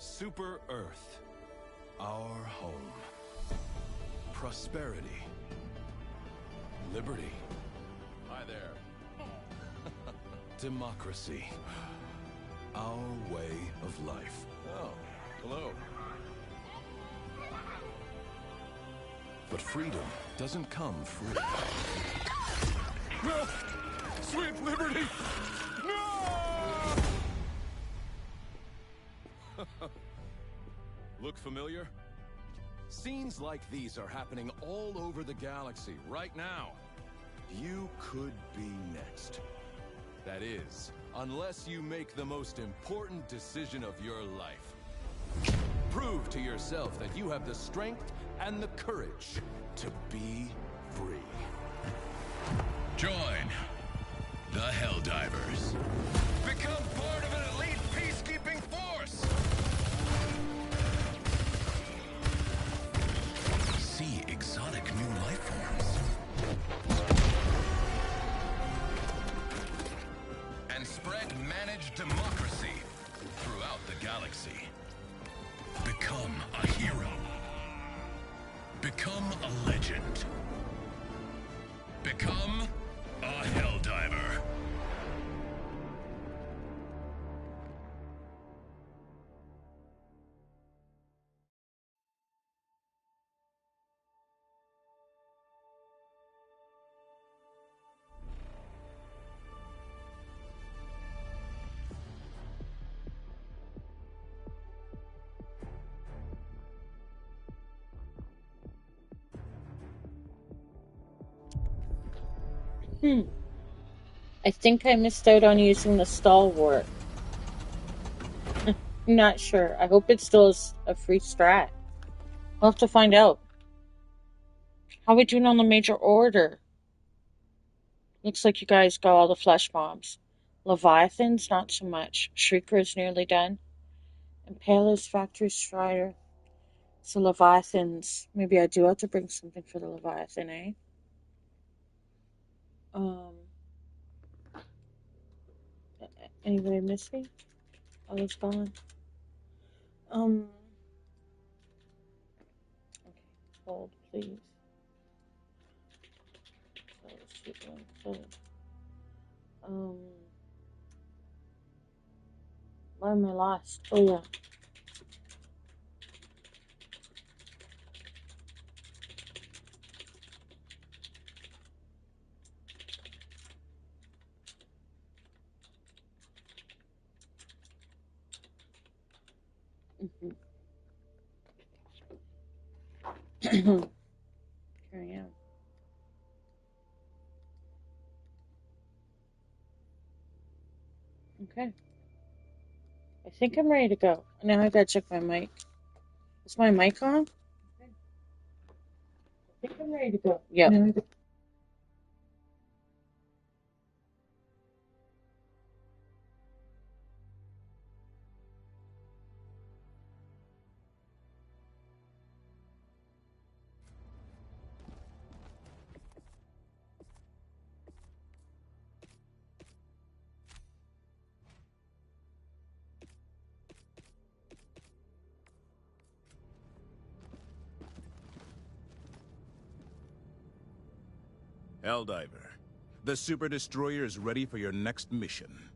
Super Earth, our home. Prosperity. Liberty. Hi there. Democracy. Our way of life. Oh, hello. But freedom doesn't come free. No! Sweet liberty! No! Look familiar? Scenes like these are happening all over the galaxy right now. You could be next. That is, unless you make the most important decision of your life. Prove to yourself that you have the strength and the courage to be free. Join the Helldivers. Become part of an elite peacekeeping force! See exotic new life forms. And spread managed democracy throughout the galaxy. Become a hero. Become a legend. Become a Helldiver. I think I missed out on using the stalwart. I'm not sure. I hope it still is a free strat. We'll have to find out. How are we doing on the major order? Looks like you guys got all the flesh bombs. Leviathans, not so much. Shrieker is nearly done. Impaler's Factory Strider. So Leviathans. Maybe I do have to bring something for the Leviathan, eh? Anybody miss me? Oh, it's gone. Okay, hold, please. Why am I lost? Oh, yeah. Here I am. Okay. I think I'm ready to go. Now I gotta check my mic. Is my mic on? Okay. I think I'm ready to go. Yeah. Helldiver, the Super Destroyer is ready for your next mission.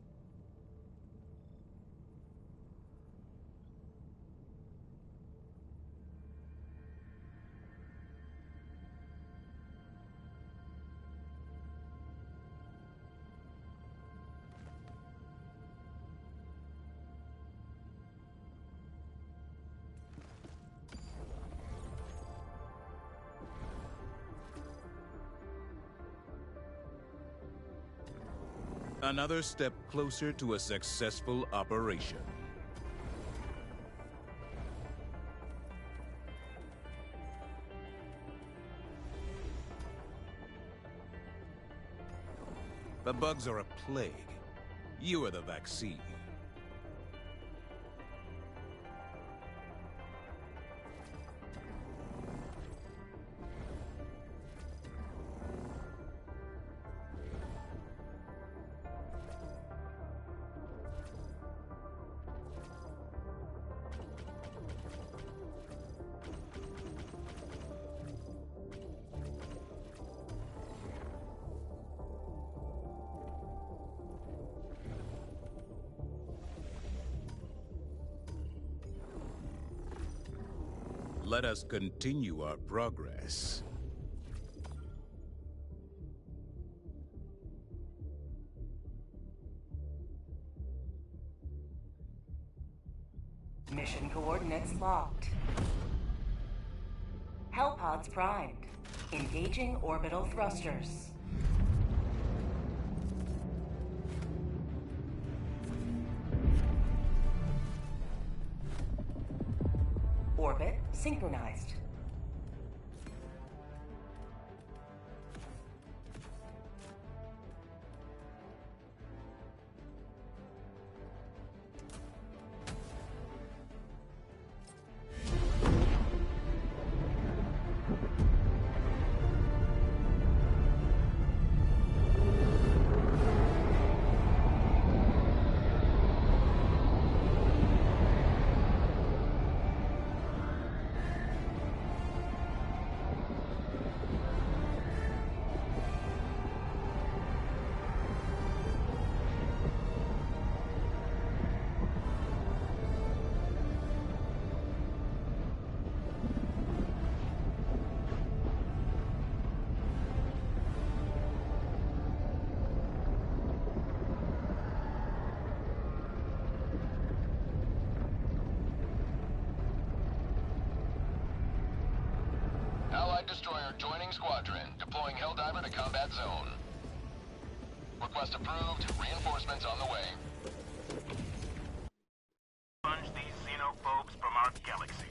Another step closer to a successful operation. The bugs are a plague. You are the vaccine. let us continue our progress. Mission coordinates locked. Hellpods primed. Engaging orbital thrusters. Orbit synchronized. Allied destroyer joining squadron. Deploying Helldiver to combat zone. Request approved. Reinforcements on the way. Plunge these xenophobes from our galaxy.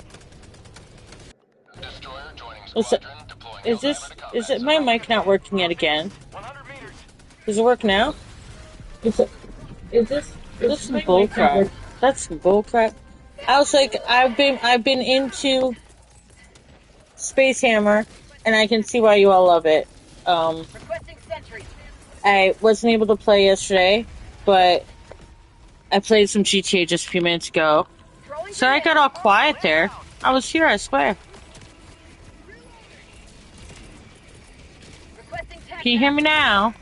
Destroyer joining Listen, squadron. Deploying is Helldiver to combat it my zone. mic not working yet again? 100 meters. Does it work now? Is this some bullcrap? That's some bullcrap. I was like, I've been into Space Hammer, and I can see why you all love it. Requesting sentry. I wasn't able to play yesterday, but I played some GTA just a few minutes ago. So I got all quiet there. I was here, I swear. Can you hear me now?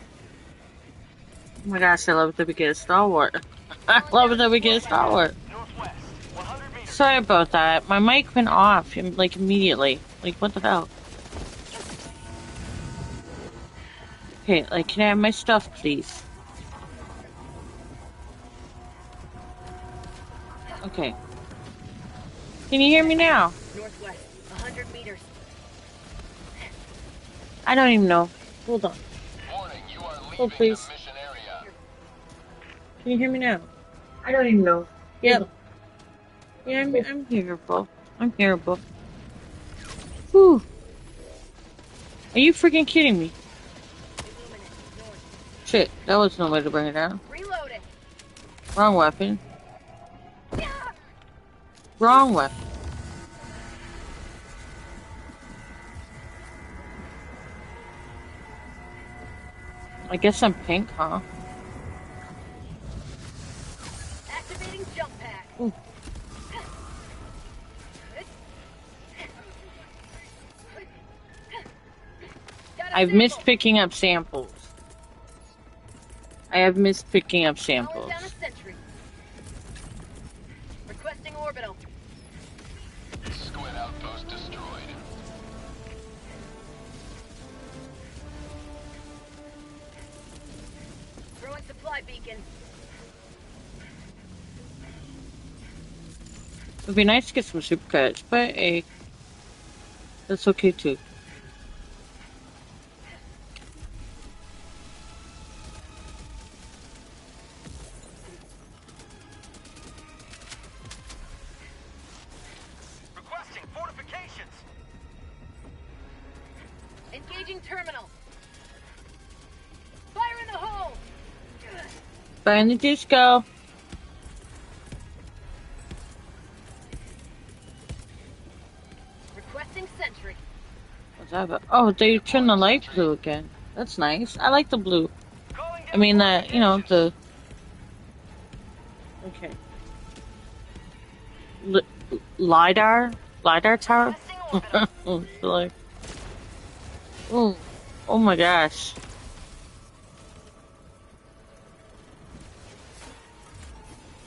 Oh my gosh, I love it that we get a Star Wars. I love it that we get a Star Wars. Northwest. 100 meters. Sorry about that. My mic went off, like, immediately. Like, what the hell? Okay, like, can I have my stuff, please? Okay. Can you hear me now? Northwest. 100 meters. I don't even know. Hold on. Warning, you are leaving Hold, please. the mission area. Can you hear me now? I don't even know. Yep. Yeah, I'm hearable. I'm hearable. Whew. Are you freaking kidding me? Illuminate. North. Shit, that was no way to bring it down. Reloading. Wrong weapon. Wrong weapon. I guess I'm pink, huh? Activating jump pad. Ooh. I've missed picking up samples. I have missed picking up samples. Down a sentry. Requesting orbital. Squid outpost destroyed. Throwing supply beacon. It would be nice to get some super credits, but hey, that's okay too. Requesting fortifications. Engaging terminal. Fire in the hole. Burn the disco. Requesting sentry. What's that about? Oh, they turned the light blue again. That's nice. I like the blue. Calling I mean, the, you know, the... Okay. LiDAR? LiDAR tower? Oh, like... Oh, oh my gosh.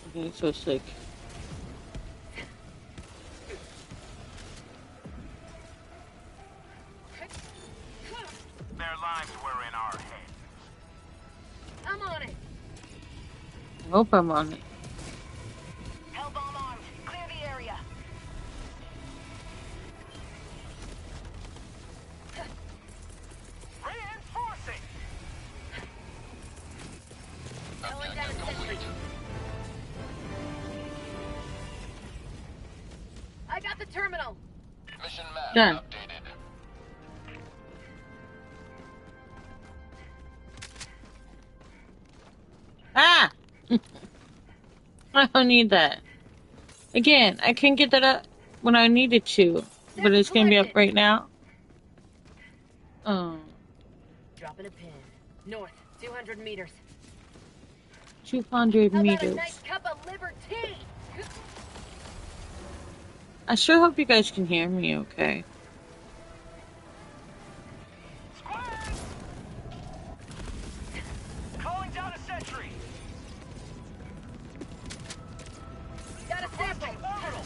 Okay, so it's like... hope I'm on it. Hellbomb armed. Clear the area. Reinforcing! Calling down a Objective sentry. complete. I got the terminal. Mission map Done. updated. Ah! I don't need that. Again, I couldn't get that up when I needed to. But it's gonna be up right now. Oh. Dropping a pin. North, 200 meters. 200 How about a meters. nice cup of liver tea? I sure hope you guys can hear me okay. Squares! Calling down a sentry! Got a sample. Requesting orbital!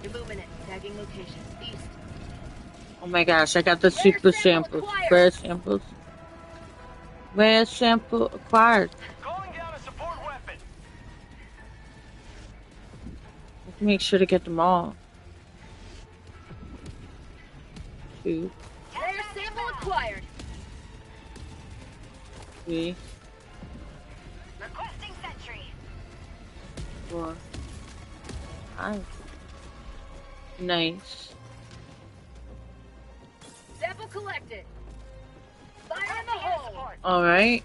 Illuminate. Tagging location. East. Oh my gosh, I got the super sample samples. acquired. Rare samples. Rare sample acquired. Calling down a support weapon! Make sure to get them all. 2, Rare sample acquired. 3, Requesting sentry. 4, 5. Nice. Sample collected. Fire in the hole. Alright.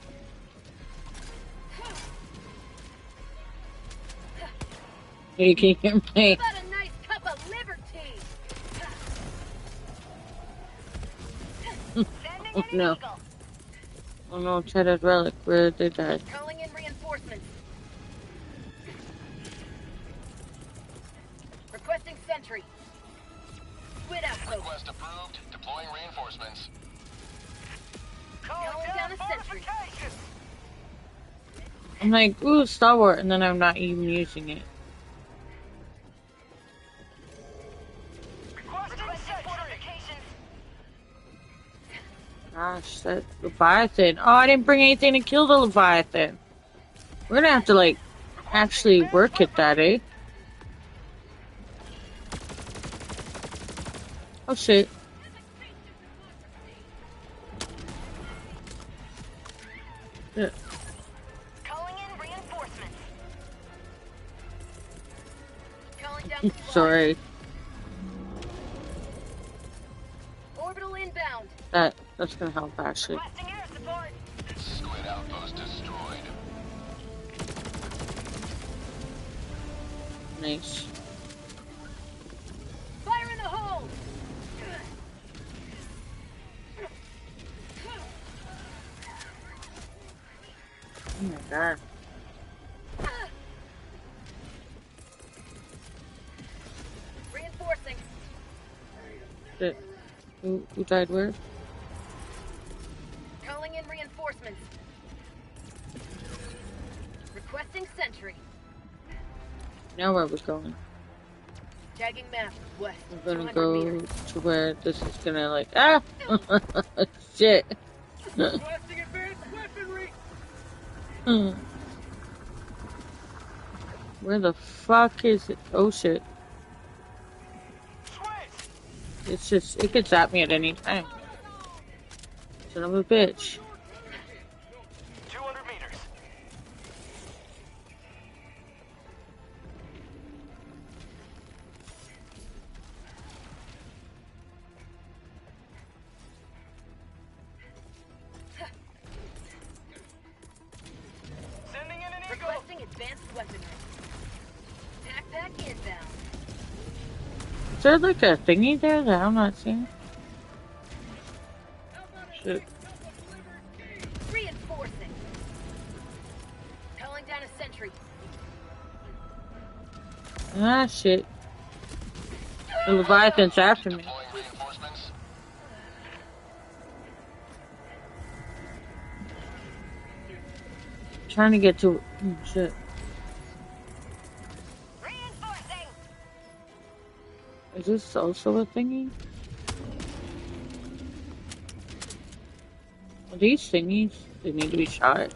You can hear me. How about a nice cup of liver tea? Sending Oh in no. an eagle. Oh no, Cheddar Relic. Where did they die? Calling in reinforcements. Requesting sentry. Squid outpost. Request approved. Deploying reinforcements. Calling Calling down down a sentry. fortifications! I'm like, ooh, Star Wars, and then I'm not even using it. Requesting sentry! Gosh, that Leviathan. Oh, I didn't bring anything to kill the Leviathan. We're gonna have to, like, actually work at that, eh? Oh shit. Yeah. Calling in reinforcements. Calling down supplies. Sorry. Orbital inbound. That's gonna help actually. Requesting air support. Squid outpost destroyed. Nice. Fire in the hole. Oh my god. Reinforcing. Shit. Who died where? Calling in reinforcements. Requesting sentry. Now where we're going? Tagging map. West. We're gonna 200 go meters. to where this is gonna like shit. Requesting advanced weaponry! Where the fuck is it? Oh shit. Switch! It's just, it could zap me at any time. Son of a bitch. 200 meters. Sending in an eagle! Requesting advanced weaponry. Backpack inbound. Is there like a thingy there that I'm not seeing? Shit. Reinforcing. Calling down a sentry. Ah shit. The Leviathan's after me. Deploying reinforcements. Trying to get to shit. Reinforcing. Is this also a thingy? Are these thingies? They need to be shot.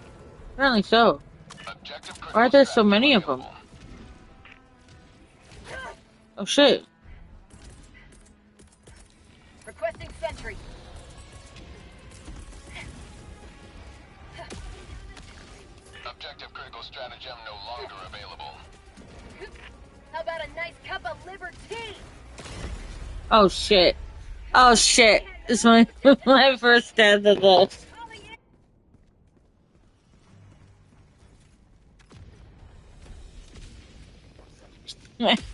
Apparently so. Objective Why are there so many of them? Oh shit. Requesting sentry. Objective critical stratagem no longer available. How about a nice cup of liberty? Oh shit. Oh shit. It's my my first death of this.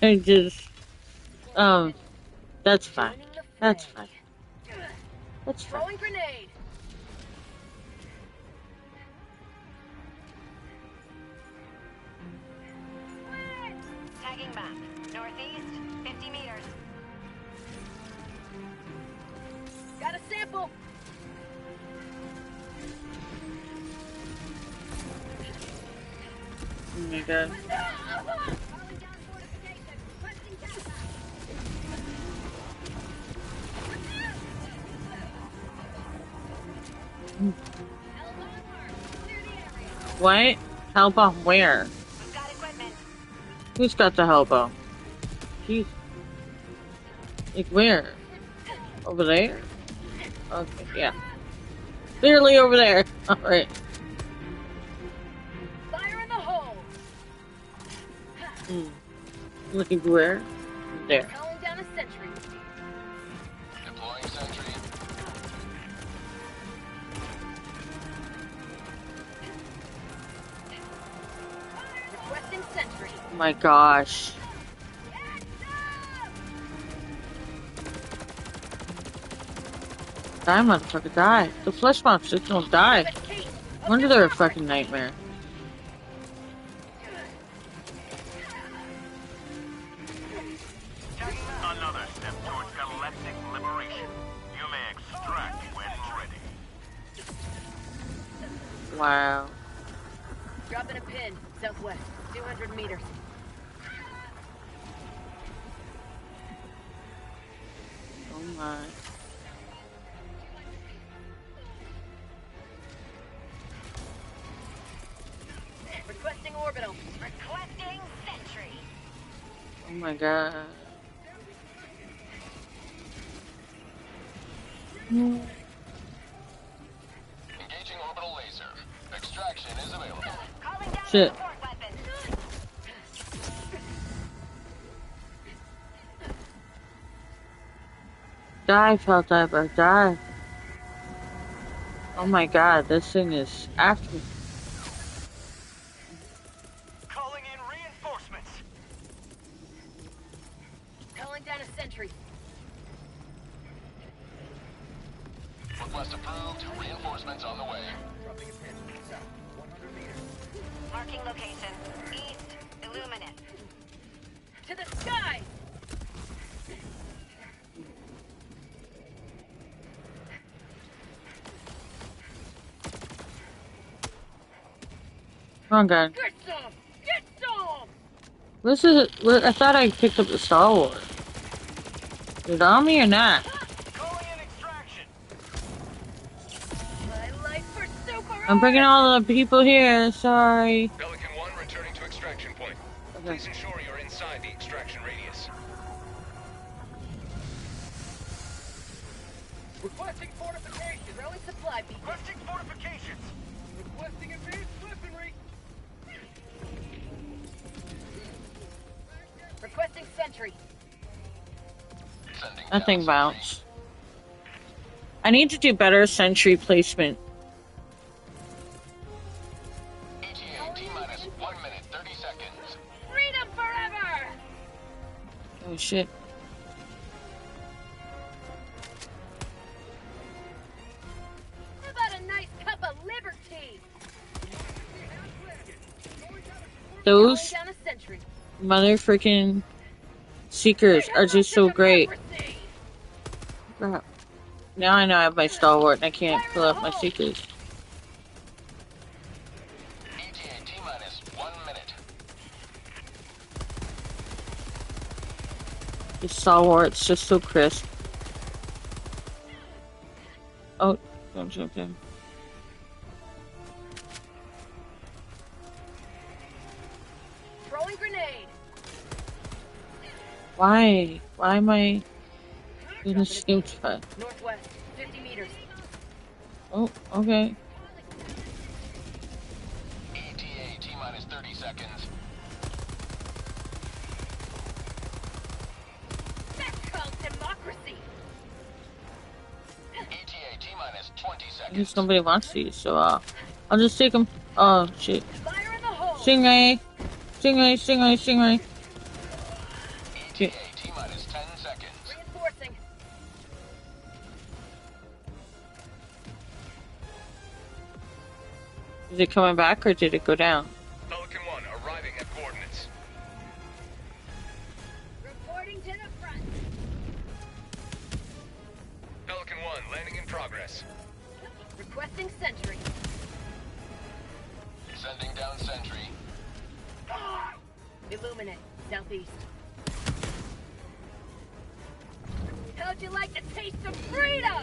I just that's fine. That's fine. That's fine. Throwing grenade. Tagging map. Northeast, 50 meters. Got a sample. Oh my god. Calling down fortification. Requesting backup. What? Help on where? We've got equipment. Who's got the elbow? Jeez. Like where? Over there? Okay, yeah. Clearly over there. Alright. Fire in the hole. Looking where? There. Calling down a sentry. Deploying sentry. Requesting sentry. Oh my gosh. Die, motherfucker, die. The flesh monsters don't die. No wonder they're a fucking nightmare. Another step towards galactic liberation. You may extract when ready. Wow. Dropping a pin. Southwest. 200 meters. Oh my. Requesting orbital. Requesting sentry. Oh my god. Engaging orbital laser. Extraction is available. Calling down Shit. a support weapon. Die, Helldiver, die. Oh my god, this thing is after me. Calling in reinforcements. Calling down a sentry. Request approved. Reinforcements on the way. Marking location. East, Illuminate. To the sky! Come on, God. Get some! Get some! This is. I thought I picked up the Star Wars. Is it on me or not? Calling in extraction. My life for super I'm bringing all the people here. Sorry. Pelican 1 returning to extraction point. Okay. Please ensure you're inside the extraction radius. Requesting fortification. Throwing supply beacon. Requesting fortifications. Requesting advanced weaponry. Requesting sentry. Sending Nothing down bounced. I need to do better sentry placement. sentry. ETA T-minus 1 minute 30 seconds. Freedom forever! Oh shit. How about a nice cup of liberty? Those Calling down a sentry. mother freaking seekers are just so great. Crap. Now I know I have my stalwart and I can't pull up my seekers. ETA T-minus 1 minute. The stalwart's just so crisp. Oh, don't jump in. grenade. Why? Why am I doing the shield shot? Northwest, 50 meters. Oh, okay. ETA T-minus 30 seconds. That's called democracy. ETA T-minus 20 I seconds. guess nobody wants these, so I'll just take them. Oh shit! Fire in the hole. Stingray, stingray, stingray, stingray. Shit. ETA T-minus 10 seconds. Reinforcing. Is it coming back or did it go down? Pelican 1 arriving at coordinates. Reporting to the front. Pelican 1 landing in progress. Requesting sentry. Sending down sentry. Illuminate, southeast. How'd you like the taste of freedom?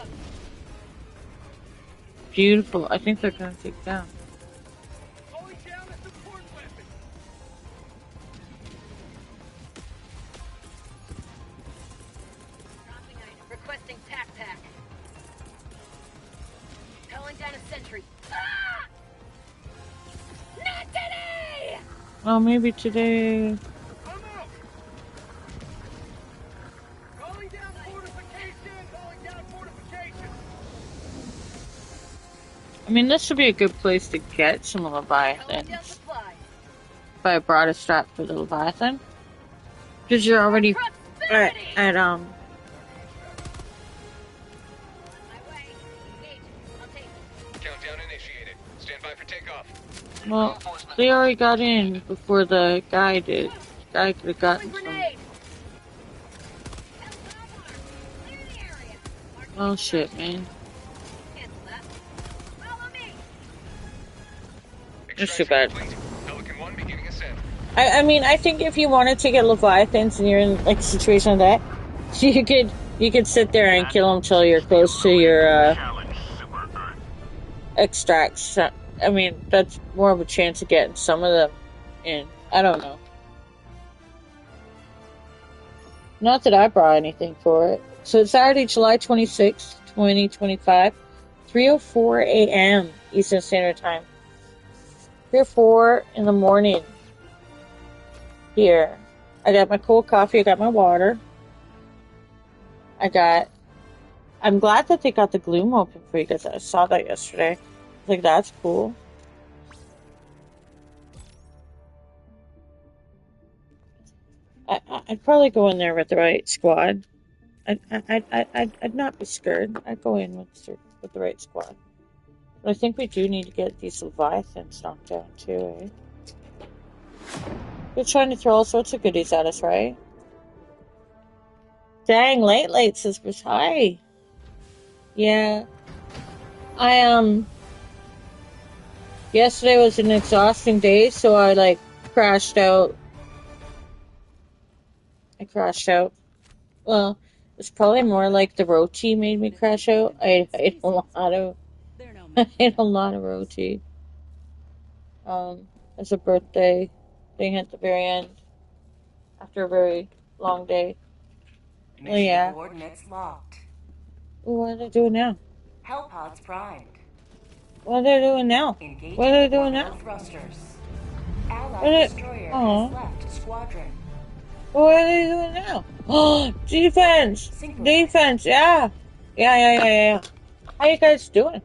Beautiful. I think they're gonna take down. Calling down a support weapon. Dropping item. Requesting tac pack. Calling down a sentry. Ah! Not today! Oh, maybe today. I'm out. Calling down fortification. Calling down fortification. I mean, this would be a good place to get some Calling down Leviathans. supplies. If I brought a strap for the Leviathan. Because you're already Prosperity! at On my way. Engage. I'll take it. Countdown initiated. Stand by for takeoff. well, they already got in before the guy did. The guy could have gotten Throwing some. grenade. Clear the area. Marking Oh shit, man. Cancel that. Follow me. That's too bad. Complete. Pelican 1 beginning ascent. I mean, I think if you wanted to get Leviathans and you're in like a situation like that, you could sit there and kill them till you're close to your Challenge Super Earth. extracts. I mean, that's more of a chance of getting some of them in. I don't know. Not that I brought anything for it. So it's Saturday, July 26th, 2025, 3:04 a.m. Eastern Standard Time. 3:04 in the morning. Here. I got my cold coffee, I got my water. I'm glad that they got the Gloom open for you guys. I saw that yesterday. I was like, that's cool. I'd probably go in there with the right squad. I'd not be scared. I'd go in with the right squad. But I think we do need to get these Leviathans knocked down too, eh? They're trying to throw all sorts of goodies at us, right? Dang, late says hi. Yeah. Yesterday was an exhausting day, so I crashed out. Well, it's probably more like the roti made me crash out. I ate a lot of roti. As a birthday thing at the very end. After a very long day. Mission yeah. coordinates locked. What are they doing now? Hellpods primed. What are they doing now? Engaging What are they doing orbital now? thrusters. What Allied destroyer Aw. has left squadron. What are they doing now? Oh, defense! Synchronized. Defense, yeah! Yeah. How you guys doing?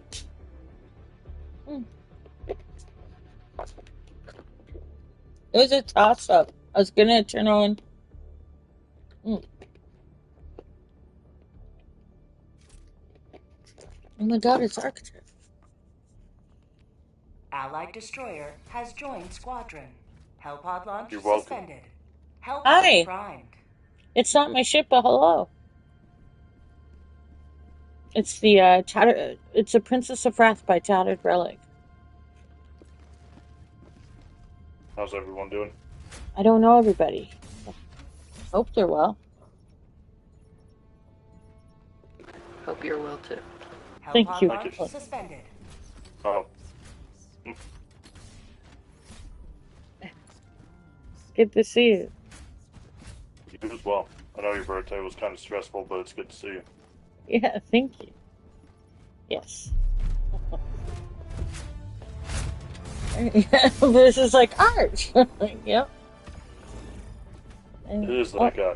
It was a toss-up. I was gonna turn on... Oh my god, it's Architect. Allied destroyer has joined squadron. Hellpod launch You're welcome. suspended. Hellpod Hi. primed. It's not my ship, but hello. It's the, it's a Princess of Wrath by Tattered Relic. How's everyone doing? I don't know everybody. Hope they're well. Hope you're well too. Thank Hellpod you. launch suspended. Oh, good to see you. You as well. I know your birthday was kind of stressful, but it's good to see you. Yeah, thank you. Yes. This is like art. Yep. It is that guy.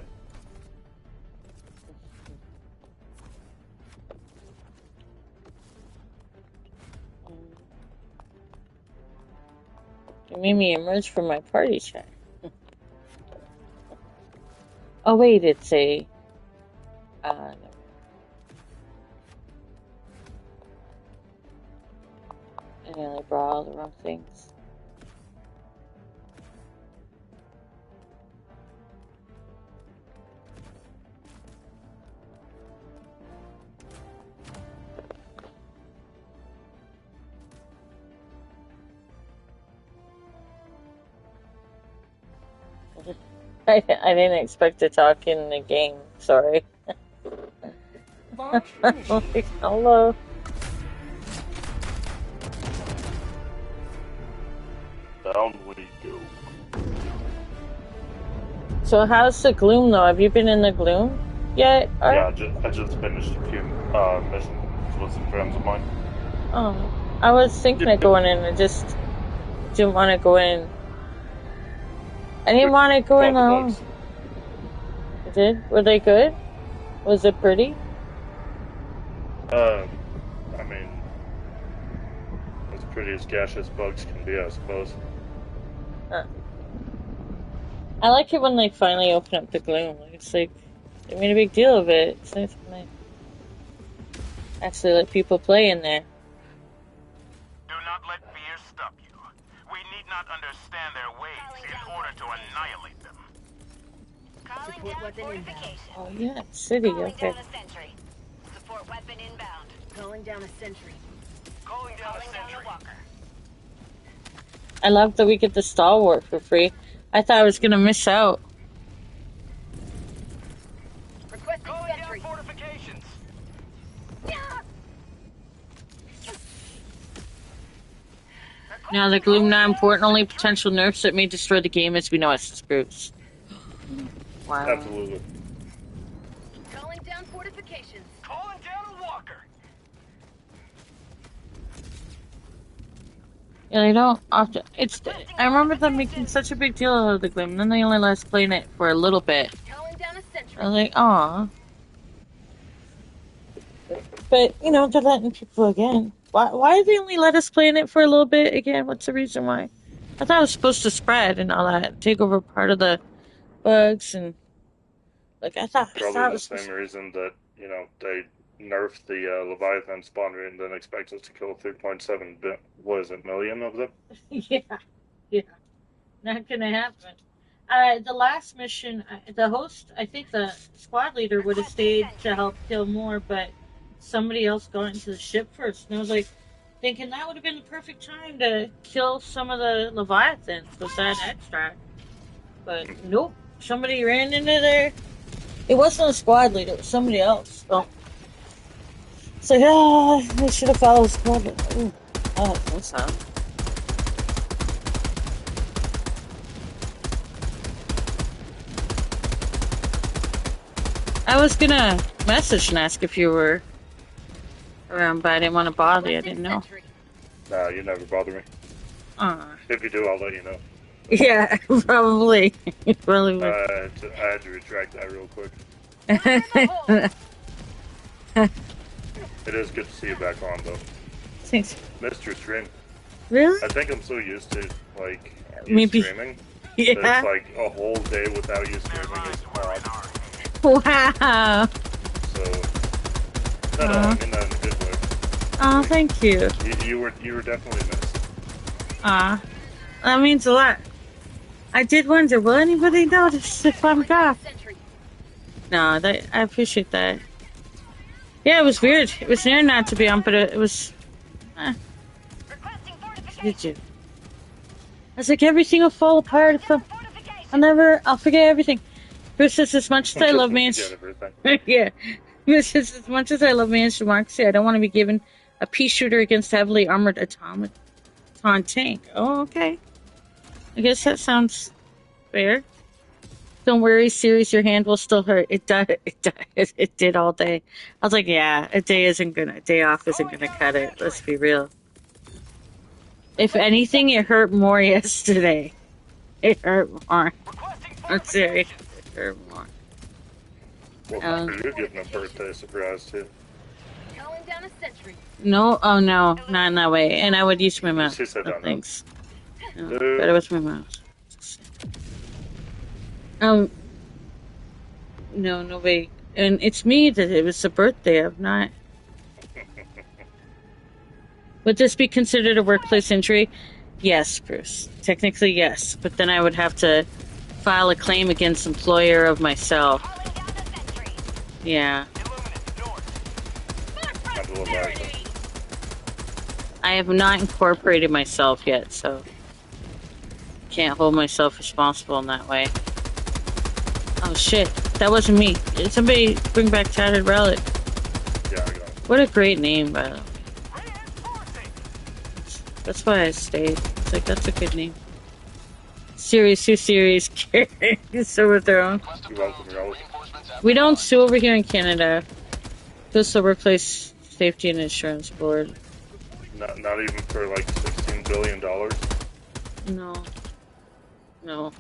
You made me emerge from my party chat. Oh wait, it's a... no. I nearly brought all the wrong things. I didn't expect to talk in the game. Sorry. Launch initiated. Like, hello. Down we go. So how's the gloom though? Have you been in the gloom yet? Or? Yeah, I just finished a few missions with some friends of mine. Oh, I was thinking of going in. I just didn't want to go in. I didn't want to go in alone. You did? Were they good? Was it pretty? I mean, as pretty as gaseous bugs can be, I suppose. Huh. I like it when they finally open up the gloom. It's like they made a big deal of it. It's nice when they actually let people play in there. Do not let fear stop you. We need not understand their ways in order to annihilate them. Calling Support down weapon inbound. fortification. Oh yeah, city. Calling Okay. down a sentry. Support weapon inbound. Calling down a sentry. Calling down a Calling down a sentry. walker. I love that we get the stalwart for free. I thought I was gonna miss out. Requesting Calling down sentry. fortifications. Now the gloom not important. Only potential nerfs that may destroy the game as we know it's Bruce. Wow. Absolutely. Calling down fortifications. Calling down a walker. Yeah, they don't often. I remember them making such a big deal of the gloom, and then they only let us play in it for a little bit. Calling down a sentry. I was like, aw. But you know, they're letting people again. Why did they only let us play in it for a little bit again? What's the reason why? I thought it was supposed to spread and all that, take over part of the bugs and like I thought. Probably It the was same reason that, they nerfed the Leviathan spawn rate and then expect us to kill 3.7 million of them. yeah, not gonna happen. The last mission, the host, I think the squad leader would have stayed to help kill more, but somebody else got into the ship first. And I was like, thinking that would have been the perfect time to kill some of the Leviathans with that extract. But nope, somebody ran into there. It wasn't a squad leader, it was somebody else. So it's like, I should have followed the squad leader. Ooh, no sound. I was gonna message and ask if you were around, but I didn't want to bother you. I didn't know. Nah, you never bother me. If you do, I'll let you know. Yeah, probably. Probably would. I had to retract that real quick. It is good to see you back on, though. Thanks. Missed your stream. Really? I think I'm so used to, you Maybe. streaming. Yeah. That it's a whole day without you streaming is odd. Wow. So, no, I mean that in a good way. Oh, thank you. You were definitely missed. That means a lot. I did wonder, will anybody notice if I'm gone? No, I appreciate that. Yeah, it was weird. It was weird not to be on, but it was... Did you? I was like, everything will fall apart if I'll forget everything. Bruce says, as much as I love me yeah. Bruce says, as much as I love me and democracy, I don't want to be given a pea shooter against a heavily armored automaton tank. Oh, okay. I guess that sounds Fair. Don't worry, series. Your hand will still hurt. It does. It does. It did all day. I was like, yeah, a day off isn't gonna cut it. Let's be real. If anything, it hurt more yesterday. It hurt more. I'm serious. It hurt more. Well, are you giving a birthday surprise too? Calling down a sentry. No, oh no, not in that way. And I would use my mouse. She said Oh, no. thanks. No, better with my mouse. No, nobody. And it's me that it was a birthday. I'm not. Would this be considered a workplace injury? Yes, Bruce. Technically, yes. But then I would have to file a claim against employer of myself. Yeah. I have not incorporated myself yet, so can't hold myself responsible in that way. Oh shit, that wasn't me. Did somebody bring back Tattered Relic? Yeah, I got it. What a great name, by the way. That's why I stayed. It's like, that's a good name. Series, sue series, so with their own. You're welcome, Relic. We don't sue over here in Canada. Just the Workplace Safety and Insurance Board. Not even for like $16 billion? No. No.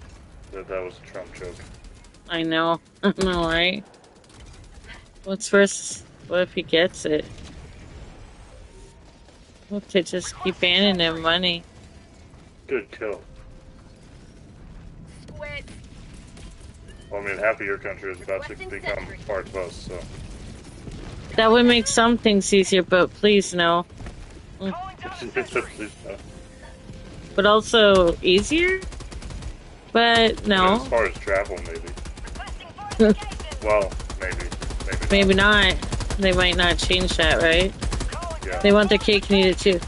That was a Trump joke. I know. I know, right? What's worse? What if he gets it? What if they just keep banning him money? Good kill. Squid. Well, I mean, half of your country is about to become part of us, so. That would make some things easier, but please no. But also easier? But no. As far as travel, maybe. Well, Maybe not. They might not change that, right? Yeah. They want their cake and eat it too.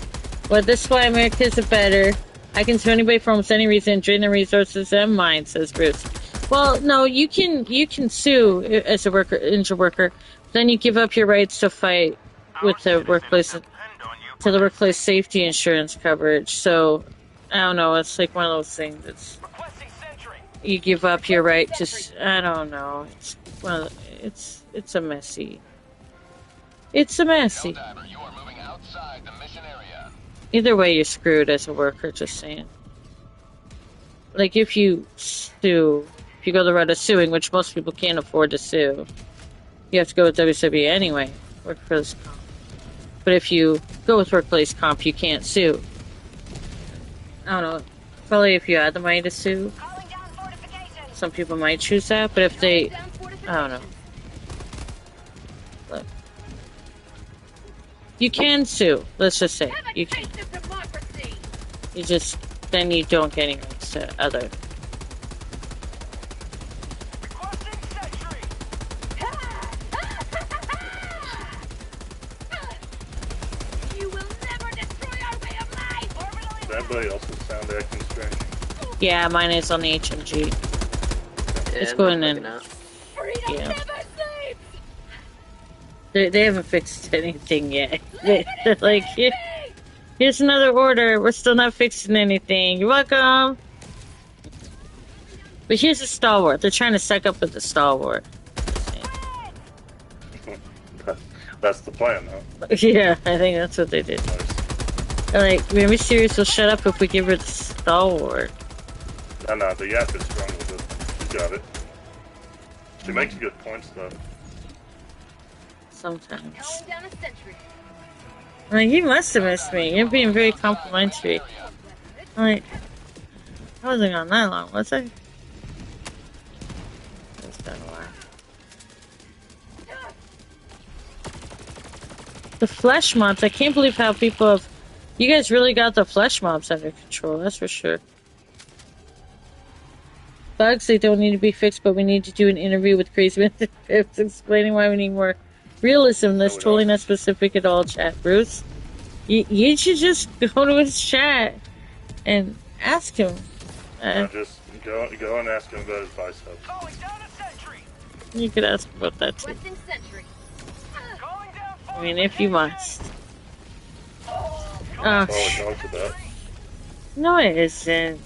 Well, this is why America's better. I can sue anybody for almost any reason, drain their resources and mine, says Bruce. Well, no, you can sue as a worker, injured worker. Then you give up your rights to fight with the workplace, to the workplace safety insurance coverage. So, I don't know. It's like one of those things. It's you give up your right to. I don't know. It's one of the, it's a messy. It's a messy. Either way, you're screwed as a worker. Just saying. Like if you sue, if you go the route of suing, which most people can't afford to sue, you have to go with WCW anyway. Workplace comp. But if you go with workplace comp, you can't sue. I don't know. Probably if you had the money to sue, some people might choose that. But if they, I don't know. Look. You can sue. Let's just say you can. You just then you don't get any rights to other. Everybody else's sound acting strange. Yeah, mine is on the HMG. Yeah, It's going in. Yeah. They haven't fixed anything yet. They're like, here's another order. We're still not fixing anything. You're welcome. But here's a stalwart. They're trying to suck up with the stalwart. That's the plan, huh? Yeah, I think that's what they did. Nice. They're like, maybe Sirius will shut up if we give her the stalwart. No, the Yap is strong with it. You got it. She makes good points, though. Sometimes. I'm like, you must have missed me. You're being very complimentary. I'm like, I wasn't gone that long, was I? It's been a while. The flesh mobs, I can't believe how people have... You guys really got the flesh mobs under control, that's for sure. Bugs, they don't need to be fixed, but we need to do an interview with Crazy Myth Pips explaining why we need more realism. That's totally not specific at all, chat. Bruce, you should just go to his chat and ask him. Just go and ask him about his biceps. You could ask about that too. I mean, if you must. Oh, That. no, it isn't.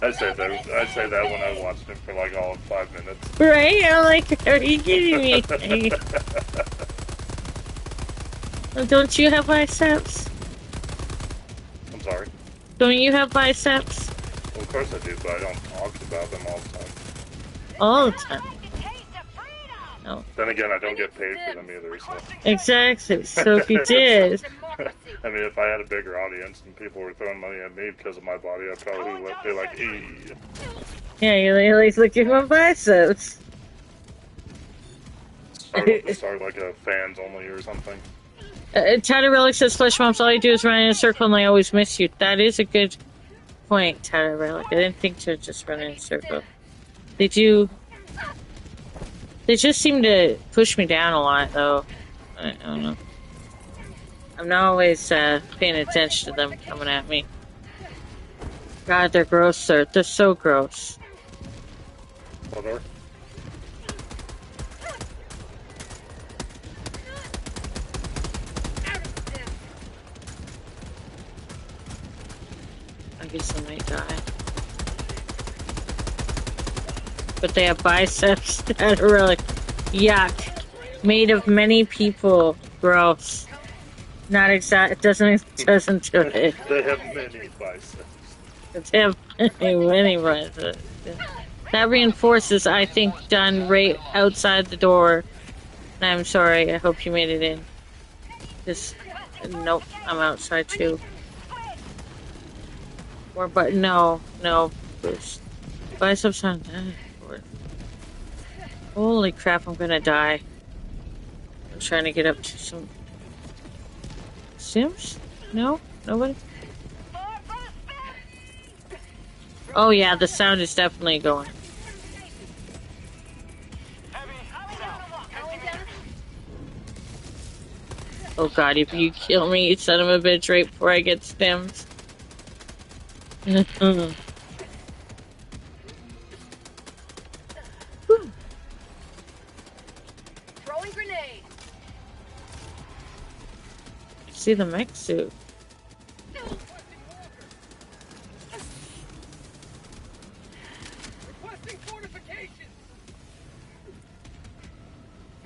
I say that when I watched it for like all of 5 minutes. Right? I'm like, are you kidding me? Don't you have biceps? I'm sorry. Don't you have biceps? Well, of course I do, but I don't talk about them all the time. All the time. No. Then again, I don't get paid for them either, so. Exactly. So if you did... I mean, if I had a bigger audience and people were throwing money at me because of my body, I'd probably be like, eee. Yeah, you're like, look at my biceps. Start like a fans only or something. Tyler Relic says, Flesh Mobs, all you do is run in a circle and they always miss you. That is a good point, Tyler Relic. I didn't think to just run in a circle. They do... They just seem to push me down a lot, though. I don't know. I'm not always paying attention to them coming at me. God, they're gross, they're so gross. Hold on. I guess I might die. But they have biceps that are really yuck. Made of many people. Gross. Not exact. It doesn't do it. They have many biceps. They have many biceps. That reinforces, I think, done right outside the door. I'm sorry. I hope you made it in. Just nope. I'm outside too. Or but no. Biceps aren't that. Holy crap, I'm gonna die. I'm trying to get up to some... Sims? No? Nobody? Oh yeah, the sound is definitely going. Oh god, if you kill me, you son of a bitch, right before I get stemmed. See the mech suit. Requesting fortifications.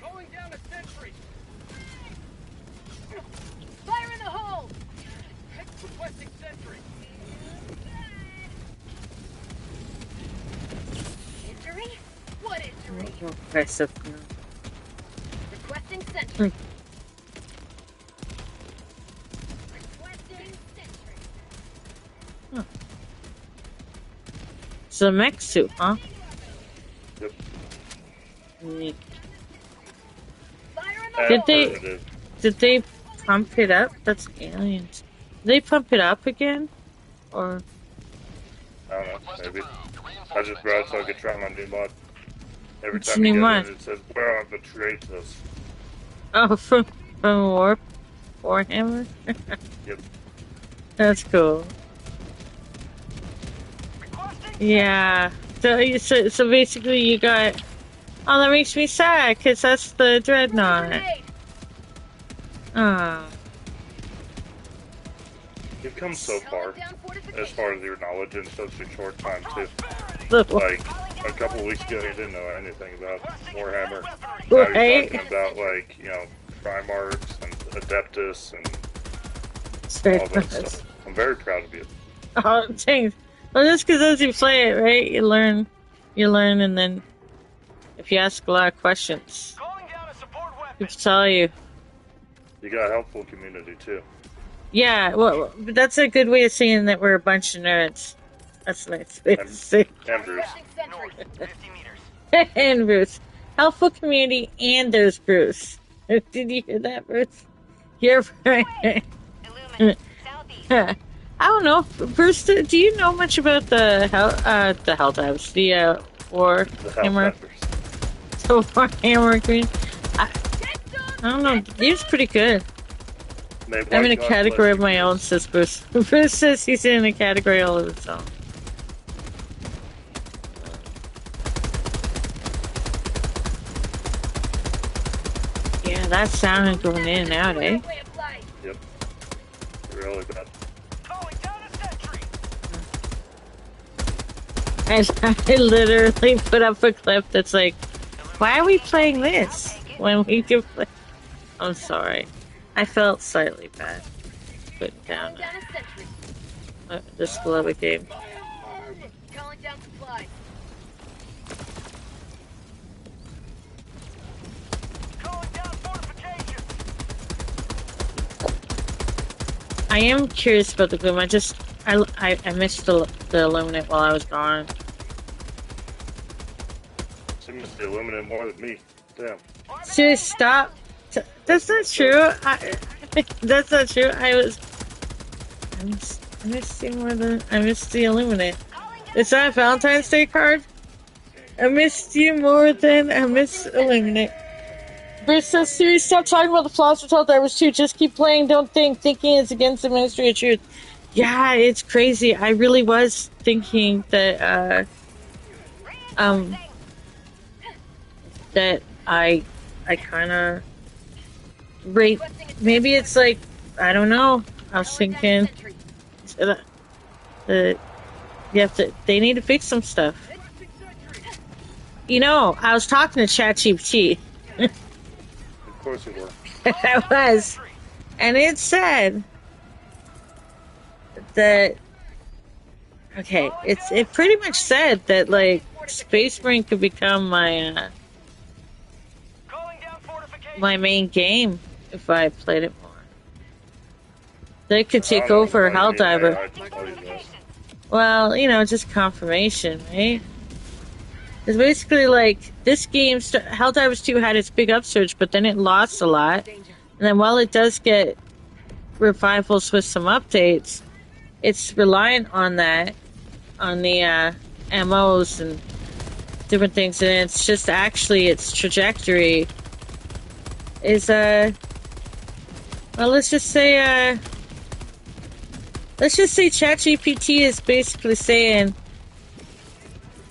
Going down a sentry. Fire in the hole. Requesting sentry. Injury? What injury? Requesting sentry. It's a mech suit, huh? Yep. Neat. Did they pump it up? That's aliens. Did they pump it up again? Or I don't know, maybe. I just brought it so I could try my new mod. Every What's time you new get mod? in, it says, where are the traitors? oh, from Warhammer? Yep. That's cool. Yeah. So basically you got... Oh, that makes me sad, because that's the Dreadnought. Oh. You've come so far, as far as your knowledge in such a short time, too. Like, a couple weeks ago, you didn't know anything about Warhammer. Now you're talking about, like, you know, Primarchs and Adeptus and all that stuff. I'm very proud of you. Oh, thanks. Well, just because as you play it, right, you learn, and then if you ask a lot of questions, people tell you. You got a helpful community, too. Yeah, well, that's a good way of saying that we're a bunch of nerds. That's nice. And Bruce. And Bruce. Helpful community, and there's Bruce. Did you hear that, Bruce? You're right. I don't know, Bruce. Do you know much about the Helldivers, the Warhammer? The Warhammer Green. I don't know. He's pretty good. I'm in a category of my own, says Bruce. Bruce says he's in a category all of his own. Yeah, that sounded going in and out, eh? Yep. Really bad. I literally put up a clip that's like, why are we playing this when we can play? I'm sorry. I felt slightly bad putting down this beloved game. Calling down supplies. Calling down fortifications. I am curious about the Gloom. I missed the Illuminate while I was gone. She missed the Illuminate more than me. Damn. Seriously, stop. That's not true. That's not true. I missed you more than I missed the Illuminate. Is that a Valentine's Day card? I missed you more than I missed Illuminate. Bruce says, Siri, stop talking about the flaws of Helldivers 2. Just keep playing, don't think. Thinking is against the Ministry of Truth. Yeah, it's crazy. I really was thinking that, that I kinda rate, maybe it's like, I don't know. I was thinking that they need to fix some stuff. You know, I was talking to ChatGPT. Of course you were. I was. And it said that, okay, it pretty much said that, like, Space Marine could become my, my main game if I played it more. They could take over Helldiver. Well, you know, just confirmation, right? It's basically like, this game, Helldivers 2 had its big upsurge, but then it lost a lot. And then while it does get revivals with some updates, it's reliant on that, on the MOs and different things, and it's just actually its trajectory is, well, let's just say ChatGPT is basically saying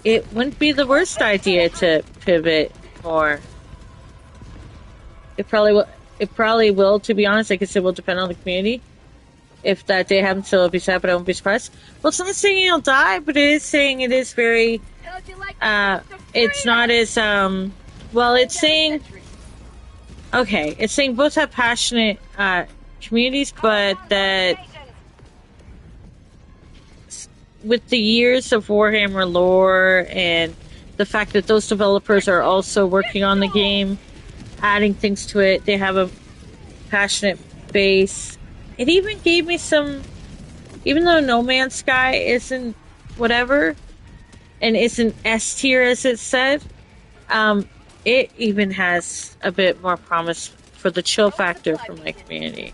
it wouldn't be the worst idea to pivot more. It probably will, to be honest. I guess it will depend on the community. If that day happens, it'll be sad, but I won't be surprised. Well, it's not saying he'll die, but it is saying it is very, it's not as, well, it's saying, okay, it's saying both have passionate, communities, but that with the years of Warhammer lore and the fact that those developers are also working on the game, adding things to it, they have a passionate base. It even gave me some, even though No Man's Sky isn't whatever, and isn't S tier as it said, it even has a bit more promise for the chill factor for my community.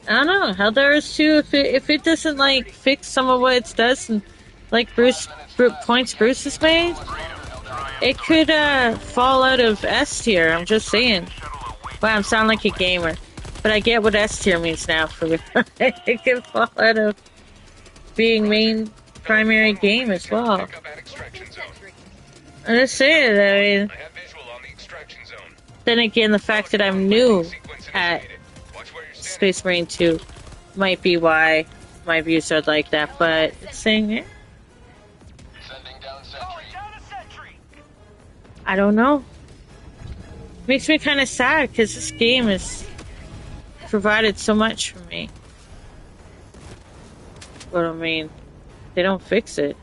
I don't know, Helldivers 2, if it doesn't, like, fix some of what it does, and, like, points Bruce has made, it could, fall out of S tier, I'm just saying. Wow, I'm sounding like a gamer. But I get what S tier means now for me. It could fall out of being main primary game as well. I'm just saying, I mean, then again, the fact that I'm new at Space Marine 2 might be why my views are like that, but it's saying it. I don't know. Makes me kind of sad because this game has provided so much for me. But I mean, they don't fix it.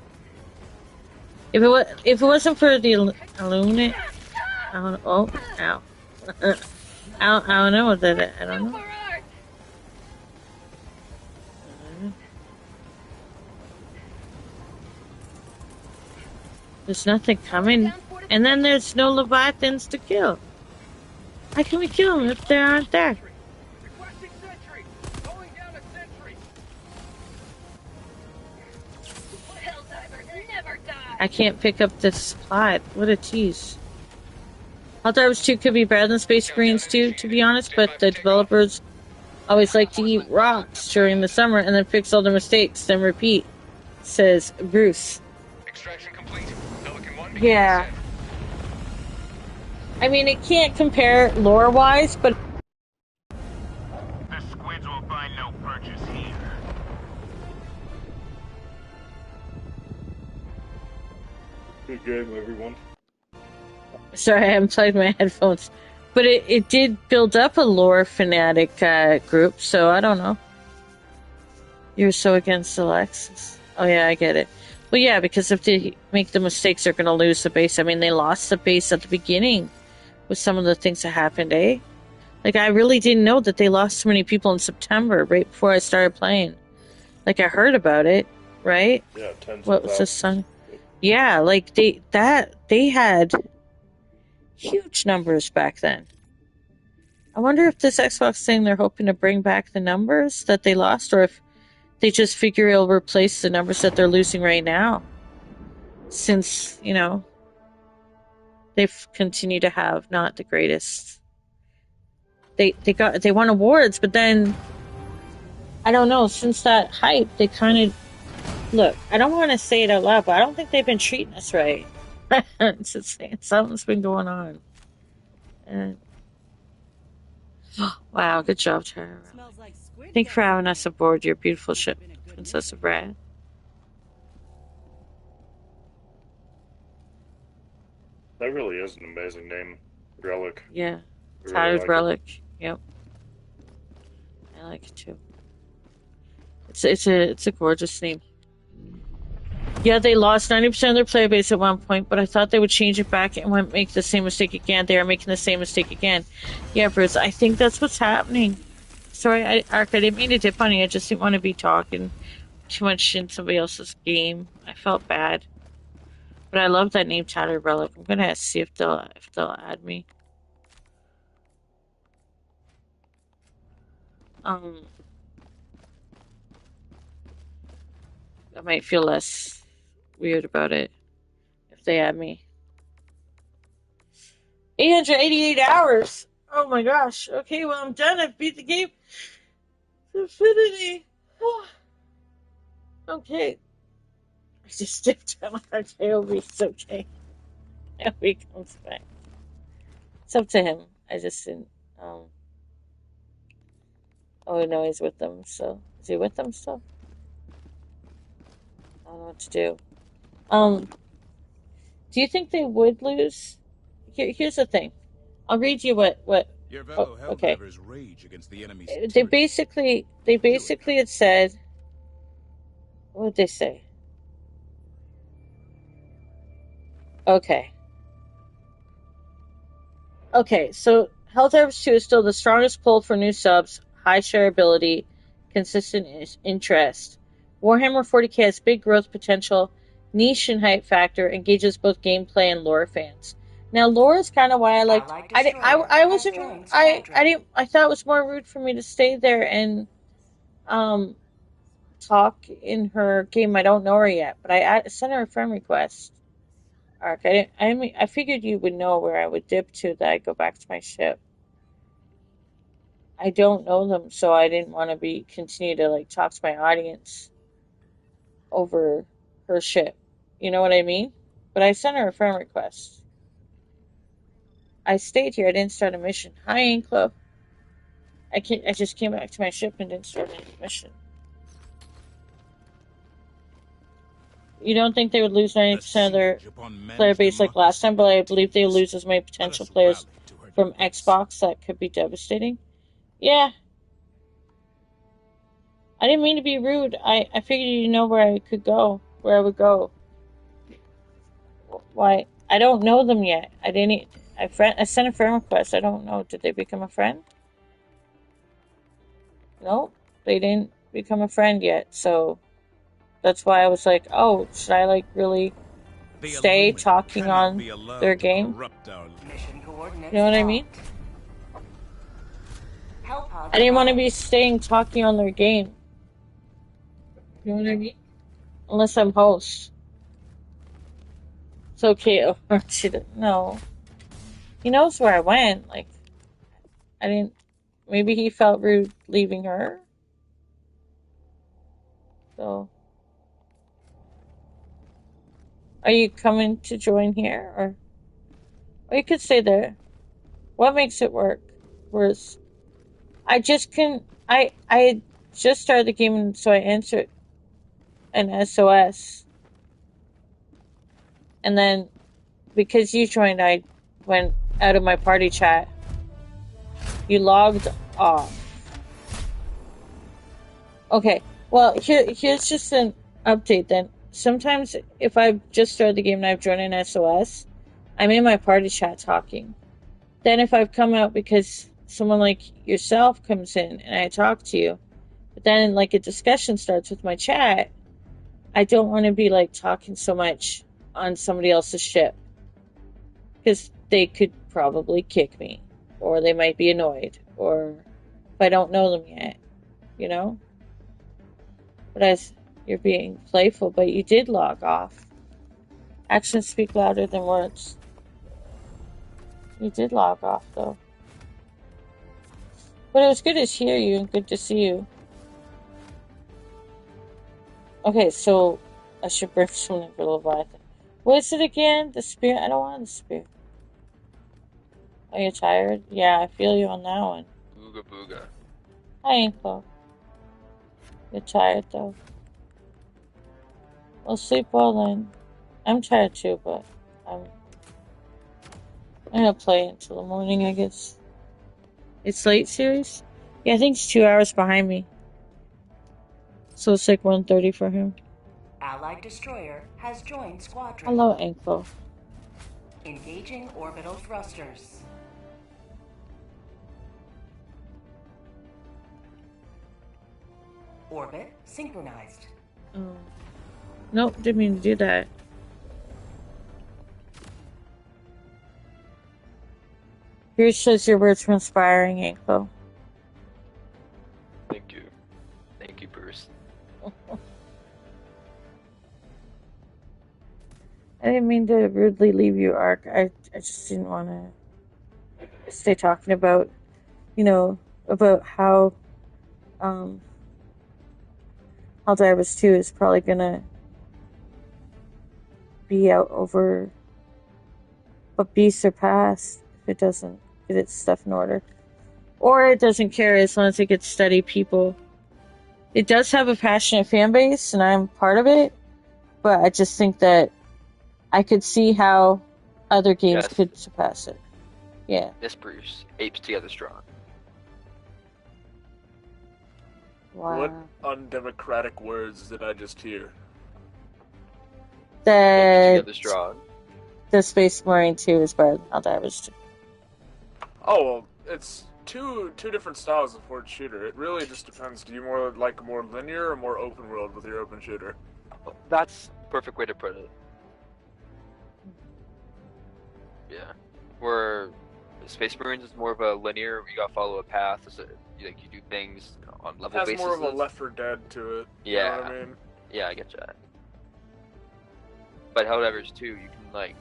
If it wasn't for the Illuminate, I don't. Oh, ow! I don't know that. I don't know. There's nothing coming, and then there's no Leviathans to kill. How can we kill them if they aren't there? I can't pick up this supply. What a tease. Helldivers 2 could be better than Space Marines 2, to be honest, but the developers always like to eat rocks during the summer and then fix all their mistakes, then repeat, says Bruce. Extraction complete. Pelican 1 Yeah. I mean, it can't compare lore-wise, but The squids will find no purchase here. Good game, everyone. Sorry, I unplugged my headphones. But it did build up a lore fanatic group, so I don't know. You're so against Alexis. Oh yeah, I get it. Well, yeah, because if they make the mistakes, they're going to lose the base. I mean, they lost the base at the beginning with some of the things that happened, eh? Like, I really didn't know that they lost so many people in September, right before I started playing. Like, I heard about it, right? Yeah, tens What of was the thousands. song? Yeah, like, they had huge numbers back then. I wonder if this Xbox thing, they're hoping to bring back the numbers that they lost, or if they just figure it'll replace the numbers that they're losing right now. Since, you know, they've continued to have not the greatest. They won awards, but then I don't know, since that hype, they kind of look, I don't want to say it out loud, but I don't think they've been treating us right. It's insane. Something's been going on. And wow, good job, Tara. Thank you for having us aboard your beautiful ship, Princess of Brad. That really is an amazing name, Relic. Yeah, I Tattered really like Relic. it. Yep, I like it too. It's a gorgeous name. Yeah, they lost 90% of their player base at one point, but I thought they would change it back and wouldn't make the same mistake again. They are making the same mistake again. Yeah, Bruce, I think that's what's happening. Sorry, Ark, I didn't mean to dip on you. I just didn't want to be talking too much in somebody else's game. I felt bad. But I love that name, Tattered Relic. I'm gonna see if they'll add me. I might feel less weird about it if they add me. 888 hours. Oh my gosh. Okay, well, I'm done. I've beat the game to infinity. Okay. I just dipped on our JOB. It's okay. Now he comes back. It's up to him. I just didn't. Oh no, he's with them. So is he with them still? I don't know what to do. Do you think they would lose? Here's the thing. I'll read you what. Your fellow Helldivers rage against the enemy's They basically had said. What did they say? Okay. Okay, so Helldivers 2 is still the strongest pull for new subs, high shareability, consistent interest. Warhammer 40k has big growth potential, niche and hype factor, engages both gameplay and lore fans. Now, lore is kind of why I liked. I wasn't. I didn't. I thought it was more rude for me to stay there and talk in her game. I don't know her yet, but I sent her a friend request. Ark, I figured you would know where I would dip to that I go back to my ship. I don't know them, so I didn't want to continue to talk to my audience over her ship. You know what I mean? But I sent her a friend request. I stayed here. I didn't start a mission. Hi, Ink Club. I just came back to my ship and didn't start any mission. You don't think they would lose 90% of their player base like last time, but I believe they lose as many potential players from Xbox. That could be devastating. Yeah. I didn't mean to be rude. I figured you know where I would go. Why? I don't know them yet. I sent a friend request. I don't know. Did they become a friend? No, they didn't become a friend yet, so that's why I was like, oh, should I really stay talking on their game? You know what I mean? I didn't want to be staying talking on their game. You know what I mean? Unless I'm host. It's okay. No. He knows where I went. I didn't. Maybe he felt rude leaving her. So. Are you coming to join here? Or you could stay there. What makes it work? Whereas I just can. I had just started the game, so I answered an SOS. and then because you joined, I went out of my party chat. You logged off. Okay, well, here's just an update then. Sometimes if I've just started the game and I've joined an SOS, I'm in my party chat talking. Then if I've come out because someone like yourself comes in and I talk to you, but then like a discussion starts with my chat, I don't want to be like talking so much on somebody else's ship. Because they could probably kick me. Or they might be annoyed. Or if I don't know them yet. You know? But as you're being playful, but you did log off. Actions speak louder than words. You did log off, though. But it was good to hear you and good to see you. Okay, so I should bring something for Leviathan. What is it again? The spear? I don't want the spear. Are you tired? Yeah, I feel you on that one. Booga booga. Hi, Ankle. You're tired, though. Well, sleep well then. I'm tired too, but I'm gonna play until the morning, I guess. It's late, series? Yeah, I think it's 2 hours behind me. So it's like 1:30 for him. Allied destroyer has joined squadron. Hello, Ankle. Engaging orbital thrusters. Orbit synchronized. Oh. Nope, didn't mean to do that. Here says your words were inspiring, Ankle. Thank you. Thank you, Bruce. I didn't mean to rudely leave you, Ark. I just didn't want to stay talking about, about how Helldivers 2 is probably gonna be out over, but be surpassed if it doesn't get its stuff in order. Or it doesn't care as long as it gets steady people. It does have a passionate fan base, and I'm part of it, but I just think that I could see how other games could surpass it. Yeah. Yes, Bruce. Apes together strong. Wow. What undemocratic words did I just hear? That together strong. The Space Marine 2 is better than Helldivers 2. Oh, well, it's two different styles of horde shooter. It really just depends. Do you like more linear or more open world with your open shooter? That's a perfect way to put it. Yeah. Where Space Marines is more of a linear, you gotta follow a path, so you do things on level basis. It has more of a Left 4 Dead to it. Yeah. You know what I mean? Yeah, I get that. But Helldivers 2, you can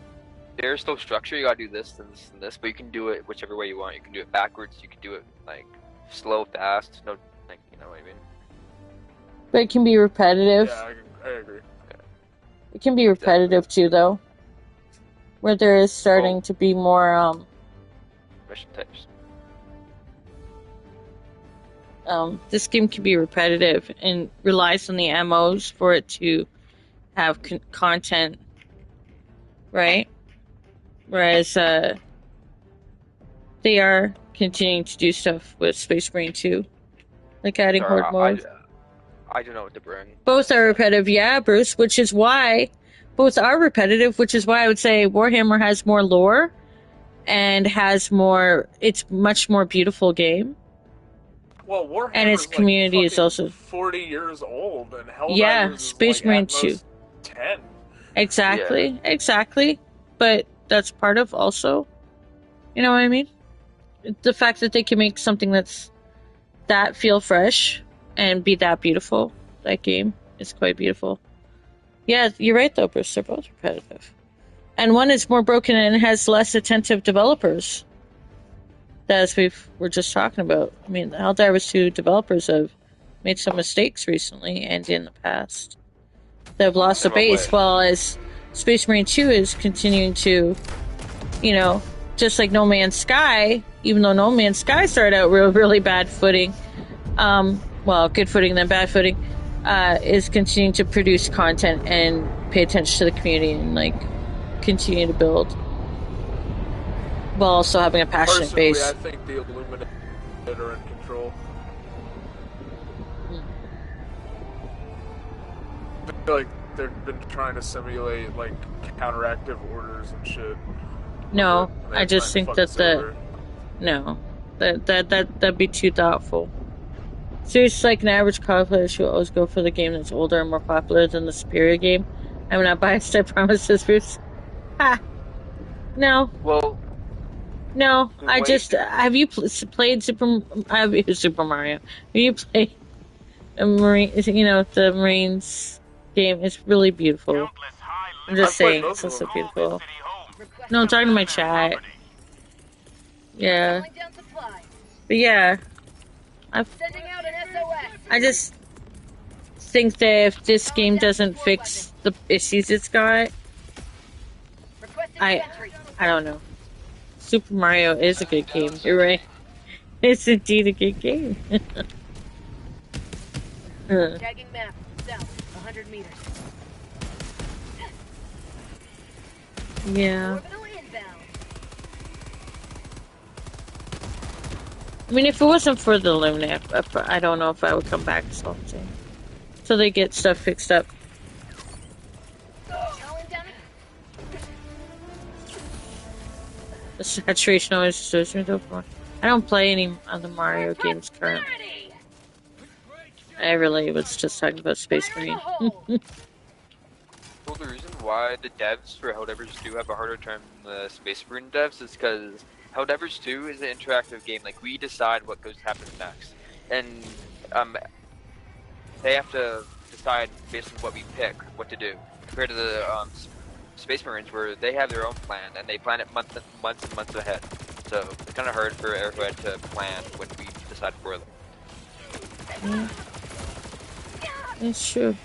there's no structure, you gotta do this and this and this, but you can do it whichever way you want. You can do it backwards, you can do it slow, fast, you know what I mean? But it can be repetitive. Yeah, I agree. Yeah. It can be repetitive too, though. Where there is starting to be more, mission types. This game can be repetitive and relies on the MOs for it to have content, right? Whereas, they are continuing to do stuff with Space Marine 2. Like adding horde mode. I don't know what to bring. Both are repetitive, yeah, Bruce, which is why both are repetitive, which is why I would say Warhammer has more lore and has more, it's much more beautiful game. Well, Warhammer and its community is also 40 years old, and Helldivers is Space Marine 2. 10. Exactly. But that's part of also, you know what I mean? The fact that they can make something that feel fresh and be that beautiful. That game is quite beautiful. Yeah, you're right though, Bruce. They're both repetitive. And one is more broken and has less attentive developers. As we're just talking about. I mean, the Helldivers 2 developers have made some mistakes recently and in the past. They've lost the base, while as Space Marine 2 is continuing to, just like No Man's Sky, even though No Man's Sky started out really bad footing, good footing then bad footing, is continuing to produce content and pay attention to the community and continue to build while also having a passionate Personally, base. I think the Illuminate are in control. I feel like they've been trying to simulate like counteractive orders and shit. No, I just think that that'd be too thoughtful. Seriously, like an average COD player should always go for the game that's older and more popular than the superior game. I'm not biased, I promise this, Bruce. Ha! No. Well... No, I just... Have you played Super Mario? Have you played a Marine... You know, the Marines game? It's really beautiful. I'm just saying, it's so beautiful. No, I'm talking to my chat. Yeah. But yeah. I just think that if this game doesn't fix the issues it's got, I don't know. Super Mario is a good game. You're right. It's indeed a good game. Tagging map south, 100 meters. Yeah. I mean, if it wasn't for the Illuminate, I don't know if I would come back so they get stuff fixed up. The saturation always shows me though. I don't play any other Mario games currently. I really was just talking about Space Marine. Well, the reason why the devs for Helldivers 2 have a harder time than the Space Marine devs is because Helldivers 2 is an interactive game. Like, we decide what goes to happen next. And, they have to decide based on what we pick, what to do. Compared to the, Space Marines, where they have their own plan, and they plan it months and months ahead. So, it's kind of hard for everyone to plan when we decide for them. Yeah. That's true.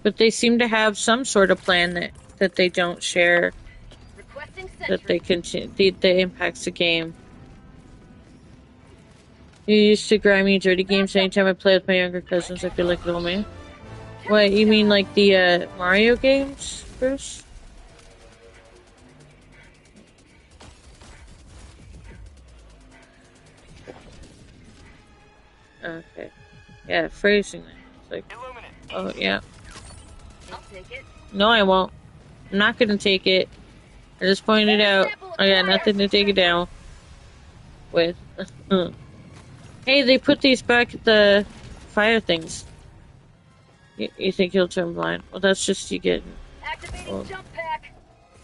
But they seem to have some sort of plan that they don't share, that they continue, that impacts the game. You used to grimy, dirty games. Anytime I play with my younger cousins, I feel like a little man. What, you mean like the Mario games, Bruce? Okay. Yeah, phrasing that. It's like, oh, yeah. I'll take it. No, I won't. I'm not gonna take it. I just pointed out. I got nothing to take it down with. Hey, they put these back at the fire things. You think you'll turn blind? Well, that's just you getting. Activating jump pack.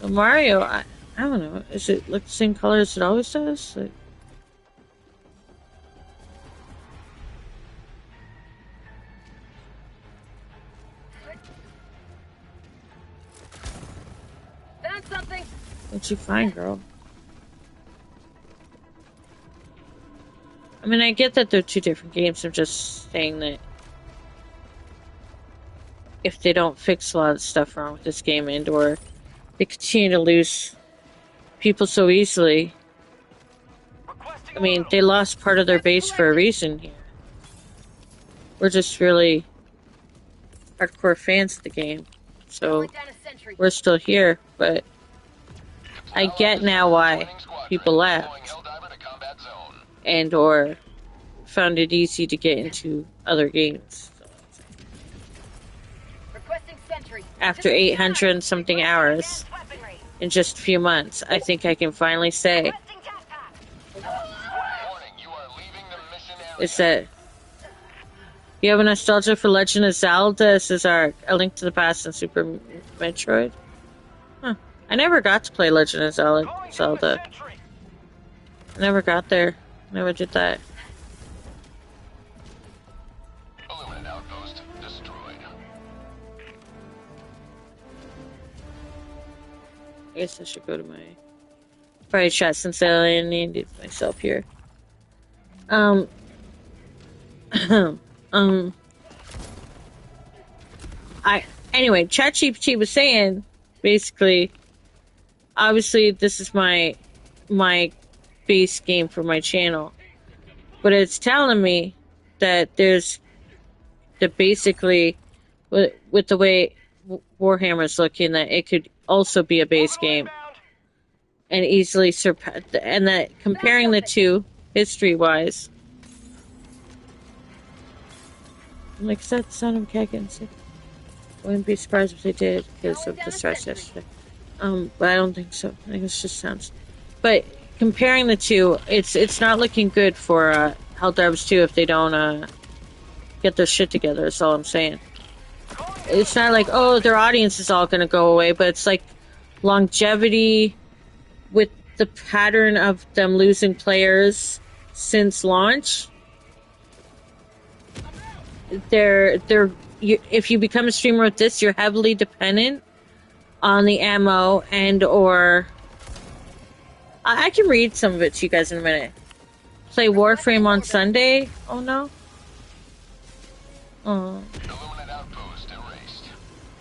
Well, Mario, I don't know. Is it like the same color as it always does? Like, Found something. what'd you find, girl? I mean, I get that they're two different games. I'm just saying that if they don't fix a lot of stuff wrong with this game, and or they continue to lose people so easily. I mean, they lost part of their base for a reason here. We're just really hardcore fans of the game, so we're still here, but I get now why people left and or found it easy to get into other games. After 800 and something hours in just a few months, I think I can finally say is that you have a nostalgia for Legend of Zelda, Cesar, A Link to the Past, and Super Metroid? Huh. I never got to play Legend of Zelda. I never got there. Never did that. Illuminate outpost destroyed. I guess I should go to my private chat since I landed myself here. Anyway, ChatGPT was saying, basically, obviously this is my base game for my channel, but it's telling me that there's basically with the way Warhammer's looking, that it could also be a base game and easily surpass, and that comparing the two history-wise. Like, is that the sound of Kagan? Wouldn't be surprised if they did because of the stress yesterday. But I don't think so. I think it's just sounds. But comparing the two, it's not looking good for Helldivers 2 if they don't get their shit together. That's all I'm saying. It's not like, oh, their audience is all going to go away, but it's like longevity with the pattern of them losing players since launch. If you become a streamer with this, you're heavily dependent on the ammo and or I can read some of it to you guys in a minute. Play Warframe on Sunday. Oh no. Oh. Illuminate outpost erased.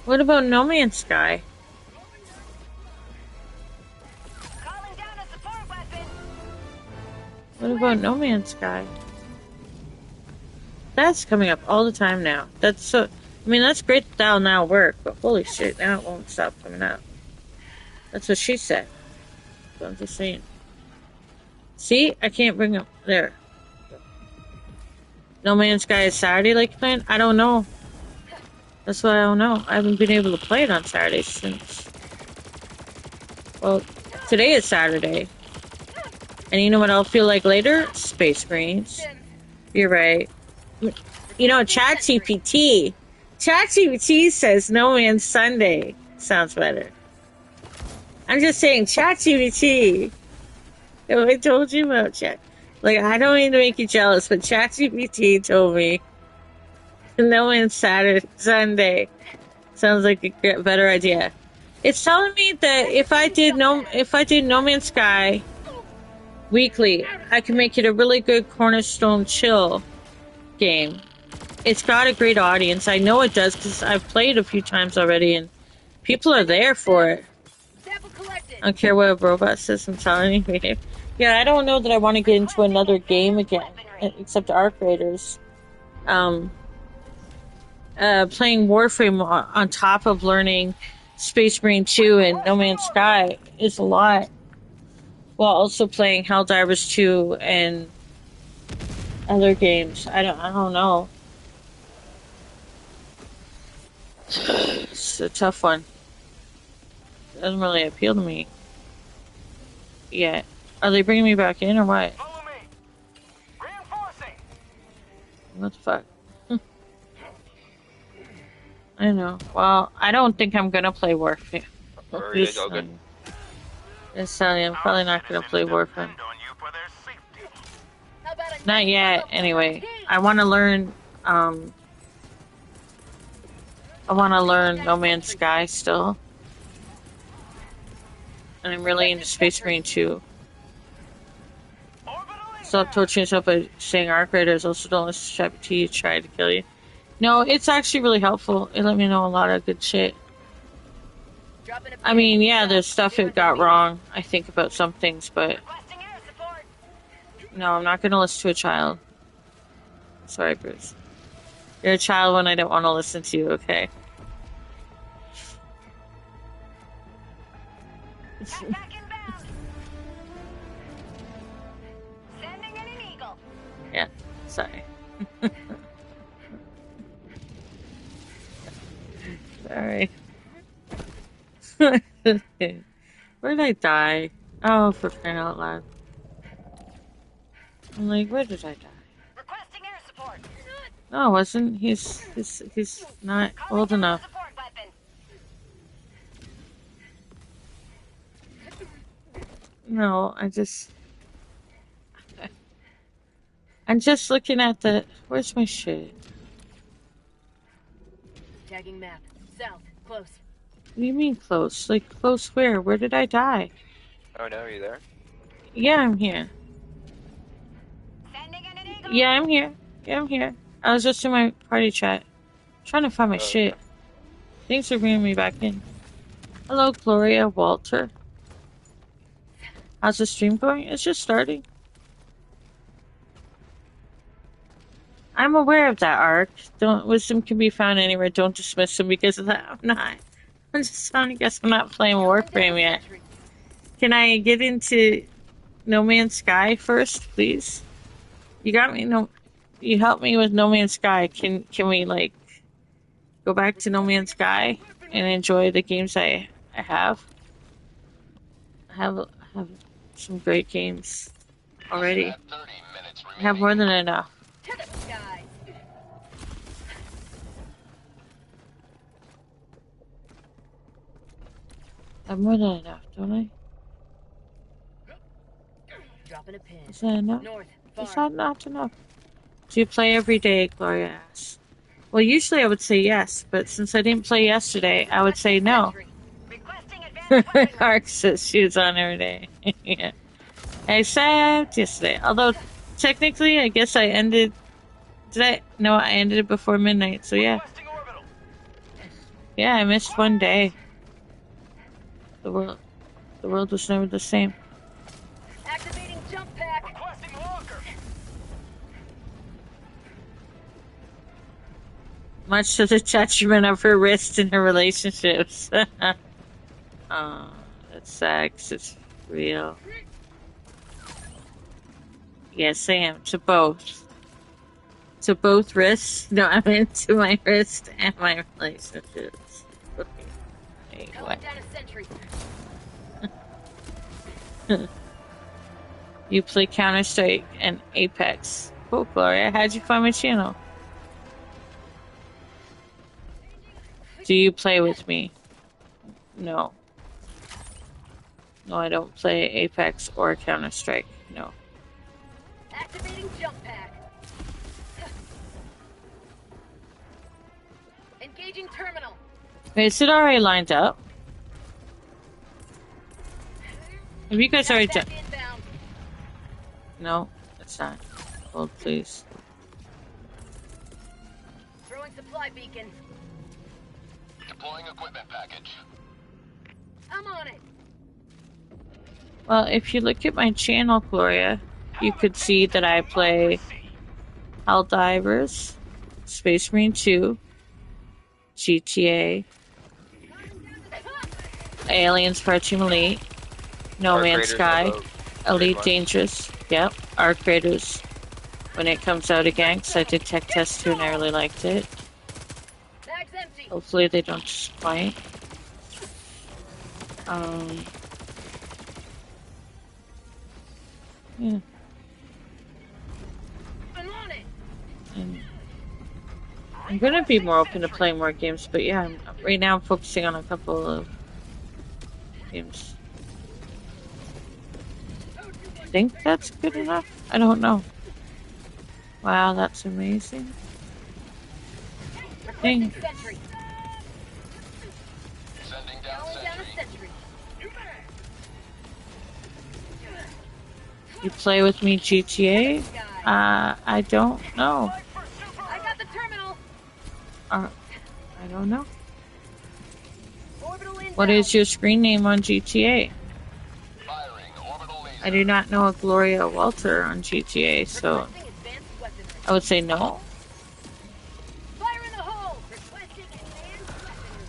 What about No Man's Sky? Calling down a support weapon. What about No Man's Sky? That's coming up all the time now. That's so. I mean, that's great that that'll now work, but holy shit, now it won't stop coming out. That's what she said. So I'm just saying. See, I can't bring up there. No Man's Sky is Saturday like planned? I don't know. That's why I don't know. I haven't been able to play it on Saturday since. Well, today is Saturday. And you know what I'll feel like later? Space Marines. You're right. You know, ChatGPT says No Man's Sunday sounds better. I'm just saying, ChatGPT. I told you about Chat. Like, I don't mean to make you jealous, but ChatGPT told me No Man's Sunday sounds like a better idea. It's telling me that if I did No Man's Sky weekly, I can make it a really good Cornerstone chill game. It's got a great audience. I know it does because I've played a few times already and people are there for it. I don't care what a robot says, I'm telling you. Yeah, I don't know that I want to get into another game again, except Arc Raiders. Playing Warframe on top of learning Space Marine 2 and No Man's Sky is a lot. While also playing Helldivers 2 and other games. I don't know. It's a tough one. It doesn't really appeal to me yet. Are they bringing me back in or what? Follow me. Reinforcing. What the fuck? I know. Well, I don't think I'm gonna play Warframe. It's telling you, I'm probably not gonna play Warframe. Not yet, anyway. I want to learn, No Man's Sky still. And I'm really into Space Marine 2. Stop torturing yourself by saying Arc Raiders. Also don't listen to ChatGPT try to kill you. No, it's actually really helpful. It let me know a lot of good shit. I mean, yeah, there's stuff it got wrong, I think, about some things, but... No, I'm not gonna listen to a child. Sorry, Bruce. You're a child when I don't want to listen to you, okay? Yeah, sorry. Sorry. Where did I die? Oh, for crying out loud. I'm like, where did I die? Requesting air support. No, it wasn't. He's not old enough. No, I'm just looking at the... Where's my shit? Tagging map. South. Close. What do you mean close? Like, close where? Where did I die? Oh no, are you there? Yeah, I'm here. Yeah, I'm here. Yeah, I'm here. I was just in my party chat. Trying to find my shit. Thanks for bringing me back in. Hello, Gloria Walter. How's the stream going? It's just starting. I'm aware of that, Ark. Wisdom can be found anywhere. Don't dismiss him because of that. I'm just I guess I'm not playing Warframe yet. Can I get into No Man's Sky first, please? You got me. You helped me with No Man's Sky. Can we like go back to No Man's Sky and enjoy the games I have? I have some great games already. I have more than enough. I have more than enough, don't I? Dropping a pin. Is that enough? Is that not enough? Do you play every day, Gloria asks. Well, usually I would say yes, but since I didn't play yesterday, I would say no. Ark says she was on every day. Yeah. Except yesterday. Although, technically, I guess I ended... Did I? No, I ended it before midnight, so yeah. Yeah, I missed one day. The world was never the same. Activating jump pack. Requesting locker. Much to the detriment of her wrist in her relationships. Oh, that's sex. It's real. Yes, I am. To both. To both wrists. No, I'm into my wrist and my relationships. Wait, what? Down a sentry. You play Counter-Strike and Apex. Cool, Gloria. How'd you find my channel? Do you play with me? No. No, I don't play Apex or Counter-Strike. No. Activating jump pack. Engaging terminal. Wait, is it already lined up? Have you guys already done? No, it's not. Hold, please. Throwing supply beacon. Deploying equipment package. I'm on it. Well, if you look at my channel, Gloria, you could see that I play Helldivers, Space Marine 2, GTA, Aliens Fire Team Elite, No Man's Sky, Elite Dangerous, yep, Arc Raiders. When it comes out again, because I did tech test 2 and I really liked it. Hopefully they don't disappoint. Yeah. And I'm gonna be more open to playing more games, but yeah, right now I'm focusing on a couple of games. I think that's good enough? I don't know. Wow, that's amazing. Dang. You play with me GTA? I don't know. I got the terminal. I don't know. What is your screen name on GTA? I do not know a Gloria Walter on GTA, so I would say no. Fire in the hole. Requesting advanced weaponry.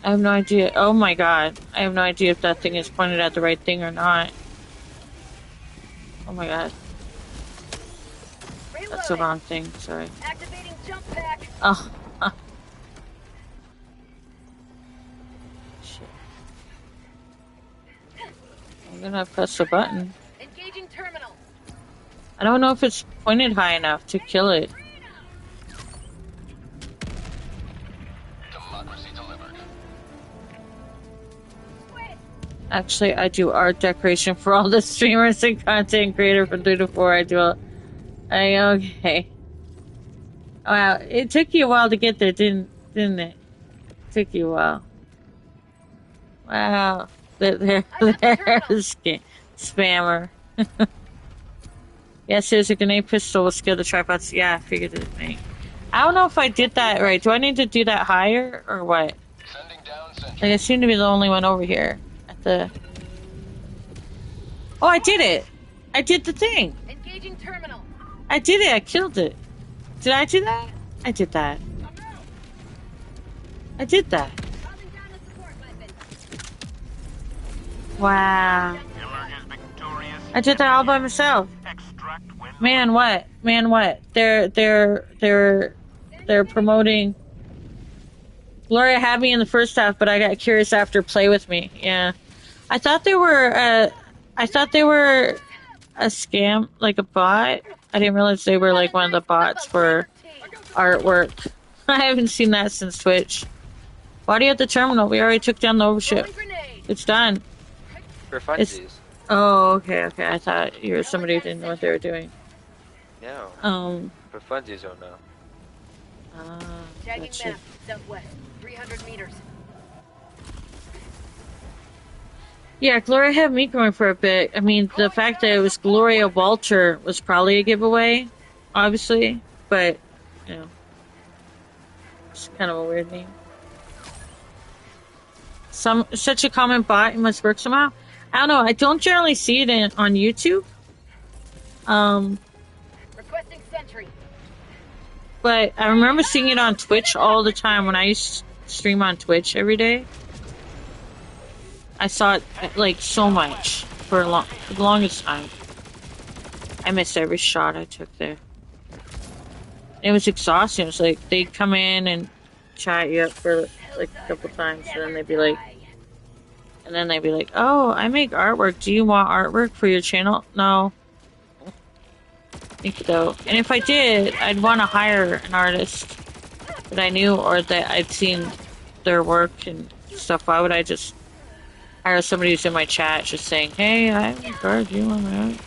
I have no idea. Oh my god. I have no idea if that thing is pointed at the right thing or not. Oh my god. That's the wrong thing. Sorry. Activating jump pack. Oh. Shit. I'm gonna press the button. Engaging terminal. I don't know if it's pointed high enough to kill it. Democracy delivered. Actually, I do art decoration for all the streamers and content creator from 3 to 4. I do. Okay. Wow, it took you a while to get there, didn't it? It took you a while. Wow, there's spammer. Yes, there's a grenade pistol with skill to tripods. Yeah, I figured it, mate. I don't know if I did that right. Do I need to do that higher or what? Sending down sentry. Like, I seem to be the only one over here at the... Oh, I did it! I did the thing! Engaging terminal. I did it! I killed it! Did I do that? I did that. I did that. Wow. I did that all by myself. Man, what? Man, what? They're promoting... Gloria had me in the first half, but I got curious after Play With Me. Yeah. I thought they were a scam, like a bot. I didn't realize they were like one of the bots for artwork. I haven't seen that since Twitch. Why do you have the terminal? We already took down the overship. It's done. For funsies. Oh, okay. I thought you were somebody who didn't know what they were doing. No. For funsies, don't know. Tagging Gotcha. map, southwest, 300 meters. Yeah, Gloria had me going for a bit. I mean, the fact that it was Gloria Walter was probably a giveaway, obviously, but, you know, it's kind of a weird name. Such a common bot, it must work somehow. I don't know, I don't generally see it on YouTube. Requesting sentry. But I remember seeing it on Twitch all the time when I used to stream on Twitch every day. I saw it, like, so much for the longest time. I missed every shot I took there. It was exhausting. It was like, they'd come in and chat you up for, like, a couple times, and then they'd be like, oh, I make artwork. Do you want artwork for your channel? No. Thank you, though. And if I did, I'd want to hire an artist that I knew or that I'd seen their work and stuff. Why would I just hire somebody who's in my chat just saying, hey, I have a card, do you want that?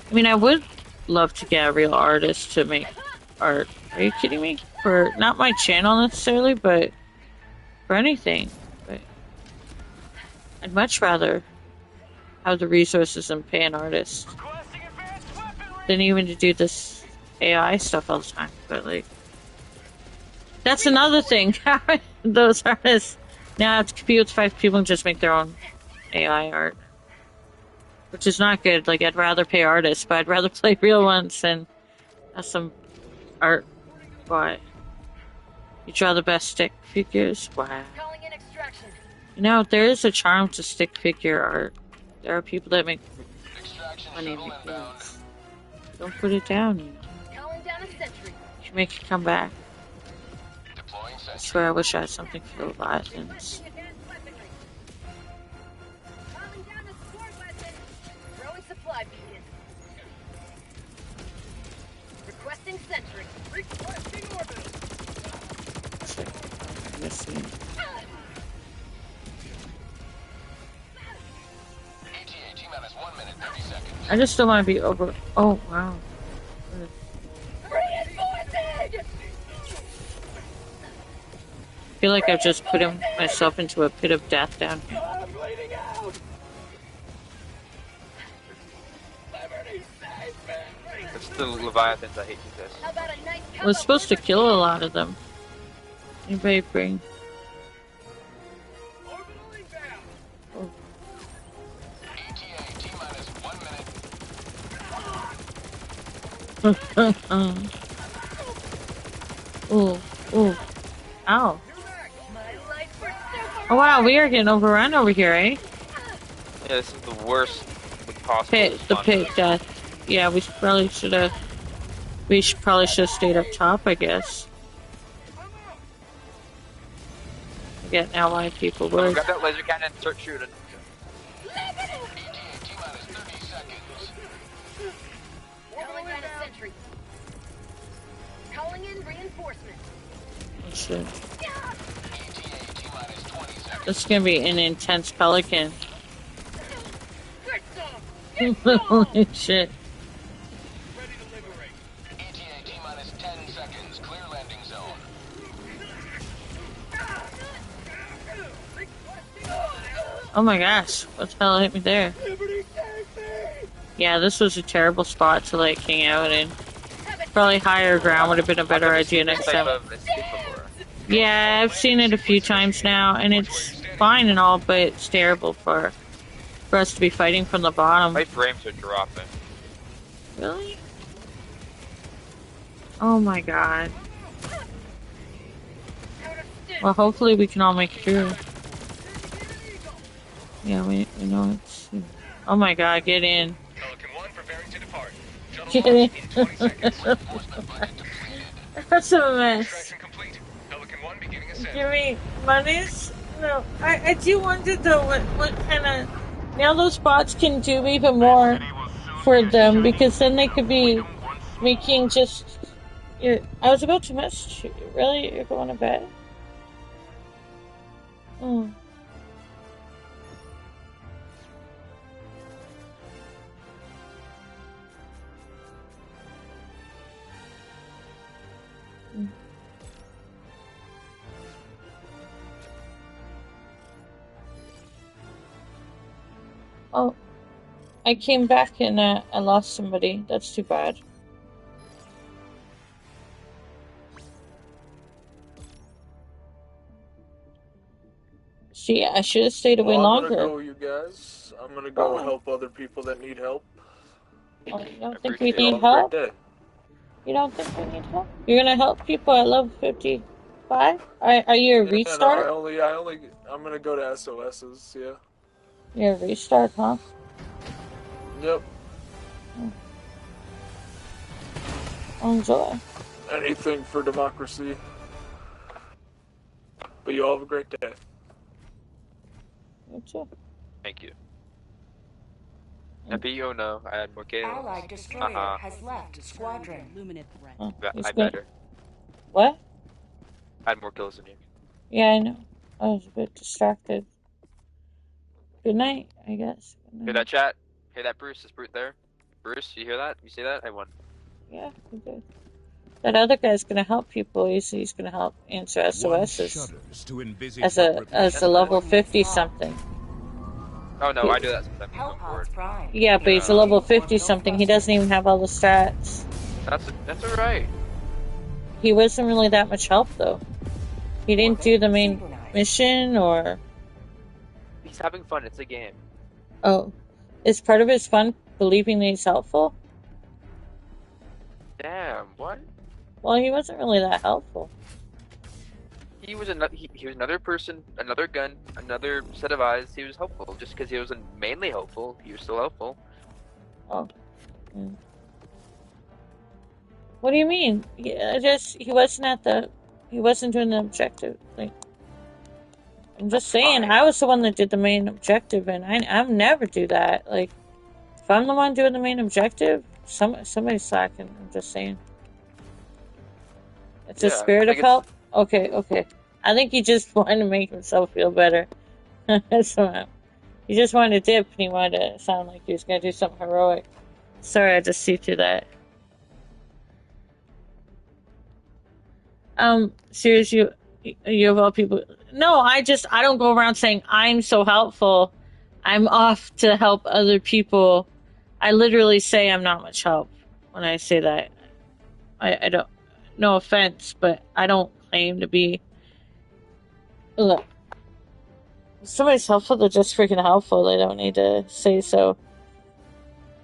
I mean, I would love to get a real artist to make art. Are you kidding me? For not my channel necessarily, but for anything. But I'd much rather have the resources and pay an artist than even to do this AI stuff all the time. But like, that's another thing. Those artists now have to compete with 5 people and just make their own AI art, which is not good. Like, I'd rather pay artists, but I'd rather play real ones and have some art. Why? You draw the best stick figures? Wow. You know, there is a charm to stick figure art. There are people that make money making things. Don't put it down. You should make it come back. I swear I wish I had something for the Leviathans. Requesting sentry. Requesting orbital. Missing. I just don't want to be over. Oh wow. I feel like I've just put myself into a pit of death down here. It's the Leviathans I hate to this. I was supposed to kill a lot of them. Anybody bring? Oh. Ooh, ooh. Ow. Oh wow, we are getting overrun over here, eh? Yeah, this is the worst possible. The pit death. Yeah, we probably should have stayed up top, I guess. I get now why people would. Grab that laser cannon and start shooting. Calling in reinforcements. Oh shit. This is gonna be an intense pelican. Holy shit. Oh my gosh, what the hell hit me there? Yeah, this was a terrible spot to like hang out in. Probably higher ground would have been a better idea next time. Yeah, I've seen it a few times now, and it's fine and all, but it's terrible for us to be fighting from the bottom. My frames are dropping. Really? Oh my god. Well, hopefully we can all make it through. Yeah, we know it's... Oh my god, get in. Get in. That's a mess. Give me monies? No, I do wonder though what kind of... Now those bots can do even more for them, because then they could be making just... I was about to message you. Really? You're going to bed? Oh. Oh, I came back and I lost somebody. That's too bad. See, I should have stayed away longer. I'm gonna go, you guys. I'm gonna go help other people that need help. Oh, you don't think we need help? You don't think we need help? You're gonna help people at level 55? Are you a restart? No, I'm gonna go to SOS's, yeah. You're a restart, huh? Yep. Enjoy. Anything for democracy. But you all have a great day. You too. Thank you. Happy no, I had more kills. Allied destroyer has left squadron. Illuminate threat. Oh, I better. What? I had more kills than you. Yeah, I know. I was a bit distracted. Good night, I guess. Hear that, chat? Hear that, Bruce? Is Bruce there? Bruce, you hear that? You see that? I won. Yeah, we did. That other guy's gonna help people. He's gonna help answer SOSs as a level 50 something. Oh no, I do that sometimes. Yeah, but he's a level 50 something. He doesn't even have all the stats. That's alright. He wasn't really that much help though. He didn't do the main mission, or... He's having fun, it's a game. Oh. Is part of his fun believing that he's helpful? Damn, what? Well, he wasn't really that helpful. He was another person, another gun, another set of eyes. He was helpful. Just because he wasn't mainly helpful, he was still helpful. Oh. Mm. What do you mean? He wasn't doing the objective thing. I'm just saying, I was the one that did the main objective, and I never do that. Like, if I'm the one doing the main objective, somebody's slacking. I'm just saying. It's a spirit of help? Okay. I think he just wanted to make himself feel better. So, he just wanted to dip, and he wanted to sound like he was going to do something heroic. Sorry, I just see through that. Seriously, you of all people... No, I don't go around saying, I'm so helpful. I'm off to help other people. I literally say I'm not much help when I say that. I don't... No offense, but I don't claim to be... Look. If somebody's helpful, they're just freaking helpful. They don't need to say so.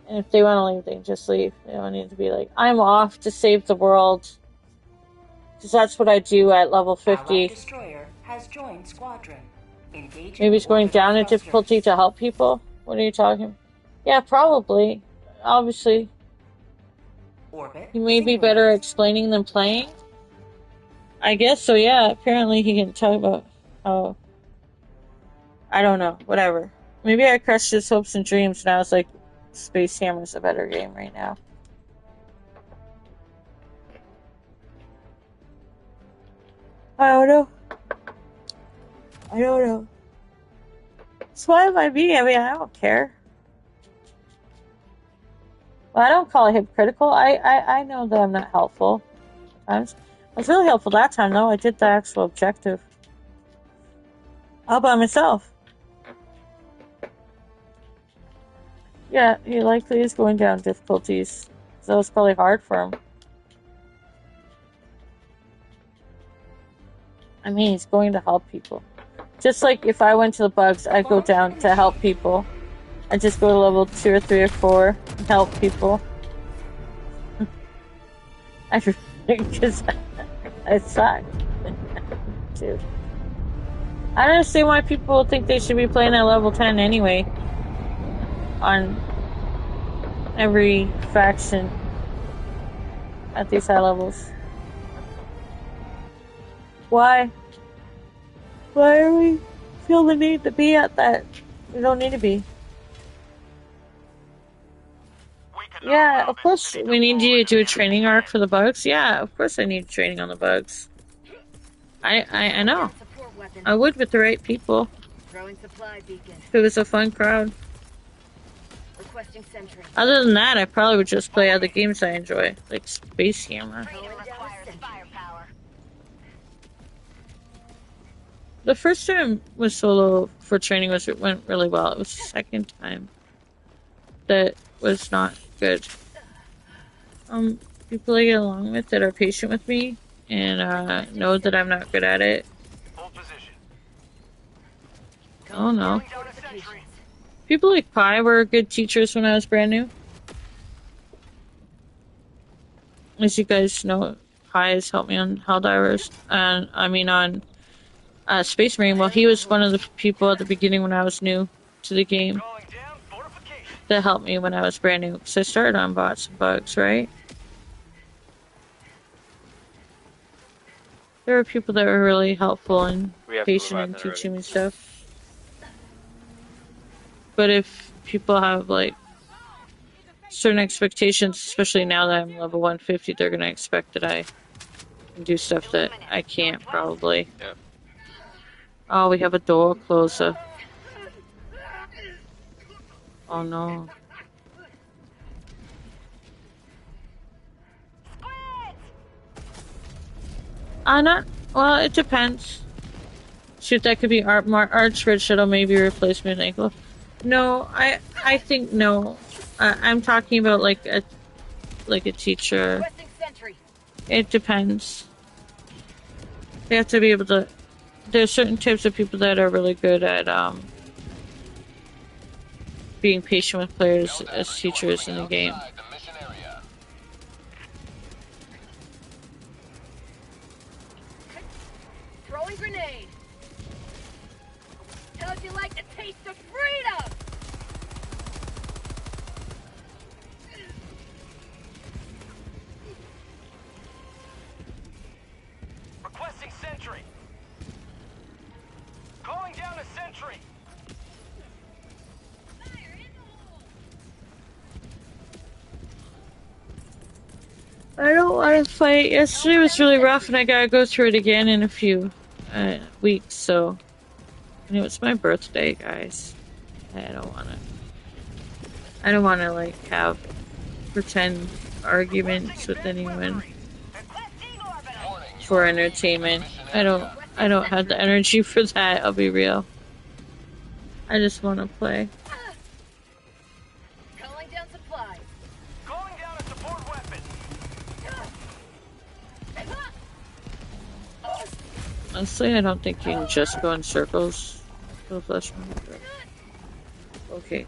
And if they want to leave, they can just leave. They don't need to be like, I'm off to save the world. Because that's what I do at level 50. Destroyer has joined squadron. Maybe he's going down in difficulty to help people? What are you talking? Yeah, probably. Obviously. He may be better at explaining than playing. I guess so, yeah. Apparently he can talk about how... I don't know. Whatever. Maybe I crushed his hopes and dreams and I was like, Space Hammer's a better game right now. I don't know. So why am I me? I mean, I don't care. Well, I don't call it hypocritical. I know that I'm not helpful. Sometimes. I was really helpful that time, though. I did the actual objective. All by myself. Yeah, he likely is going down difficulties. So it's probably hard for him. I mean, he's going to help people. Just like if I went to the bugs, I'd go down to help people. I'd just go to level 2 or 3 or 4 and help people. Because I suck. Dude. I don't understand why people think they should be playing at level 10 anyway. On every faction at these high levels. Why? Why do we feel the need to be at that? We don't need to be. Yeah, of course we need you to do a training arc for the bugs. Yeah, of course I need training on the bugs. I know. I would with the right people. If it was a fun crowd. Other than that, I probably would just play other games I enjoy, like Space Hammer. The first time with solo for training it went really well. It was the second time that was not good. People I get along with that are patient with me and know that I'm not good at it. Oh no. People like Pi were good teachers when I was brand new. As you guys know, Pi has helped me on Helldivers, and I mean on Space Marine. Well, he was one of the people at the beginning when I was new to the game that helped me when I was brand new. So I started on bots and bugs, right? There were people that were really helpful and patient and teaching me stuff. But if people have like certain expectations, especially now that I'm level 150, they're gonna expect that I can do stuff that I can't probably. Yeah. Oh, we have a door closer. Oh no. Not. Well, it depends. Shoot, that could be Archridge Shadow, maybe replacement ankle. No, I think no. I'm talking about like a teacher. It depends. They have to be able to. There's certain types of people that are really good at being patient with players as teachers in the game. Throwing grenade. How'd you like the taste of freedom? Requesting sentry. Calling down a sentry. I don't want to fight. Yesterday was really rough, and I gotta go through it again in a few weeks. So, and it was my birthday, guys. I don't want to like have pretend arguments with anyone for entertainment. I don't have the energy for that. I'll be real. I just want to play. Calling down supplies. Calling down a support weapon. Honestly, I don't think you can just go in circles for the flesh wound. Okay.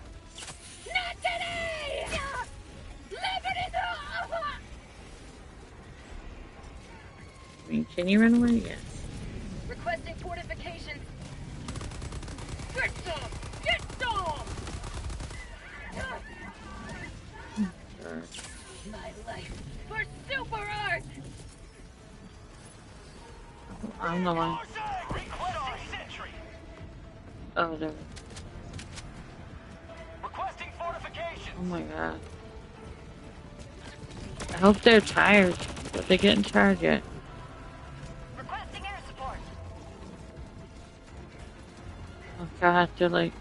Not today! I mean, can you run away? Yes. Requesting fortifications. Get some! Get some! My life for super art! I'm the one. Oh, there. Oh my god. I hope they're tired. Are they getting tired yet? Requesting air support. Oh god, they're like...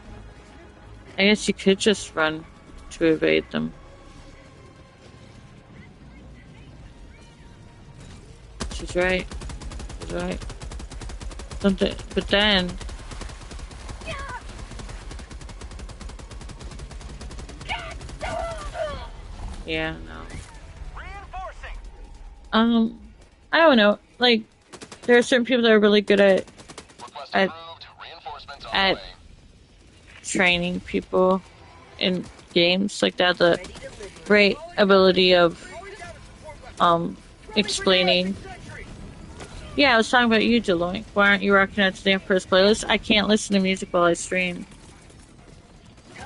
I guess you could just run to evade them. She's right. She's right. Something, but then... Yeah, no. I don't know. Like, There are certain people that are really good at training people in games. Like that, the great ability of explaining. Yeah, I was talking about you, Deloitte. Why aren't you rocking out to the Emperor's playlist? I can't listen to music while I stream.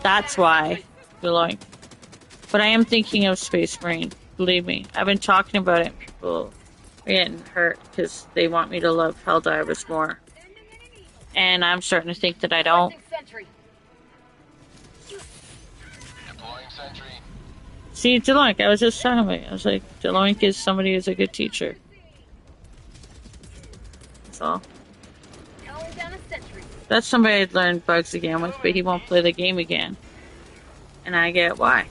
That's why, Deloitte. But I am thinking of Space Marine. Believe me. I've been talking about it. People are getting hurt because they want me to love Helldivers more. And I'm starting to think that I don't. See, Deloitte, I was just talking about it. I was like, Deloitte is somebody who's a good teacher. That's all. That's somebody I'd learn bugs again with, but he won't play the game again. And I get why.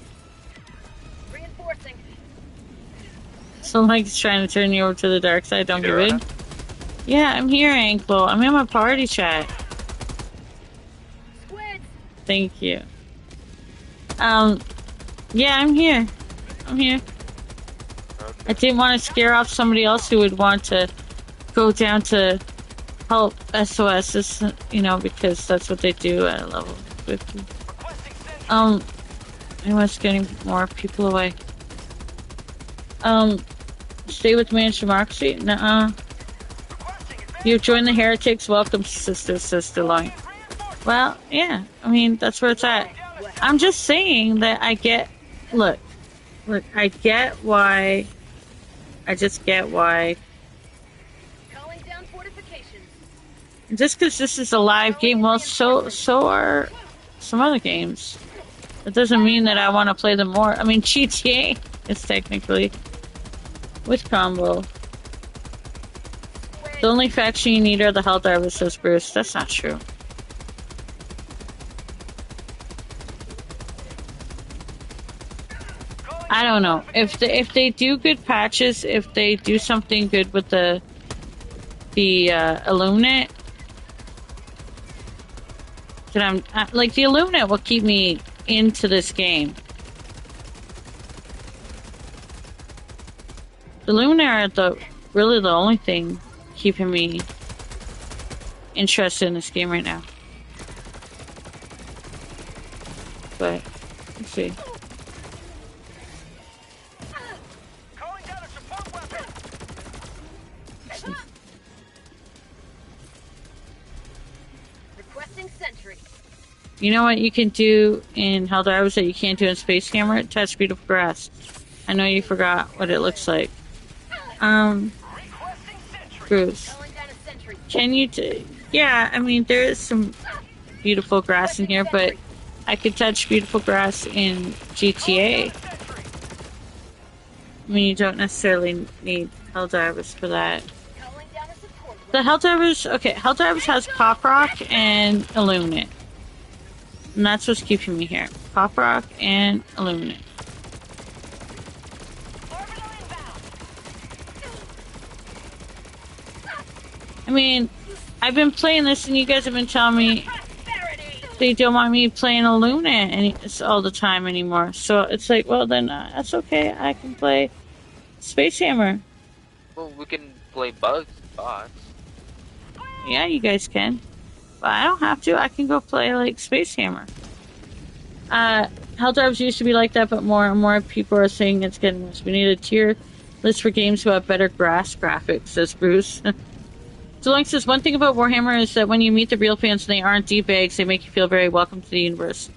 So Mike's trying to turn you over to the dark side, don't give in. Yeah, I'm here, Anklo. I'm in my party chat. Thank you. Yeah, I'm here. I'm here. I didn't want to scare off somebody else who would want to go down to help SOS, you know, because that's what they do at level 50. I was getting more people away. Stay with Mansion Democracy? Nuh-uh. You've joined the Heretics. Welcome, sister line. Well, yeah. I mean, that's where it's at. I'm just saying that I get... Look, I get why... I just get why... Just because this is a live game, well, so are some other games. It doesn't mean that I want to play them more. I mean, GTA is technically with combo. The only faction you need are the Helldivers, says Bruce. That's not true. I don't know. If they do good patches, if they do something good with the Illuminate, then like the Illuminate will keep me into this game. The Illuminate are really the only thing keeping me interested in this game right now. But let's see. You know what you can do in Helldivers that you can't do in Space Hammer? Touch beautiful grass. I know you forgot what it looks like. Bruce. Can you yeah, I mean, there is some beautiful grass in here, but I could touch beautiful grass in GTA. I mean, you don't necessarily need Helldivers for that. The Helldivers, okay, Helldivers has Pop Rock and Illuminate. And that's what's keeping me here. Pop Rock and Illuminate. I mean, I've been playing this and you guys have been telling me they don't want me playing Illuminate all the time anymore. So it's like, well then, that's okay. I can play Space Hammer. Well, we can play bots. Yeah, you guys can. But I don't have to. I can go play, like, Space Hammer. Helldivers used to be like that, but more and more people are saying it's getting worse. We need a tier list for games who have better grass graphics, says Bruce. Delank says, one thing about Warhammer is that when you meet the real fans and they aren't D-bags, they make you feel very welcome to the universe.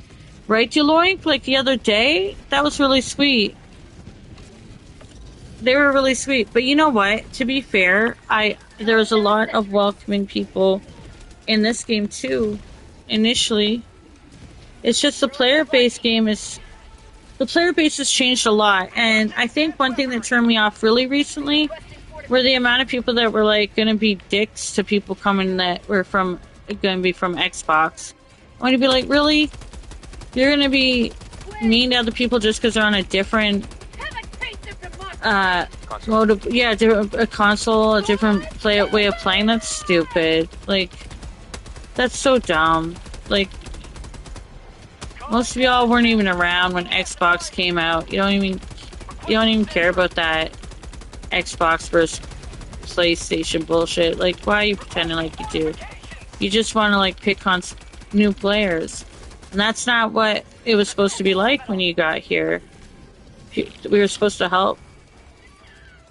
Right, Deloink? Like the other day? That was really sweet. They were really sweet. But you know what? To be fair, there was a lot of welcoming people in this game too, initially. It's just the player-based game the player base has changed a lot, and I think one thing that turned me off really recently were the amount of people that were like going to be dicks to people coming that were going to be from Xbox. I want to be like, really? You're going to be mean to other people just because they're on a different mode of, yeah, a console, a different way of playing? That's stupid. Like, that's so dumb. Like, most of y'all weren't even around when Xbox came out. You don't even care about that Xbox versus PlayStation bullshit. Like, why are you pretending like you do? You just want to, like, pick on new players. And that's not what it was supposed to be like when you got here. We were supposed to help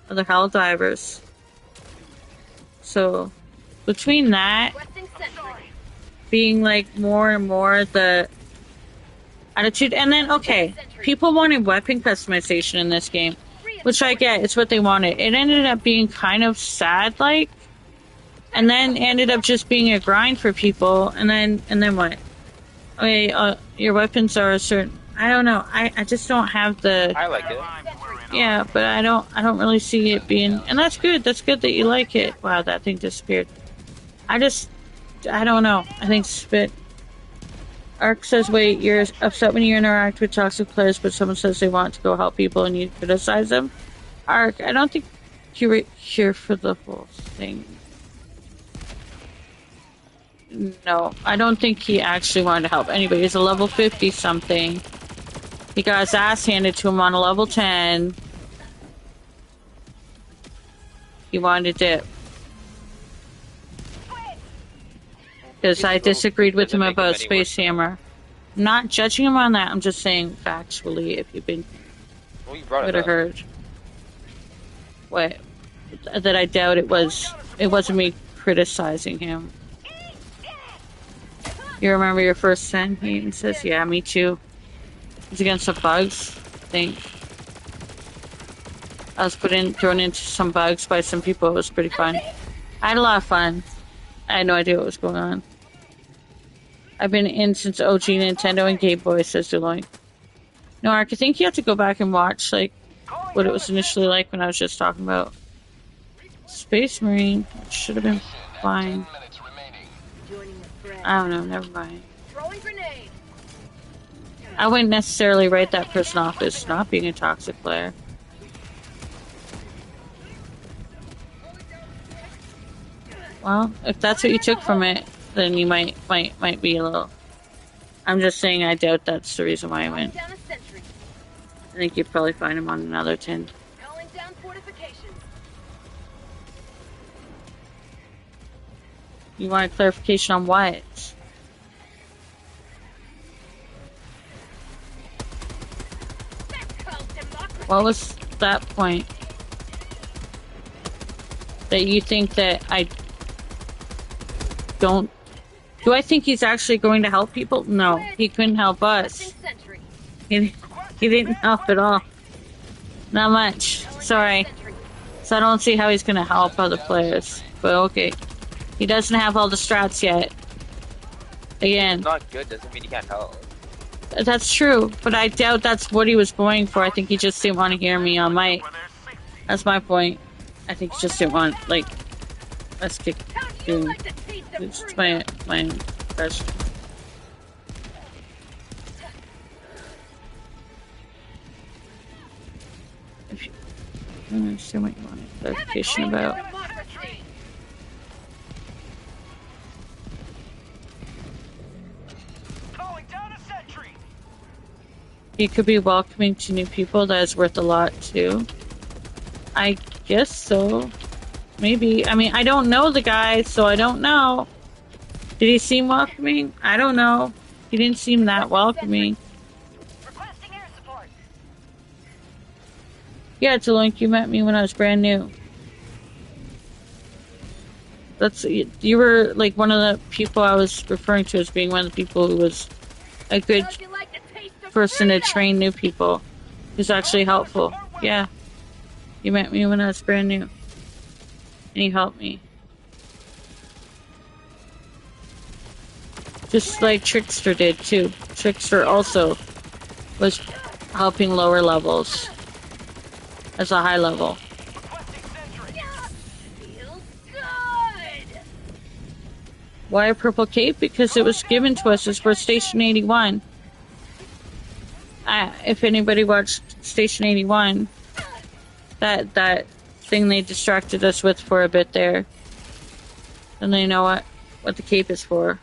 the Helldivers. So, between that, being, like, more and more the attitude, and then, okay, people wanted weapon customization in this game, which I get, it's what they wanted. It ended up being kind of sad, like, and then ended up just being a grind for people, and then what? Okay, your weapons are a certain... I don't know. I just don't have the... I like it. Yeah, but I don't really see it being... And that's good. That's good that you like it. Wow, that thing disappeared. I don't know. I think Spit... Ark says, wait, you're upset when you interact with toxic players, but someone says they want to go help people and you criticize them? Ark, I don't think you're here for the whole thing. No, I don't think he actually wanted to help anybody. He's a level 50 something. He got his ass handed to him on a level 10. He wanted to dip. Because I disagreed with him about Space Hammer. I'm not judging him on that, I'm just saying factually, if you've been... would have heard. What? That I doubt it wasn't me criticizing him. You remember your first sin? He says, yeah, me too. It's against the bugs, I think. I was thrown into some bugs by some people. It was pretty fun. I had a lot of fun. I had no idea what was going on. I've been in since OG Nintendo and Game Boy, says Deloitte. No, Ark, I think you have to go back and watch, like, what it was initially like when I was just talking about Space Marine. It should have been fine. I don't know, never mind. I wouldn't necessarily write that person off as not being a toxic player. Well, if that's what you took from it, then you might be a little... I'm just saying I doubt that's the reason why I went. I think you'd probably find him on another 10. You want a clarification on what? What was that point? That you think that I don't... Do I think he's actually going to help people? No, he couldn't help us. He didn't help at all. Not much. Sorry. So I don't see how he's going to help other players. But okay. He doesn't have all the strats yet. Again. It's not good doesn't mean he can't help. That's true, but I doubt that's what he was going for. I think he just didn't want to hear me on mic. That's my point. I think he just didn't want, like, let's kick dude. It's my impression. I don't understand what you want clarification about. He could be welcoming to new people. That is worth a lot too. I guess so. Maybe. I mean, I don't know the guy, so I don't know. Did he seem welcoming? I don't know. He didn't seem that welcoming. Yeah, it's a link. You met me when I was brand new. You were like one of the people I was referring to as being one of the people who was a good person to train new people. Who's actually helpful. Yeah. You met me when I was brand new. And you helped me. Just like Trickster did too. Trickster also was helping lower levels. As a high level. Why a purple cape? Because it was given to us as for Station 81. If anybody watched Station 81, that thing they distracted us with for a bit there, then they know what the cape is for.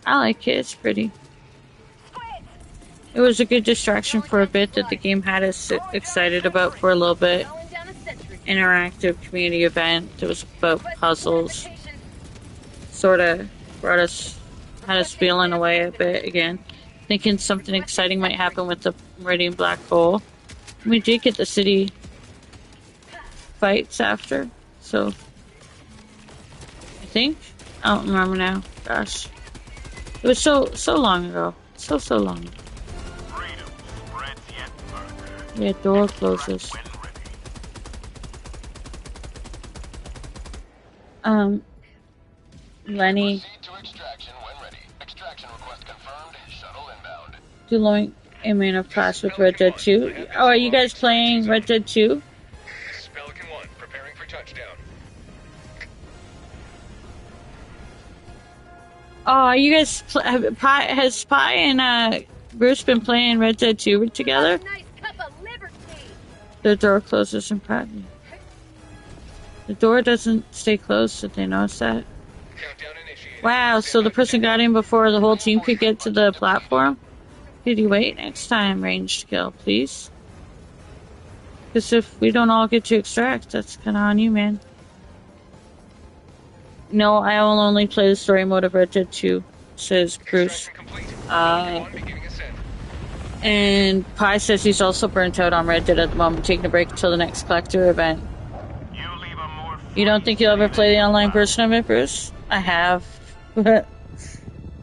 I like it. It's pretty. It was a good distraction for a bit that the game had us excited about for a little bit. Interactive community event that was about puzzles. Sort of had us feeling away a bit again. Thinking something exciting might happen with the Meridian Black Hole. We did get the city fights after, so I think. I don't remember now. Gosh. It was so long ago. So long ago. Yeah, door closes. Lenny. Deloitte aiming a class with Red Dead 2. Oh, are you guys playing Red Dead 2? Pelican 1, preparing for touchdown. Oh, you guys has Pi and Bruce been playing Red Dead 2 together? The door closes in Patton. The door doesn't stay closed, did they notice that? Wow, so the person got in before the whole team could get to the platform? Could you wait next time, ranged kill, please? Because if we don't all get to extract, that's kind of on you, man. No, I will only play the story mode of Red Dead 2, says Bruce. And Pi says he's also burnt out on Red Dead at the moment, taking a break until the next collector event. You don't think you'll ever play the online version of it, Bruce? I have.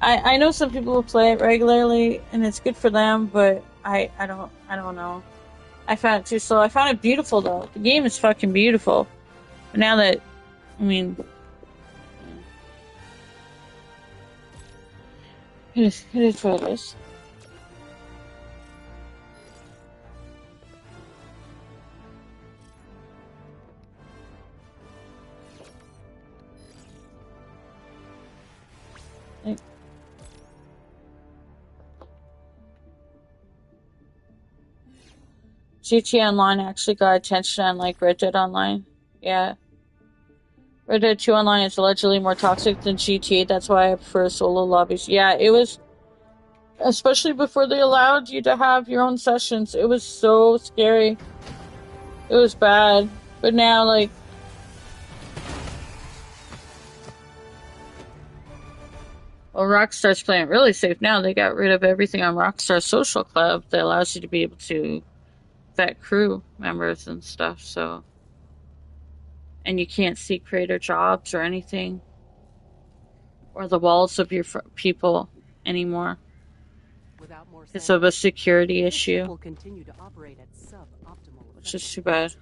I know some people will play it regularly, and it's good for them, but I don't know. I found it too slow. I found it beautiful, though. The game is fucking beautiful. But now that, I mean... It is what it is. GTA Online actually got attention unlike Red Dead Online. Yeah. Red Dead 2 Online is allegedly more toxic than GTA, that's why I prefer solo lobbies. Yeah, it was... Especially before they allowed you to have your own sessions. It was so scary. It was bad. But now, like... Well, Rockstar's playing it really safe now. They got rid of everything on Rockstar Social Club that allows you to be able to vet crew members and stuff, so... And you can't see creator jobs or anything. Or the walls of your people anymore. It's of a security issue. Which is too bad.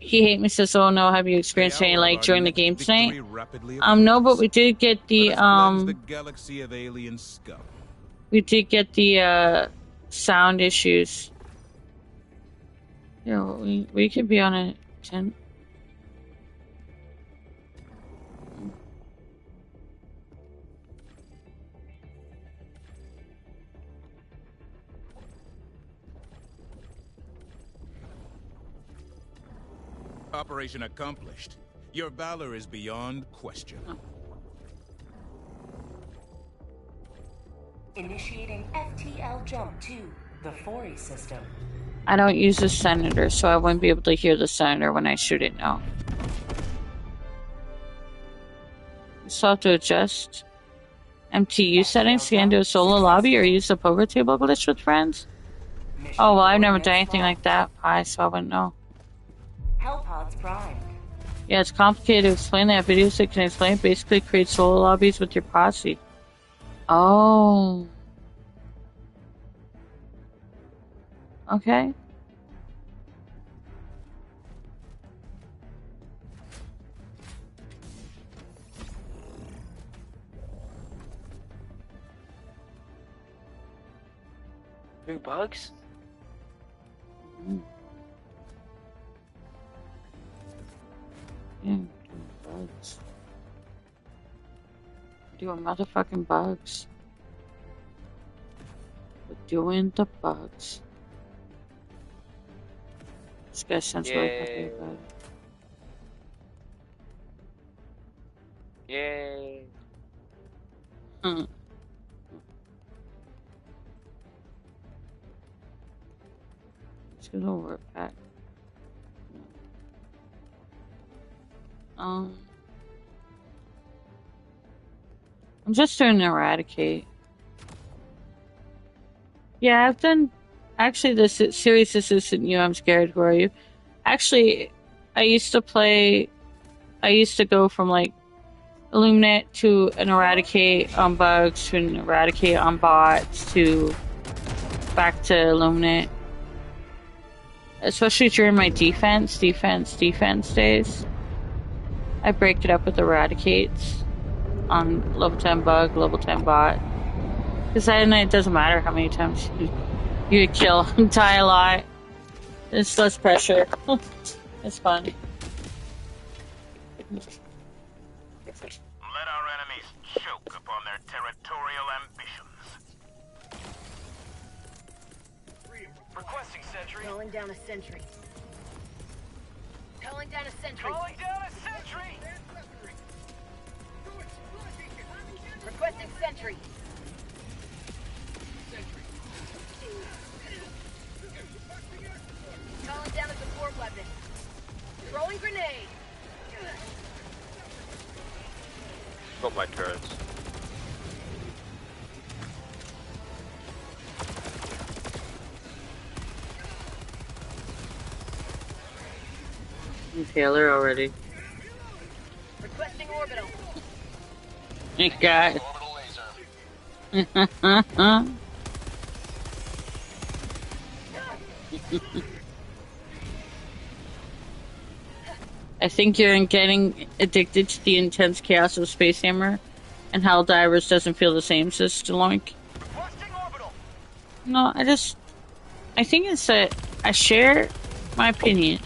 He hate me says, oh no, have you experienced any like during the game tonight? No, but we did get the we did get the sound issues. Yeah, we could be on a 10. Operation accomplished. Your valor is beyond question. Initiating FTL jump to the Fori system. I don't use the Senator, so I wouldn't be able to hear the Senator when I shoot it now. You still have to adjust MTU settings, scan to a solo lobby, or use the poker table glitch with friends? Oh, well, I've never done anything like that, so I wouldn't know. Hellpods primed. Yeah, it's complicated to explain that. Videos that can explain basically create solo lobbies with your posse. Oh. Okay. New bugs? Yeah, bugs. Doing motherfucking bugs. We're doing the bugs. This guy sounds really happy about it. Yay. Let's go over back. I'm just doing Eradicate. Yeah, I've done. Actually, this series, this isn't you. I'm scared. Who are you? Actually, I used to play. I used to go from like Illuminate to an Eradicate on bugs to an Eradicate on bots to back to Illuminate. Especially during my defense days. I break it up with Eradicates on level 10 bug, level 10 bot. Because then it doesn't matter how many times you kill and die a lot. It's less pressure. It's fun. Let our enemies choke upon their territorial ambitions. Requesting sentry. Calling down a sentry. Calling down a sentry. Calling down a sentry! Requesting sentry. Calling down a support weapon. Throwing grenade. Got my turrets. Taylor already. Requesting orbital. You got it. I think you're getting addicted to the intense chaos of Space Hammer, and Helldivers doesn't feel the same, says Steloink. No, I think it's that I share my opinion.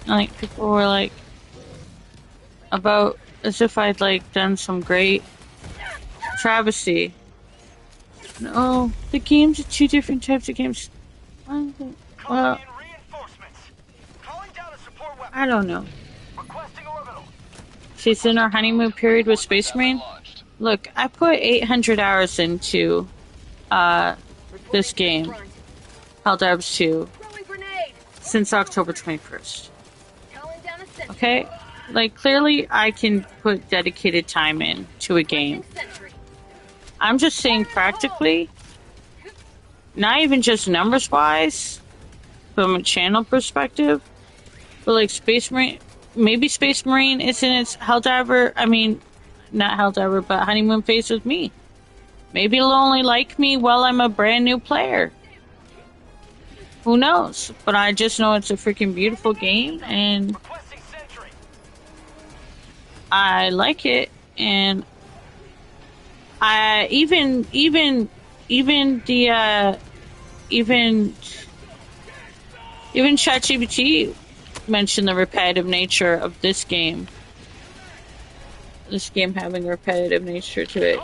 Like, people were like, about, as if I'd like done some great travesty. No, the games are two different types of games. Well, I don't know. She's in her honeymoon period with Space Marine. Look, I put 800 hours into this game, Helldivers 2, since October 21st. Okay? Like, clearly I can put dedicated time in to a game. I'm just saying practically, not even just numbers-wise, from a channel perspective, but like Space Marine, maybe Space Marine is in its Helldiver, I mean, not Helldiver, but honeymoon phase with me. Maybe it'll only like me while I'm a brand new player. Who knows? But I just know it's a freaking beautiful game, and I like it, and I even ChatGPT mentioned the repetitive nature of this game. This game having a repetitive nature to it.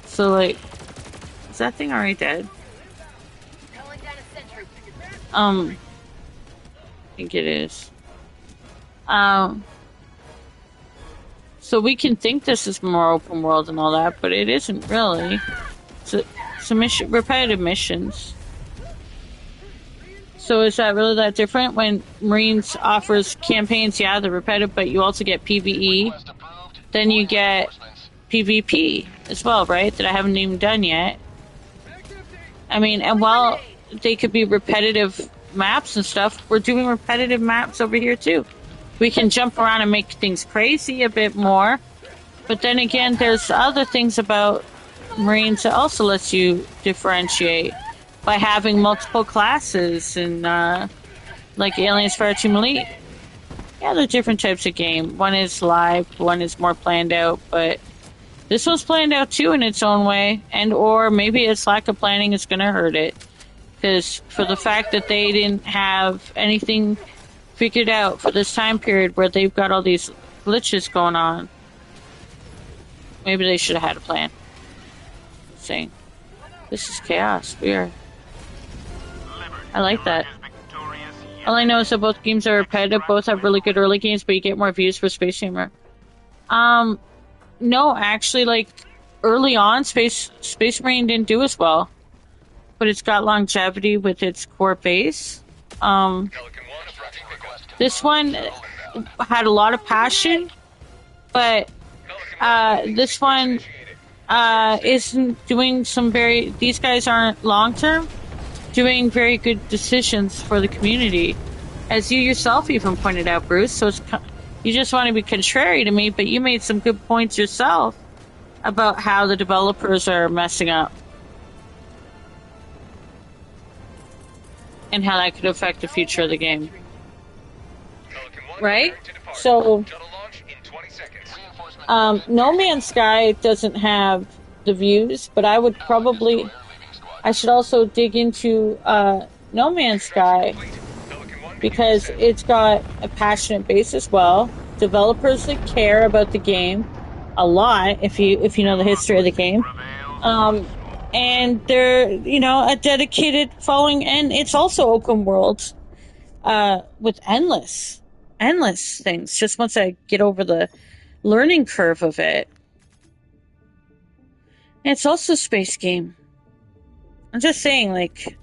So, like, is that thing already dead? I think it is. So we can think this is more open world and all that, but it isn't really. It's repetitive missions. So is that really that different? When Marines offers campaigns, yeah, they're repetitive, but you also get PvE. Then you get PvP as well, right? That I haven't even done yet. I mean, and while they could be repetitive maps and stuff, we're doing repetitive maps over here too. We can jump around and make things crazy a bit more. But then again, there's other things about Marines that also lets you differentiate by having multiple classes and like Aliens Fireteam Elite. Yeah, they're different types of game. One is live, one is more planned out, but this one's planned out too in its own way, and or maybe its lack of planning is going to hurt it. Because for the fact that they didn't have anything figured out for this time period where they've got all these glitches going on, maybe they should have had a plan. Saying, this is chaos. I like that. All I know is that both games are repetitive. Both have really good early games, but you get more views for Space Hammer. No, actually, like, early on, Space Marine didn't do as well, but it's got longevity with its core base. This one had a lot of passion, but this one isn't doing some very. These guys aren't long term doing very good decisions for the community, as you yourself even pointed out, Bruce. So you just want to be contrary to me, but you made some good points yourself about how the developers are messing up and how that could affect the future of the game. Right? So, No Man's Sky doesn't have the views, but I should also dig into No Man's Sky, because it's got a passionate base as well. Developers that care about the game a lot, if you know the history of the game. And they're, a dedicated following, and it's also open world with endless things, just once I get over the learning curve of it. And it's also a space game. I'm just saying, like,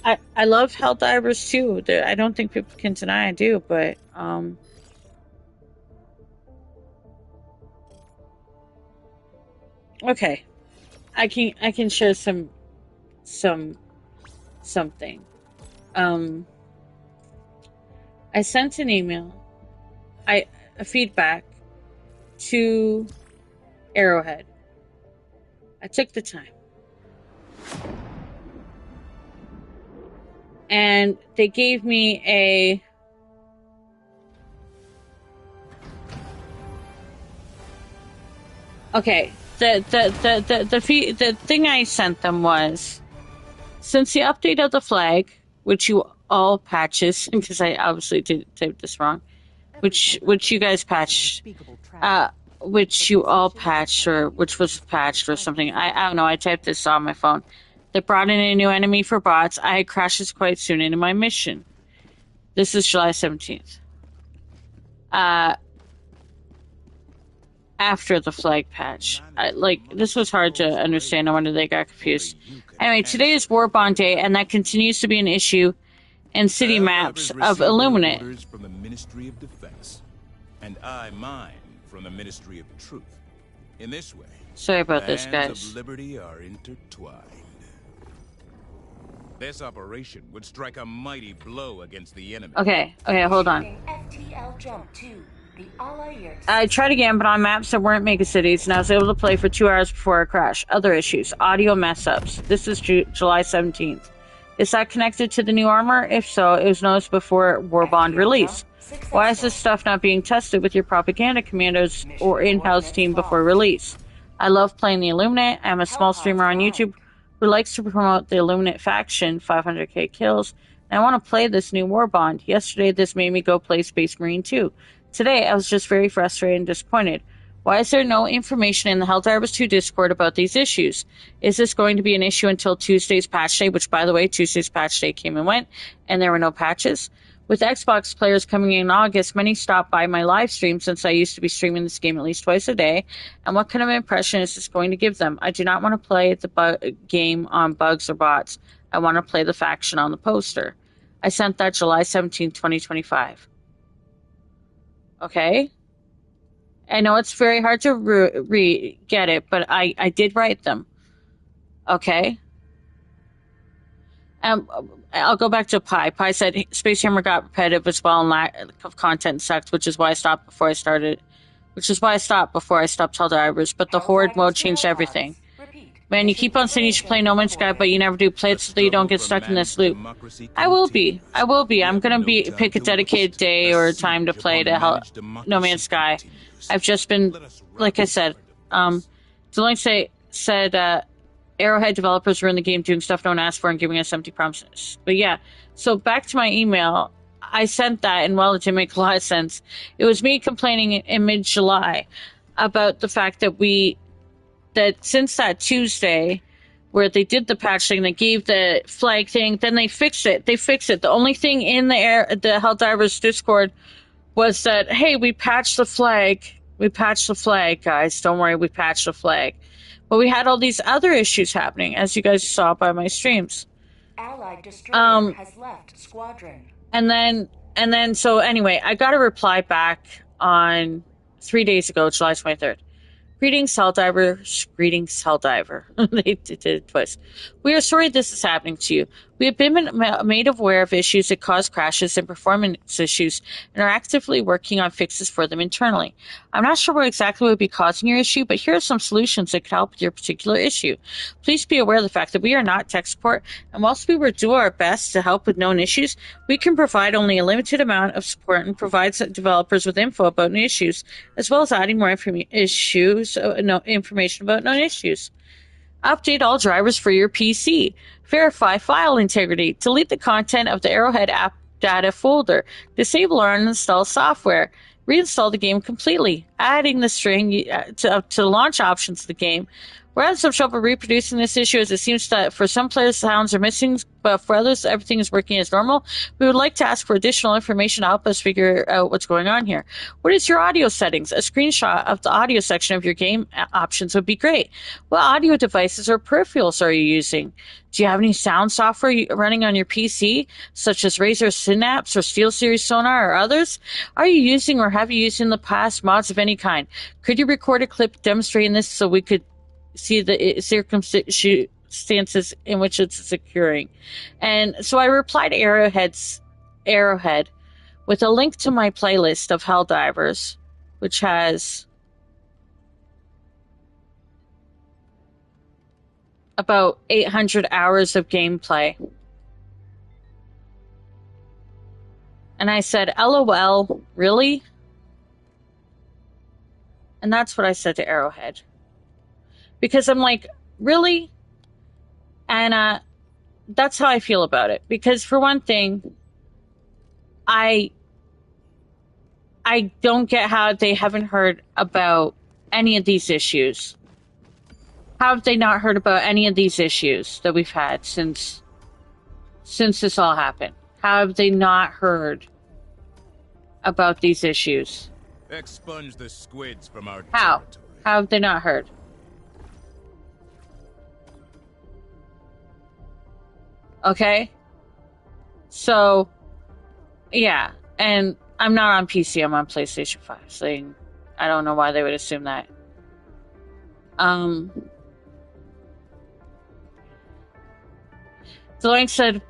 I love Helldivers too. I don't think people can deny I do, but okay. I can share something. I sent an email, a feedback to Arrowhead. I took the time. And they gave me a okay. The thing I sent them was, since the update of the flag, which you all patches, because I obviously did type this wrong, which you guys patched, which you all patched, or which was patched or something. I don't know. I typed this on my phone. That brought in a new enemy for bots. I had crashes quite soon into my mission. This is July 17th. After the flag patch. This was hard to understand. I wonder they got confused. Anyway, today is War Bond Day, and that continues to be an issue in city maps of Illuminate. From the Ministry of Defense, and I mine from the Ministry of Truth. In this way, sorry about this, guys. Of liberty are intertwined. This operation would strike a mighty blow against the enemy. Okay, hold on. I tried again, but on maps that weren't megacities, and I was able to play for 2 hours before a crash. Other issues. Audio mess-ups. This is July 17th. Is that connected to the new armor? If so, it was noticed before War Bond release. Why is this stuff not being tested with your propaganda commandos or in-house team before release? I love playing the Illuminate. I'm a small streamer on YouTube who likes to promote the Illuminate faction, 500k kills, and I want to play this new War Bond. Yesterday, this made me go play Space Marine 2. Today, I was just very frustrated and disappointed. Why is there no information in the Helldivers 2 Discord about these issues? Is this going to be an issue until Tuesday's patch day, which, by the way, Tuesday's patch day came and went, and there were no patches? With Xbox players coming in August, many stopped by my live stream since I used to be streaming this game at least twice a day. And what kind of impression is this going to give them? I do not want to play the game on bugs or bots. I want to play the faction on the poster. I sent that July 17, 2025. Okay? I know it's very hard to get it, but I did write them. Okay? I'll go back to Pi. Pi said Space Hammer got repetitive as well and lack of content sucked, which is why I stopped before I stopped Helldivers, but the Horde mode changed everything. Man, you keep on saying you should play No Man's Sky, but you never do. Play it so that you don't get stuck in this loop. I will be. I'm gonna pick a dedicated day or time to play No Man's Sky. I've just been, like I said, Delaney said Arrowhead developers were in the game doing stuff no one asked for and giving us empty promises. But yeah, so back to my email. I sent that, and well, it didn't make a lot of sense. It was me complaining in mid-July about the fact that since that Tuesday where they did the patch thing, they gave the flag thing, then they fixed it. The only thing in the Helldivers Discord was that, hey, we patched the flag We patched the flag, guys. Don't worry, we patched the flag. But we had all these other issues happening, as you guys saw by my streams. Allied destroyer has left squadron. And then, so anyway, I got a reply back on 3 days ago, July 23rd. Greetings, Helldivers. Greetings, Helldiver. They did it twice. We are sorry this is happening to you. We have been made aware of issues that cause crashes and performance issues and are actively working on fixes for them internally. I'm not sure what exactly would be causing your issue, but here are some solutions that could help with your particular issue. Please be aware of the fact that we are not tech support, and whilst we will do our best to help with known issues, we can provide only a limited amount of support and provide developers with info about new issues, as well as adding more information about known issues. Update all drivers for your PC. Verify file integrity. Delete the content of the Arrowhead app data folder. Disable or uninstall software. Reinstall the game completely. Adding the string to launch options of the game. We're having some trouble reproducing this issue as it seems that for some players sounds are missing, but for others everything is working as normal. We would like to ask for additional information to help us figure out what's going on here. What is your audio settings? A screenshot of the audio section of your game options would be great. What audio devices or peripherals are you using? Do you have any sound software running on your PC, such as Razer Synapse or SteelSeries Sonar or others? Are you using or have you used in the past mods of any kind? Could you record a clip demonstrating this so we could see the circumstances in which it's occurring? And so I replied to Arrowhead with a link to my playlist of Helldivers, which has about 800 hours of gameplay. And I said, LOL, really? And that's what I said to Arrowhead. Because I'm like, really? And that's how I feel about it. Because for one thing, I don't get how they haven't heard about any of these issues. How have they not heard about any of these issues that we've had since this all happened? How have they not heard about these issues? Expunge the squids from our How? territory. How have they not heard? Okay? So, yeah. And I'm not on PC, I'm on PlayStation 5. So I don't know why they would assume that. Deloitte said,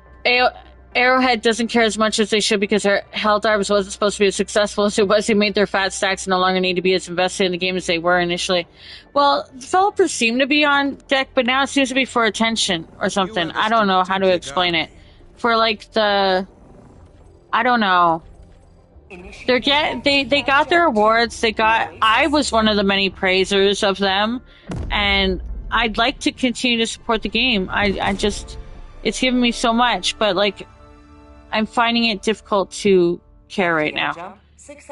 Arrowhead doesn't care as much as they should because Helldivers wasn't supposed to be as successful as it was. They made their fat stacks and no longer need to be as invested in the game as they were initially. Well, developers seem to be on deck, but now it seems to be for attention or something. I don't know how to explain it. For like the... I don't know. They got their awards. I was one of the many praisers of them, and I'd like to continue to support the game. I just... It's given me so much, but like, I'm finding it difficult to care right now.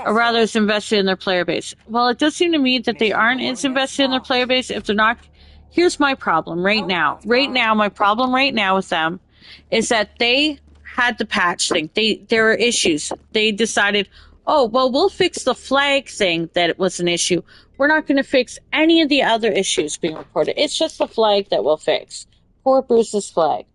Or rather, it's invested in their player base. Well, it does seem to me that they aren't as invested in their player base. If they're not, here's my problem right now. My problem right now with them is that they had the patch thing. There are issues. They decided, oh, well, we'll fix the flag thing that it was an issue. We're not going to fix any of the other issues being reported. It's just the flag that we'll fix. Poor Bruce's flag.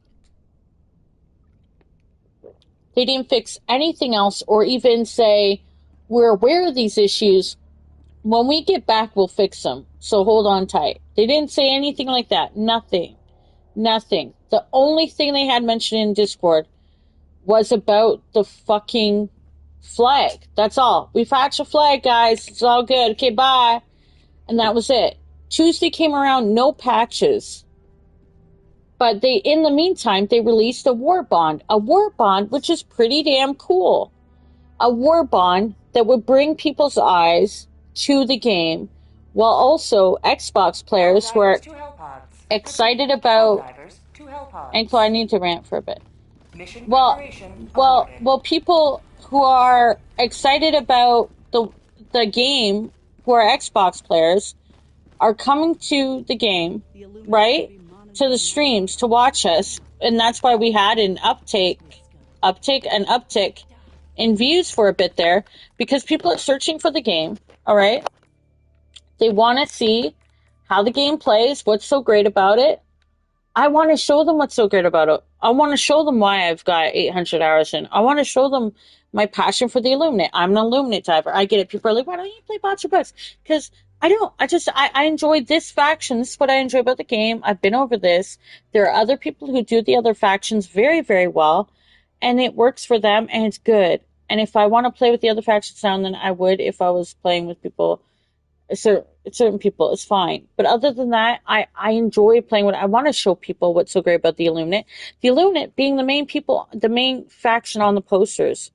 They didn't fix anything else or even say, we're aware of these issues. When we get back, we'll fix them. So hold on tight. They didn't say anything like that. Nothing. The only thing they had mentioned in Discord was about the fucking flag. That's all. We patched a flag, guys. It's all good. Okay, bye. And that was it. Tuesday came around, no patches. But in the meantime, they released a war bond. A war bond, which is pretty damn cool. A war bond that would bring people's eyes to the game, while also Xbox players who are excited about... Ankle, I need to rant for a bit. Well, people who are excited about the game, who are Xbox players, are coming to the game, right? To the streams to watch us, and that's why we had an uptick in views for a bit there, because people are searching for the game, all right? They want to see how the game plays, what's so great about it. I want to show them what's so great about it. I want to show them why I've got 800 hours in. I want to show them my passion for the Illuminate. I'm an Illuminate diver. I get it. People are like, why don't you play bots or bots? Because I don't. I enjoy this faction. This is what I enjoy about the game. I've been over this. There are other people who do the other factions very, very well, and it works for them, and it's good. And if I want to play with the other factions now, then I would if I was playing with people. Certain people, it's fine. But other than that, I enjoy playing with. I want to show people what's so great about the Illuminate. The Illuminate being the main faction on the posters,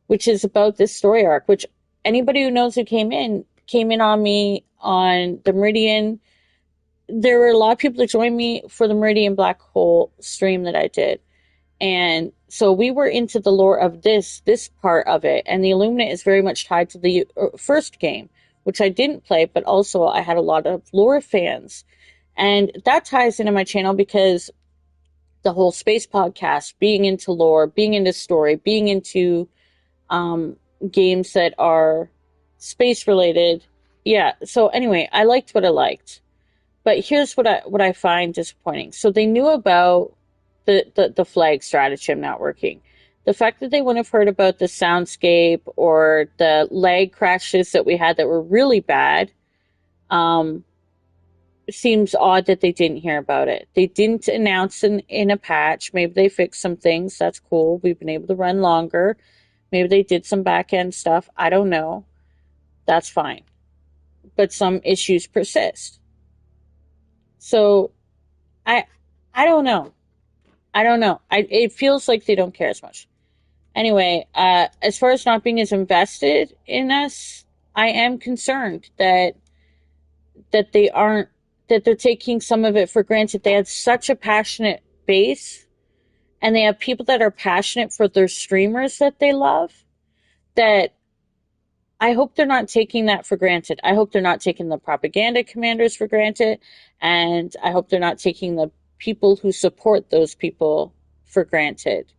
which is about this story arc, which anybody who knows who came in on me on the Meridian. There were a lot of people that joined me for the Meridian Black Hole stream that I did. And so we were into the lore of this part of it. And the Illuminate is very much tied to the first game, which I didn't play, but also I had a lot of lore fans. And that ties into my channel because the whole space podcast, being into lore, being into story, being into games that are space related. Yeah, so anyway, I liked what I liked. But here's what I find disappointing. So they knew about the flag stratagem not working. The fact that they wouldn't have heard about the soundscape or the lag crashes that we had that were really bad, seems odd that they didn't hear about it. They didn't announce in a patch. Maybe they fixed some things. That's cool. We've been able to run longer. Maybe they did some back-end stuff. I don't know. That's fine. But some issues persist. So, I don't know. I don't know. It feels like they don't care as much. Anyway, as far as not being as invested in us, I am concerned that they're taking some of it for granted. They had such a passionate base, and they have people that are passionate for their streamers that they love, that I hope they're not taking that for granted. I hope they're not taking the propaganda commanders for granted, and I hope they're not taking the people who support those people for granted.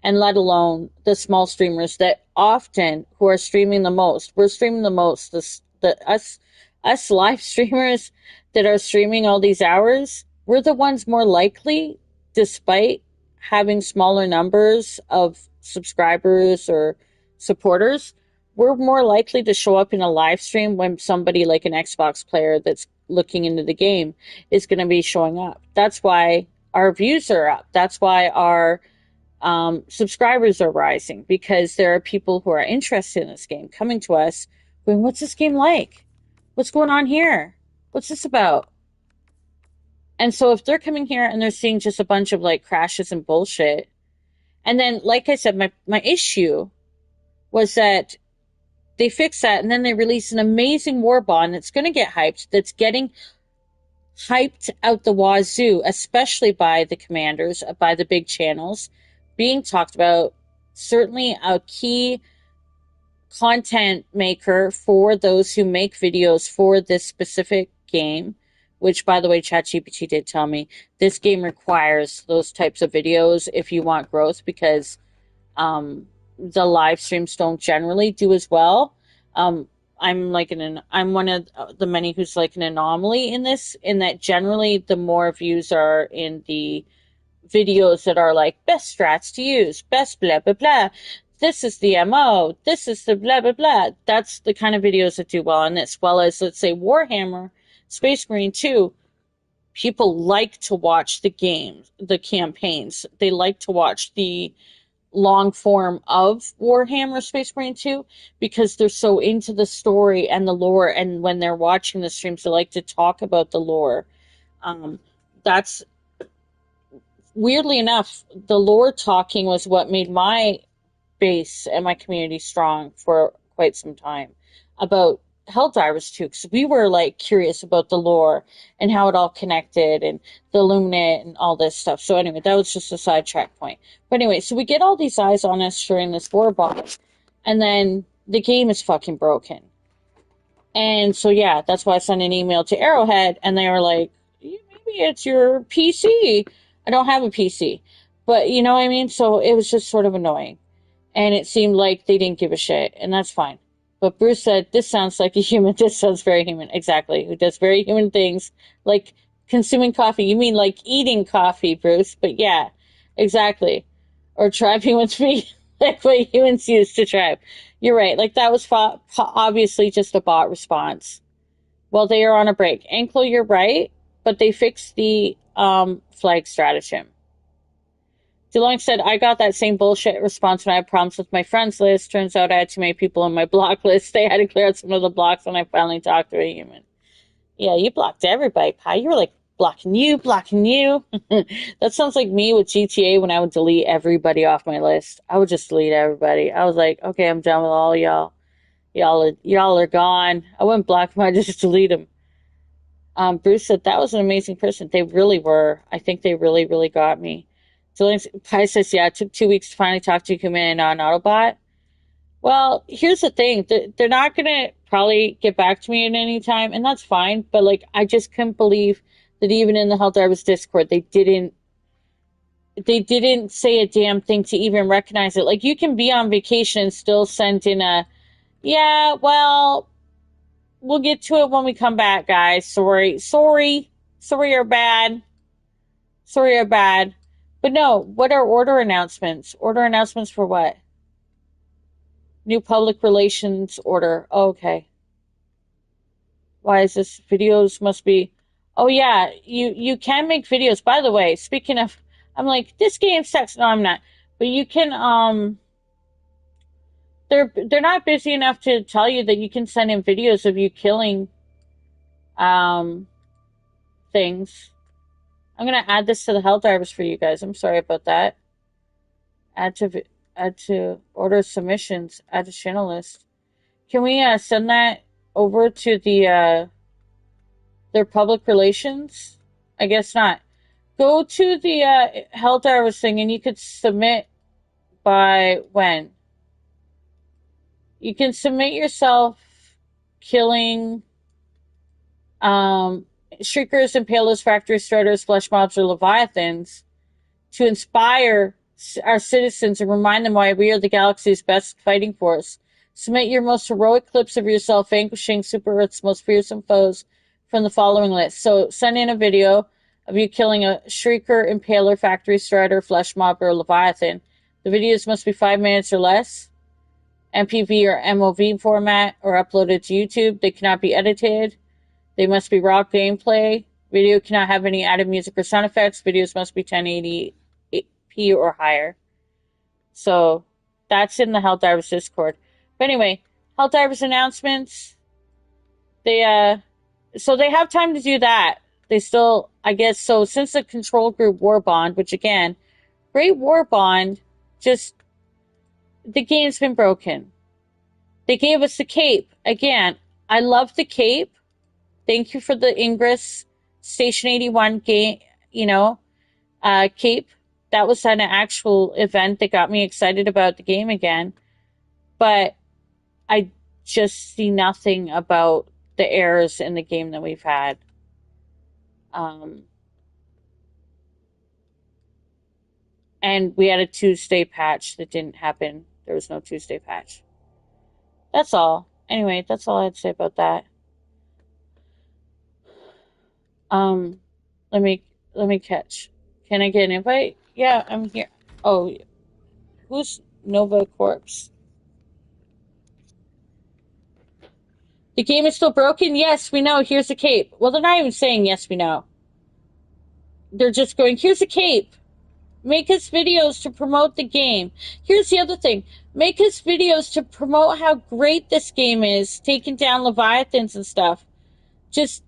And let alone the small streamers that often who are streaming the most. We're streaming the most. Us live streamers that are streaming all these hours, we're the ones more likely, despite having smaller numbers of subscribers or supporters, we're more likely to show up in a live stream when somebody like an Xbox player that's looking into the game is going to be showing up. That's why our views are up. That's why our subscribers are rising, because there are people who are interested in this game coming to us going, what's this game like? What's going on here? What's this about? And so if they're coming here and they're seeing just a bunch of like crashes and bullshit, and then like I said, my issue was that they fix that and then they release an amazing war bond that's going to get hyped, that's getting hyped out the wazoo, especially by the commanders, by the big channels, being talked about, certainly a key content maker for those who make videos for this specific game, which, by the way, ChatGPT did tell me this game requires those types of videos if you want growth, because the live streams don't generally do as well. I'm one of the many who's like an anomaly in this, in that generally the more views are in the videos that are like best strats to use, best blah blah blah, this is the MO, this is the blah blah blah. That's the kind of videos that do well, and as well as, let's say, Warhammer Space Marine 2, people like to watch the games, the campaigns. They like to watch the long form of Warhammer Space Marine 2 because they're so into the story and the lore, and when they're watching the streams, they like to talk about the lore. That's weirdly enough, the lore talking was what made my base and my community strong for quite some time about Helldivers too, because we were like curious about the lore and how it all connected and the Illuminate and all this stuff. So anyway, that was just a sidetrack point. But anyway, so we get all these eyes on us during this war box, and then the game is fucking broken. And so yeah, that's why I sent an email to Arrowhead, and they were like, maybe it's your PC. I don't have a PC. But you know what I mean? So it was just sort of annoying. And it seemed like they didn't give a shit, and that's fine. But Bruce said, this sounds like a human. This sounds very human. Exactly. Who does very human things, like consuming coffee. You mean like eating coffee, Bruce? But yeah, exactly. Or tribing with me, like what humans use to tribe. You're right. Like that was obviously just a bot response. Well, they are on a break. Anklo, you're right, but they fixed the flag stratagem. DeLong said, I got that same bullshit response when I had problems with my friends list. Turns out I had too many people on my block list. They had to clear out some of the blocks when I finally talked to a human. Yeah, you blocked everybody, Pi. You were like, blocking you. That sounds like me with GTA when I would delete everybody off my list. I would just delete everybody. I was like, okay, I'm done with all y'all. Y'all are gone. I wouldn't block them. I just delete them. Bruce said, that was an amazing person. They really were. I think they really, really got me. Pi says, yeah, it took 2 weeks to finally talk to a human on Autobot. Well, here's the thing. They're not going to probably get back to me at any time, and that's fine. But, like, I just couldn't believe that even in the Helldivers Discord, they didn't say a damn thing to even recognize it. Like, you can be on vacation and still send in a, yeah, well, we'll get to it when we come back, guys. Sorry you're bad. But no, what are order announcements? Order announcements for what? New public relations order. Oh, okay. Why is this? Videos must be... Oh, yeah. You can make videos. By the way, speaking of... I'm like, this game sucks. No, I'm not. But you can... They're not busy enough to tell you that you can send in videos of you killing... things. I'm going to add this to the Helldivers for you guys. I'm sorry about that. Add to order submissions. Add to channel list. Can we send that over to the their public relations? I guess not. Go to the Helldivers thing and you could submit by when? You can submit yourself killing Shriekers, Impalers, Factory Starters, Flesh Mobs, or Leviathans to inspire our citizens and remind them why we are the galaxy's best fighting force. Submit your most heroic clips of yourself vanquishing Super Earth's most fearsome foes from the following list. So send in a video of you killing a Shrieker, Impaler, Factory Strider, Flesh Mob, or Leviathan. The videos must be 5 minutes or less. MPV or MOV format or uploaded to YouTube. They cannot be edited. They must be raw gameplay. Video cannot have any added music or sound effects. Videos must be 1080p or higher. So that's in the Helldivers Discord. But anyway, Helldivers announcements. So they have time to do that. They still, I guess, so since the control group War Bond, which again, great War Bond, just, the game's been broken. They gave us the cape. Again, I love the cape. Thank you for the Ingress Station 81 game, cape. That was an actual event that got me excited about the game again. But I just see nothing about the errors in the game that we've had. And we had a Tuesday patch that didn't happen. There was no Tuesday patch. That's all. Anyway, that's all I had to say about that. Let me catch. Can I get an invite? Yeah, I'm here. Oh, who's Nova Corpse? The game is still broken? Yes, we know. Here's a cape. Well, they're not even saying yes, we know. They're just going, here's a cape. Make us videos to promote the game. Here's the other thing. Make us videos to promote how great this game is, taking down Leviathans and stuff. Just,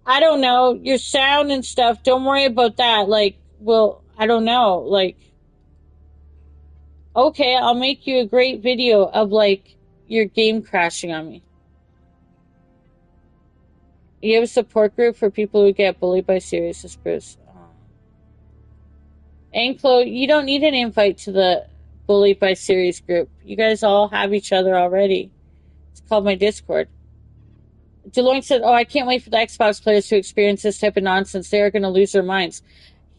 I don't know, your sound and stuff, don't worry about that. Like, well, I don't know. Like, okay, I'll make you a great video of, like, your game crashing on me. You have a support group for people who get bullied by Sirius, Bruce. Anklo, you don't need an invite to the Bullied by Sirius group. You guys all have each other already. It's called my Discord. DeLorean said, oh, I can't wait for the Xbox players to experience this type of nonsense. They are going to lose their minds.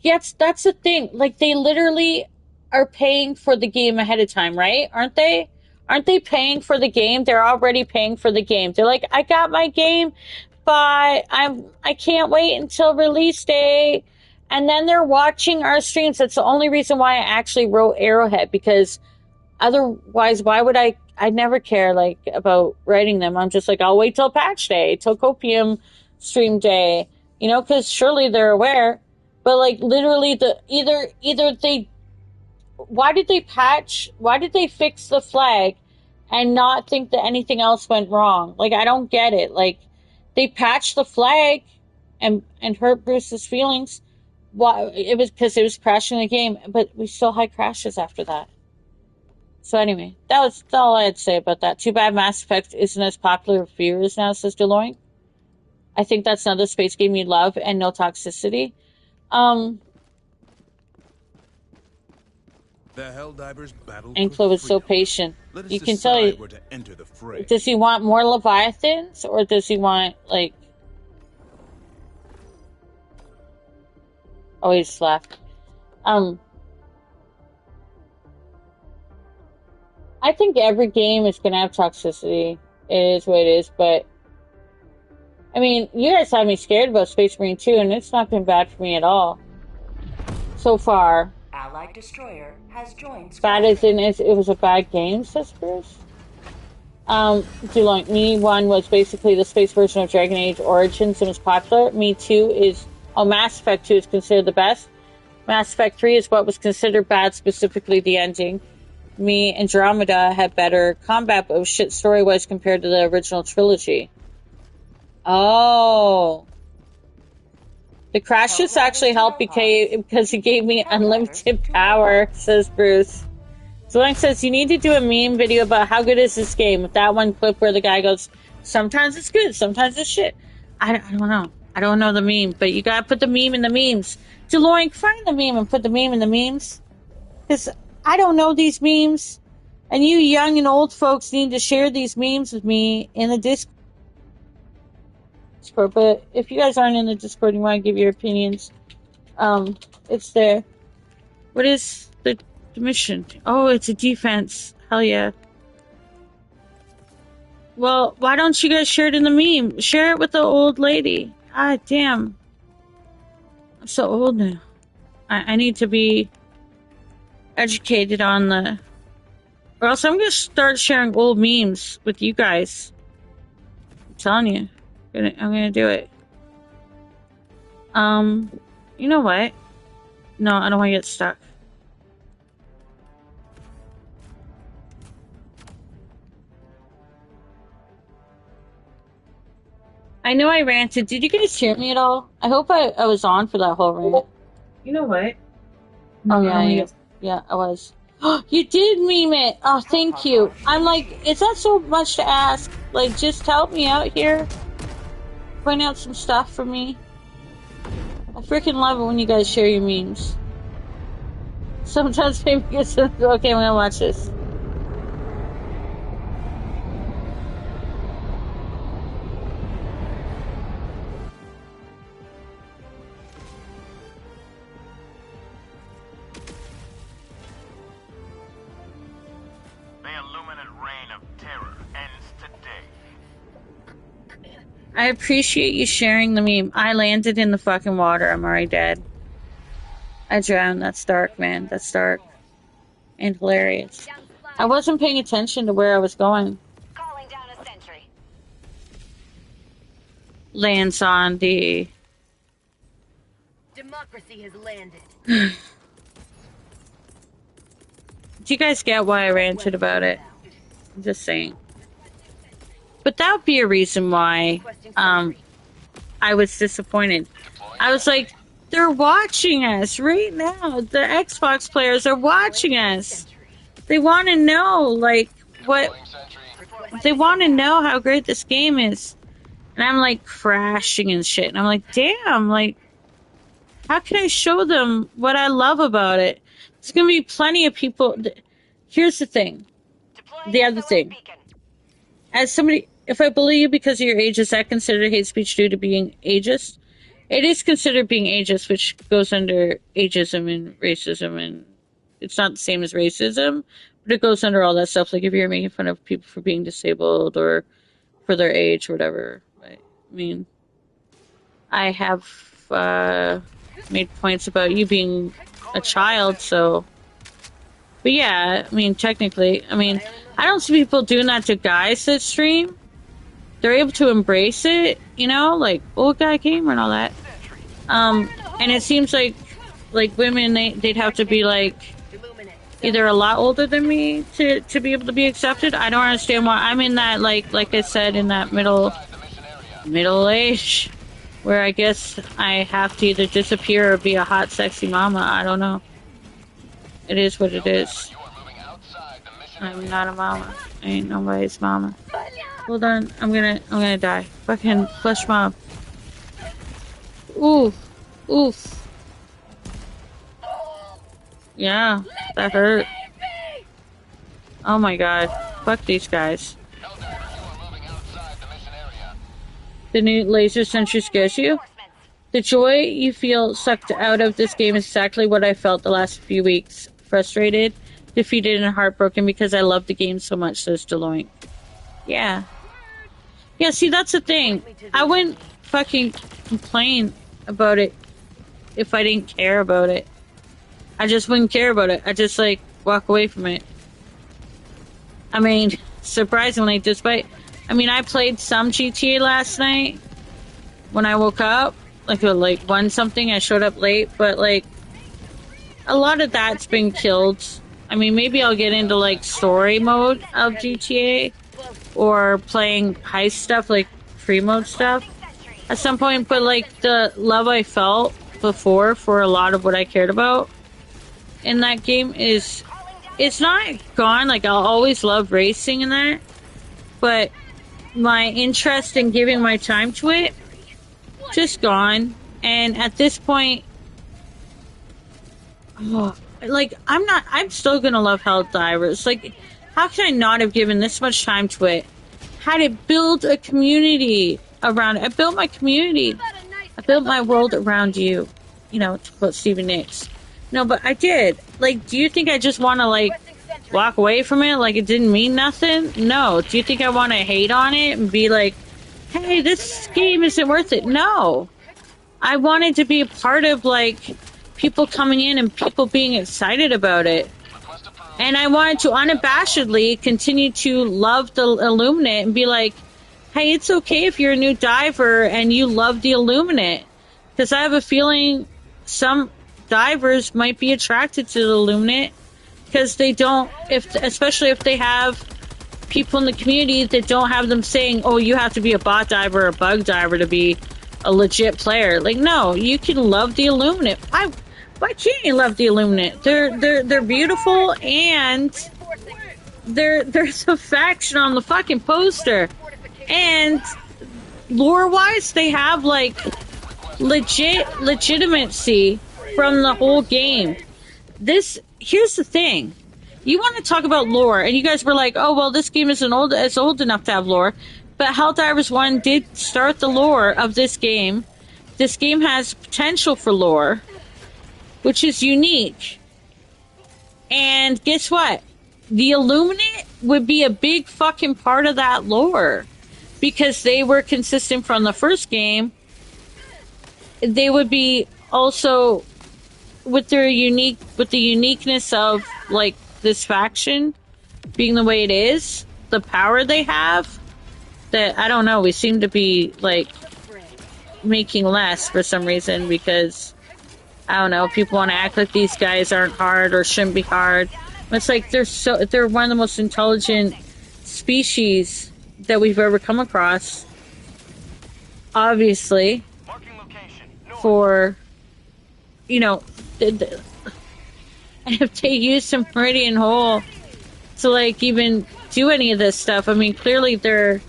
Yes, that's the thing. Like, they literally are paying for the game ahead of time, right? Aren't they? Aren't they paying for the game? They're already paying for the game. They're like, I got my game, but I can't wait until release day. And then they're watching our streams. That's the only reason why I actually wrote Arrowhead, because otherwise, why would I'd never care like about writing them. I'm just like, I'll wait till patch day, till Copium stream day, you know, because surely they're aware. But like literally, either they, why did they fix the flag and not think that anything else went wrong? Like, I don't get it. Like, they patched the flag and hurt Bruce's feelings. Why? It was because it was crashing the game, but we still had crashes after that. So anyway, that's all I had to say about that. Too bad Mass Effect isn't as popular with viewers now, says DeLorean. I think that's another space game you love and no toxicity. The Helldivers battle. Enclo is so patient. You can tell he, where to enter the fray. Does he want more Leviathans, or does he want, like... Oh, he's left. I think every game is going to have toxicity. It is what it is, but... I mean, you guys had me scared about Space Marine 2, and it's not been bad for me at all. So far. Allied destroyer has joined. Bad as in it was a bad game, says Bruce. DeLorean, Me 1 was basically the space version of Dragon Age Origins and was popular. Me 2 is... Oh, Mass Effect 2 is considered the best. Mass Effect 3 is what was considered bad, specifically the ending. Me Andromeda had better combat, but was shit story-wise compared to the original trilogy. Oh. The crashes actually helped because it gave me unlimited power, says Bruce. Zoink says, you need to do a meme video about how good is this game, with that one clip where the guy goes, sometimes it's good, sometimes it's shit. I don't know. I don't know the meme, but you gotta put the meme in the memes. DeLorean, find the meme and put the meme in the memes. Because I don't know these memes. And you young and old folks need to share these memes with me in the Discord. But if you guys aren't in the Discord and you want to give your opinions, it's there. What is the mission? Oh, it's a defense. Hell yeah. Well, why don't you guys share it in the meme? Share it with the old lady. Ah, damn. I'm so old now. I need to be educated on the... Or else I'm going to start sharing old memes with you guys. I'm telling you. I'm gonna do it. You know what? No, I don't want to get stuck. I know I ranted. Did you guys hear me at all? I hope I was on for that whole rant. You know what? Oh, yeah, I was. You did meme it! Oh, thank you. I'm like, is that so much to ask? Like, just help me out here. Point out some stuff for me. I freaking love it when you guys share your memes. Sometimes maybe it's... Okay, I'm gonna watch this. The Illuminate reign of terror ends today. I appreciate you sharing the meme. I landed in the fucking water. I'm already dead. I drowned. That's dark, man. That's dark. And hilarious. I wasn't paying attention to where I was going. Calling down a sentry. Lands on the... Democracy has landed. Do you guys get why I ranted about it? I'm just saying. But that would be a reason why I was disappointed. I was like, they're watching us right now. The Xbox players are watching us. They want to know, like, what... They want to know how great this game is. And I'm, like, crashing and shit. And I'm like, damn, like, how can I show them what I love about it? There's going to be plenty of people... Here's the thing. The other thing. As somebody... If I bully you because of your age, is that considered hate speech due to being ageist? It is considered being ageist, which goes under ageism and racism, and it's not the same as racism, But it goes under all that stuff, like if you're making fun of people for being disabled or for their age or whatever. I mean, I have made points about you being a child, so... But yeah, I mean, technically, I mean, I don't see people doing that to guys that stream. They're able to embrace it, you know, like old guy gamer and all that. And it seems like women, they'd have to be like either a lot older than me to be able to be accepted. I don't understand why I'm in that like I said, in that middle age where I guess I have to either disappear or be a hot sexy mama. I don't know. It is what it is. I'm not a mama. I ain't nobody's mama. Hold on, I'm gonna die. Fucking flesh mob. Oof. Oof. Yeah, that hurt. Oh my god. Fuck these guys. The new laser sentry scares you? The joy you feel sucked out of this game is exactly what I felt the last few weeks. Frustrated, defeated, and heartbroken because I love the game so much, says Deloitte. Yeah. Yeah, see, that's the thing. I wouldn't fucking complain about it if I didn't care about it. I just wouldn't care about it. I just, like, walk away from it. I mean, surprisingly, despite... I mean, I played some GTA last night when I woke up. Like, one something, I showed up late, but, like, a lot of that's been killed. I mean, maybe I'll get into, like, story mode of GTA or playing heist stuff, like free mode stuff at some point, but, like, the love I felt before for a lot of what I cared about in that game is... It's not gone. Like, I'll always love racing and that, but my interest in giving my time to it just gone. And at this point, like, I'm still gonna love Helldivers. Like, how can I not have given this much time to it? Had it built a community around it. I built my community. I built my world around you. You know, to quote Stevie Nicks. No, but I did. Like, do you think I just want to, like, walk away from it like it didn't mean nothing? No. Do you think I want to hate on it and be like, hey, this game isn't worth it? No. I wanted to be a part of, like, people coming in and people being excited about it. And I wanted to unabashedly continue to love the Illuminate and be like, hey, it's okay if you're a new diver and you love the Illuminate. Because I have a feeling some divers might be attracted to the Illuminate because they don't, especially if they have people in the community that don't have them saying, oh, you have to be a bot diver or a bug diver to be a legit player. Like, no, you can love the Illuminate. Why can't you love the Illuminate? They're beautiful, and there's a faction on the fucking poster, and lore-wise, they have like legitimacy from the whole game. Here's the thing. You want to talk about lore, and you guys were like, oh, well, this game isn't old enough to have lore. But Helldivers 1 did start the lore of this game. This game has potential for lore, which is unique. And guess what? The Illuminate would be a big fucking part of that lore. Because they were consistent from the first game. They would be also... with the uniqueness of, like, this faction being the way it is, the power they have, that, I don't know, we seem to be, like, making less for some reason, because, I don't know, people want to act like these guys aren't hard or shouldn't be hard. It's like, they're one of the most intelligent species that we've ever come across. Obviously. For, you know, and if they use some Meridian Hole to, like, even do any of this stuff, I mean, clearly they're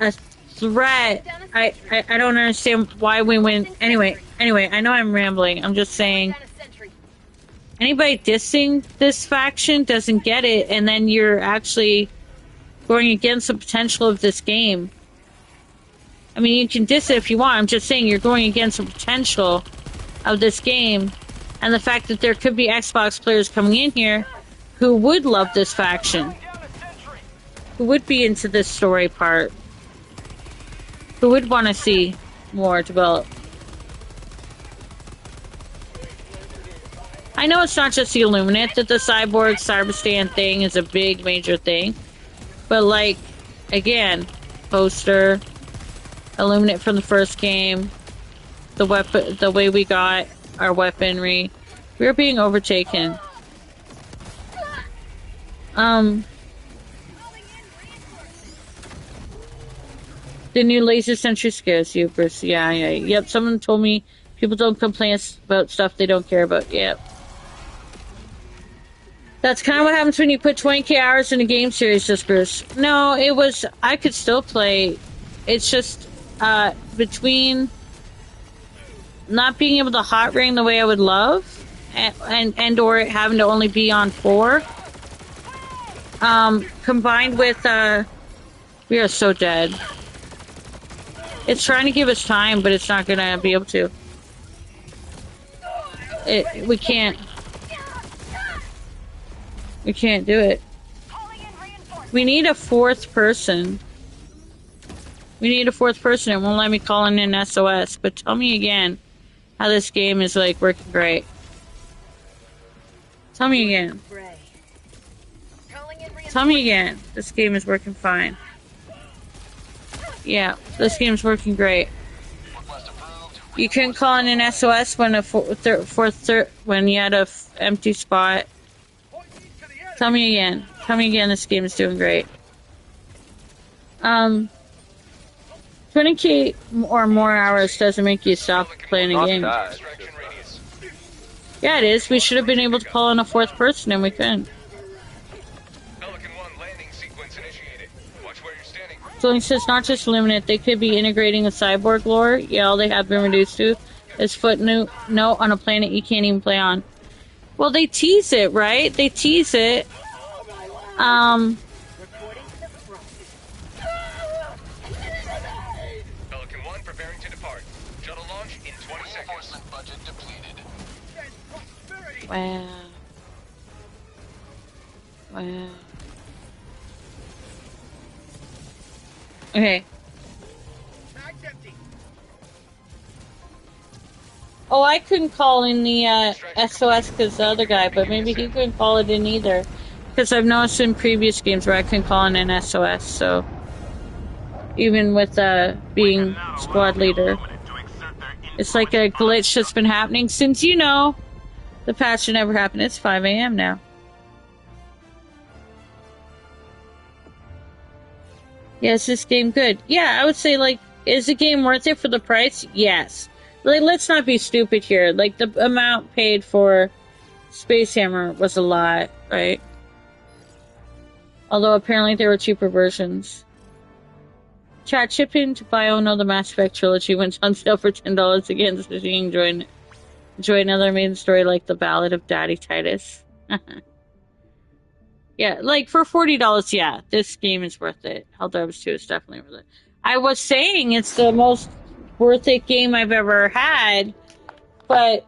a threat. I don't understand why we went... Anyway, I know I'm rambling. I'm just saying, anybody dissing this faction doesn't get it, and then you're actually going against the potential of this game. I mean, you can diss it if you want. I'm just saying you're going against the potential of this game, and the fact that there could be Xbox players coming in here who would love this faction, who would be into this story part, who would want to see more develop. I know it's not just the Illuminate that the cyborg cyberstan thing is a big major thing, but like, again, poster, Illuminate from the first game, the weapon, the way we got our weaponry, we were being overtaken. The new laser sentry scares you, Bruce. Yeah, yep. Someone told me people don't complain about stuff they don't care about. Yep. That's kind of what happens when you put 20k hours in a game series, just Bruce. No, it was, I could still play. It's just, between not being able to hot ring the way I would love, and or having to only be on 4, combined with, we are so dead. It's trying to give us time, but it's not gonna be able to. We can't. We can't do it. We need a 4th person. We need a 4th person. It won't let me call in an SOS. But tell me again how this game is like working great. Tell me again. Tell me again. This game is working fine. Yeah, this game's working great. You couldn't call in an SOS when when you had a empty spot. Tell me again. Tell me again. This game is doing great. 20k or more hours doesn't make you stop playing a game. Yeah, it is. We should have been able to call in a 4th person, and we couldn't. So says not just Illuminate, they could be integrating a cyborg lore. Yeah, all they have been reduced to is footnote on a planet you can't even play on. Well, they tease it, right? They tease it. Pelican 1 preparing to depart. Shuttle launch in 20 seconds. Budget depleted. Wow. Wow. Okay. Oh, I couldn't call in the SOS because the other guy, but maybe he couldn't call it in either. Because I've noticed in previous games where I couldn't call in an SOS, so even with being squad leader, it's like a glitch that's been happening since, you know, the patch never happened. It's 5 a.m. now. Yeah, is this game good? Yeah, I would say, like, is the game worth it for the price? Yes. Like, let's not be stupid here. Like, the amount paid for Space Hammer was a lot, right? Although, apparently, there were cheaper versions. Chat, chip in to buy Ono the Mass Effect trilogy went on sale for $10 again, so you can enjoy another main story like The Ballad of Daddy Titus. Yeah, like, for $40, yeah, this game is worth it. Helldivers 2 is definitely worth it. I was saying it's the most worth it game I've ever had, but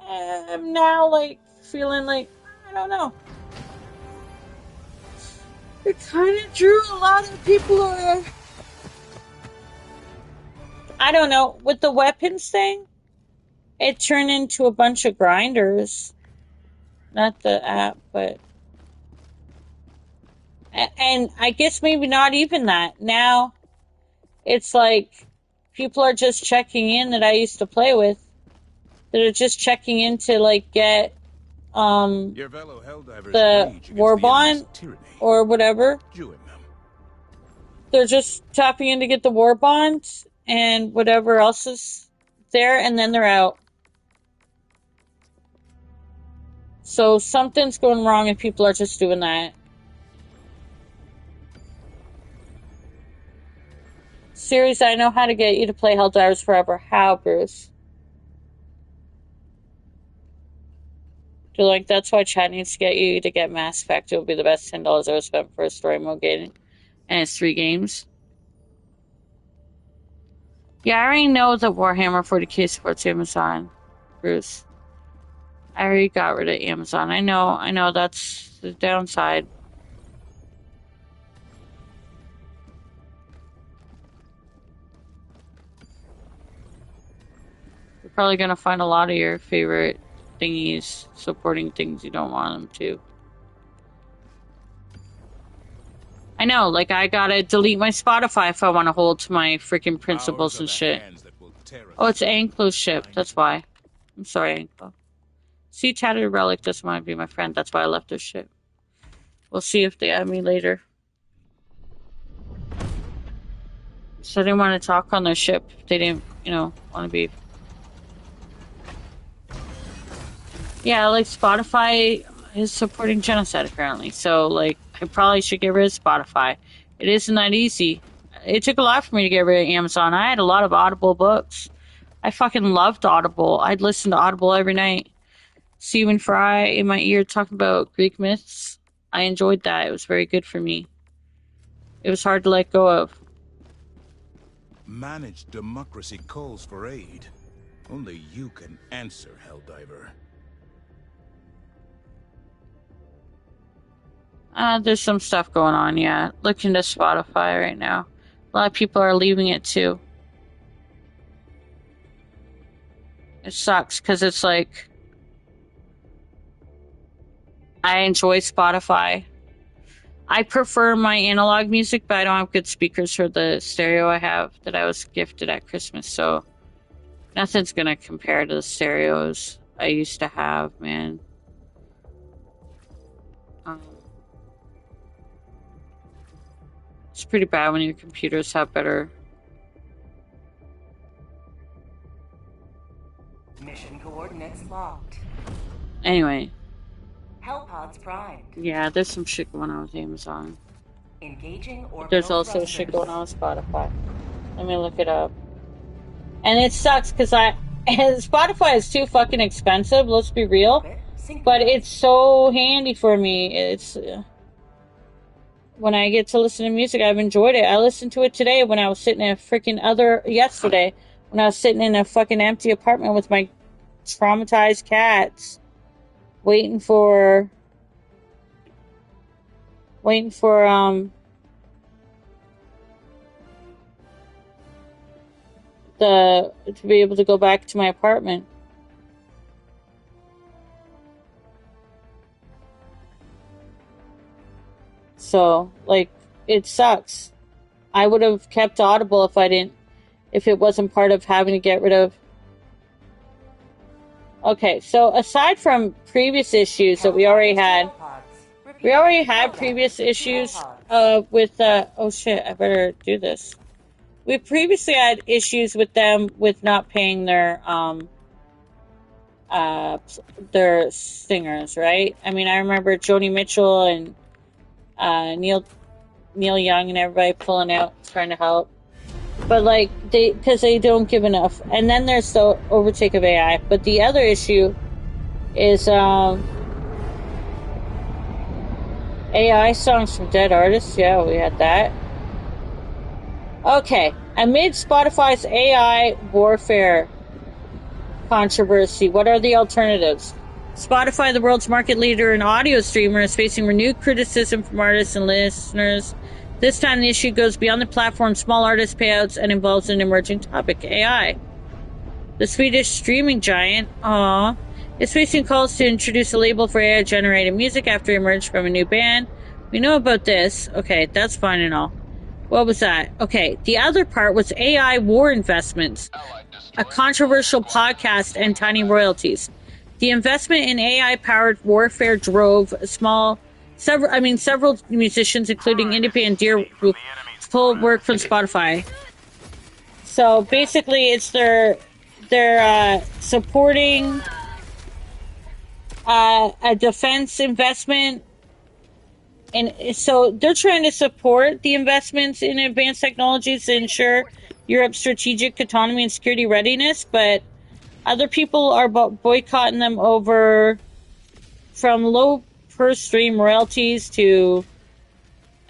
I'm now, like, feeling like, I don't know. It kind of drew a lot of people away. I don't know, with the weapons thing, it turned into a bunch of grinders. Not the app, but... And I guess maybe not even that. Now, it's like, people are just checking in that I used to play with. That are just checking in to, like, get, the Warbond, or whatever. They're just tapping in to get the Warbond, and whatever else is there, and then they're out. So something's going wrong if people are just doing that. Series, I know how to get you to play Helldivers forever. How, Bruce? Do like that's why chat needs to get you to get Mass Effect. It will be the best $10 ever spent for a story mode game, and it's 3 games. Yeah, I already know that Warhammer 40k supports Amazon, Bruce. I already got rid of Amazon. I know, that's the downside. You're probably gonna find a lot of your favorite thingies supporting things you don't want them to. I know, like, I gotta delete my Spotify if I want to hold to my freaking principles and shit. Oh, it's Anklo's ship, that's why. I'm sorry, Anklo. See, Tattered Relic doesn't want to be my friend, that's why I left their ship. We'll see if they add me later. So I didn't want to talk on their ship. They didn't, you know, want to be... Yeah, like, Spotify is supporting genocide, apparently. So, like, I probably should get rid of Spotify. It isn't that easy. It took a lot for me to get rid of Amazon. I had a lot of Audible books. I fucking loved Audible. I'd listen to Audible every night. Stephen Fry in my ear talking about Greek myths. I enjoyed that. It was very good for me. It was hard to let go of. Managed democracy calls for aid. Only you can answer, Helldiver. There's some stuff going on, yeah. Look into Spotify right now. A lot of people are leaving it too. It sucks, because it's like... I enjoy Spotify. I prefer my analog music, but I don't have good speakers for the stereo I have that I was gifted at Christmas, so... Nothing's gonna compare to the stereos I used to have, man. It's pretty bad when your computers have better... Mission coordinates locked. Anyway. Hellpods primed. Yeah, there's some shit going on with Amazon. Engaging orbital There's also thrusters. shit going on with Spotify. Let me look it up. And it sucks because Spotify is too fucking expensive, let's be real. But it's so handy for me. It's... when I get to listen to music, I've enjoyed it. I listened to it today when I was sitting in a freaking yesterday, when I was sitting in a fucking empty apartment with my traumatized cats, waiting for to be able to go back to my apartment. So, like, it sucks. I would have kept Audible if it wasn't part of having to get rid of... Okay, so aside from previous issues that we already had previous issues with, oh shit, I better do this. We previously had issues with them with not paying their singers, right? I mean, I remember Joni Mitchell and Neil Young and everybody pulling out, trying to help. But, like, because they don't give enough. And then there's the overtake of AI. But the other issue is AI songs from dead artists. Yeah, we had that. Okay. Amid Spotify's AI warfare controversy, what are the alternatives? Spotify, the world's market leader in audio streamer, is facing renewed criticism from artists and listeners. This time the issue goes beyond the platform's small artist payouts and involves an emerging topic, AI. The Swedish streaming giant, is facing calls to introduce a label for AI-generated music after it emerged from a new ban. We know about this. Okay, that's fine and all. What was that? Okay, the other part was AI war investments, a controversial podcast and tiny royalties. The investment in AI-powered warfare drove several musicians, including independent Deer, who pulled work from Spotify. So basically, it's they're supporting a defense investment, and so they're trying to support the investments in advanced technologies to ensure Europe's strategic autonomy and security readiness, but other people are boycotting them over from low per stream royalties to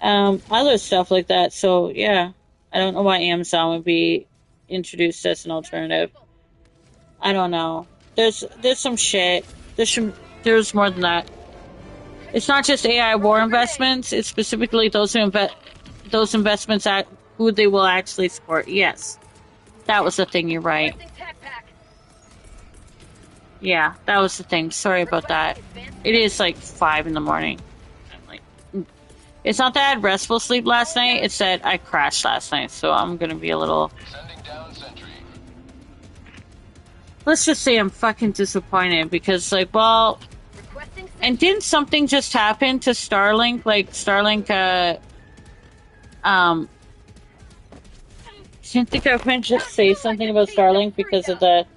other stuff like that. So yeah, I don't know why Amazon would be introduced as an alternative. I don't know. There's some shit. There's more than that. It's not just AI war investments. It's specifically those investments at who they will actually support. Yes, that was the thing. You're right. Yeah, that was the thing. Sorry about that. It is like 5 in the morning. I'm like, it's not that I had restful sleep last night. It's that I crashed last night, so I'm gonna be a little. Let's just say I'm fucking disappointed because, like, well, and didn't something just happen to Starlink? Like, Starlink, didn't the government just say something about Starlink because of the...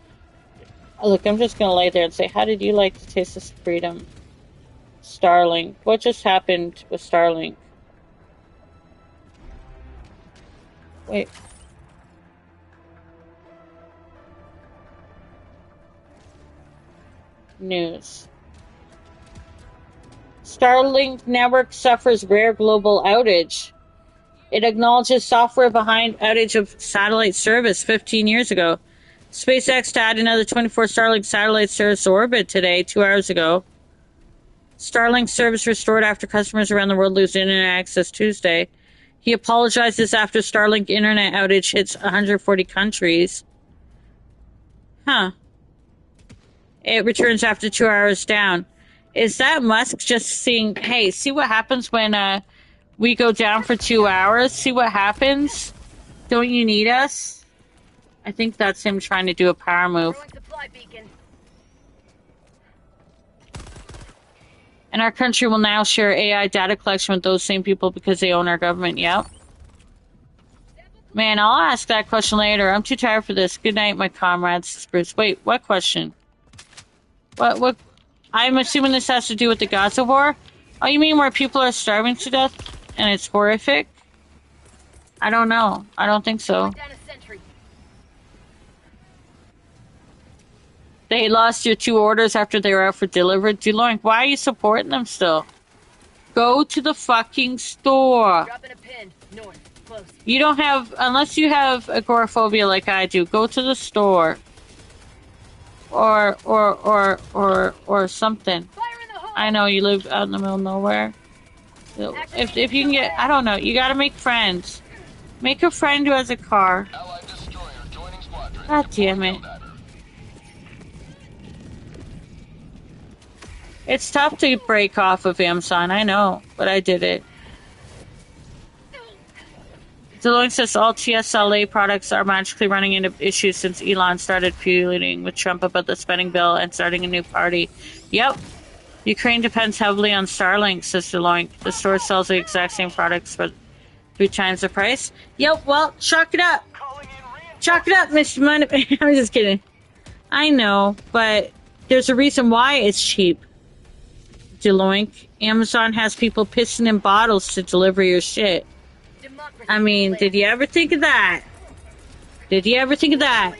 Look, I'm just gonna lay there and say, how did you like to taste this freedom? Starlink. What just happened with Starlink? Wait. News. Starlink network suffers rare global outage. It acknowledges software behind outage of satellite service 15 years ago. SpaceX to add another 24 Starlink satellites to Earth's orbit today, 2 hours ago. Starlink service restored after customers around the world lose internet access Tuesday. He apologizes after Starlink internet outage hits 140 countries. Huh. It returns after 2 hours down. Is that Musk just seeing, hey, see what happens when we go down for 2 hours? See what happens? Don't you need us? I think that's him trying to do a power move. And our country will now share AI data collection with those same people because they own our government. Yep. Man, I'll ask that question later. I'm too tired for this. Good night, my comrades. Bruce. Wait, what question? What? I'm assuming this has to do with the Gaza war? Oh, you mean where people are starving to death and it's horrific? I don't know. I don't think so. They lost your 2 orders after they were out for delivery. DeLorean, why are you supporting them still? Go to the fucking store. You don't have, unless you have agoraphobia like I do, go to the store. Or something. I know you live out in the middle of nowhere. If you can get, I don't know, you gotta make friends. Make a friend who has a car. God damn it. It's tough to break off of Amazon, I know, but I did it. Deloitte says all TSLA products are magically running into issues since Elon started feuding with Trump about the spending bill and starting a new party. Yep. Ukraine depends heavily on Starlink, says Deloitte. The store sells the exact same products for 3 times the price. Yep, well, chalk it up. Chalk it up, Mr. Money. I'm just kidding. I know, but there's a reason why it's cheap. Deloitte. Amazon has people pissing in bottles to deliver your shit. I mean, did you ever think of that? Did you ever think of that?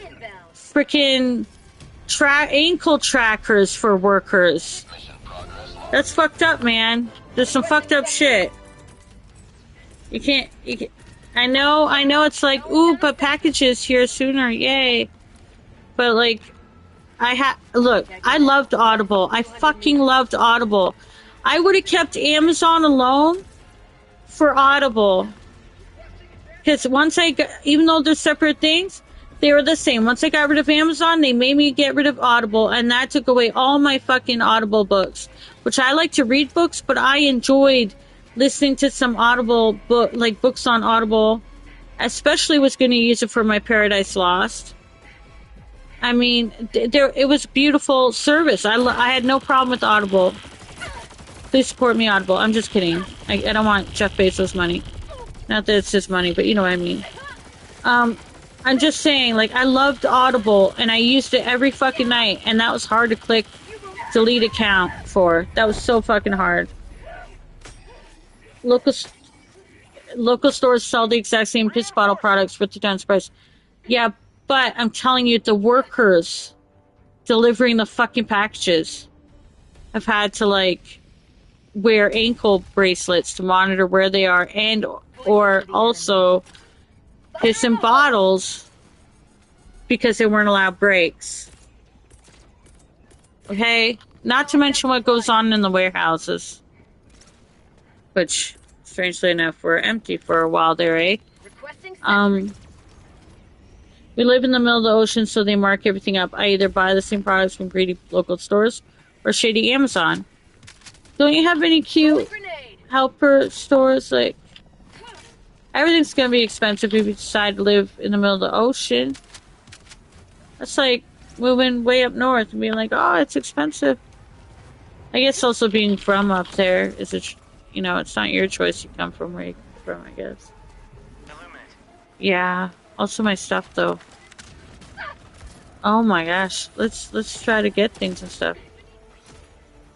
Freaking ankle trackers for workers. That's fucked up, man. There's some fucked up shit. You can't I know it's like, ooh, but packages here sooner, yay. But like, look, I loved Audible. I fucking loved Audible. I would have kept Amazon alone for Audible. Because once even though they're separate things, they were the same. Once I got rid of Amazon, they made me get rid of Audible, and that took away all my fucking Audible books. Which I like to read books, but I enjoyed listening to some Audible books on Audible. Especially was going to use it for my Paradise Lost. I mean, it was beautiful service. I had no problem with Audible. Please support me, Audible. I'm just kidding. I don't want Jeff Bezos' money. Not that it's his money, but you know what I mean. I'm just saying, like, I loved Audible, and I used it every fucking night, and that was hard to click delete account for. That was so fucking hard. Local stores sell the exact same piss bottle products for 2 times the price. Yeah, but I'm telling you, the workers delivering the fucking packages have had to, like, wear ankle bracelets to monitor where they are, and or also piss in bottles because they weren't allowed breaks. Okay? not to mention what goes on in the warehouses. Which, strangely enough, were empty for a while there, eh? We live in the middle of the ocean, so they mark everything up. I either buy the same products from greedy local stores or shady Amazon. Don't you have any cute helper stores? Like, everything's gonna be expensive if you decide to live in the middle of the ocean. That's like moving way up north and being like, oh, it's expensive. I guess also being from up there is you know, it's not your choice. You come from where you come from, I guess. Illuminate. Yeah. Also my stuff though. Oh my gosh. Let's try to get things and stuff.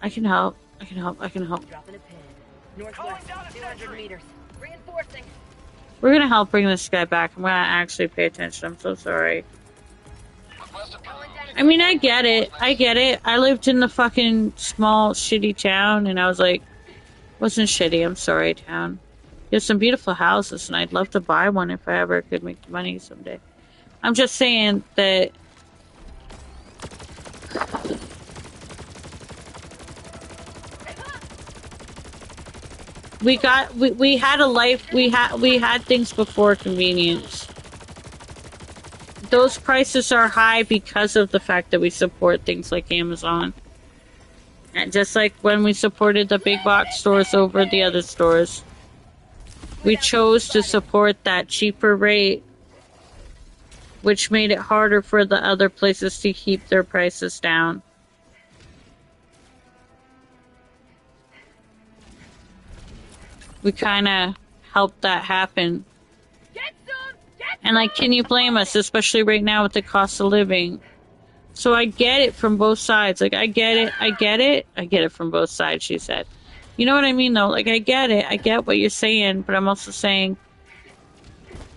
I can help. I can help. Dropping a pin. Northwest, 200 meters. Reinforcing. We're gonna help bring this guy back. I'm gonna actually pay attention. I'm so sorry. I mean, I get it. I get it. I lived in the fucking small, shitty town, and I was like, wasn't shitty, I'm sorry, town. There's some beautiful houses, and I'd love to buy one if I ever could make money someday. I'm just saying that we had a life, we had things before convenience. Those prices are high because of the fact that we support things like Amazon. And just like when we supported the big box stores over the other stores. We chose to support that cheaper rate, which made it harder for the other places to keep their prices down. We kind of helped that happen. And like, can you blame us, especially right now with the cost of living? So I get it from both sides. Like, I get it from both sides, she said. You know what I mean, though? Like, I get it. I get what you're saying, but I'm also saying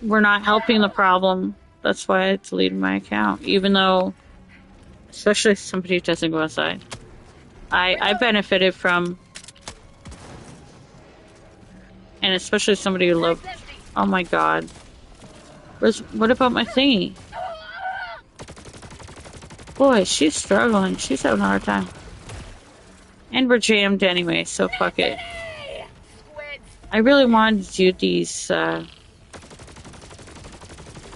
we're not helping the problem. That's why I deleted my account. Even though, especially somebody who doesn't go outside. I benefited from, and especially somebody who loved, oh my god. What about my thingy? Boy, she's struggling. She's having a hard time. And we're jammed anyway, so fuck it. I really wanted to do these, oh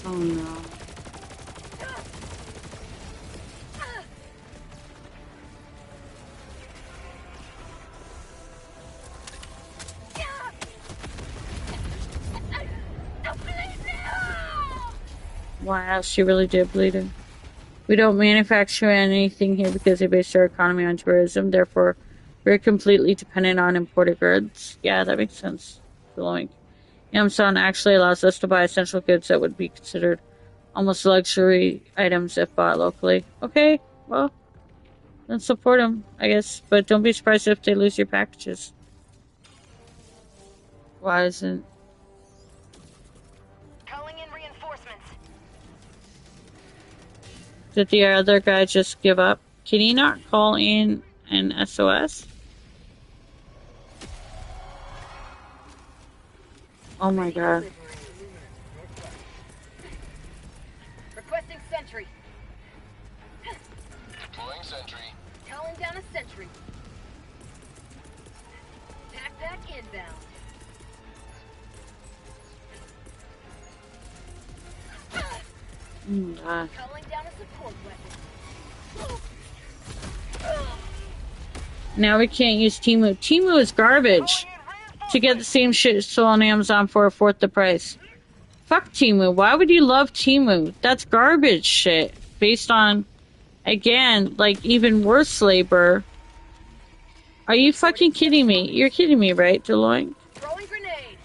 no. Wow, she really did bleed him. We don't manufacture anything here because they base our economy on tourism. Therefore, we're completely dependent on imported goods. Yeah, that makes sense. Blowing. Amazon actually allows us to buy essential goods that would be considered almost luxury items if bought locally. Okay, well, then support them, I guess. But don't be surprised if they lose your packages. Why isn't... Did the other guy just give up? Can he not call in an SOS? Oh my god. Requesting sentry. Deploying sentry. Calling down a sentry. Backpack inbound. Calling down a support weapon. Now we can't use Temu. Temu is garbage. To get the same shit sold on Amazon for a fourth the price. Fuck Temu. Why would you love Temu? That's garbage shit. Based on, again, like even worse labor. Are you fucking kidding me? You're kidding me, right, Deloitte? Throwing grenade.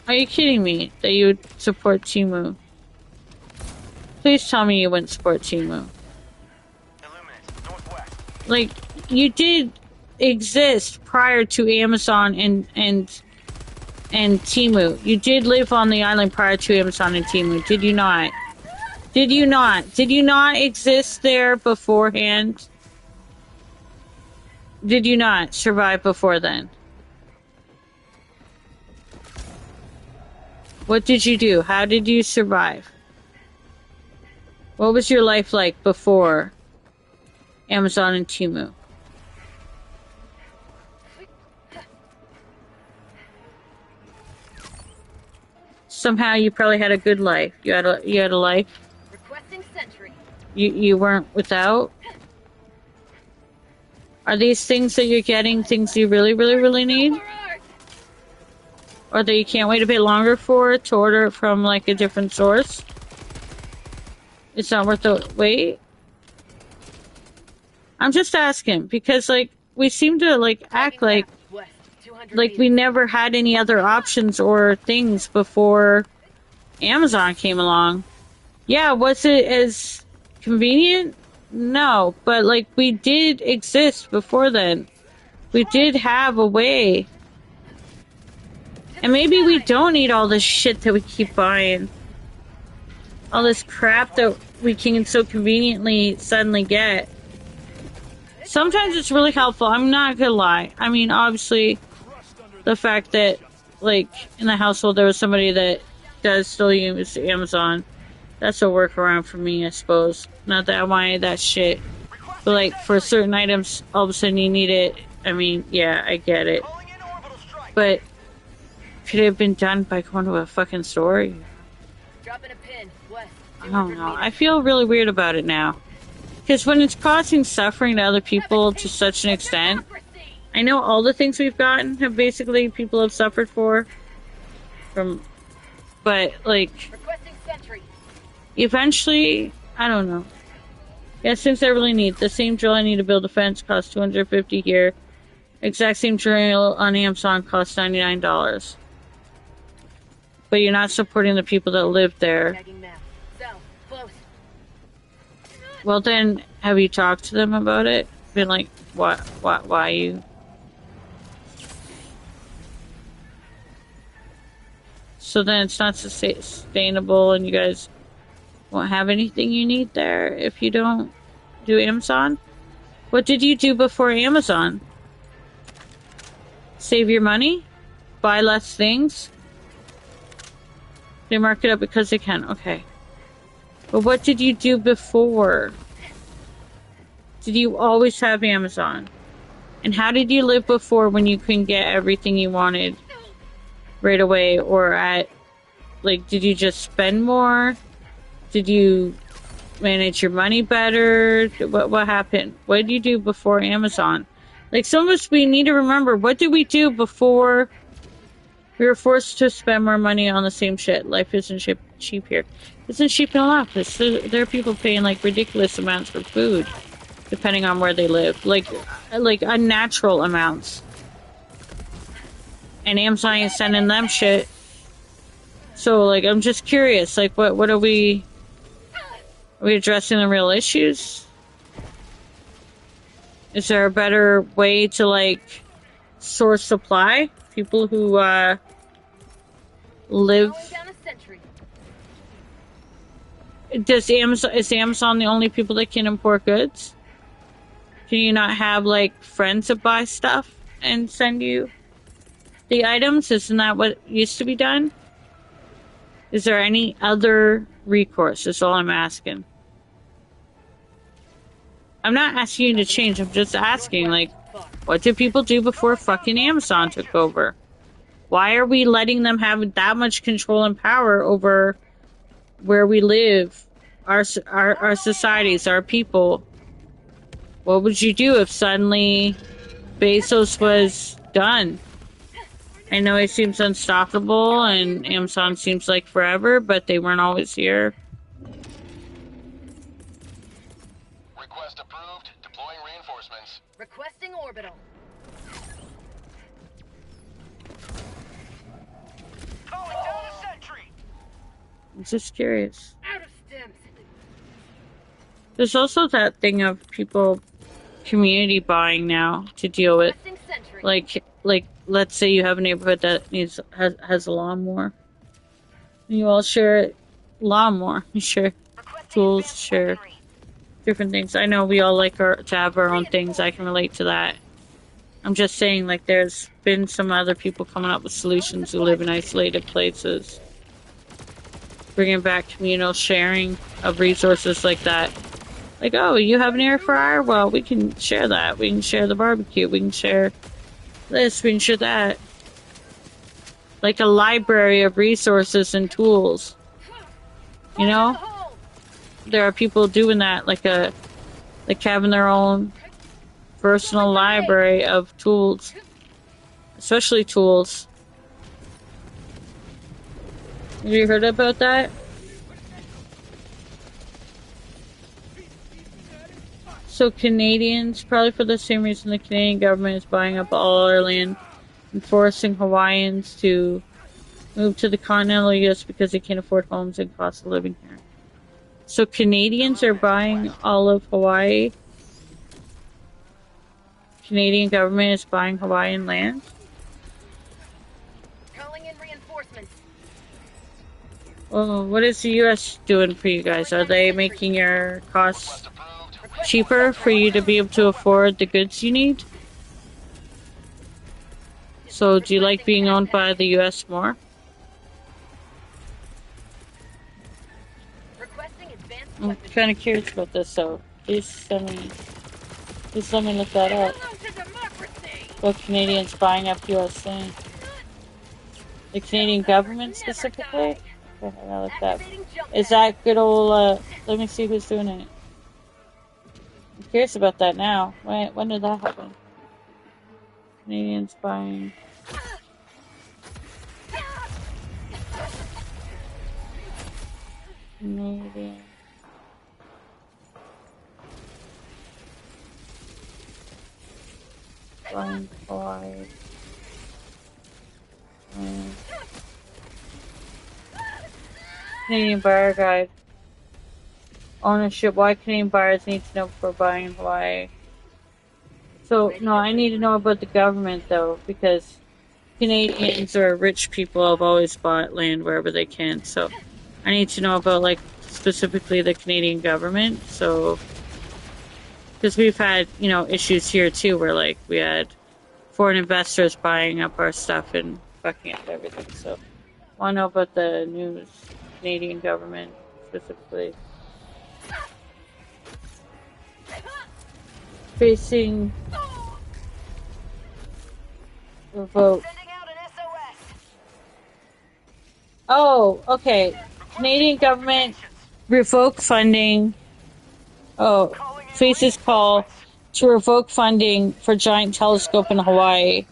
Are you kidding me that you would support Temu? Please tell me you wouldn't support Temu. Like, you did exist prior to Amazon and Temu. You did live on the island prior to Amazon and Temu, did you not? Did you not? Did you not exist there beforehand? Did you not survive before then? What did you do? How did you survive? What was your life like before Amazon and Temu. Somehow you probably had a good life. You had a life. Requesting sentry. You weren't without. Are these things that you're getting things you really need? Or that you can't wait a bit longer for to order it from like a different source? It's not worth the wait? I'm just asking because like we seem to like act like we never had any other options or things before Amazon came along. Yeah, was it as convenient? No, but like we did exist before then. We did have a way. And maybe we don't need all this shit that we keep buying. All this crap that we can so conveniently suddenly get. Sometimes it's really helpful, I'm not gonna lie. I mean, obviously, the fact that, like, in the household there was somebody that does still use Amazon, that's a workaround for me, I suppose. Not that I wanted that shit. But, like, for certain items, all of a sudden you need it. I mean, yeah, I get it. But, could it have been done by going to a fucking store? Dropping a pin. West. I don't know. I feel really weird about it now. Because when it's causing suffering to other people to such an extent, I know all the things we've gotten have basically people have suffered for. But, like, eventually, I don't know. Yeah, things I really need. The same drill I need to build a fence costs $250 here. Exact same drill on Amazon costs $99. But you're not supporting the people that live there. Well then, have you talked to them about it? Been like, why you? So then it's not sustainable and you guys won't have anything you need there if you don't do Amazon? What did you do before Amazon? Save your money? Buy less things? They mark it up because they can. Okay. But what did you do before? Did you always have Amazon? And how did you live before when you couldn't get everything you wanted right away? Or at, like, did you just spend more? Did you manage your money better? What happened? What did you do before Amazon? Like, some of us, we need to remember, what did we do before we were forced to spend more money on the same shit? Life isn't cheap here. It isn't cheap in a lot, because there are people paying, like, ridiculous amounts for food, depending on where they live. Like unnatural amounts. And Amazon is sending them shit. So, like, I'm just curious, like, what are we addressing the real issues? Is there a better way to, like, source supply? People who, live... Is Amazon the only people that can import goods? Can you not have, like, friends that buy stuff and send you the items? Isn't that what used to be done? Is there any other recourse? That's all I'm asking. I'm not asking you to change, I'm just asking, like, what did people do before fucking Amazon took over? Why are we letting them have that much control and power over where we live, our societies, our people? What would you do if suddenly Bezos was done? I know it seems unstoppable and Amazon seems like forever, but they weren't always here. Request approved. Deploying reinforcements. Requesting orbital. Calling down a sentry. I'm just curious. Out of stems. There's also that thing of people community buying now to deal with, like let's say you have a neighborhood that has a lawnmower, and you all share lawnmower, you share tools, share different things. I know we all like to have our own things. I can relate to that. I'm just saying, like, there's been some other people coming up with solutions who live in isolated places, bringing back communal sharing of resources like that. Like, oh, you have an air fryer? Well, we can share that. We can share the barbecue. We can share this. We can share that. Like a library of resources and tools. You know? There are people doing that, like having their own personal library of tools. Especially tools. Have you heard about that? So Canadians, probably for the same reason the Canadian government is buying up all our land and forcing Hawaiians to move to the continental US because they can't afford homes and cost of living here. So Canadians are buying all of Hawaii. Canadian government is buying Hawaiian land. Calling in reinforcements. Well, what is the US doing for you guys? Are they making your costs cheaper for you to be able to afford the goods you need? So do you like being owned by the US more? I'm kind of curious about this, so please let me look that up. What Canadians buying up US land? The Canadian government specifically? Okay, I look that. Is that good old, let me see who's doing it. I'm curious about that now. When did that happen? Canadians buying... Canadian... buying Hawaii... Canadian buyer guide. Ownership. Why Canadian buyers need to know before buying in Hawaii. So, no, I need to know about the government, though, because Canadians or rich people have always bought land wherever they can. So, I need to know about, like, specifically the Canadian government. So, because we've had, you know, issues here, too, where, like, we had foreign investors buying up our stuff and fucking up everything. So, I want to know about the news. Canadian government, specifically. Facing revoke. Oh, okay. Canadian government revoke funding. Oh, faces call to revoke funding for giant telescope in Hawaii.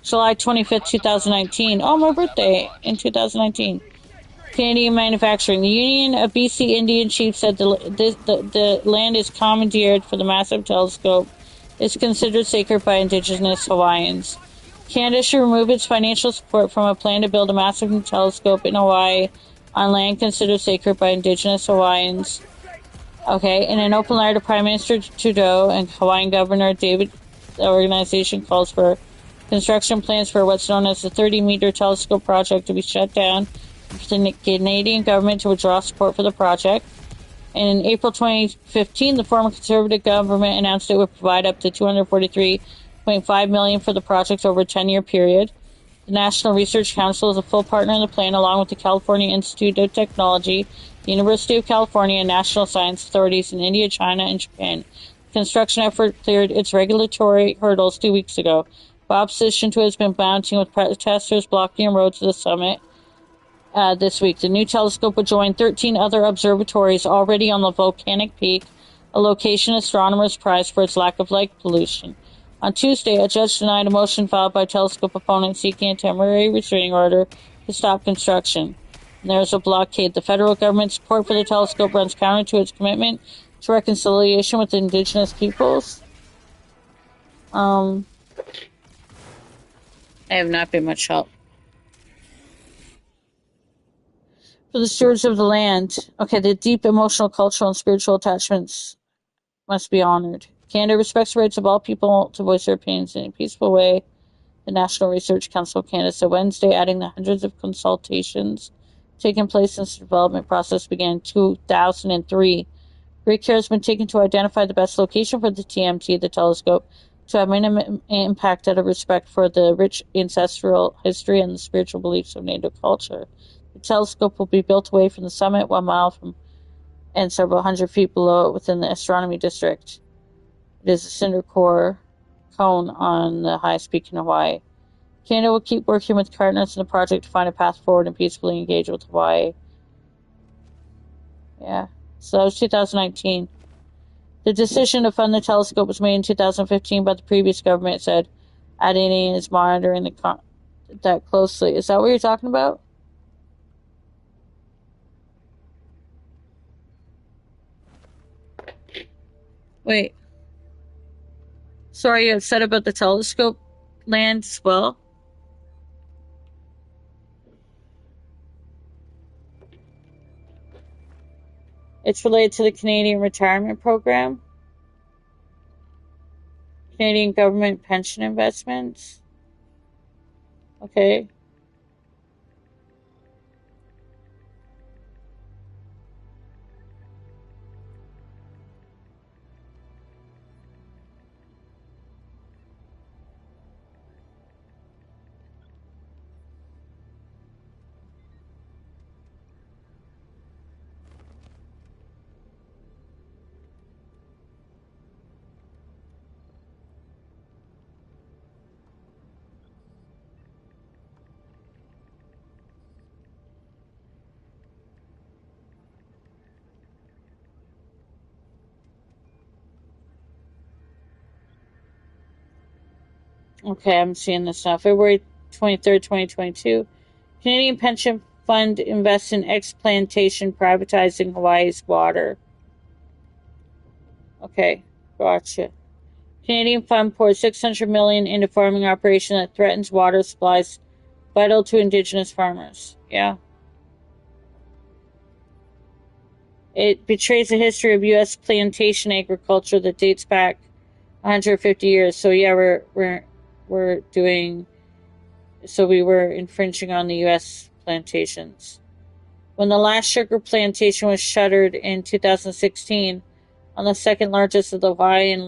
July 25th, 2019. Oh, my birthday in 2019. Canadian manufacturing. The Union of BC Indian Chiefs said the land is commandeered for the massive telescope. It's considered sacred by Indigenous Hawaiians. Canada should remove its financial support from a plan to build a massive new telescope in Hawaii on land considered sacred by Indigenous Hawaiians. Okay, in an open letter to Prime Minister Trudeau and Hawaiian Governor David, the organization calls for construction plans for what's known as the 30-meter telescope project to be shut down for the Canadian government to withdraw support for the project. And in April 2015, the former Conservative government announced it would provide up to $243.5 million for the project over a 10-year period. The National Research Council is a full partner in the plan, along with the California Institute of Technology, the University of California, and national science authorities in India, China, and Japan. The construction effort cleared its regulatory hurdles 2 weeks ago. Opposition to it has been mounting, with protesters blocking a road to the summit. This week, the new telescope will join 13 other observatories already on the volcanic peak, a location astronomers prize for its lack of light pollution. On Tuesday, a judge denied a motion filed by telescope opponents seeking a temporary restraining order to stop construction. And there's a blockade. The federal government's support for the telescope runs counter to its commitment to reconciliation with Indigenous peoples. I have not been much help. For the stewards of the land, okay, the deep emotional, cultural, and spiritual attachments must be honored. Canada respects the rights of all people to voice their opinions in a peaceful way, the National Research Council of Canada said Wednesday, adding the hundreds of consultations taking place since the development process began in 2003. Great care has been taken to identify the best location for the TMT, the telescope, to have minimum impact out of respect for the rich ancestral history and the spiritual beliefs of Native culture. The telescope will be built away from the summit, 1 mile from and several hundred feet below it within the astronomy district. It is a cinder core cone on the highest peak in Hawaii. Canada will keep working with partners in the project to find a path forward and peacefully engage with Hawaii. Yeah, so that was 2019. The decision to fund the telescope was made in 2015 by the previous government, it said. IDNA is monitoring that closely. Is that what you're talking about? Wait. Sorry, you had said about the telescope land as well? It's related to the Canadian Retirement Program. Canadian government pension investments. Okay. Okay, I'm seeing this now. February 23rd, 2022. Canadian Pension Fund invests in explantation privatizing Hawaii's water. Okay, gotcha. Canadian fund pours $600 million into farming operation that threatens water supplies vital to Indigenous farmers. Yeah. It betrays a history of U.S. plantation agriculture that dates back 150 years. So yeah, we're doing. So we were infringing on the U.S. plantations. When the last sugar plantation was shuttered in 2016, on the second largest of the Hawaiian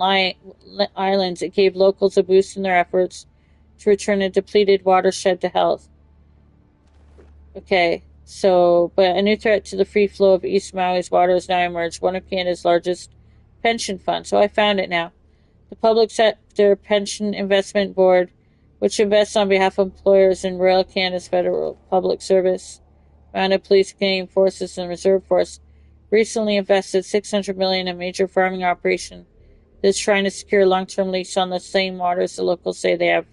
islands, it gave locals a boost in their efforts to return a depleted watershed to health. Okay, so, but a new threat to the free flow of East Maui's water has now emerged, one of Canada's largest pension funds. So I found it now. The Public Sector Pension Investment Board, which invests on behalf of employers in Royal Canada's Federal Public Service, Mounted Police, Canadian Forces, and Reserve Force, recently invested $600 million in a major farming operation that's trying to secure a long-term lease on the same waters the locals say they have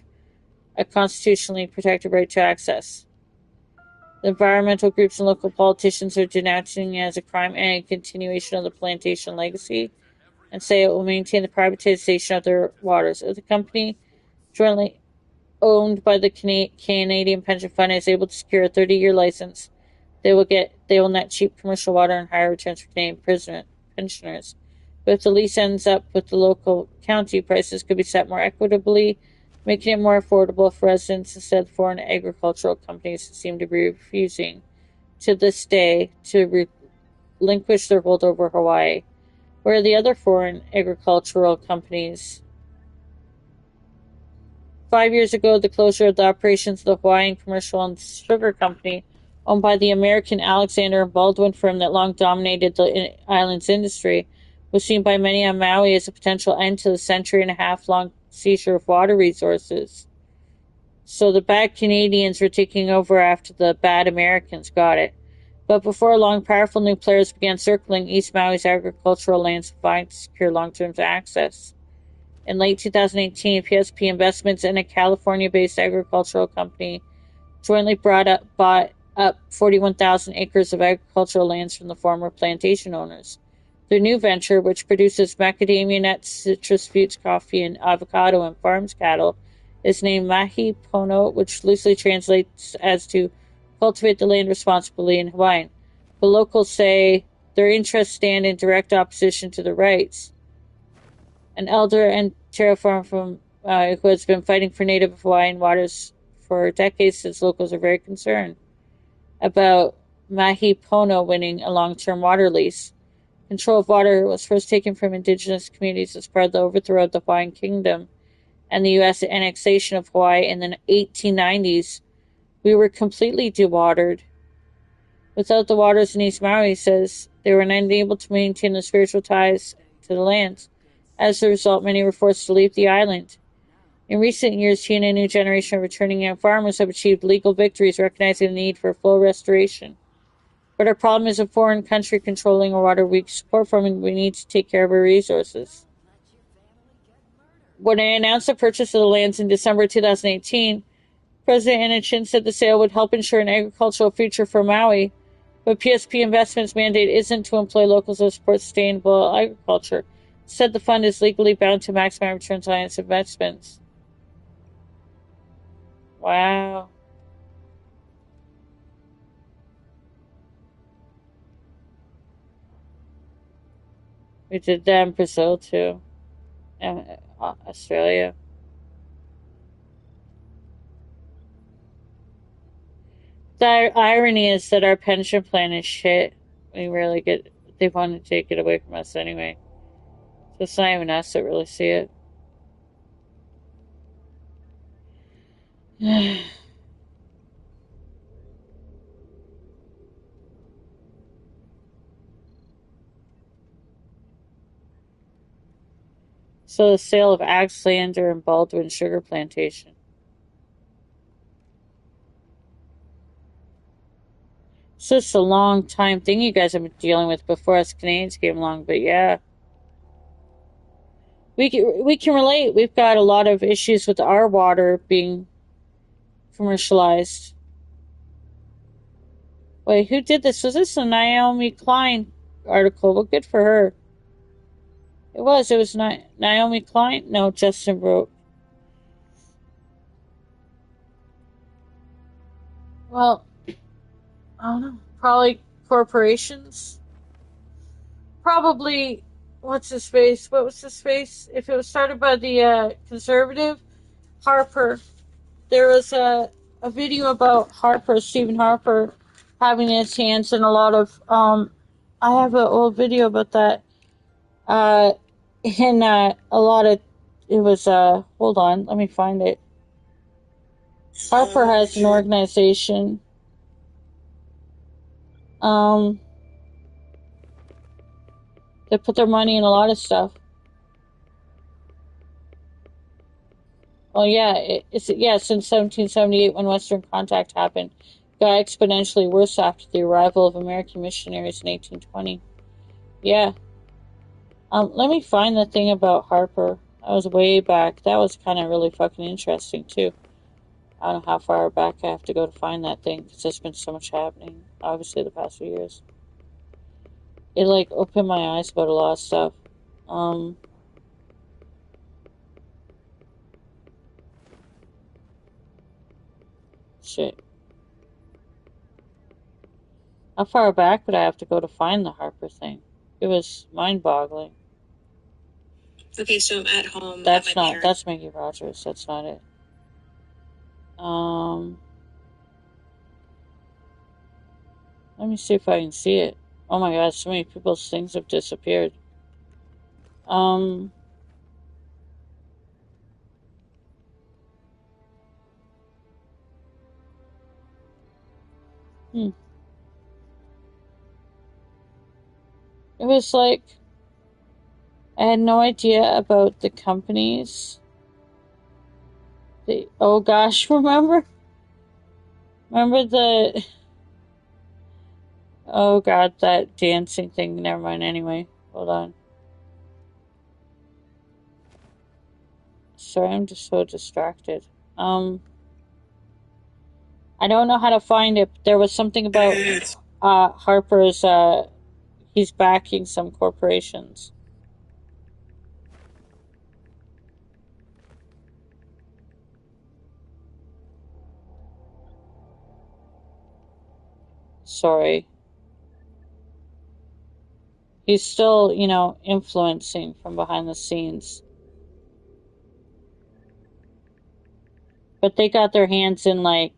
a constitutionally protected right to access. The environmental groups and local politicians are denouncing it as a crime and a continuation of the plantation legacy, and say it will maintain the privatization of their waters. If the company, jointly owned by the Canadian Pension Fund, is able to secure a 30-year license, they will net cheap commercial water and higher returns for Canadian pensioners. But if the lease ends up with the local county, prices could be set more equitably, making it more affordable for residents instead of foreign agricultural companies who seem to be refusing to this day to relinquish their hold over Hawaii. Where are the other foreign agricultural companies? 5 years ago, the closure of the operations of the Hawaiian Commercial and Sugar Company, owned by the American Alexander and Baldwin firm that long dominated the island's industry, was seen by many on Maui as a potential end to the century-and-a-half-long seizure of water resources. So the bad Canadians were taking over after the bad Americans. Got it. But before long, powerful new players began circling East Maui's agricultural lands vying to secure long-term access. In late 2018, PSP Investments and a California-based agricultural company jointly bought up 41,000 acres of agricultural lands from the former plantation owners. Their new venture, which produces macadamia nuts, citrus fruits, coffee, and avocado, and farms cattle, is named Mahi Pono, which loosely translates as to cultivate the land responsibly in Hawaiian. But locals say their interests stand in direct opposition to the rights. An elder and terraform from who has been fighting for native Hawaiian waters for decades, since locals are very concerned about Mahi Pono winning a long-term water lease. Control of water was first taken from indigenous communities as part of the overthrow of the Hawaiian Kingdom and the U.S. annexation of Hawaii in the 1890s. We were completely dewatered. Without the waters in East Maui, says, They were unable to maintain the spiritual ties to the lands. As a result, many were forced to leave the island. In recent years, he and a new generation of returning young farmers have achieved legal victories, recognizing the need for full restoration. But our problem is a foreign country controlling our water we support farming. We need to take care of our resources. When I announced the purchase of the lands in December 2018, President Anachin said the sale would help ensure an agricultural future for Maui. But PSP Investment's mandate isn't to employ locals or support sustainable agriculture. Instead, the fund is legally bound to maximize returns on its investments. Wow. We did that in Brazil, too. And Australia. The irony is that our pension plan is shit. We rarely get... They want to take it away from us anyway. So it's not even us that really see it. So the sale of Axlander and Baldwin sugar plantation. It's just a long time thing you guys have been dealing with before us Canadians came along, but yeah. We can relate. We've got a lot of issues with our water being commercialized. Wait, who did this? Was this a Naomi Klein article? Well, good for her. It was Naomi Klein? No, Justin wrote. Well, I don't know. Probably corporations. Probably, what's his face? What was his face? If it was started by the conservative, Harper. There was a video about Harper, Stephen Harper, having his hands in a lot of, I have an old video about that. In a lot of, it was, hold on, let me find it. Harper has an organization. They put their money in a lot of stuff. Oh yeah, since 1778 when Western contact happened, it got exponentially worse after the arrival of American missionaries in 1820. Yeah. Let me find the thing about Harper. That was way back. That was kind of really fucking interesting too. I don't know how far back I have to go to find that thing because there's been so much happening, obviously, the past few years. It like opened my eyes about a lot of stuff. Shit. How far back would I have to go to find the Harper thing? It was mind-boggling. Okay, so I'm at home. That's Maggie Rogers. That's not it. Let me see if I can see it. Oh my god, so many people's things have disappeared. It was like, I had no idea about the companies. Oh gosh, remember the, oh god, that dancing thing, never mind, anyway, hold on. Sorry, I'm just so distracted. I don't know how to find it, but there was something about, Harper's, he's backing some corporations. Sorry. He's still, influencing from behind the scenes. But they got their hands in, like,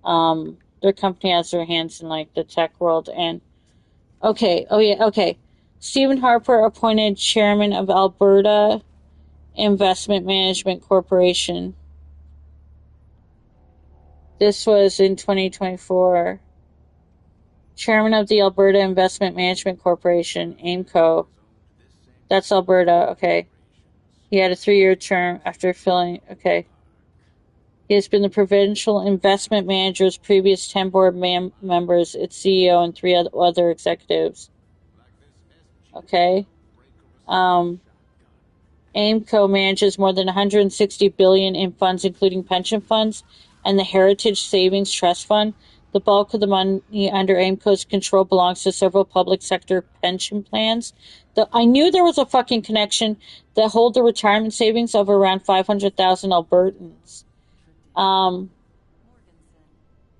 their company has their hands in, like, the tech world. And, okay. Stephen Harper appointed chairman of Alberta Investment Management Corporation. This was in 2024. Chairman of the Alberta Investment Management Corporation, AIMCO. That's Alberta, okay. He had a 3-year term after filling, okay. He has been the provincial investment manager's previous 10 board members, its CEO, and 3 other executives. Okay. AIMCO manages more than $160 billion in funds, including pension funds and the Heritage Savings Trust Fund. The bulk of the money under AIMCO's control belongs to several public sector pension plans. I knew there was a fucking connection that hold the retirement savings of around 500,000 Albertans.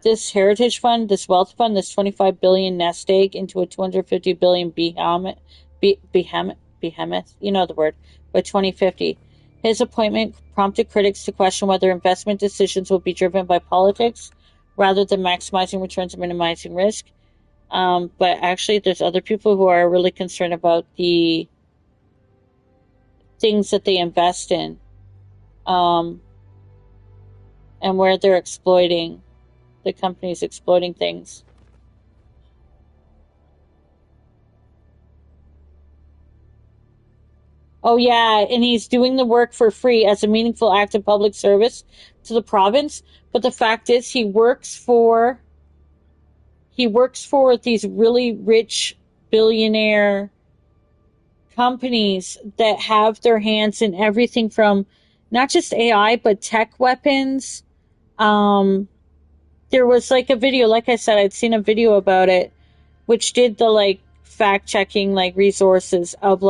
This Heritage Fund, this Wealth Fund, this $25 billion nest egg into a $250 billion behemoth, you know the word, by 2050. His appointment prompted critics to question whether investment decisions will be driven by politics rather than maximizing returns and minimizing risk. But actually, there's other people who are really concerned about the things that they invest in, and where they're exploiting, the company's exploiting things. Oh yeah, and he's doing the work for free as a meaningful act of public service to the province. But the fact is, he works for these really rich billionaire companies that have their hands in everything from not just AI, but tech weapons. There was like a video, like I said, I'd seen a video about it, which did the fact checking resources of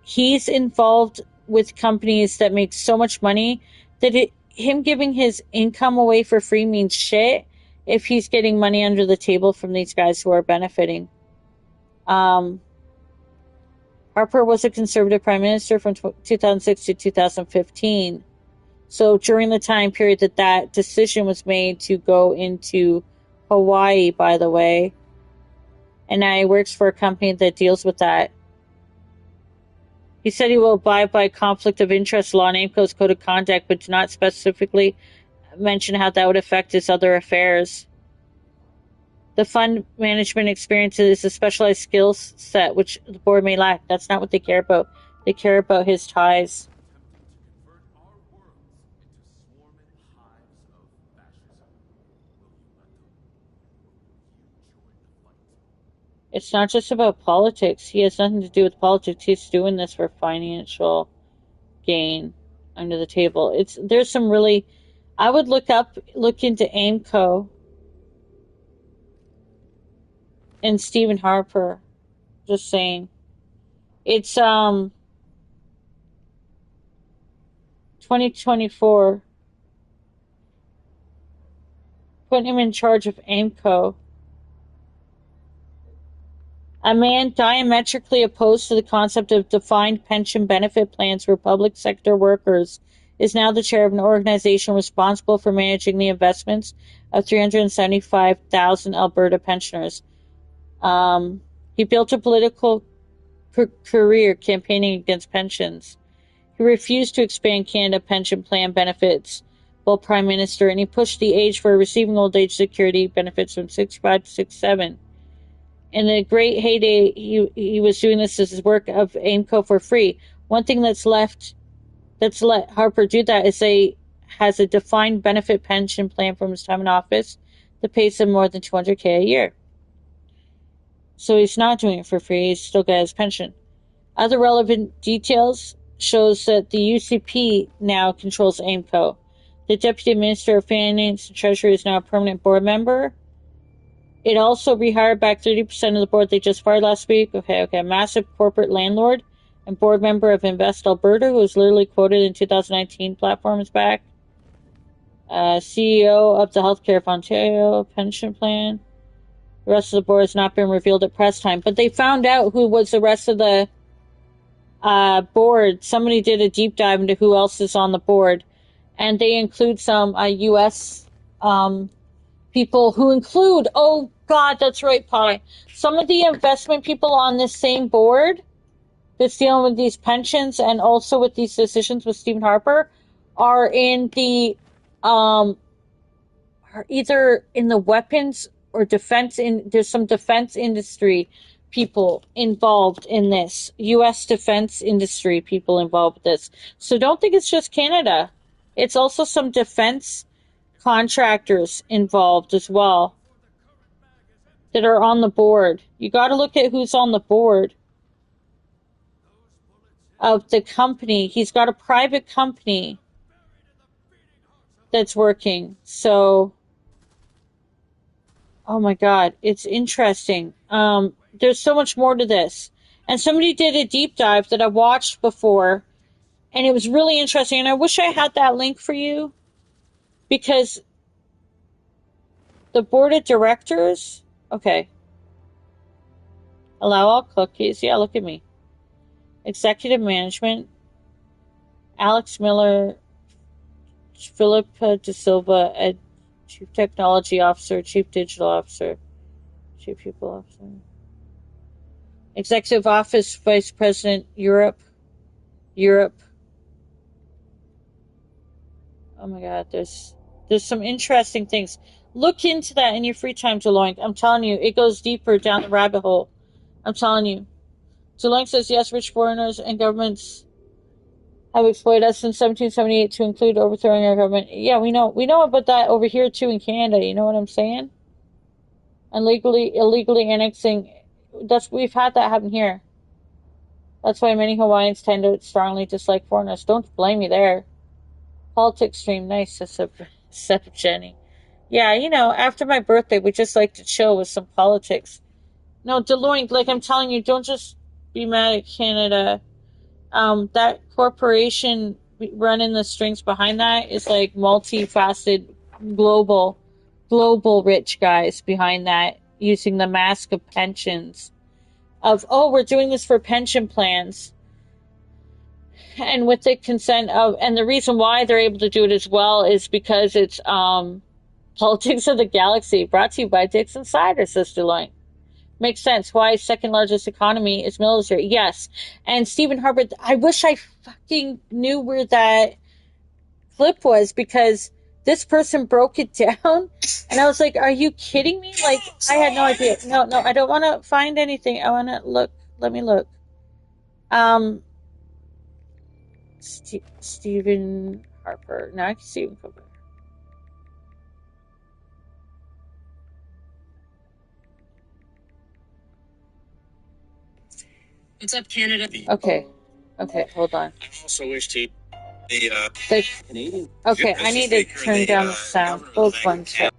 he's involved with companies that make so much money that him giving his income away for free means shit if he's getting money under the table from these guys who are benefiting. Harper was a conservative prime minister from 2006 to 2015. So during the time period that decision was made to go into Hawaii, by the way, and now he works for a company that deals with that. He said he will abide by conflict of interest law and AIMCO's code of conduct, but did not specifically mention how that would affect his other affairs. The fund management experience is a specialized skill set which the board may lack. That's not what they care about. They care about his ties. It's not just about politics. He has nothing to do with politics. He's doing this for financial gain under the table. There's some really, I would look into AIMCO and Stephen Harper. Just saying. It's 2024. Putting him in charge of AIMCO. A man diametrically opposed to the concept of defined pension benefit plans for public sector workers is now the chair of an organization responsible for managing the investments of 375,000 Alberta pensioners. He built a political career campaigning against pensions. He refused to expand Canada pension plan benefits while Prime Minister, and he pushed the age for receiving old age security benefits from 65 to 67. In the great heyday, he was doing this as his work of AIMCO for free. One thing that's let Harper do that is has a defined benefit pension plan from his time in office that pays him more than $200,000 a year. So he's not doing it for free. He's still got his pension. Other relevant details shows that the UCP now controls AIMCO. The Deputy Minister of Finance and Treasury is now a permanent board member. It also rehired back 30% of the board they just fired last week. Okay. A massive corporate landlord and board member of Invest Alberta, who was literally quoted in 2019 platform, is back. CEO of the Healthcare of Ontario pension plan. The rest of the board has not been revealed at press time. But they found out who was the rest of the board. Somebody did a deep dive into who else is on the board. And they include some U.S. People who include, oh God, that's right, Pi. Some of the investment people on this same board that's dealing with these pensions and also with these decisions with Stephen Harper are in the, are either in the weapons or there's some defense industry people involved in this. U.S. defense industry people involved with this. So don't think it's just Canada. It's also some defense contractors involved as well that are on the board. You got to look at who's on the board of the company. He's got a private company that's working. So, oh my God, it's interesting. There's so much more to this. And somebody did a deep dive that I watched before, and it was really interesting. And I wish I had that link for you, because the board of directors, okay. Allow all cookies. Yeah, look at me. Executive management. Alex Miller, Philip De Silva, Chief Technology Officer, Chief Digital Officer, Chief People Officer. Executive Office Vice President, Europe. Oh my God, there's some interesting things. Look into that in your free time, Deloitte. I'm telling you, it goes deeper down the rabbit hole. I'm telling you. Deloitte says, yes, rich foreigners and governments have exploited us since 1778 to include overthrowing our government. Yeah, we know about that over here too in Canada. You know what I'm saying? And illegally annexing. We've had that happen here. That's why many Hawaiians tend to strongly dislike foreigners. Don't blame me there. Politics stream, nice, except Jenny. Yeah, after my birthday, we just like to chill with some politics. No, Deloitte, like I'm telling you, don't just be mad at Canada. That corporation running the strings behind that is like multifaceted, global rich guys behind that, using the mask of pensions. We're doing this for pension plans. And with the consent of, and the reason why they're able to do it as well is because it's Politics of the Galaxy, brought to you by Dix Insider, says Deloitte. Makes sense. Why second largest economy is military? Yes. And Stephen Harper, I wish I fucking knew where that clip was, because this person broke it down, and I was like, are you kidding me? Like, I had no idea. No, I don't want to find anything. I want to look. Let me look. Stephen Harper. No, I can see him. What's up, Canada? Okay, hold on. I also wish to Canadian. Okay, I need to turn down the sound. Hold one second.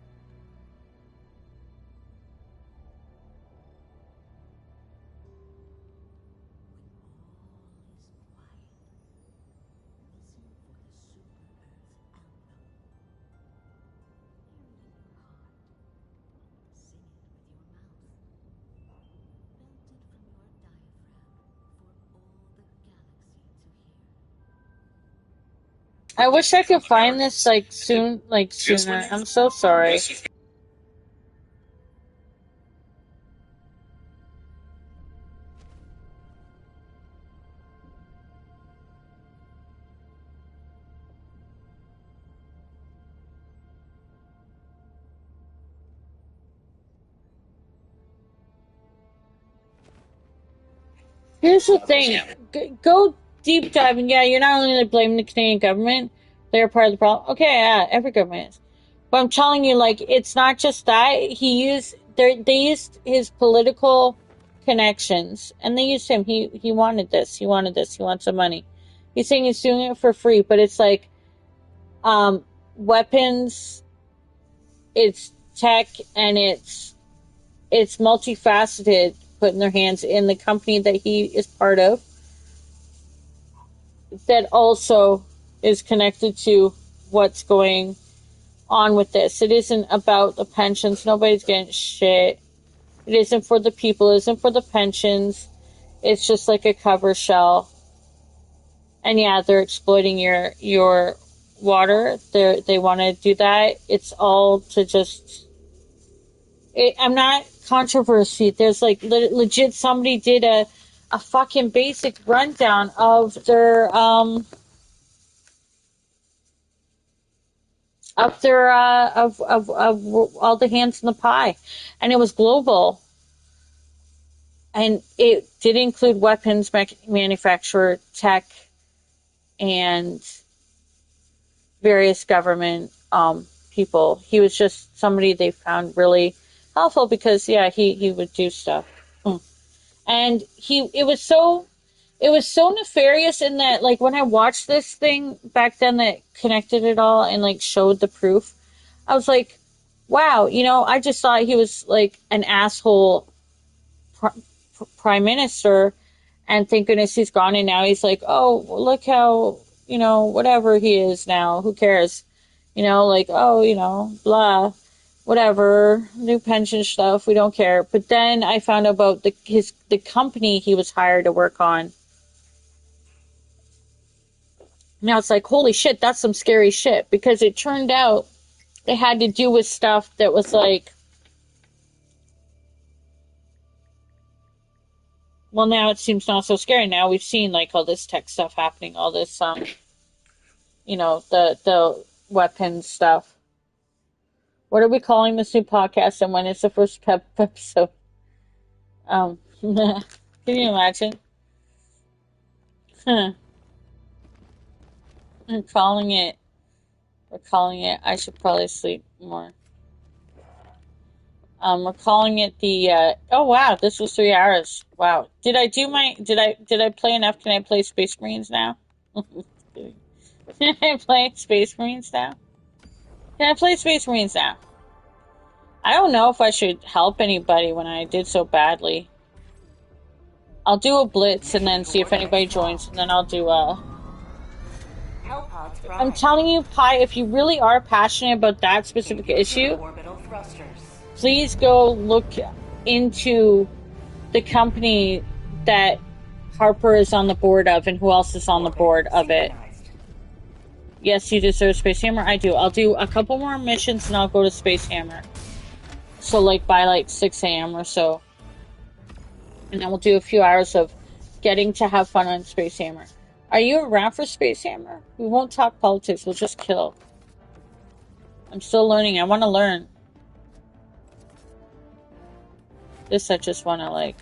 I wish I could find this sooner. I'm so sorry. Here's the thing. Go deep diving. Yeah, you're not only blaming the Canadian government. They're part of the problem. Okay, yeah, every government is. But I'm telling you, it's not just that. They used his political connections, and they used him. He wanted this. He wants some money. He's saying he's doing it for free, but it's weapons, it's tech, and it's multifaceted, putting their hands in the company that he is part of, that also is connected to what's going on with this. It isn't about the pensions. Nobody's getting shit. It isn't for the people. It isn't for the pensions. It's just like a cover shell. And yeah, they're exploiting your water. They want to do that. It's all to just... I'm not controversy. There's legit somebody did a fucking basic rundown of their of their of all the hands in the pie, and it was global, and it did include weapons manufacturer, tech, and various government people. He was just somebody they found really helpful because he would do stuff, and it was so nefarious in that, like, when I watched this thing back then that connected it all and, like, showed the proof, I was like, wow, I just thought he was, like, an asshole prime minister, and thank goodness he's gone, and now he's like, oh, look how, whatever he is now, who cares? Like, oh, blah, whatever, new pension stuff, we don't care. But then I found out about the company he was hired to work on. Now it's like, holy shit, that's some scary shit, because it turned out it had to do with stuff that was like, well, now it seems not so scary. Now we've seen, like, all this tech stuff happening, all this, the weapons stuff. What are we calling this new podcast, and when is the first episode? Can you imagine? We're calling it, I should probably sleep more. We're calling it the, oh wow, this was 3 hours. Wow. Did I play enough? Can I play Space Marines now? Can I play Space Marines now? Can I play Space Marines now? I don't know if I should help anybody when I did so badly. I'll do a blitz and then see if anybody joins, and then I'll do I'm telling you, Pi, if you really are passionate about that specific issue, please go look into the company that Harper is on the board of and who else is on the board of it. Yes, you deserve Space Hammer. I do. I'll do a couple more missions and I'll go to Space Hammer. So, like, by, like, 6 a.m. or so. And then we'll do a few hours of getting to have fun on Space Hammer. Are you around for Space Hammer? We won't talk politics. We'll just kill. I'm still learning. I want to learn. This I just want to, like...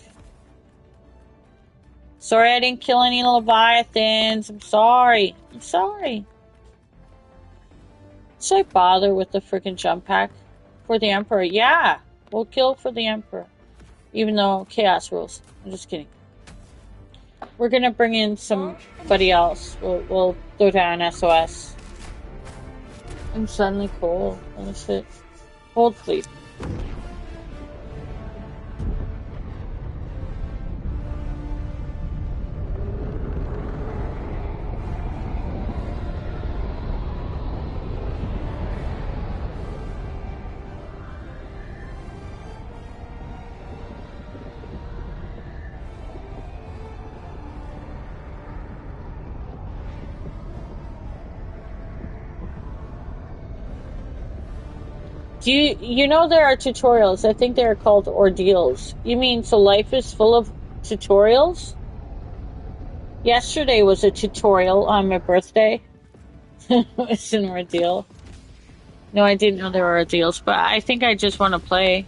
Sorry I didn't kill any Leviathans. I'm sorry. I'm sorry. Should I bother with the freaking jump pack? For the Emperor? Yeah! We'll kill for the Emperor. Even though Chaos rules. I'm just kidding. We're gonna bring in somebody else. We'll throw down SOS. I'm suddenly cold. Holy shit. Hold please. You know there are tutorials. I think they're called ordeals. You mean so life is full of tutorials? Yesterday was a tutorial on my birthday. It's an ordeal. No, I didn't know there were ordeals, but I think I just want to play.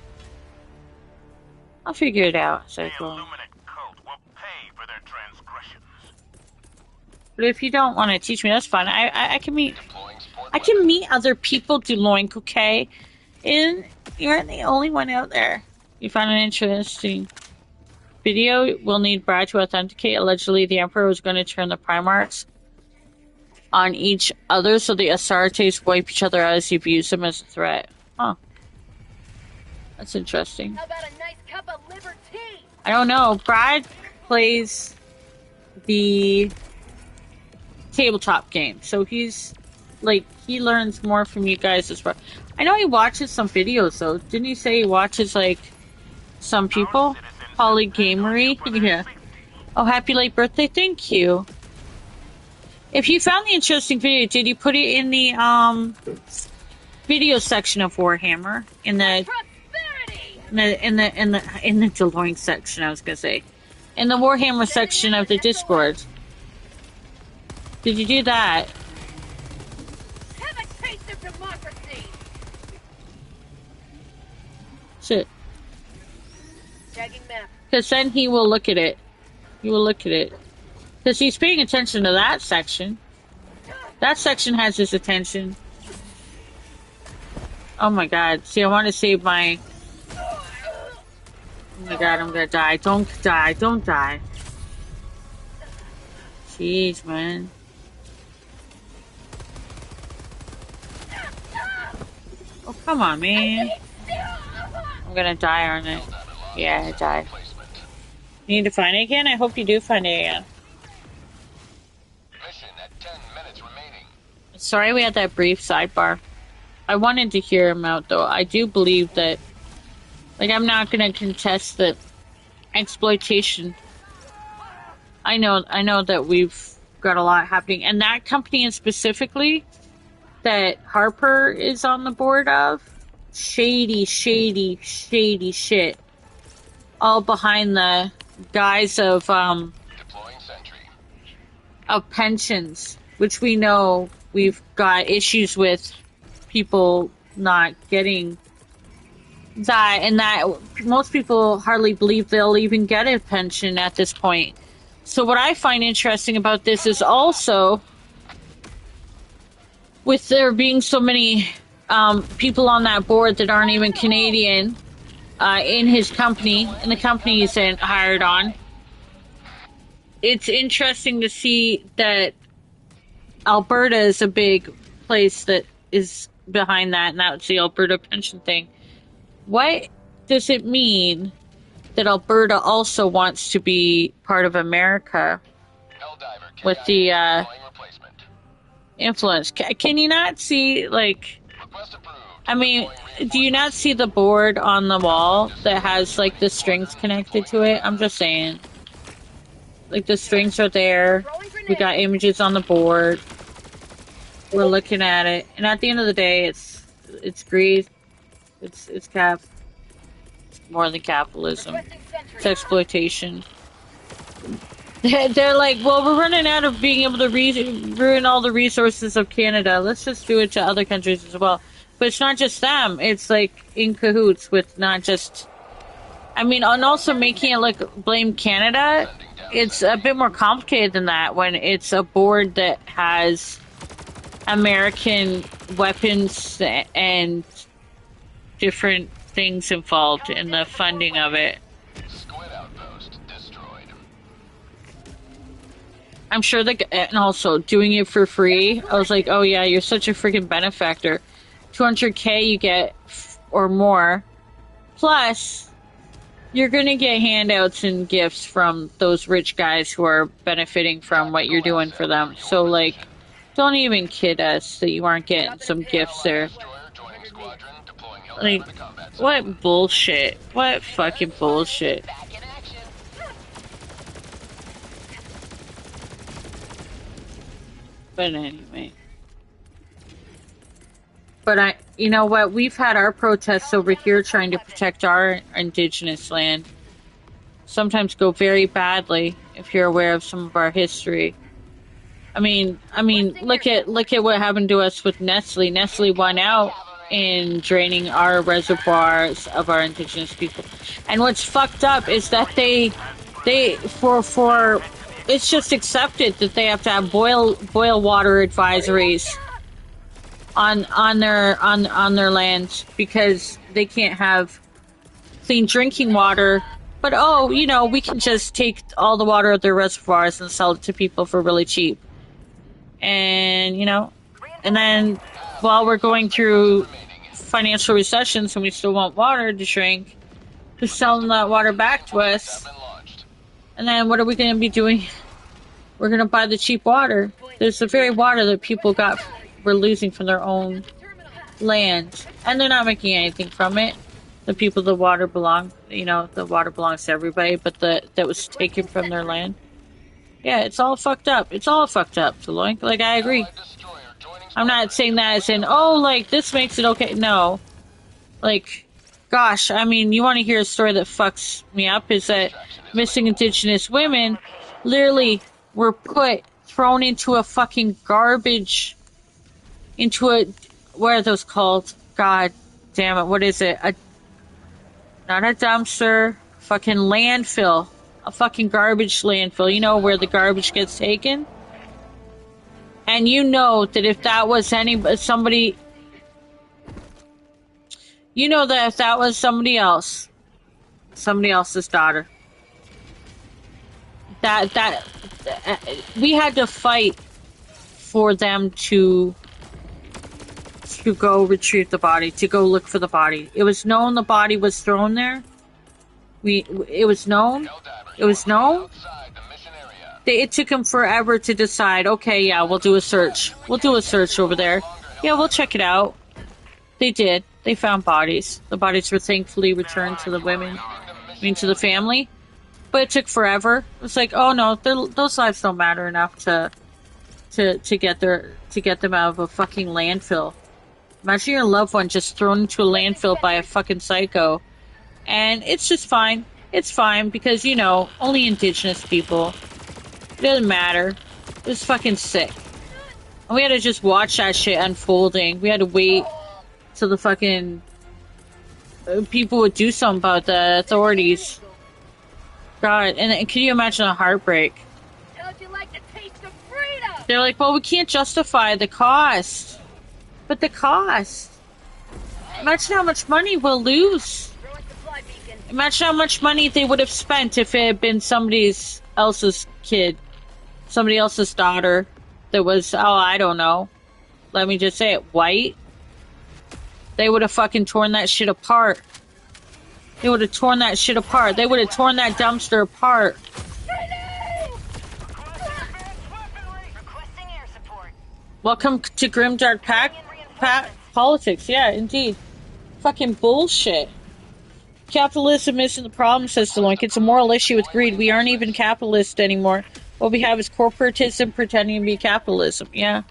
I'll figure it out as I go. But if you don't want to teach me, that's fine. I can meet other people, Deloink, okay? And you're the only one out there. You found an interesting video. We'll need Brad to authenticate. Allegedly, the Emperor was going to turn the Primarchs on each other so the Astartes wipe each other out as he views them as a threat. Huh. That's interesting. How about a nice cup of liver tea? I don't know. Brad plays the tabletop game, so he's like, he learns more from you guys as well. I know he watches some videos though. Didn't he say he watches like some people? Polygamery? Yeah. Oh, happy late birthday, thank you. If you found the interesting video, did you put it in the video section of Warhammer? In the Deloitte section, I was gonna say. In the Warhammer section of the Discord. Did you do that? Have a taste of democracy. Tagging map. Because then he will look at it. He will look at it. Because he's paying attention to that section. That section has his attention. Oh my god. See, I want to save my... Oh my god, I'm gonna die. Don't die. Don't die. Jeez, man. Oh, come on, man. I'm gonna die, aren't I? Yeah, I died. You need to find it again? I hope you do find it again. Mission at 10 minutes remaining. Sorry we had that brief sidebar. I wanted to hear him out, though. I do believe that... Like, I'm not gonna contest that exploitation. I know that we've got a lot happening. And that company specifically that Harper is on the board of, shady shit. All behind the guise of pensions, which we know we've got issues with people not getting that, and that most people hardly believe they'll even get a pension at this point. So what I find interesting about this is also, with there being so many people on that board that aren't even Canadian in his company, and the company he's hired on, it's interesting to see that Alberta is a big place that is behind that, and that's the Alberta pension thing. What does it mean that Alberta also wants to be part of America with the influence? Can you not see, like, I mean, do you not see the board on the wall that has, like, the strings connected to it? I'm just saying. Like, the strings are there. We got images on the board. We're looking at it. And at the end of the day, it's greed. It's more than capitalism. It's exploitation. They're like, well, we're running out of being able to ruin all the resources of Canada. Let's just do it to other countries as well. But it's not just them. It's like in cahoots with not just... I mean, and also making it like blame Canada. It's a bit more complicated than that when it's a board that has American weapons and different things involved in the funding of it. Squid outpost destroyed. I'm sure that, and also doing it for free. I was like, oh yeah, you're such a freaking benefactor. 200K you get or more. Plus, you're gonna get handouts and gifts from those rich guys who are benefiting from what you're doing for them. So like, don't even kid us that you aren't getting some gifts there. Like, what bullshit. What fucking bullshit. But anyway. But you know what? We've had our protests over here trying to protect our indigenous land. Sometimes go very badly if you're aware of some of our history. I mean, look at what happened to us with Nestle. Nestle won out in draining our reservoirs of our indigenous people. And what's fucked up is that they for it's just accepted that they have to have boil water advisories on their lands because they can't have clean drinking water. But oh, you know, we can just take all the water of their reservoirs and sell it to people for really cheap. And, you know, and then while we're going through financial recessions and we still want water to drink, they're selling that water back to us. And then what are we going to be doing? We're going to buy the cheap water. There's the very water that people were losing from their own land. And they're not making anything from it. The people the water belongs to everybody, but that was taken from their land. Yeah, it's all fucked up. It's all fucked up, Deloitte. Like, I agree. I'm not saying that as in, oh, like, this makes it okay. No. Like, gosh, I mean, you want to hear a story that fucks me up is that missing indigenous women literally were thrown into a fucking garbage, what are those called? God damn it, what is it? Not a dumpster. fucking landfill. A fucking garbage landfill. You know, where the garbage gets taken? And you know that if that was somebody... You know that if that was somebody else's daughter, that we had to fight for them to go retrieve the body, to go look for the body. It was known the body was thrown there. It was known. It took them forever to decide, okay, yeah, we'll do a search. We'll do a search over there. Yeah, we'll check it out. They did. They found bodies. The bodies were thankfully returned to the women, to the family. But it took forever. It was like, oh no, those lives don't matter enough to get them out of a fucking landfill. Imagine your loved one just thrown into a landfill by a fucking psycho. And it's just fine. It's fine because, you know, only indigenous people. It doesn't matter. It was fucking sick. And we had to just watch that shit unfolding. We had to wait till the fucking people would do something about the authorities. God, and can you imagine the heartbreak? How'd you like the taste of freedom? They're like, well, we can't justify the cost. But the cost. Imagine how much money we'll lose. Imagine how much money they would have spent if it had been somebody else's kid. Somebody else's daughter that was, oh, I don't know. Let me just say it, white. They would have fucking torn that shit apart. They would have torn that shit apart. They would have torn that dumpster apart. Welcome to Grimdark politics. Yeah, indeed. Fucking bullshit. Capitalism isn't the problem, says DeLoink. It's a moral issue with greed. We aren't even capitalist anymore. What we have is corporatism pretending to be capitalism. Yeah.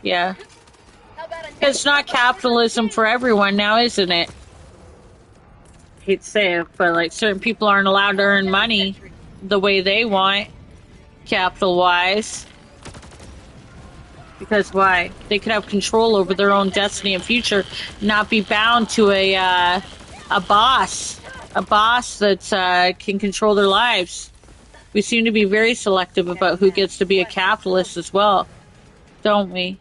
Yeah. It's not capitalism for everyone now, isn't it? I hate to say it, but like certain people aren't allowed to earn money the way they want, capital-wise. Because why? They could have control over their own destiny and future, not be bound to a boss that can control their lives. We seem to be very selective about who gets to be a capitalist as well, don't we?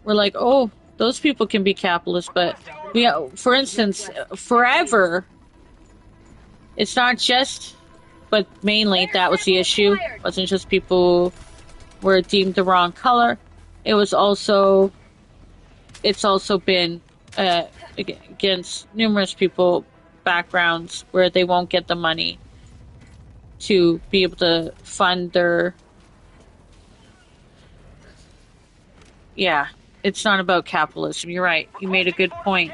We're like, oh, those people can be capitalists, but we, for instance, forever, it's not just, but mainly that was the issue. It wasn't just people were deemed the wrong color. It was also, it's also been against numerous people backgrounds where they won't get the money to be able to fund their, yeah, it's not about capitalism. You're right. You made a good point.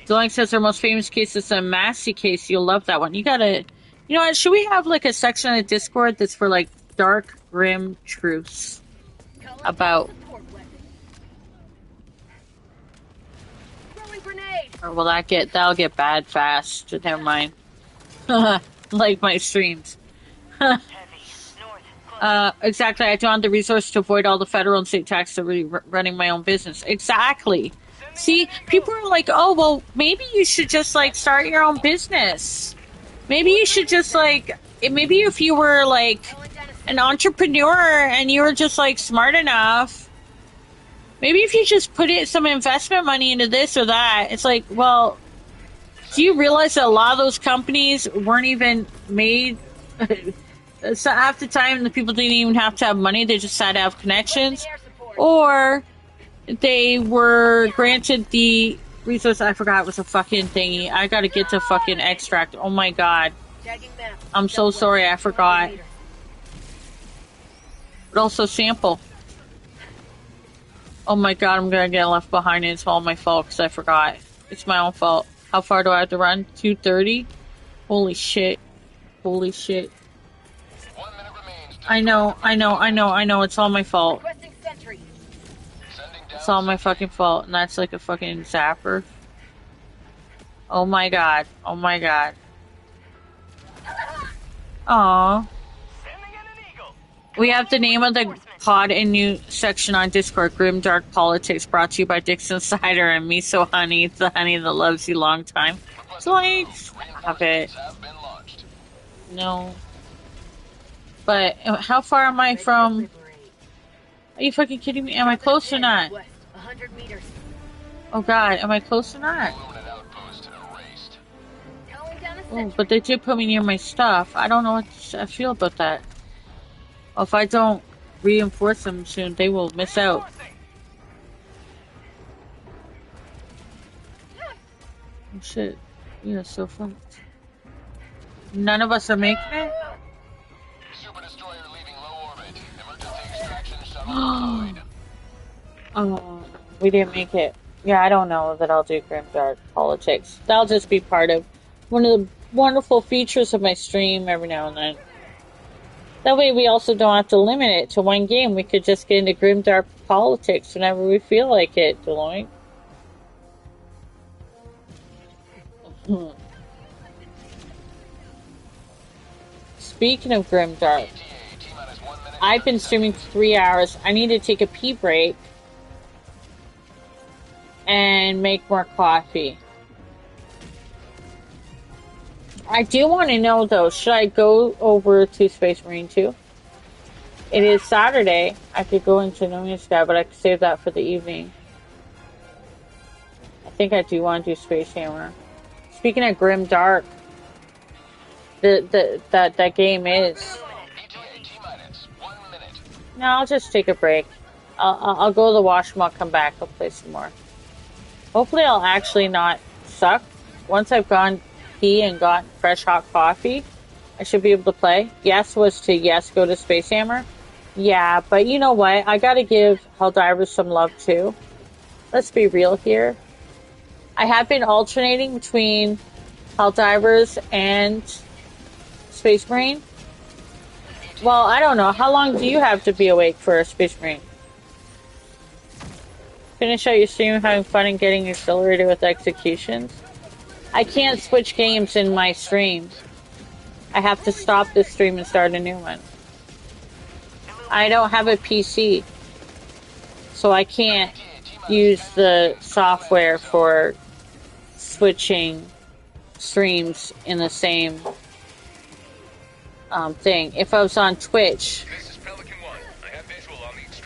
DeLoink says our most famous case is the Massey case. You'll love that one. You gotta, you know what, should we have like a section on the Discord that's for like dark, grim truths about, or will that'll get bad fast. Never mind. Like my streams. Exactly. I don't have the resource to avoid all the federal and state taxes of running my own business. Exactly. See, people are like, oh, well, maybe you should just, like, start your own business. Maybe you should just, like, maybe if you were, like, an entrepreneur and you were just, like, smart enough, maybe if you just put some investment money into this or that, it's like, well, do you realize that a lot of those companies weren't even made... So half the time, the people didn't even have to have money, they just had to have connections. Or they were granted the resource. I forgot it was a fucking thingy. I gotta get to fucking extract. Oh my god. I'm so sorry, I forgot. But also sample. Oh my god, I'm gonna get left behind and it's all my fault because I forgot. It's my own fault. How far do I have to run? 2:30? Holy shit. Holy shit. I know, it's all my fault. It's all my fucking fault, and that's like a fucking zapper. Oh my god, oh my god. Aww. We have the name of the pod and new section on Discord, Grim Dark Politics, brought to you by Dixon Cider and Miso Honey. It's the honey that loves you long time. So like, stop it. No. But how far am I from... Are you fucking kidding me? Am I close or not? 100 meters. Oh god, am I close or not? Oh, but they did put me near my stuff. I don't know what I feel about that. Well, if I don't reinforce them soon, they will miss out. Oh shit. We are so fucked. None of us are making it? Super destroyer leaving low orbit. Emergency extraction shuttle deployed. Oh, we didn't make it. Yeah, I don't know that I'll do Grimdark Politics. That'll just be part of one of the wonderful features of my stream every now and then. That way we also don't have to limit it to one game. We could just get into Grimdark Politics whenever we feel like it, Deloitte. Speaking of Grimdark, I've been streaming for 3 hours. I need to take a pee break and make more coffee. I do want to know though, should I go over to Space Marine 2? It is Saturday. I could go into No Man's Sky, but I could save that for the evening. I think I do want to do Space Hammer. Speaking of Grim Dark, that game is... No, I'll just take a break. I'll go to the washroom, I'll come back, I'll play some more. Hopefully I'll actually not suck. Once I've gone pee and got fresh hot coffee, I should be able to play. Yes was to yes, go to Space Hammer. Yeah, but you know what? I gotta give Helldivers some love too. Let's be real here. I have been alternating between Helldivers and Space Marine. Well, I don't know. How long do you have to be awake for a Space Marine? Finish out your stream having fun and getting accelerated with executions. I can't switch games in my stream. I have to stop this stream and start a new one. I don't have a PC, so I can't use the software for switching streams in the same thing. If I was on Twitch...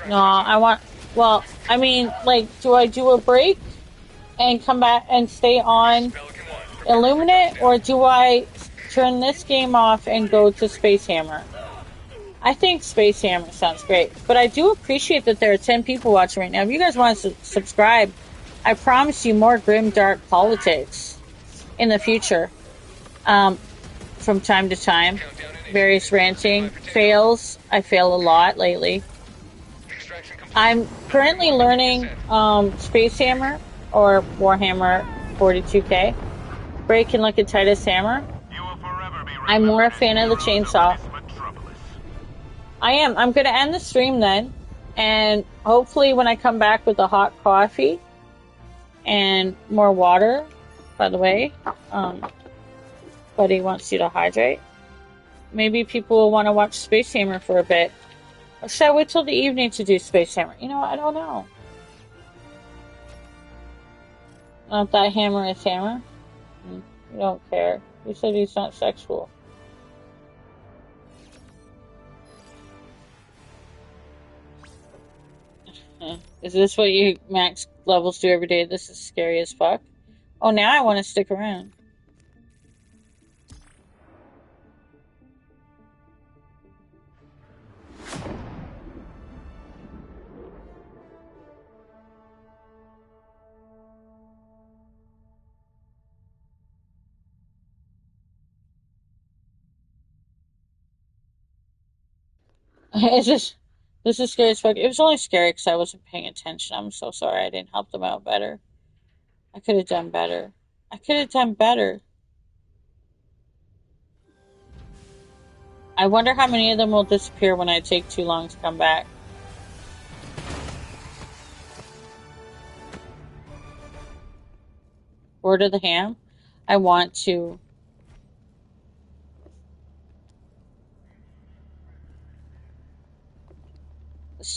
No, I want... Well, I mean, like, do I do a break and come back and stay on Illuminate, or do I turn this game off and go to Space Hammer? I think Space Hammer sounds great, but I do appreciate that there are 10 people watching right now. If you guys want to subscribe, I promise you more Grim Dark Politics in the future. From time to time, various ranting fails. I fail a lot lately. I'm currently learning Space Hammer or Warhammer 42K. Break and look at Titus Hammer. I'm more a fan of the chainsaw. I am. I'm going to end the stream then. And hopefully when I come back with a hot coffee and more water, by the way, Buddy wants you to hydrate. Maybe people will want to watch Space Hammer for a bit. Or should I wait till the evening to do Space Hammer? You know, I don't know. Not that hammer is hammer? You don't care. You said he's not sexual. Is this what you max levels do every day? This is scary as fuck. Oh, now I want to stick around. This is scary as fuck. It was only scary because I wasn't paying attention. I'm so sorry I didn't help them out better. I could have done better. I could have done better. I wonder how many of them will disappear when I take too long to come back. Order the ham? I want to...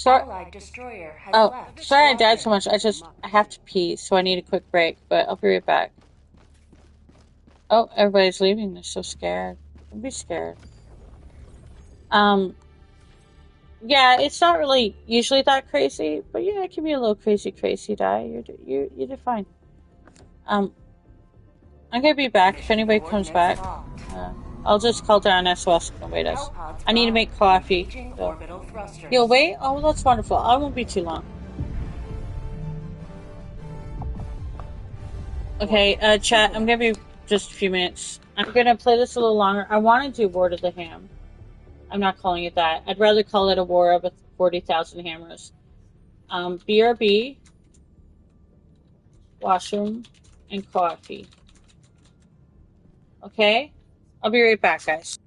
Allied destroyer has left. Sorry I died so much. I have to pee, so I need a quick break, but I'll be right back. Oh, everybody's leaving. They're so scared. Don't be scared. Yeah, it's not really usually that crazy, but yeah, it can be a little crazy, die. You did fine. I'm gonna be back if anybody comes back. I'll just call down SOS and wait us. I need to make coffee. So. You'll wait? Oh, that's wonderful. I won't be too long. Okay, chat, I'm gonna be just a few minutes. I'm gonna play this a little longer. I want to do Ward of the Ham. I'm not calling it that. I'd rather call it a War of 40,000 Hammers. BRB, washroom, and coffee. Okay? I'll be right back, guys.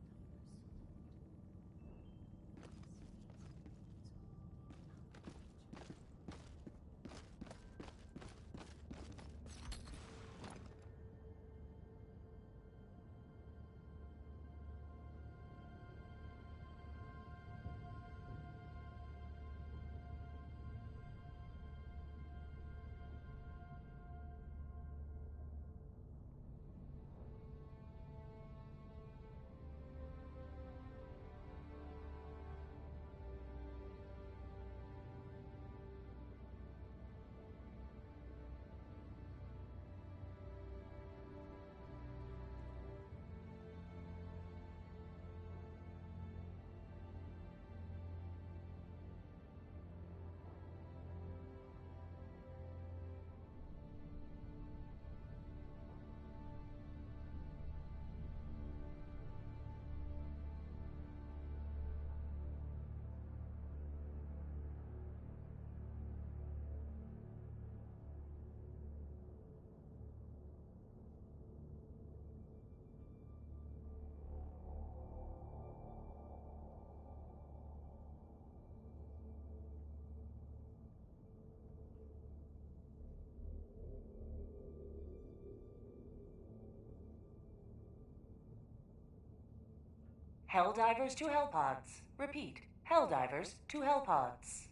Helldivers to Hellpods. Repeat. Helldivers to Hellpods.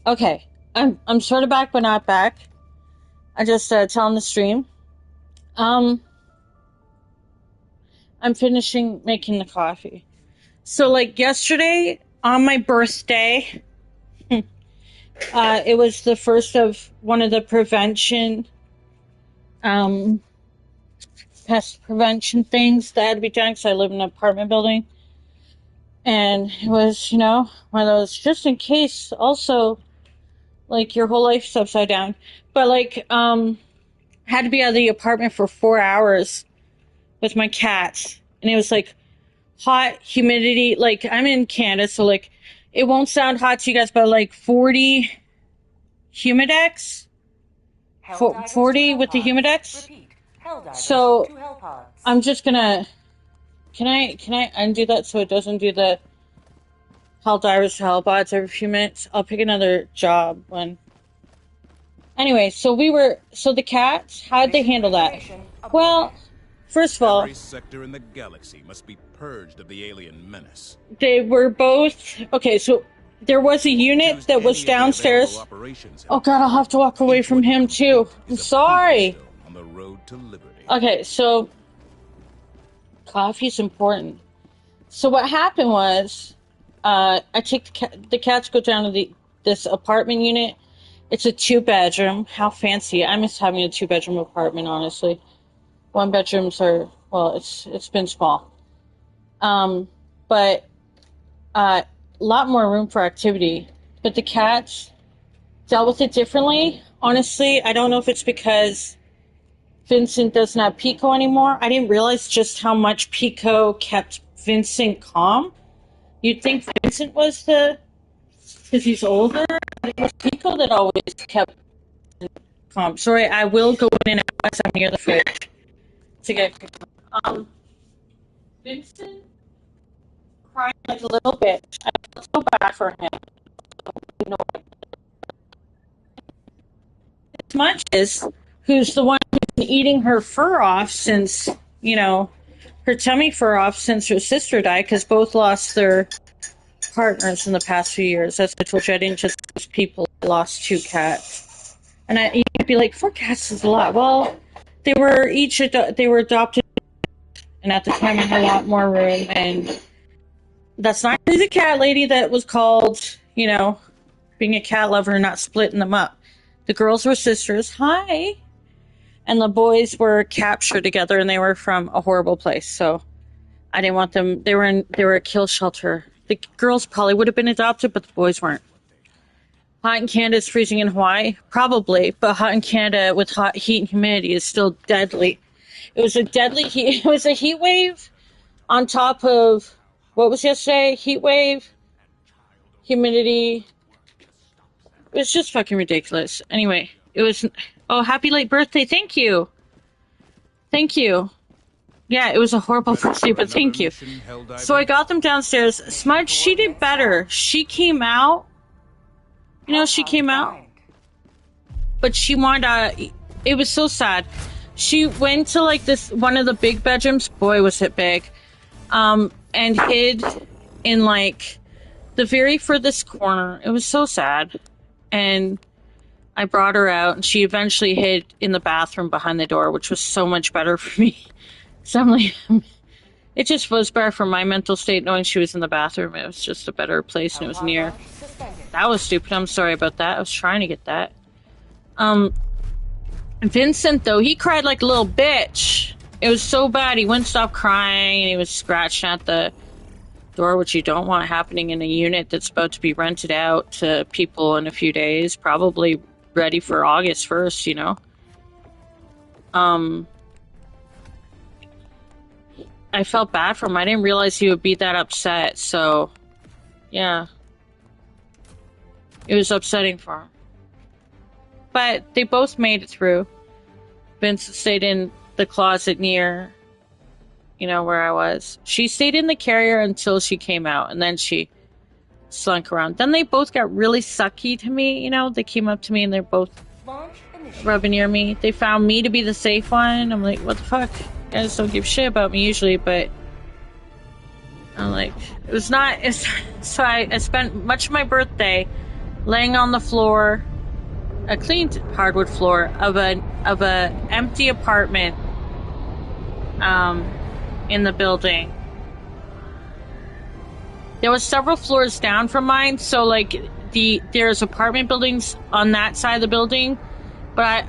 Okay, I'm sort of back, but not back. I just telling the stream. I'm finishing making the coffee. So, like yesterday on my birthday, it was the first of one of the prevention, pest prevention things that had to be done because I live in an apartment building, and it was, one of those just in case. Also, like your whole life's upside down, but like had to be out of the apartment for 4 hours with my cats, and it was like hot, humidity. Like I'm in Canada, so like it won't sound hot to you guys, but like 40 humidex, 40 with the humidex. So I'm just gonna. Can I undo that so it doesn't do the Helldivers to Hellbots every few minutes? I'll pick another job when. Anyway, so the cats, how'd they handle that? Well, first of all, every sector in the galaxy must be purged of the alien menace. They were both okay. So there was a unit that was downstairs. Oh God, I'll have to walk away from him too. I'm sorry. On the road to liberty. Okay, so Coffee's important. So what happened was, I take the cats go down to this apartment unit. It's a 2-bedroom. How fancy! I miss having a 2-bedroom apartment, honestly. 1-bedrooms are, well, it's been small. But a lot more room for activity. But the cats dealt with it differently. Honestly, I don't know if it's because Vincent doesn't have Pico anymore. I didn't realize just how much Pico kept Vincent calm. You'd think Vincent was because he's older, but it was Pico that always kept calm. Sorry, I will go in and out as I'm near the fridge to get Vincent cried like a little bitch. I felt so bad for him. You know, Munches, who's the one who's been eating her fur off since, her tummy fur off since her sister died, because both lost their partners in the past few years. As I told you, I didn't just lose people, I lost 2 cats. And you'd be like, 4 cats is a lot. Well, they were adopted, and at the time I had a lot more room, and that's not the cat lady that was called, being a cat lover and not splitting them up. The girls were sisters. Hi. And the boys were captured together, and they were from a horrible place. So I didn't want them. They were a kill shelter. The girls probably would have been adopted, but the boys weren't. Hot in Canada is freezing in Hawaii? Probably. But hot in Canada with hot heat and humidity is still deadly. It was a deadly heat. It was a heat wave on top of, what was yesterday? Heat wave, humidity. It was just fucking ridiculous. Anyway, it was... Oh, happy late birthday. Thank you. Thank you. Yeah, it was a horrible birthday, but thank you. So I got them downstairs. Smudge, she did better. She came out. She came out. But she wanted it was so sad. She went to, one of the big bedrooms. Boy, was it big. And hid in, the very furthest corner. It was so sad. And I brought her out, and she eventually hid in the bathroom behind the door, which was so much better for me. So I'm like, it just was better for my mental state knowing she was in the bathroom. It was just a better place, and it was near. That was stupid. I'm sorry about that. I was trying to get that. Vincent, though, he cried like a little bitch. It was so bad. He wouldn't stop crying, and he was scratching at the door, which you don't want happening in a unit that's about to be rented out to people in a few days, probably ready for August 1st, I felt bad for him. I didn't realize he would be that upset, so yeah. It was upsetting for him. But they both made it through. Vince stayed in the closet near where I was. She stayed in the carrier until she came out, and then she slunk around. Then they both got really sucky to me, They came up to me, and they're both rubbing near me. They found me to be the safe one. I'm like, what the fuck? You guys don't give shit about me usually, but I'm like, it was not... So I spent much of my birthday laying on the floor, a clean hardwood floor of a empty apartment, in the building. There was several floors down from mine, so there's apartment buildings on that side of the building, but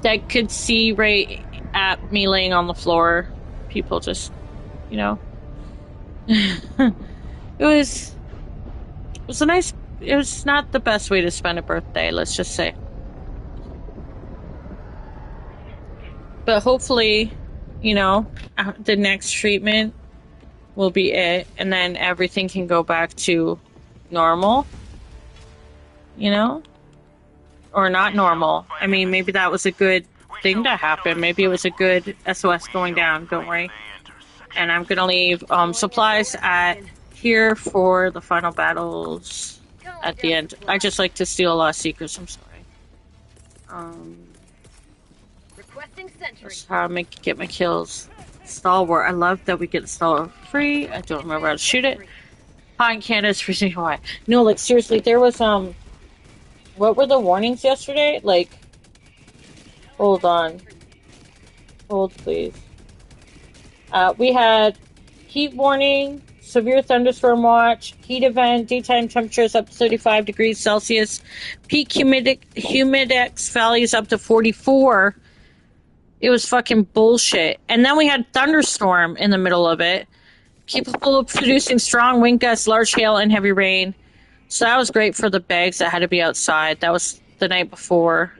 that could see right at me laying on the floor. People just, it was not the best way to spend a birthday, let's just say. But hopefully, the next treatment will be it, and then everything can go back to normal, or not normal. I mean, maybe that was a good thing to happen. Maybe it was a good SOS going down, don't worry. And I'm gonna leave supplies at here for the final battles at the end. I just like to steal a lot of secrets, I'm sorry. That's how I get my kills. Stalwart. I love that we get Stalwart free. I don't remember how to shoot it. Hot in Canada is freezing Hawaii. No, seriously, there was, what were the warnings yesterday? Hold on. Hold, please. We had heat warning, severe thunderstorm watch, heat event, daytime temperatures up to 35 degrees Celsius, peak humidex values up to 44. It was fucking bullshit. And then we had thunderstorm in the middle of it, capable of producing strong wind gusts, large hail, and heavy rain. So that was great for the bags that had to be outside. That was the night before.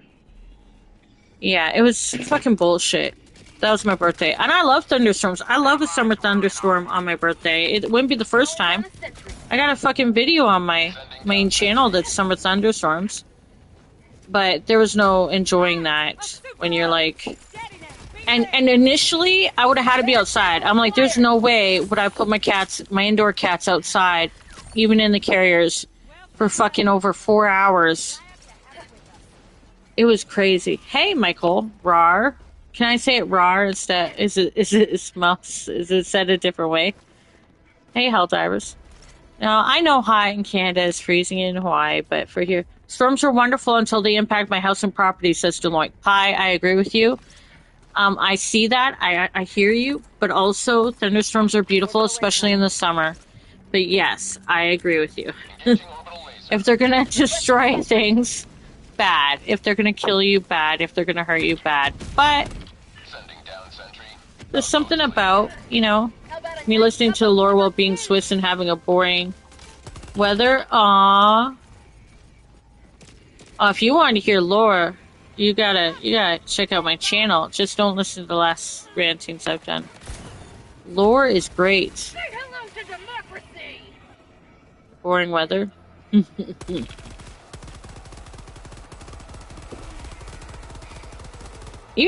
Yeah, it was fucking bullshit. That was my birthday. And I love thunderstorms. I love a summer thunderstorm on my birthday. It wouldn't be the first time. I got a fucking video on my main channel that's summer thunderstorms. But there was no enjoying that when you're like... And initially, I would have had to be outside. I'm like, there's no way would I put my indoor cats outside, even in the carriers, for fucking over 4 hours. It was crazy. Hey, Michael, rar. Can I say it rar instead? Is it smells? Is it said a different way? Hey, Helldivers. Now, I know high in Canada is freezing in Hawaii, but for here, storms are wonderful until they impact my house and property, says Deloitte. Pie, I agree with you. I see that. I hear you. But also, thunderstorms are beautiful, especially in the summer. But yes, I agree with you. If they're going to destroy things, bad. If they're going to kill you, bad. If they're going to hurt you, bad. But there's something about, you know, me listening to lore while being Swiss and having a boring weather. Aww. Oh, if you want to hear lore, you gotta check out my channel. Just don't listen to the last rantings I've done. Lore is great. Say hello to democracy. Boring weather. You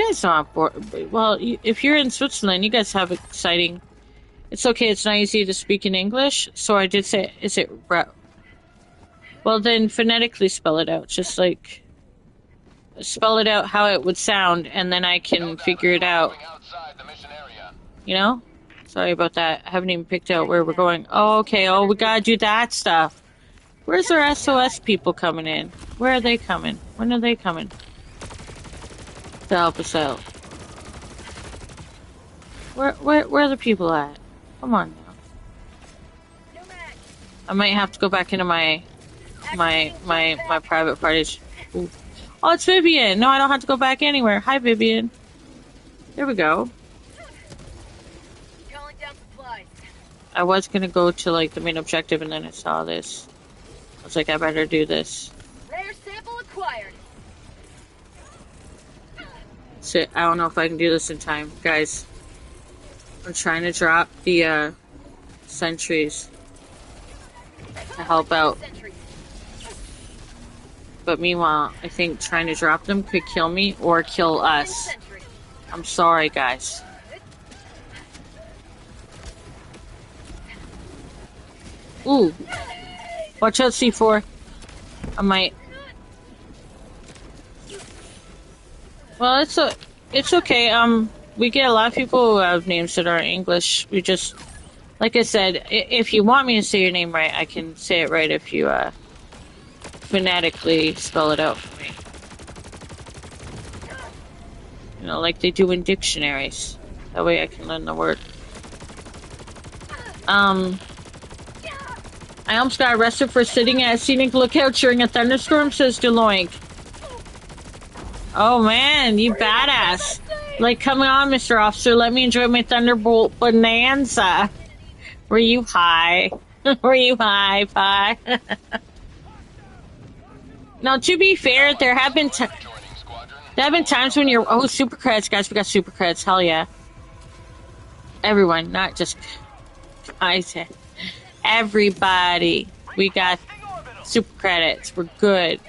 guys don't have boring. Well, if you're in Switzerland, you guys have exciting. It's okay. It's not easy to speak in English, so I did say, is it? Well, then phonetically spell it out, just like. Spell it out how it would sound, and then I can figure it out. You know? Sorry about that. I haven't even picked out where we're going. Oh, okay. Oh, we gotta do that stuff. Where's our SOS people coming in? Where are they coming? When are they coming? To help us out. Where are the people at? Come on now. I might have to go back into my private parties. Ooh. Oh, it's Vivian. No, I don't have to go back anywhere. Hi, Vivian. There we go. Calling down supplies. I was gonna go to like the main objective, and then I saw this. I was like, I better do this. Rare sample acquired. Shit, I don't know if I can do this in time, guys. I'm trying to drop the sentries to help out. But meanwhile, I think trying to drop them could kill me or kill us. I'm sorry, guys. Ooh. Watch out, C4. I might. Well, it's okay. We get a lot of people who have names that aren't English. We just, like I said, if you want me to say your name right, I can say it right if you, phonetically spell it out for me. You know, like they do in dictionaries. That way I can learn the word. I almost got arrested for sitting at a scenic lookout during a thunderstorm, says Deloitte. Oh man, you badass. Like, come on, Mr. Officer, let me enjoy my Thunderbolt Bonanza. Were you high? Were you high, Pie? Now, to be fair, there have been times when you're... Oh, super credits, guys. We got super credits. Hell yeah. Everyone, not just... I said... Everybody. We got super credits. We're good.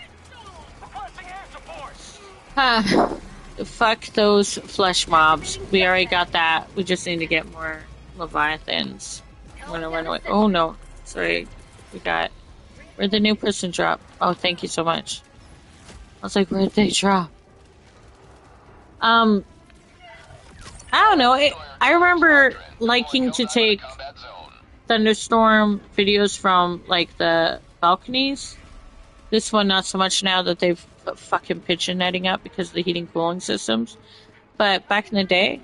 Fuck those flesh mobs. We already got that. We just need to get more Leviathans. I'm gonna run away. Oh, no. Sorry. We got... Where'd the new person drop? Oh, thank you so much. I was like, where'd they drop? I don't know. I remember liking to take thunderstorm videos from, like, the balconies. This one, not so much now that they've put fucking pigeon netting up because of the heating cooling systems. But back in the day,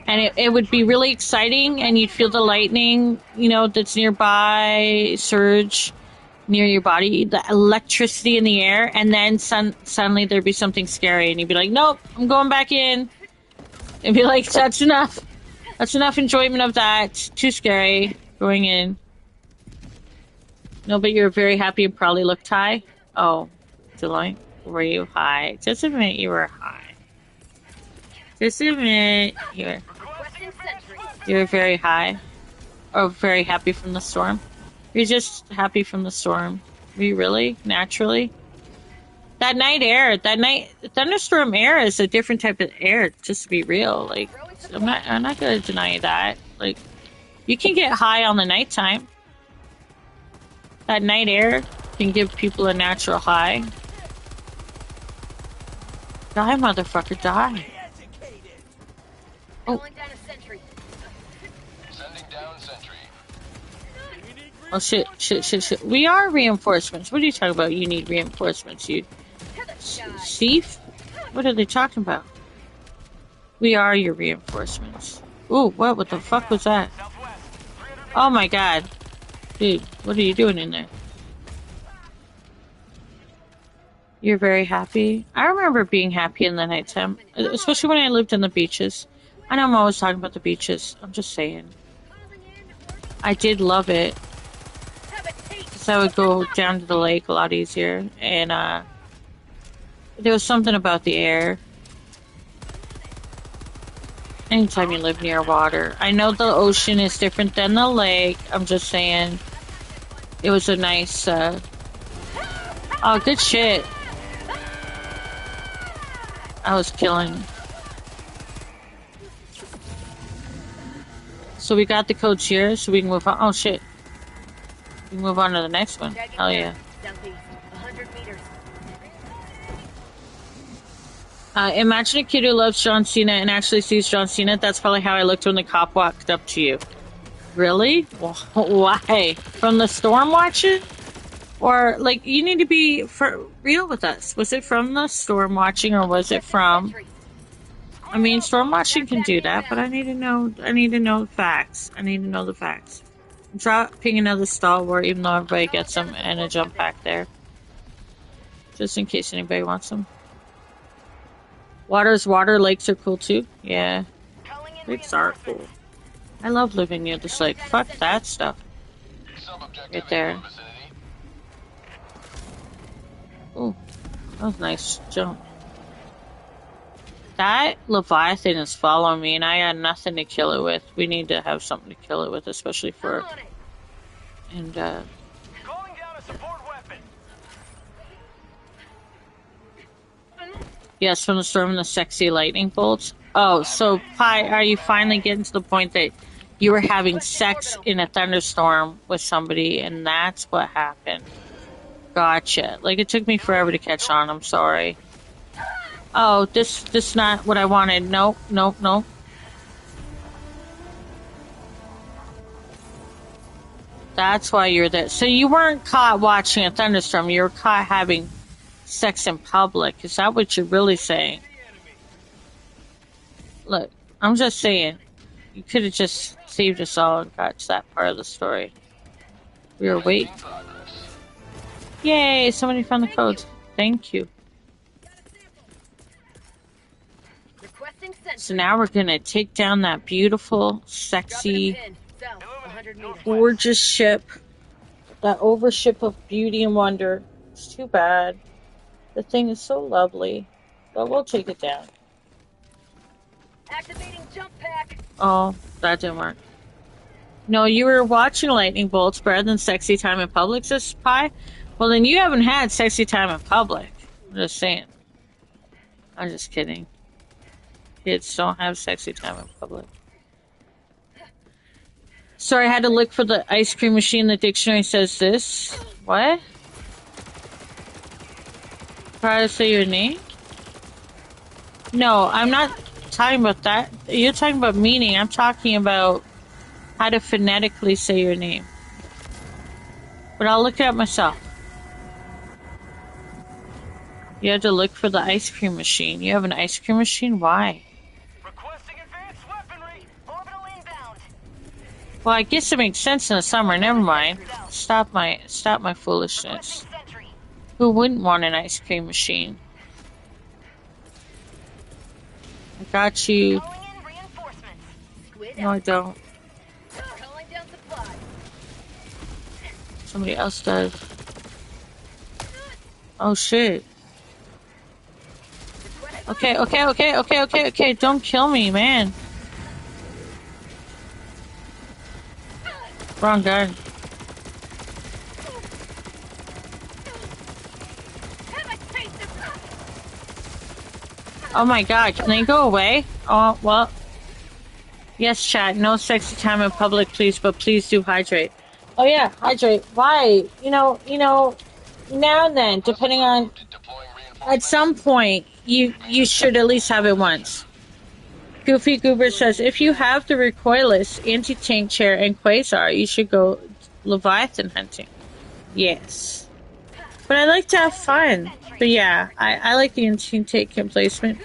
And it would be really exciting, and you'd feel the lightning, you know, that's nearby, surge near your body, the electricity in the air, and then suddenly there'd be something scary, and you'd be like, nope, I'm going back in. And be like, that's enough. That's enough enjoyment of that. Too scary. Going in. No, but you're very happy and probably looked high. Oh, Deloitte, were you high? Just admit you were high. Just admit you're very high. Or very happy from the storm. You're just happy from the storm. Were you really? Naturally? That night air, thunderstorm air is a different type of air, just to be real. Like, I'm not gonna deny that. Like, you can get high on the nighttime. That night air can give people a natural high. Die, motherfucker, die. Oh. Oh, shit. We are reinforcements. What are you talking about? You need reinforcements, you... Thief? What are they talking about? We are your reinforcements. Ooh, what the fuck was that? Oh my god. Dude, what are you doing in there? You're very happy? I remember being happy in the nighttime. Especially when I lived in the beaches. I know I'm always talking about the beaches. I'm just saying. I did love it. Because I would go down to the lake a lot easier. And, there was something about the air. Anytime you live near water. I know the ocean is different than the lake. I'm just saying. It was a nice, oh, good shit. I was killing. So we got the codes here, so we can move on. Oh, shit. We can move on to the next one. Hell yeah. Imagine a kid who loves John Cena and actually sees John Cena. That's probably how I looked when the cop walked up to you. Really? Why? From the storm watching? Or, like, you need to be for real with us. Was it from the storm watching, or was it from... I mean, storm watching can do that, but I need to know the facts. I need to know the facts. I'm dropping another stalwart, even though everybody gets them, and a jump pack there. Just in case anybody wants them. Water, lakes are cool too. Yeah. Lakes are cool. I love living near this lake. Fuck that stuff. Right there. Oh, that was a nice jump. That Leviathan is following me, and I got nothing to kill it with. We need to have something to kill it with, especially for... And, yes, from the storm and the sexy lightning bolts. Oh, so, Pi, are you finally getting to the point that you were having sex in a thunderstorm with somebody, and that's what happened? Gotcha. Like, it took me forever to catch on, I'm sorry. Oh, this not what I wanted. Nope. That's why you're there. So you weren't caught watching a thunderstorm, you were caught having sex in public. Is that what you're really saying? Look, I'm just saying, you could have just saved us all and got to that part of the story. We were waiting. Yay, somebody found the code. Thank you. So now we're gonna take down that beautiful, sexy, gorgeous ship. That overship of beauty and wonder. It's too bad. The thing is so lovely. But we'll take it down. Activating jump pack. Oh, that didn't work. No, you were watching lightning bolts better than sexy time in public, says Pi? Well, then you haven't had sexy time in public. I'm just saying. I'm just kidding. Kids don't have sexy time in public. Sorry, I had to look for the ice cream machine. The dictionary says this. What? Try to say your name? No, I'm not talking about that. You're talking about meaning. I'm talking about how to phonetically say your name. But I'll look it up myself. You had to look for the ice cream machine. You have an ice cream machine? Why? Requesting advanced weaponry. Well, I guess it makes sense in the summer. Never mind. Stop my foolishness. Who wouldn't want an ice cream machine? I got you. No, I don't. Somebody else does. Oh shit. Okay. Don't kill me, man. Wrong gun. Oh my god, can they go away? Oh, well. Yes, chat. No sexy time in public, please, but please do hydrate. Oh yeah, hydrate. Why? You know, now and then, depending on... At some point, you should at least have it once. Goofy Goober says, if you have the recoilless, anti-tank chair, and quasar, you should go Leviathan hunting. Yes. But I like to have fun. But yeah, I like the anti-tank emplacement.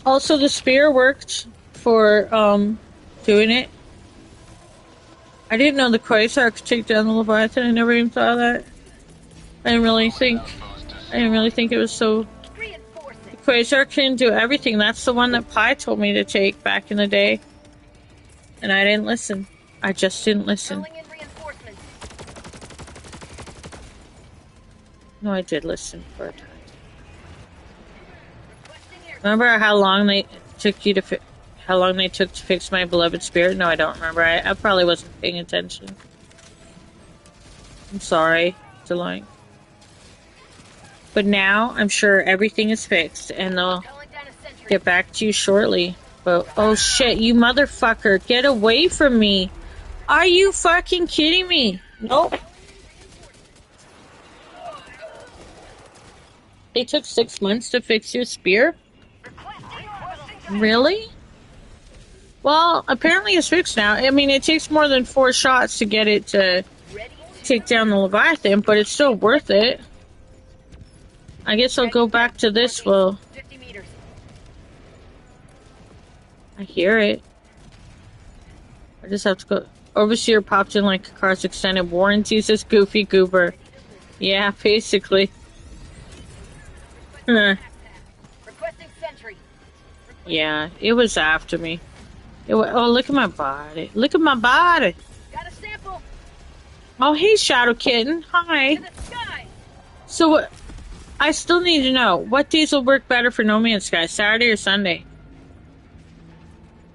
Also, the spear worked for doing it. I didn't know the quasar could take down the Leviathan. I never even thought of that. I didn't really think it was so... The quasar can do everything. That's the one that Pi told me to take back in the day. And I didn't listen. I just didn't listen. No, I did listen for a time. Remember how long they took to fix my beloved spirit? No, I don't remember. I probably wasn't paying attention. I'm sorry, Deloitte. But now, I'm sure everything is fixed, and they'll get back to you shortly. But, oh shit, you motherfucker, get away from me! Are you fucking kidding me? Nope. They took 6 months to fix your spear? Really? Well, apparently it's fixed now. I mean, it takes more than 4 shots to get it to take down the Leviathan, but it's still worth it. I guess I'll go back to this. Well, I hear it. I just have to go. Overseer popped in like a car's extended warranty, says Goofy Goober. Yeah, basically. Yeah, it was after me. Oh, look at my body. Look at my body. Got a sample. Oh, hey, Shadow Kitten. Hi. So what? I still need to know, what days will work better for No Man's Sky, Saturday or Sunday?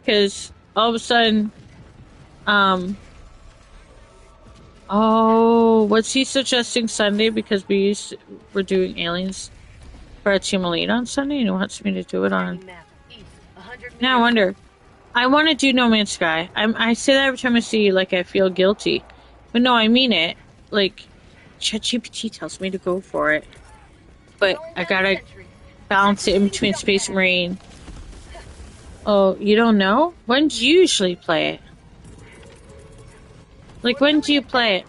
Because all of a sudden, oh, was he suggesting Sunday because we're doing Aliens for our Team Elite on Sunday, and he wants me to do it on... Now I wonder, I want to do No Man's Sky. I say that every time I see you, like I feel guilty. But no, I mean it. Like, ChatGPT tells me to go for it. But I gotta balance it in between Space Marine. Oh, you don't know? When do you usually play it? Like, when do you play it?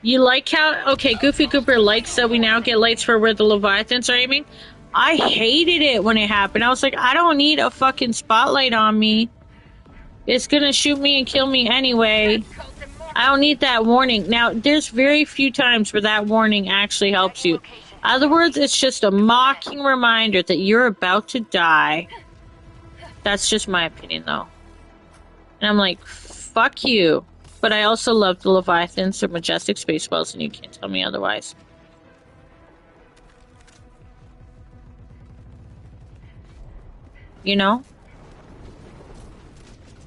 You like how... Okay, Goofy Goober likes that we now get lights for where the Leviathans are aiming. I hated it when it happened. I was like, I don't need a fucking spotlight on me. It's gonna shoot me and kill me anyway. I don't need that warning. Now, there's very few times where that warning actually helps you. In other words, it's just a mocking reminder that you're about to die. That's just my opinion, though. And I'm like, fuck you. But I also love the Leviathans. They're majestic space whales, and you can't tell me otherwise. You know?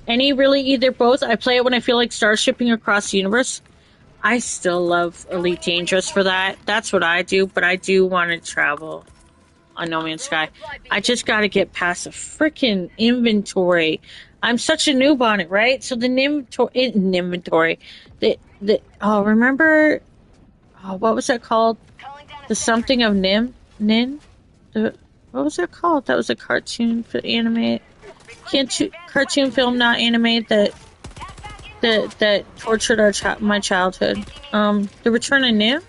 Any, really, either, both. I play it when I feel like starshipping across the universe. I still love Elite Dangerous for that. That's what I do, but I do want to travel on No Man's Sky. I just gotta get past the frickin' inventory. I'm such a noob on it, right? So the inventory. Oh, remember... Oh, what was that called? The something of Nin? What was that called? That was a cartoon for anime. Cartoon film, not anime, that tortured my childhood. The Return of Nin?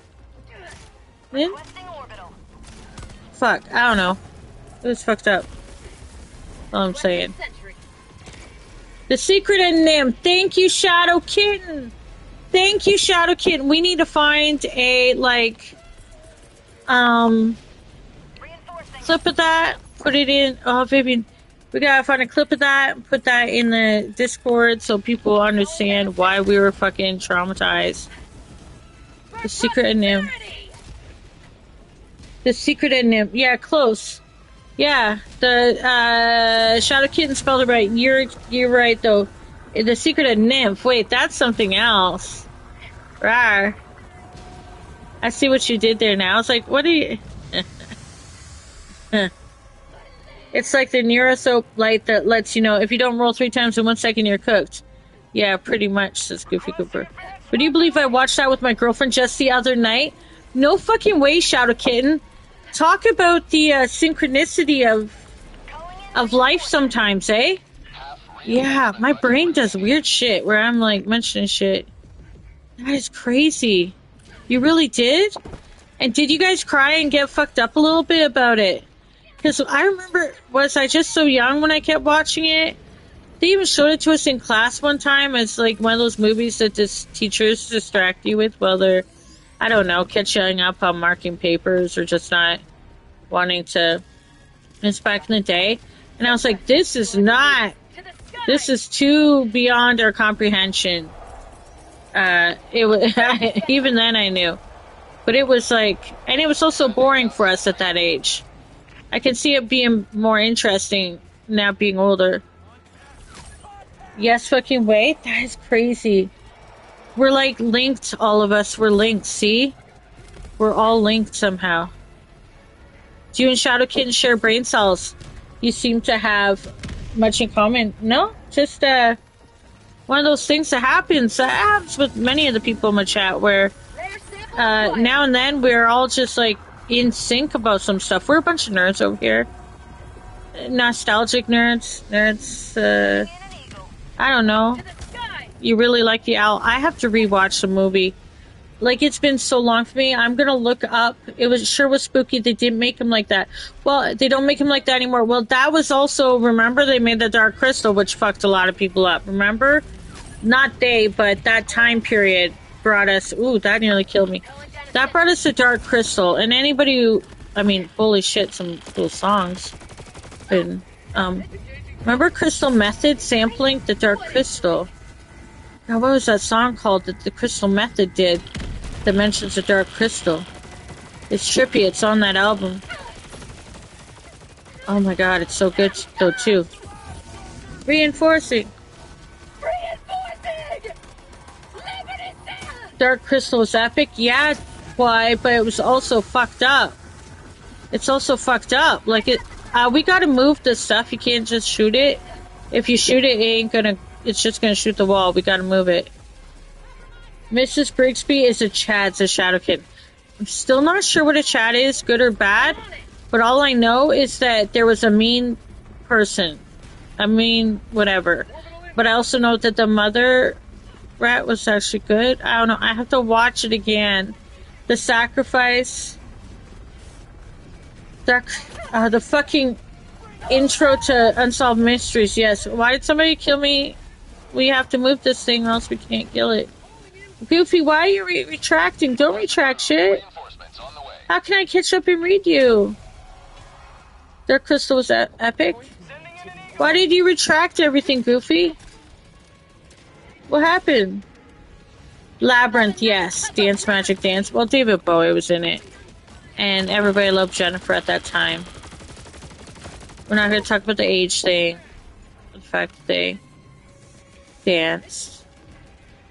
Fuck, I don't know. It was fucked up. all I'm saying. The secret in them. Thank you, Shadow Kitten. Thank you, Shadow Kitten. We need to find a, like, clip of that. Put it in. Oh, baby. We gotta find a clip of that and put that in the Discord so people understand why we were fucking traumatized. The secret in them. The secret in them. Yeah, close. Yeah, the Shadow Kitten spelled it right. You're right though. The secret of nymph. Wait, that's something else. Rawr. I see what you did there now. I was like, what are you? It's like the Neurosoap light that lets you know if you don't roll 3 times in 1 second, you're cooked. Yeah, pretty much, says Goofy Cooper. Would you believe I watched that with my girlfriend just the other night? No fucking way, Shadow Kitten. Talk about the synchronicity of life sometimes, eh? Yeah, my brain does weird shit where I'm like mentioning shit. That is crazy. You really did? And did you guys cry and get fucked up a little bit about it? Because I remember, was I just so young when I kept watching it? They even showed it to us in class one time as like one of those movies that teachers distract you with while they're, I don't know, catching up on marking papers or just not wanting to. It's back in the day. And I was like, this is too beyond our comprehension. It was, even then I knew. But it was like, and it was also boring for us at that age. I can see it being more interesting now being older. Yes, fucking wait. That is crazy. We're like linked, all of us. We're linked, see? We're all linked somehow. Do you and Shadow Kitten share brain cells? You seem to have much in common. No? Just one of those things that happens. That happens with many of the people in my chat where now and then we're all just like in sync about some stuff. We're a bunch of nerds over here. Nostalgic nerds. I don't know. You really like the owl. I have to rewatch the movie. Like, it's been so long for me. I'm gonna look up. It was spooky. They didn't make him like that. Well, they don't make him like that anymore. Well, that was also, remember, they made the Dark Crystal, which fucked a lot of people up. Remember? Not they, but that time period brought us... Ooh, that nearly killed me. That brought us the Dark Crystal. And anybody who... I mean, holy shit, some cool songs. And, remember Crystal Method sampling the Dark Crystal? Now, what was that song called that the Crystal Method did that mentions the Dark Crystal? It's trippy. It's on that album. Oh my god, it's so good though too. Reinforcing. Dark Crystal was epic. Yeah, why? But it was also fucked up. It's also fucked up. Like it. We gotta move this stuff. You can't just shoot it. If you shoot it, it ain't gonna. It's just gonna shoot the wall. We gotta move it. Mrs. Brigsby is a Chad's a Shadow Kid. I'm still not sure what a Chad is, good or bad. But all I know is that there was a mean person. I mean, whatever. But I also know that the mother rat was actually good. I don't know. I have to watch it again. The sacrifice. The fucking intro to Unsolved Mysteries. Yes. Why did somebody kill me? We have to move this thing or else we can't kill it. Goofy, why are you retracting? Don't retract shit. How can I catch up and read you? Dark Crystal was epic. Why did you retract everything, Goofy? What happened? Labyrinth, yes. Dance Magic Dance. Well, David Bowie was in it. And everybody loved Jennifer at that time. We're not going to talk about the age thing. The fact that they danced.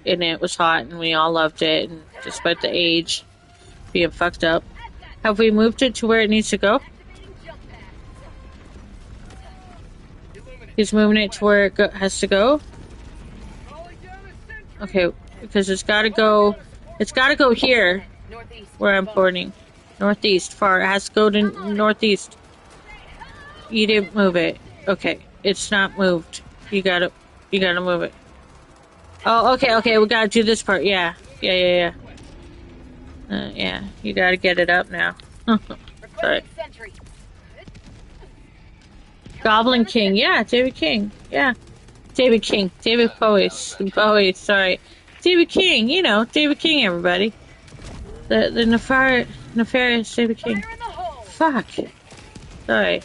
And it was hot and we all loved it. And despite the age being fucked up. Have we moved it to where it needs to go? He's moving it to where it has to go? Okay, because it's gotta go here. Where I'm pointing. Northeast, far. It has to go to northeast. You didn't move it. Okay, it's not moved. You gotta move it. Oh, okay, we gotta do this part. Yeah. Yeah, you gotta get it up now. Sorry. Goblin King. Yeah, David King. Yeah. David King. David Bowie. Sorry. David King. You know, David King, everybody. The nefarious David King. Fuck. Sorry.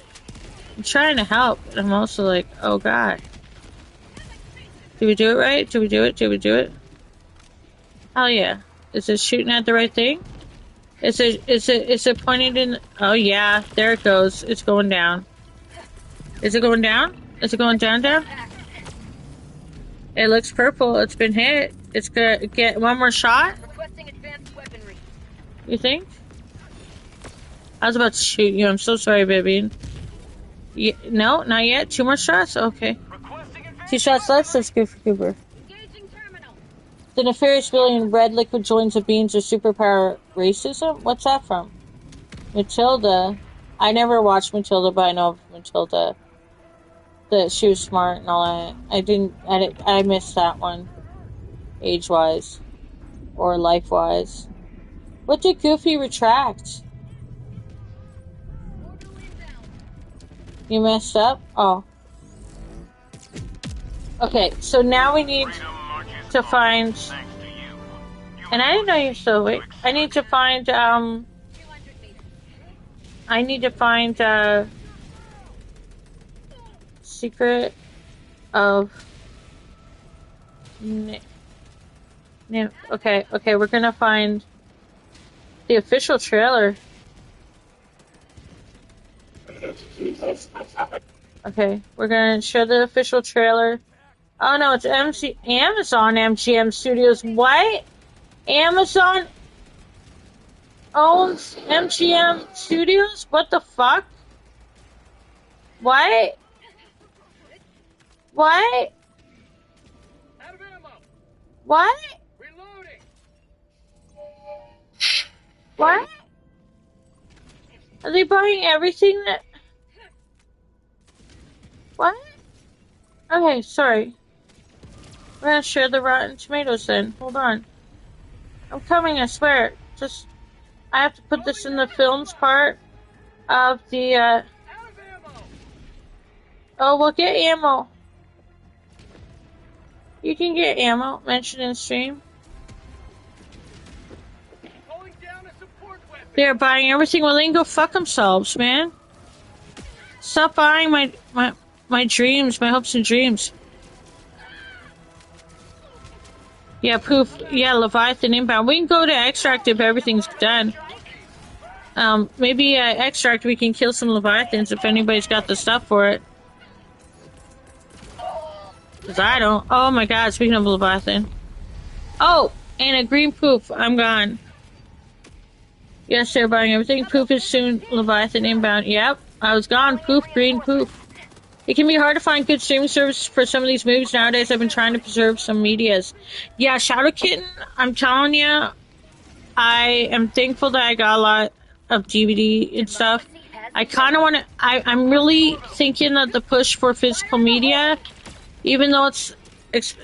I'm trying to help, and I'm also like, oh god. Did we do it right? Did we do it? Did we do it? Hell yeah. Is it shooting at the right thing? Is it pointing in? Oh yeah, there it goes. It's going down. Is it going down? Is it going down? It looks purple. It's been hit. It's gonna get one more shot. Requesting advanced weaponry. You think? I was about to shoot you. I'm so sorry, baby. Yeah, no, not yet. 2 more shots? Okay. 2 shots left, so it's good for Cooper. The nefarious villain red liquid joins of beings or superpower racism? What's that from? Matilda. I never watched Matilda, but I know of Matilda. That she was smart and all that. I missed that one. Age-wise. Or life-wise. What did Goofy retract? You messed up? Oh. Okay, so now we need to find... And I didn't know you still awake. I need to find, secret of... Okay, we're gonna find the official trailer. Okay, we're gonna show the official trailer. Oh no, it's Amazon MGM Studios. What? Amazon owns MGM Studios? What the fuck? What? What? What? What? Are they buying everything that... What? Okay, sorry. We're gonna share the Rotten Tomatoes then. Hold on. I'm coming, I swear. Just... I have to put this in the films part of the, Oh, we'll get ammo. You can get ammo. Mentioned in stream. They're buying everything. Well, they can go fuck themselves, man. Stop buying my dreams, my hopes and dreams. Yeah, poof. Yeah, Leviathan inbound. We can go to extract if everything's done. Maybe extract we can kill some Leviathans if anybody's got the stuff for it. Cause I don't. Oh my god, speaking of Leviathan. Oh, and a green poof. I'm gone. Yes, they're buying everything. Poof is soon. Leviathan inbound. Yep. I was gone. Poof, green poof. It can be hard to find good streaming service for some of these movies nowadays. I've been trying to preserve some medias. Yeah, Shadow Kitten, I'm telling you, I am thankful that I got a lot of DVD and stuff. I kind of want to... I'm really thinking that the push for physical media, even though it's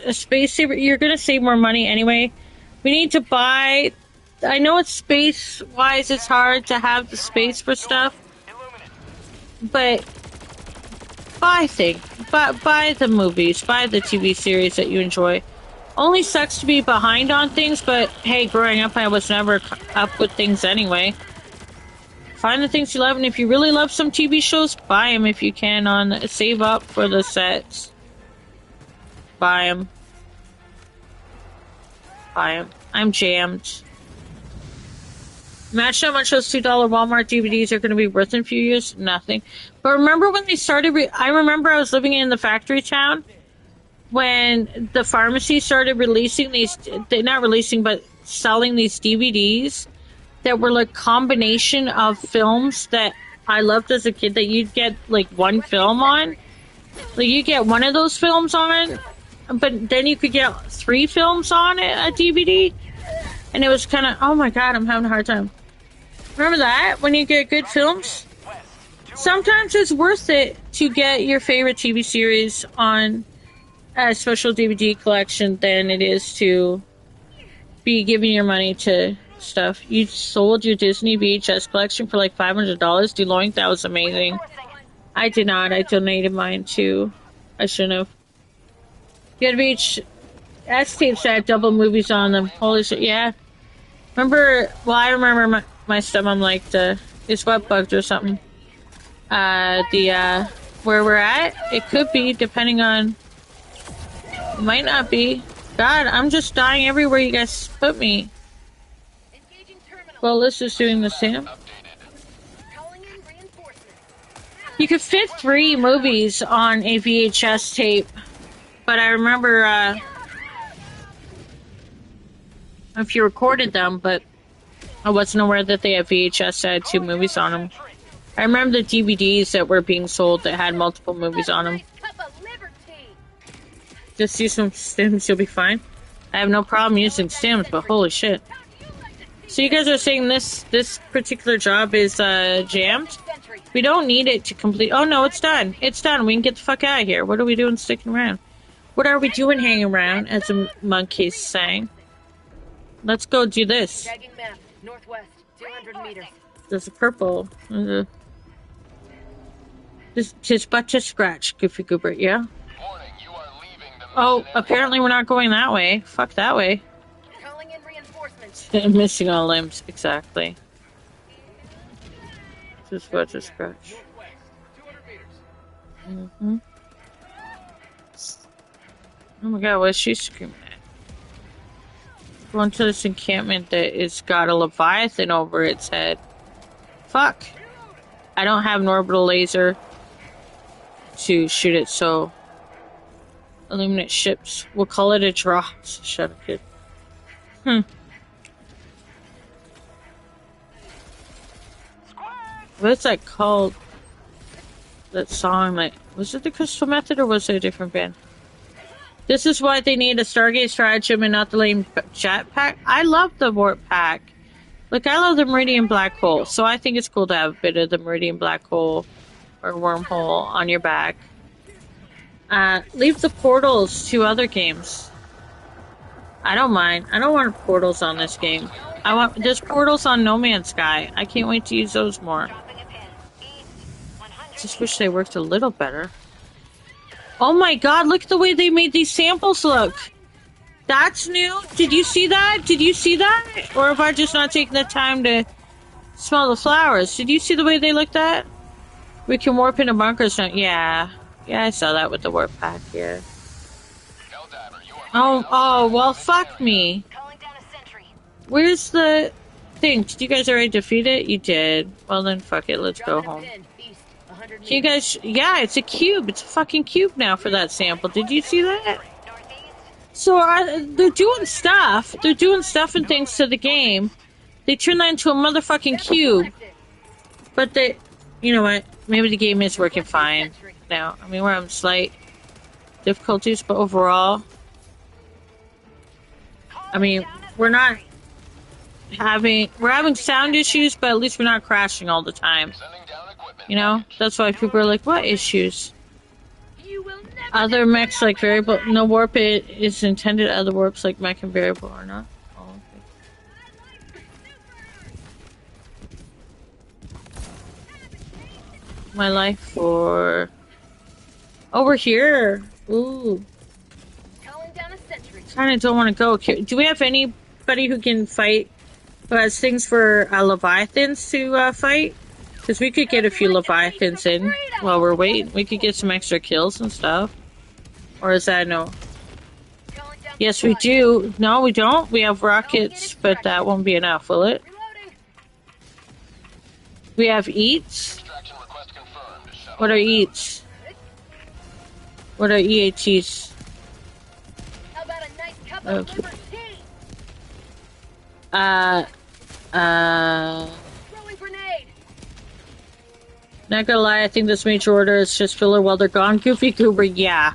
a space saver, you're going to save more money anyway. We need to buy... I know it's space-wise, it's hard to have the space for stuff, but buy things. Buy the movies, buy the TV series that you enjoy. Only sucks to be behind on things, but hey, growing up, I was never up with things anyway. Find the things you love, and if you really love some TV shows, buy them if you can. Save up for the sets. Buy them. Buy them. I'm jammed. Imagine how much those $2 Walmart DVDs are going to be worth in a few years. Nothing. But remember when they started... I remember I was living in the factory town when the pharmacy started releasing these... Not releasing, but selling these DVDs that were like combination of films that I loved as a kid that you'd get like one film on. Like you get one of those films on, but then you could get 3 films on a DVD. And it was kind of... Oh my god, I'm having a hard time. Remember that? When you get good films? Sometimes it's worth it to get your favorite TV series on a special DVD collection than it is to be giving your money to stuff. You sold your Disney VHS collection for like $500. Deloitte, that was amazing. I did not. I donated mine too. I shouldn't have. You gotta reach S-tapes that had double movies on them. Holy shit, yeah. Remember, well, I remember my stepmom liked, it's web bugged or something. Where we're at, it could be, depending on, it might not be. God, I'm just dying everywhere you guys put me. Well, this is doing the same. You could fit 3 movies on a VHS tape, but I remember, if you recorded them, but I wasn't aware that they had VHS that had 2 movies on them. I remember the DVDs that were being sold that had multiple movies on them. Just use some stims, you'll be fine. I have no problem using stims, but holy shit. So you guys are saying this particular job is jammed? We don't need it to complete. Oh no, it's done. It's done. We can get the fuck out of here. What are we doing sticking around? What are we doing hanging around, as the monkey's saying? Let's go do this. Tagging map, northwest, 200 meters. There's a purple. Just but just scratch, Goofy Goober, yeah? Oh, apparently we're not going that way. Fuck that way. Calling in reinforcements. Missing all limbs, exactly. Just but just scratch. Mm-hmm. Oh my god, what's she screaming at? Going to this encampment that has got a Leviathan over its head. Fuck. I don't have an orbital laser to shoot it, so Illuminate ships. We'll call it a draw. Shut up, kid. What's that called? That song, like, was it the Crystal Method or was it a different band? This is why they need a Stargate stratagem and not the lame jetpack. I love the warp pack. Like, I love the Meridian Black Hole, so I think it's cool to have a bit of the Meridian Black Hole or wormhole on your back. Leave the portals to other games. I don't mind. I don't want portals on this game. There's portals on No Man's Sky. I can't wait to use those more. Just wish they worked a little better. Oh my god, look at the way they made these samples look. That's new. Did you see that? Did you see that? Or have I just not taken the time to smell the flowers? Did you see the way they looked at? We can warp into bunkers now. Yeah. Yeah, I saw that with the warp pack, yeah. Oh, well, fuck me. Where's the thing? Did you guys already defeat it? You did. Well, then fuck it. Let's go home. Can you guys... Yeah, it's a cube. It's a fucking cube now for that sample. Did you see that? So, they're doing stuff. They're doing stuff and things to the game. They turn that into a motherfucking cube. But they... You know what? Maybe the game is working fine now. I mean, we're having slight difficulties, but overall... I mean, we're having sound issues, but at least we're not crashing all the time. You know? That's why people are like, what issues? Other mechs like variable, no warp is intended, other warps like mech and variable are not. Oh, okay. My life for... Oh, we're here! Ooh. Kinda don't want to go. Do we have anybody who can fight, who has things for Leviathans to fight? Because we could get a few Leviathans in while we're waiting. We could get some extra kills and stuff. Or is that no? Yes, we do. No, we don't. We have rockets, but that won't be enough, will it? We have eats. What are eats? What are EATs? Not gonna lie, I think this major order is just filler while they're gone. Goofy Goober, yeah.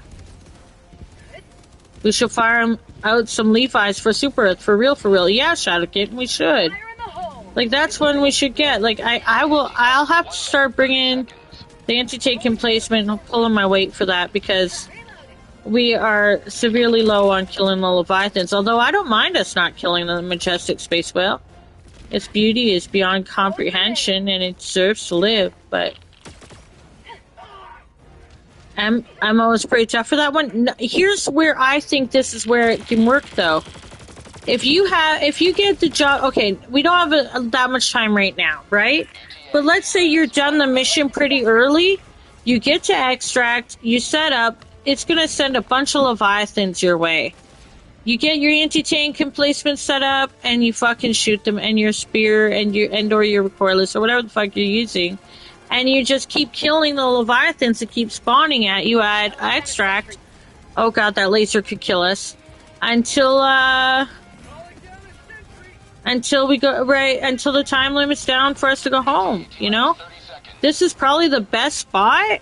We should fire out some Levi's for Super Earth, for real. Yeah, Shadowkid, we should. Like, that's when we should get. Like, I'll have to start bringing the anti-tank emplacement and pulling my weight for that, because we are severely low on killing the Leviathans, although I don't mind us not killing the majestic space whale. Its beauty is beyond comprehension and it deserves to live, but MO is pretty tough for that one. No, here's where I think this is where it can work, though. If you get the job, okay, we don't have that much time right now, right? But let's say you're done the mission pretty early. You get to extract, you set up, it's going to send a bunch of Leviathans your way. You get your anti-tank emplacement set up, and you fucking shoot them, and your spear, and or your recoilless, or whatever the fuck you're using. And you just keep killing the Leviathans that keep spawning at you at extract. Oh god, that laser could kill us. Until we go, right, until the time limit's down for us to go home, you know? This is probably the best spot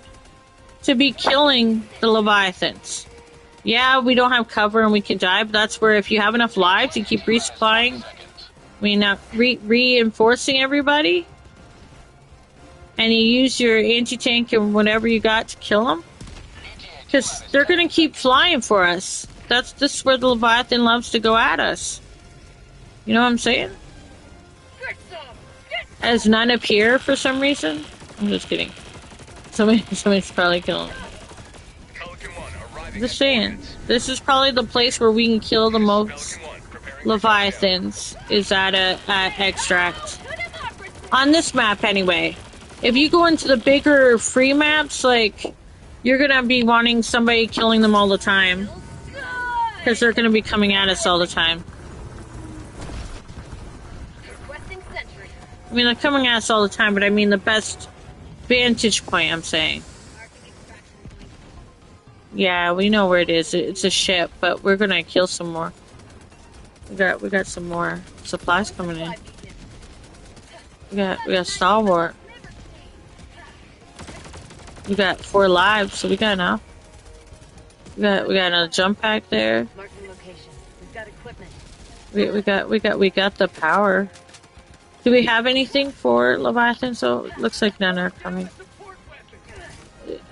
to be killing the Leviathans. Yeah, we don't have cover and we can die, but that's where if you have enough lives, you keep resupplying, reinforcing everybody, and you use your anti-tank and whatever you got to kill them. Because they're going to keep flying for us. This is where the Leviathan loves to go at us. You know what I'm saying? As none appear for some reason. I'm just kidding. Somebody's probably killing them. Just saying. This is probably the place where we can kill the most Leviathans. Is at extract. On this map, anyway. If you go into the bigger free maps, like, you're gonna be wanting somebody killing them all the time. Because they're gonna be coming at us all the time. I mean, they're coming at us all the time, but I mean the best vantage point, I'm saying. Yeah, we know where it is. It's a ship, but we're gonna kill some more. We got some more supplies coming in. We got stalwart. We got 4 lives, so we got enough. We got another jump pack there. We got the power. Do we have anything for Leviathan? So it looks like none are coming.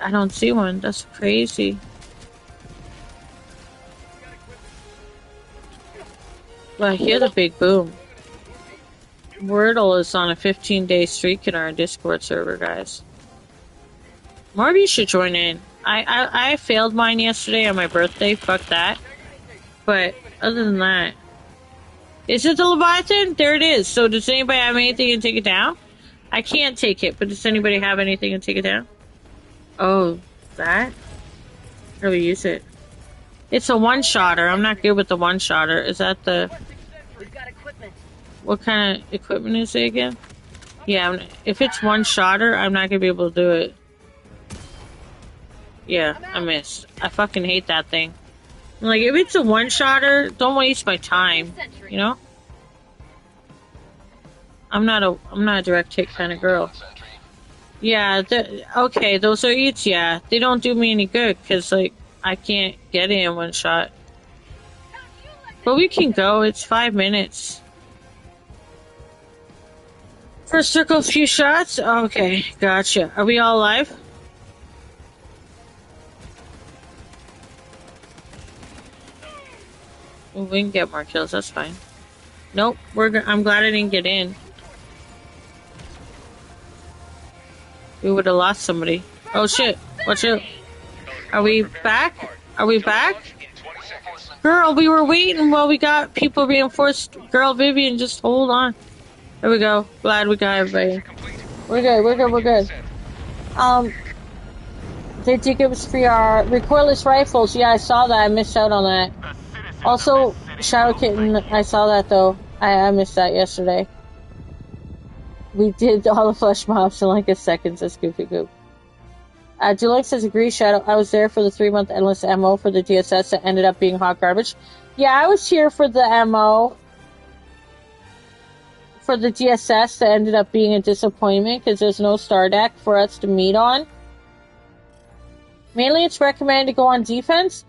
I don't see one. That's crazy. Well, I hear the big boom. Wordle is on a 15-day streak in our Discord server, guys. More of you should join in. I failed mine yesterday on my birthday. Fuck that. But other than that, is it the Leviathan? There it is. So does anybody have anything to take it down? I can't take it, but does anybody have anything to take it down? Oh, that? How do we use it? It's a one-shotter. I'm not good with the one-shotter. Is that the... What kind of equipment is it again? Yeah, if it's one-shotter, I'm not going to be able to do it. Yeah, I missed. I fucking hate that thing. Like, if it's a one-shotter, don't waste my time, you know? I'm not a direct hit kind of girl. Yeah, okay, those are eats, yeah. They don't do me any good, because, like, I can't get it in one shot. But we can go, it's 5 minutes. First circle, a few shots? Okay, gotcha. Are we all alive? Well, we can get more kills, that's fine. Nope, I'm glad I didn't get in. We would have lost somebody. Oh shit, watch out. Are we back? Are we back? Girl, we were waiting while we got people reinforced. Girl, Vivian, just hold on. There we go. Glad we got everybody. We're good. They did give us free our recoilless rifles. Yeah, I saw that. I missed out on that. Also, Shadow Kitten, I saw that though. I missed that yesterday. We did all the flesh mobs in like a second, says Goofy Goop. Dulux says, agree, Shadow. I was there for the 3-month endless MO for the DSS that ended up being hot garbage. Yeah, I was here for the MO for the DSS that ended up being a disappointment because there's no star deck for us to meet on. Mainly it's recommended to go on defense.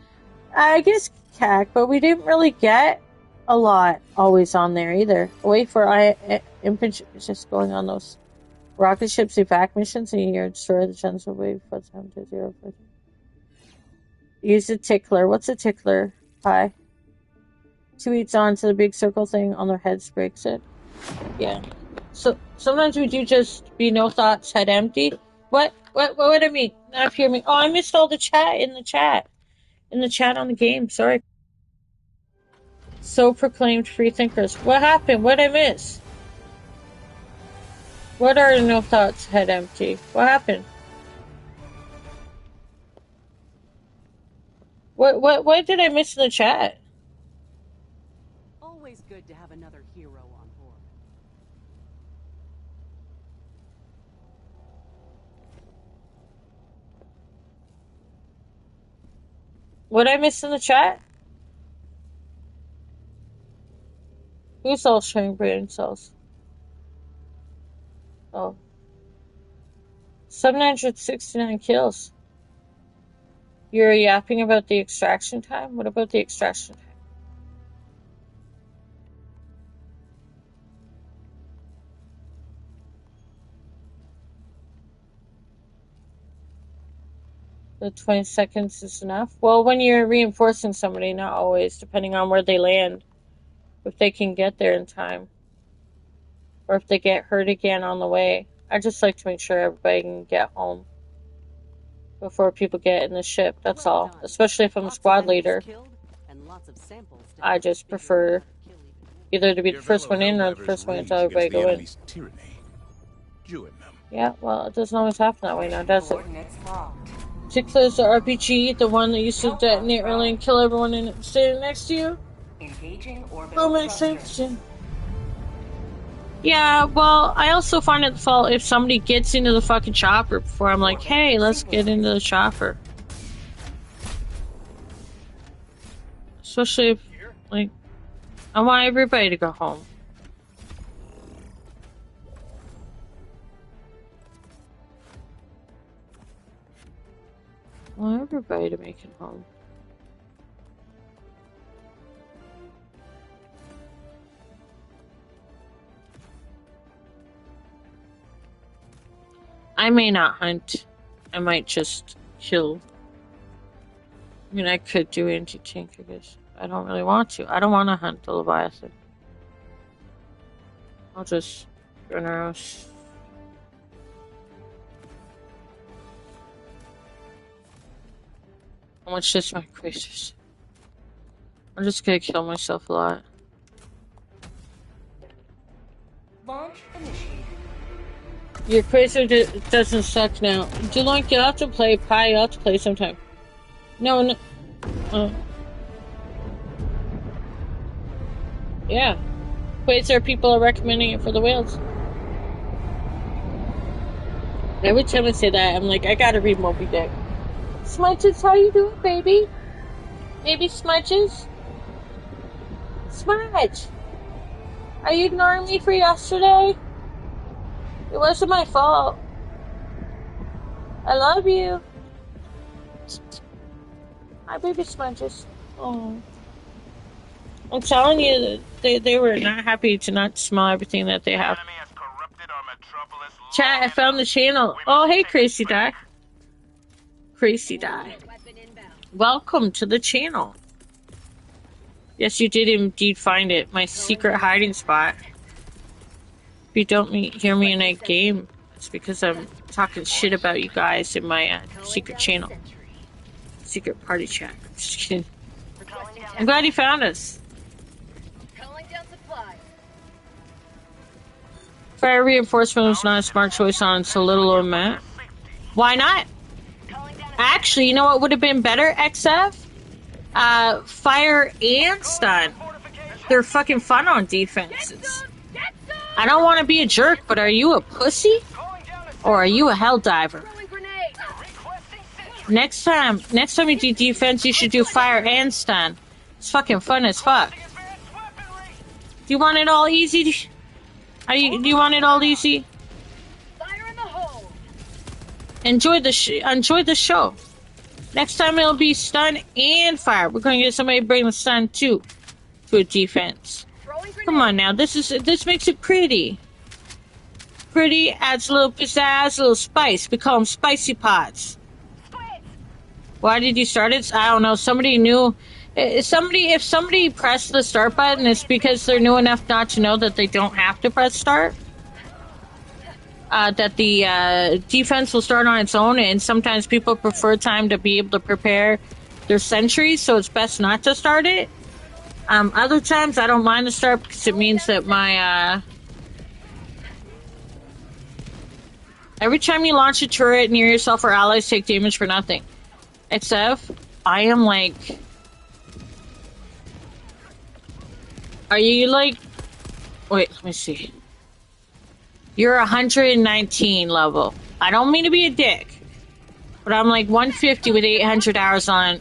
I guess CAC, but we didn't really get a lot always on there either. Wait for infantry just going on those rocket ships evac missions and you destroy the chance of wave for time to 0. Use a tickler. What's a tickler? Hi. 2 eats on to the big circle thing on their heads breaks it. Yeah. So sometimes we do just be no thoughts, head empty. What What I mean? Not hear me. Oh, I missed all the chat in the chat. In the chat on the game. Sorry. So proclaimed free thinkers. What happened? What did I miss? What are no thoughts? Head empty. What happened? What did I miss in the chat? Always good to have another hero on board. What did I miss in the chat? Who's all showing brain cells? Oh. 769 kills. You're yapping about the extraction time? What about the extraction time? The 20 seconds is enough? Well, when you're reinforcing somebody, not always, depending on where they land. If they can get there in time. Or if they get hurt again on the way. I just like to make sure everybody can get home before people get in the ship, that's all. Especially if I'm a squad leader. I just prefer either to be the first one in or the first one to tell everybody to go in. Yeah, well, it doesn't always happen that way now, does it? Tickler's the RPG, the one that used to detonate early and kill everyone standing next to you? That makes sense. Yeah, well, I also find it the fault if somebody gets into the fucking chopper before I'm like, hey, let's get into the chopper. Especially if, like, I want everybody to go home. I want everybody to make it home. I may not hunt. I might just kill. I mean, I could do anti-tank, I guess. I don't really want to. I don't want to hunt the Leviathan. I'll just run around. How much does my crazers? I'm just gonna kill myself a lot. Launch initiated. Your Crazer doesn't suck now. DeLoink, you'll have to play. Pi, you'll have to play sometime. No. Yeah. Quasar people are recommending it for the whales. Every time I say that, I'm like, I gotta read Moby Dick. Smudges, how you doing, baby? Baby Smudges? Smudge! Are you ignoring me for yesterday? It wasn't my fault. I love you. Hi, baby Smudges. Oh. I'm telling you, they were not happy to not smell everything that they have. Chat, I found the channel. Oh, hey, Crazy Die. Crazy Die. Welcome to the channel. Yes, you did indeed find it. My secret hiding spot. If you don't hear me in a game, it's because I'm talking shit about you guys in my secret channel. Secret party chat. I'm just kidding. I'm glad you found us. Fire reinforcement was not a smart choice on so little of Matt. Why not? Actually, you know what would have been better, XF? Fire and stun. They're fucking fun on defenses. I don't want to be a jerk, but are you a pussy? Or are you a Helldiver? Next time you do defense, you should do fire and stun. It's fucking fun as fuck. Do you want it all easy? Do you want it all easy? Enjoy the show. Next time it'll be stun and fire. We're going to get somebody to bring the stun too to a defense. Come on now, this makes it pretty. Pretty, adds a little pizzazz, a little spice. We call them spicy pots. Why did you start it? I don't know. Somebody knew. If somebody pressed the start button, it's because they're new enough not to know that they don't have to press start. that the defense will start on its own, and sometimes people prefer time to be able to prepare their sentries, so it's best not to start it. Other times I don't mind to start because it means that my every time you launch a turret near yourself or allies take damage for nothing. XF, I am like... Are you like... Wait, let me see. You're 119 level. I don't mean to be a dick, but I'm like 150 with 800 hours on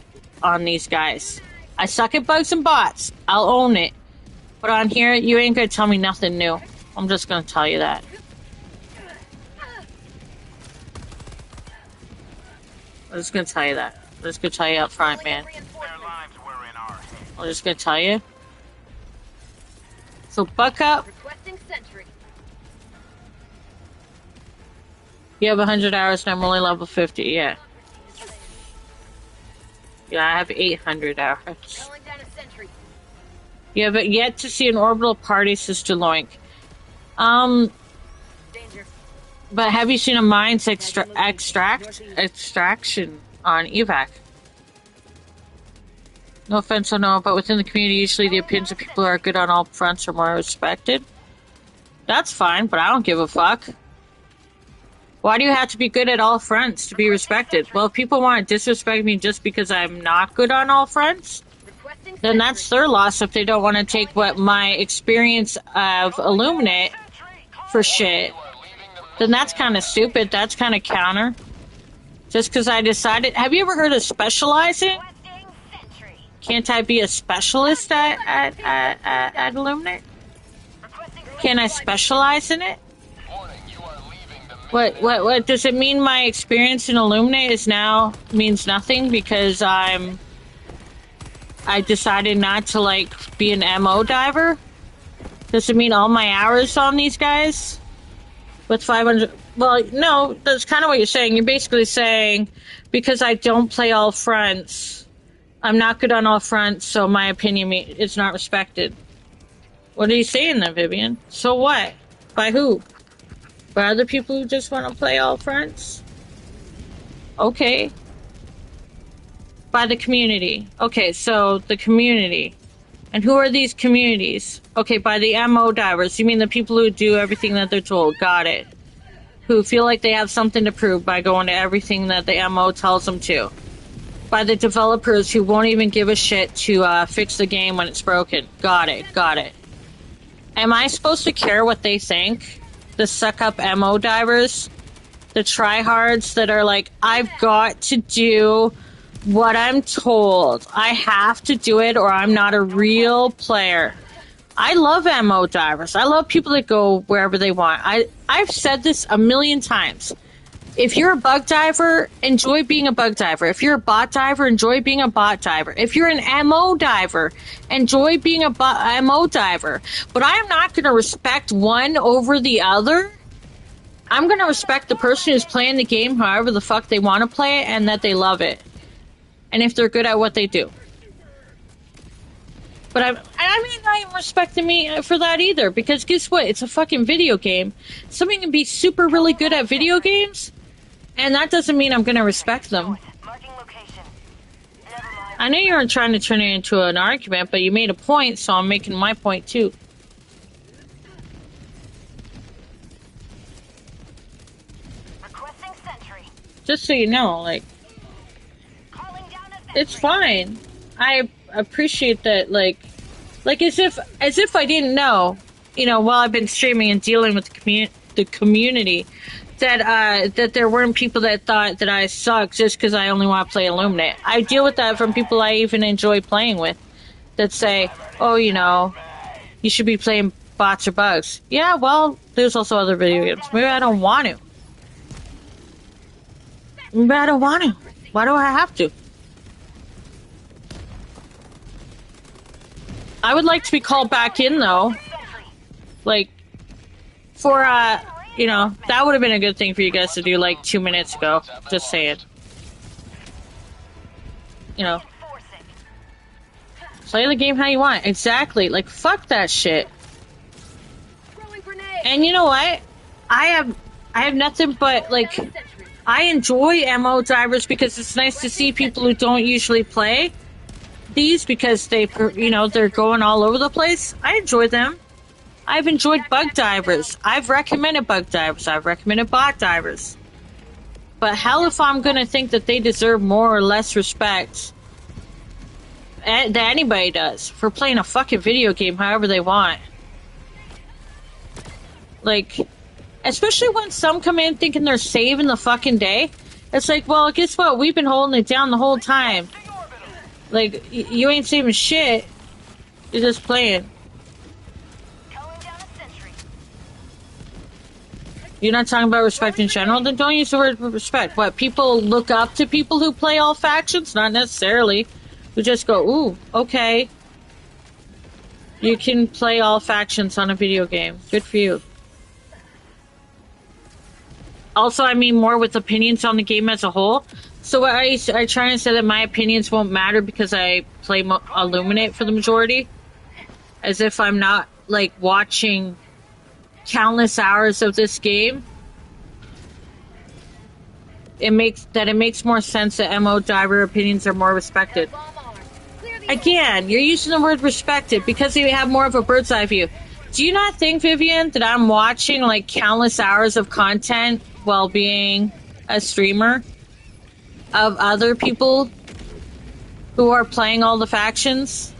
these guys. I suck at bugs and bots. I'll own it. But on here, you ain't gonna tell me nothing new. I'm just gonna tell you that. I'm just gonna tell you that. I'm just gonna tell you up front, man. I'm just gonna tell you. So buck up. You have 100 hours and I'm only level 50, yeah. Yeah, I have 800 hours. You have yet to see an orbital party, Sister Loink. But have you seen a mines extraction on evac? No offense, I know, but within the community, usually the opinions of people who are good on all fronts are more respected. That's fine, but I don't give a fuck. Why do you have to be good at all fronts to be respected? Well, if people want to disrespect me just because I'm not good on all fronts, then that's their loss if they don't want to take what my experience of Illuminate for shit. Then that's kind of stupid. That's kind of counter. Just because I decided... Have you ever heard of specializing? Can't I be a specialist at Illuminate? Can I specialize in it? What does it mean my experience in Illuminate is now means nothing because I decided not to like be an MO diver? Does it mean all my hours on these guys with 500? Well, no, that's kind of what you're saying. You're basically saying because I don't play all fronts, I'm not good on all fronts, so my opinion is not respected. What are you saying then, Vivian? So what? By who? By other people who just want to play all fronts? Okay. By the community. Okay, so the community. And who are these communities? Okay, by the MO divers. You mean the people who do everything that they're told. Got it. Who feel like they have something to prove by going to everything that the MO tells them to. By the developers who won't even give a shit to fix the game when it's broken. Got it, got it. Am I supposed to care what they think? The suck-up MO divers? The tryhards that are like, I've got to do what I'm told. I have to do it or I'm not a real player. I love MO divers. I love people that go wherever they want. I've said this a million times. If you're a bug diver, enjoy being a bug diver. If you're a bot diver, enjoy being a bot diver. If you're an MO diver, enjoy being a MO diver. But I am not going to respect one over the other. I'm going to respect the person who's playing the game however the fuck they want to play it and that they love it. And if they're good at what they do. But I mean, I am respecting me for that either. Because guess what? It's a fucking video game. Somebody can be super really good at video games. And that doesn't mean I'm going to respect them. I know you weren't trying to turn it into an argument, but you made a point, so I'm making my point too. Just so you know, like, it's fine. I appreciate that, like as if I didn't know, you know, while I've been streaming and dealing with the community. That there weren't people that thought that I suck just because I only want to play Illuminate. I deal with that from people I even enjoy playing with that say, oh, you know, you should be playing bots or bugs. Yeah, well, there's also other video games. Maybe I don't want to. Maybe I don't want to. Why do I have to? I would like to be called back in, though. Like, for, you know, that would have been a good thing for you guys to do like 2 minutes ago. Just saying. You know. Play the game how you want. Exactly. Like, fuck that shit. And you know what? I I have nothing but, like, I enjoy MO divers because it's nice to see people who don't usually play these because they, you know, they're going all over the place. I enjoy them. I've enjoyed bug divers. I've recommended bug divers. I've recommended bot divers. But hell if I'm gonna think that they deserve more or less respect than anybody does for playing a fucking video game however they want. Like, especially when some come in thinking they're saving the fucking day. It's like, well, guess what? We've been holding it down the whole time. Like, you ain't saving shit. You're just playing. You're not talking about respect in general? Then don't use the word respect. What, people look up to people who play all factions? Not necessarily. We just go, ooh, okay. You can play all factions on a video game. Good for you. Also, I mean more with opinions on the game as a whole. So I try to say that my opinions won't matter because I play Illuminate for the majority. As if I'm not, like, watching countless hours of this game. It makes more sense that MO diver opinions are more respected. Again, you're using the word respected because they have more of a bird's eye view. Do you not think, Vivian, that I'm watching, like, countless hours of content while being a streamer of other people who are playing all the factions?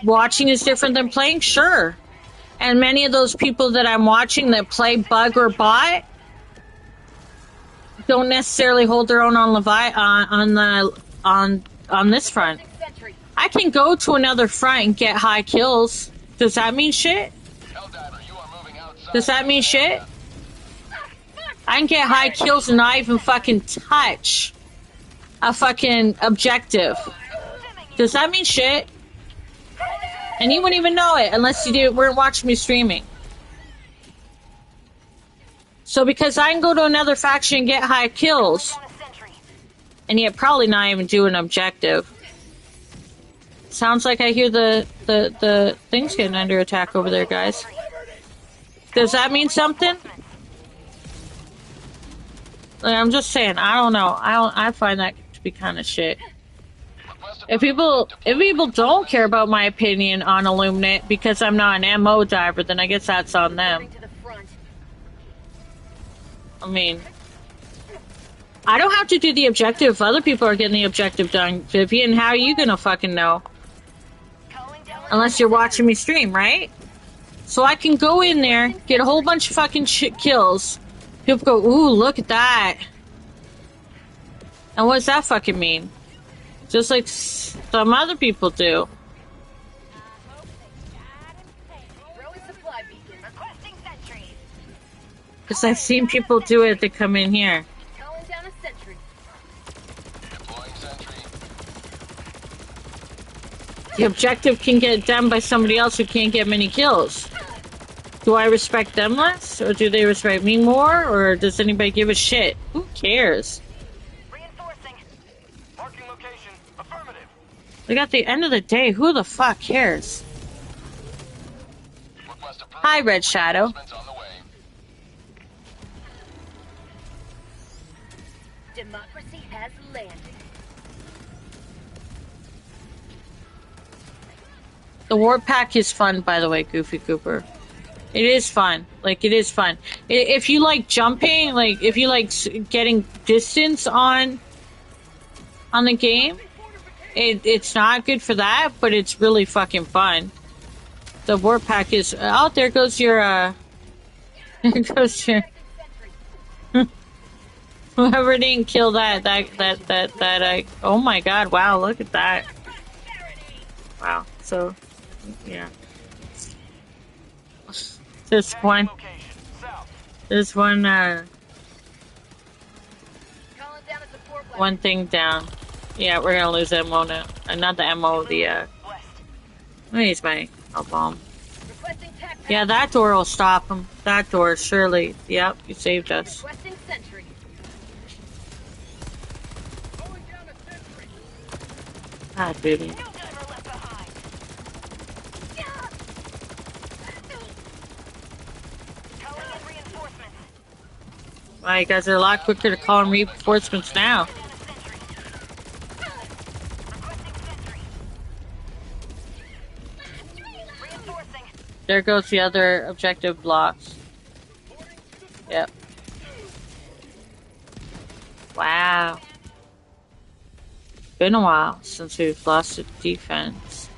Watching is different than playing? Sure. And many of those people that I'm watching that play bug or bot don't necessarily hold their own on on this front. I can go to another front and get high kills. Does that mean shit? Does that mean shit? I can get high kills and not even fucking touch a fucking objective. Does that mean shit? And you wouldn't even know it unless you weren't watching me streaming. So because I can go to another faction and get high kills, and yet probably not even do an objective. Sounds like I hear the things getting under attack over there, guys. Does that mean something? Like, I'm just saying, I don't know. I find that to be kind of shit. If people don't care about my opinion on Illuminate because I'm not an MO diver, then I guess that's on them. I mean, I don't have to do the objective if other people are getting the objective done, Vivian. How are you gonna fucking know? Unless you're watching me stream, right? So I can go in there, get a whole bunch of fucking kills. People go, ooh, look at that. And what does that fucking mean? Just like some other people do. Because I've seen people do it to come in here. The objective can get done by somebody else who can't get many kills. Do I respect them less? Or do they respect me more? Or does anybody give a shit? Who cares? Like, at the end of the day, who the fuck cares? Hi, Red Shadow. Democracy has landed. The War Pack is fun, by the way, Goofy Cooper. It is fun. Like, it is fun. If you like jumping, like, if you like getting distance on the game, it's not good for that, but it's really fucking fun. The War Pack is... Oh, there goes your, there goes your... Whoever didn't kill that, oh my god, wow, look at that. Wow, so, yeah. This one, one thing down. Yeah, we're gonna lose MO now. Not the MO, the, let me use my bomb. Yeah, that door will stop him. That door, surely. Yep, you saved us. God, baby. Wow, you guys are a lot quicker to call in reinforcements now. There goes the other objective blocks. Yep. Wow. Been a while since we've lost a defense.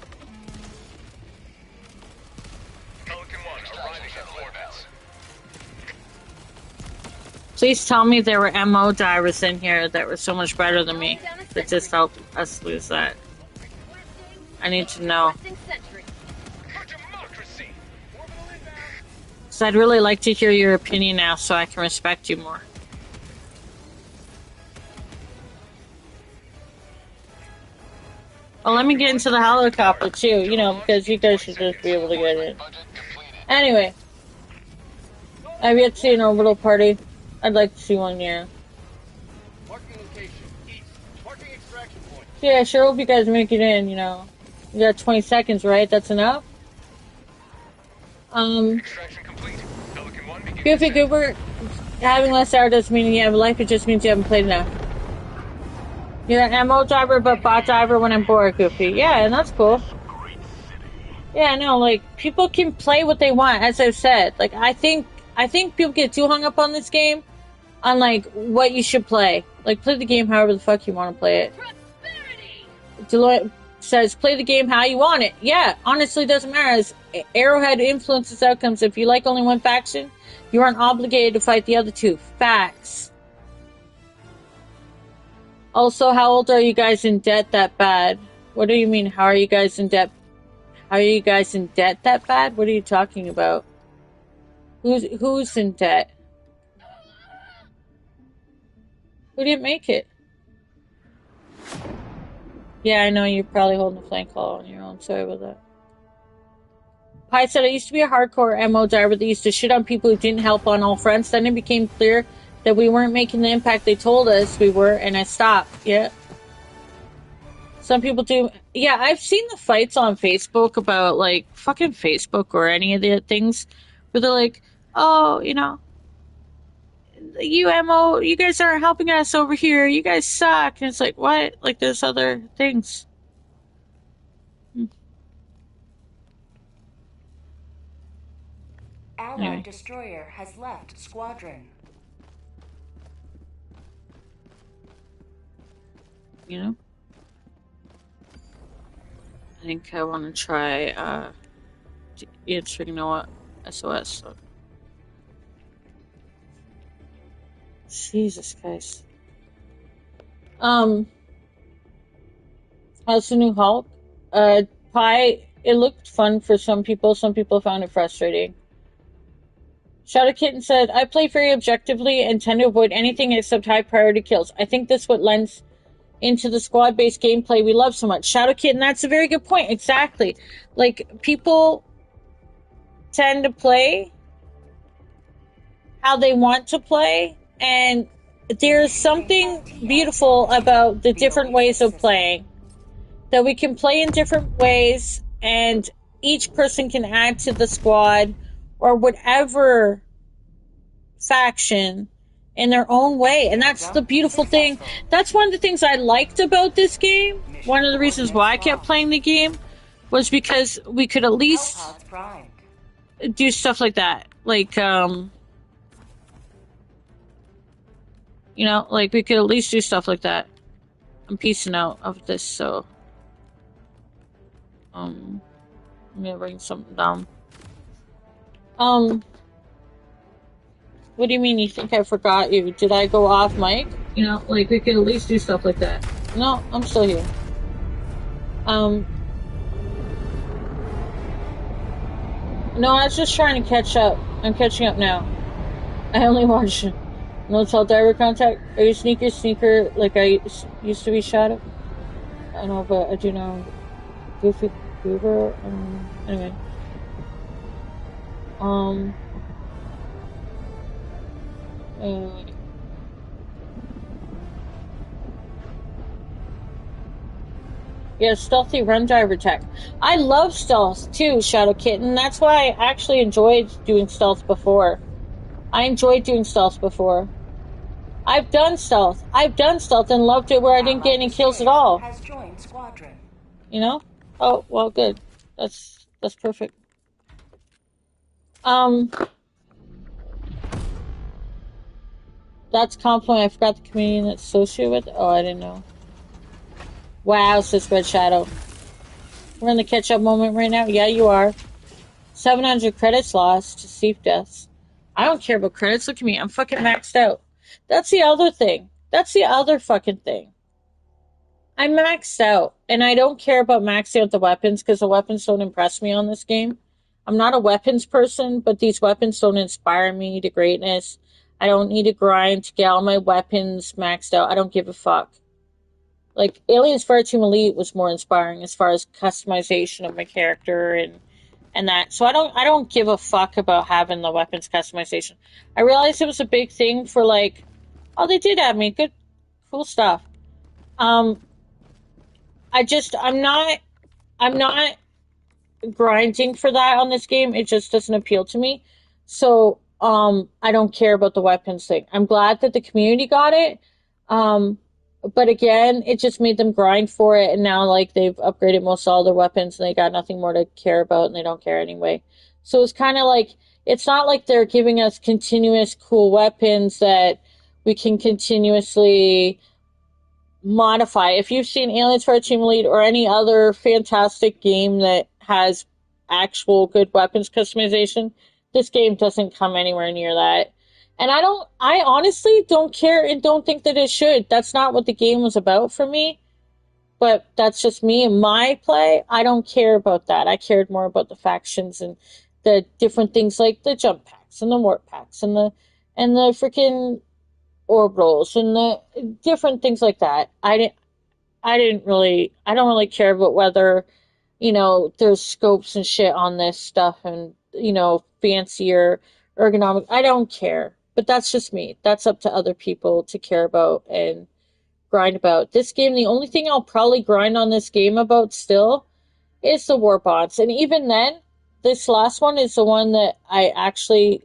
Please tell me there were MO divers in here that were so much better than me that just helped us lose that. I need to know. So I'd really like to hear your opinion now so I can respect you more. Well, let me get into the helicopter too, you know, because you guys should just be able to get in. Anyway, I've yet to see an orbital party. I'd like to see one, yeah. Yeah, I sure hope you guys make it in, you know. You got 20 seconds, right? That's enough? Goofy Goober, having less hour doesn't mean you have a life, it just means you haven't played enough. You're an MO driver, but bot driver when I'm bored, Goofy. Yeah, and that's cool. Yeah, no, like, people can play what they want, as I've said. Like, I think people get too hung up on this game, on, like, what you should play. Like, play the game however the fuck you want to play it. Deloitte says, play the game how you want it. Yeah, honestly, it doesn't matter. As Arrowhead influences outcomes. If you like only one faction, you aren't obligated to fight the other two. Facts. Also, how old are you guys in debt that bad? What do you mean, how are you guys in debt? How are you guys in debt that bad? What are you talking about? Who's in debt? Who didn't make it? Yeah, I know you're probably holding a flank call on your own. Sorry about that. Pi said, I used to be a hardcore MO diver that used to shit on people who didn't help on all fronts. Then it became clear that we weren't making the impact they told us we were, and I stopped. Yeah. Some people do. Yeah, I've seen the fights on Facebook about, like, fucking Facebook or any of the things where they're like, oh, you know, you guys aren't helping us over here. You guys suck. And it's like, what? Like, there's other things. Allied destroyer has left squadron. You know? I think I want to try, answering Noah SOS. So. Jesus Christ. How's the new Hulk? Pi, it looked fun for some people. Some people found it frustrating. Shadow Kitten said, I play very objectively and tend to avoid anything except high priority kills. I think this what lends into the squad-based gameplay we love so much. Shadow Kitten, that's a very good point. Exactly. Like, people tend to play how they want to play, and there's something beautiful about the different ways of playing. That we can play in different ways, and each person can add to the squad or whatever faction in their own way. And that's the beautiful thing. That's one of the things I liked about this game. One of the reasons why I kept playing the game was because we could at least do stuff like that. Like, you know, like we could at least do stuff like that. I'm piecing out of this, so I'm gonna bring something down. What do you mean you think I forgot you? Did I go off mic? You know, like we could at least do stuff like that. No, I'm still here. No, I was just trying to catch up. I'm catching up now. I only watched No Tell Diver Contact. Are you sneaker like I used to be Shadow? I know, but I do know Goofy Goober. Anyway. Yeah, stealthy run diver tech. I love stealth too, Shadow Kitten. That's why I actually enjoyed doing stealth before. I enjoyed doing stealth before. I've done stealth. I've done stealth and loved it where I didn't get any kills at all. Has joined squadron. You know? Oh, well, good. That's perfect. That's compliment. I forgot the comedian that's associated with it. Oh, I didn't know. Wow, says Red Shadow. We're in the catch-up moment right now. Yeah, you are. 700 credits lost to Thief Deaths. I don't care about credits. Look at me. I'm fucking maxed out. That's the other thing. That's the other fucking thing. I'm maxed out. And I don't care about maxing out the weapons because the weapons don't impress me on this game. I'm not a weapons person, but these weapons don't inspire me to greatness. I don't need to grind to get all my weapons maxed out. I don't give a fuck. Like, Aliens Fireteam Elite was more inspiring as far as customization of my character and that. So I don't give a fuck about having the weapons customization. I realized it was a big thing for, like, oh, they did have me. Good, cool stuff. I'm not grinding for that on this game. It just doesn't appeal to me. So, I don't care about the weapons thing. I'm glad that the community got it. But again, it just made them grind for it, and now, like, they've upgraded most all their weapons, and they got nothing more to care about, and they don't care anyway. So it's kind of like, it's not like they're giving us continuous cool weapons that we can continuously modify. If you've seen Aliens Fireteam Elite or any other fantastic game that has actual good weapons customization, this game doesn't come anywhere near that. And I honestly don't care and don't think that it should. That's not what the game was about for me. But that's just me and my play. I don't care about that. I cared more about the factions and the different things like the jump packs and the warp packs and the freaking orbitals and the different things like that. I don't really care about whether, you know, there's scopes and shit on this stuff and, you know, fancier ergonomic. I don't care. But that's just me. That's up to other people to care about and grind about. This game, the only thing I'll probably grind on this game about still is the war bots. And even then, this last one is the one that I actually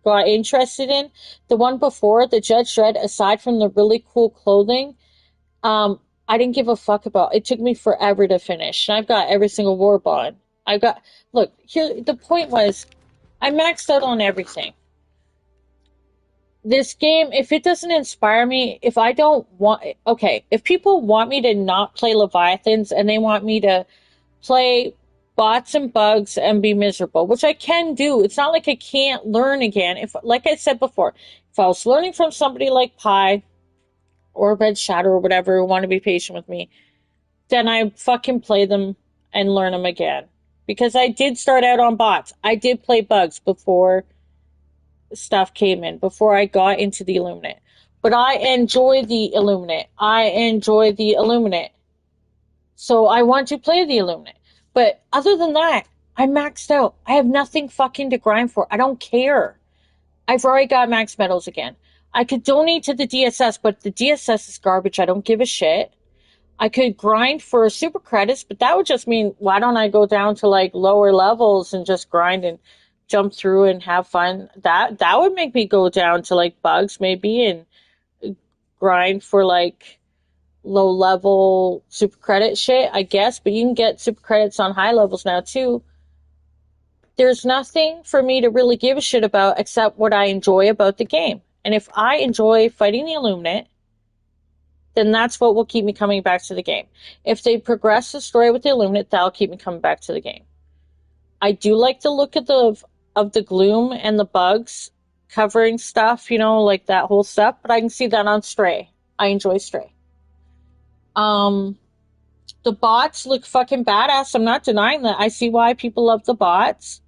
got interested in. The one before, the Judge Dredd, aside from the really cool clothing, I didn't give a fuck about. It took me forever to finish. And I've got every single war bot. Look, here, the point was, I maxed out on everything. This game, if it doesn't inspire me, if people want me to not play Leviathans and they want me to play bots and bugs and be miserable, which I can do. It's not like I can't learn again. If, like I said before, if I was learning from somebody like Pi or Red Shadow or whatever who want to be patient with me, then I fucking play them and learn them again. Because I did start out on bots. I did play bugs before stuff came in, before I got into the Illuminate. But I enjoy the Illuminate. So I want to play the Illuminate. But other than that, I'm maxed out. I have nothing fucking to grind for. I don't care. I've already got max medals again. I could donate to the DSS, but the DSS is garbage. I don't give a shit. I could grind for super credits, but that would just mean, why don't I go down to, like, lower levels and just grind and jump through and have fun? That would make me go down to, like, bugs maybe and grind for, like, low level super credit shit, I guess. But you can get super credits on high levels now too. There's nothing for me to really give a shit about except what I enjoy about the game. And if I enjoy fighting the Illuminate, then that's what will keep me coming back to the game. If they progress the story with the Illuminate, that'll keep me coming back to the game. I do like the look of the gloom and the bugs covering stuff, you know, like that whole stuff, but I can see that on Stray. I enjoy Stray. The bots look fucking badass. I'm not denying that. I see why people love the bots.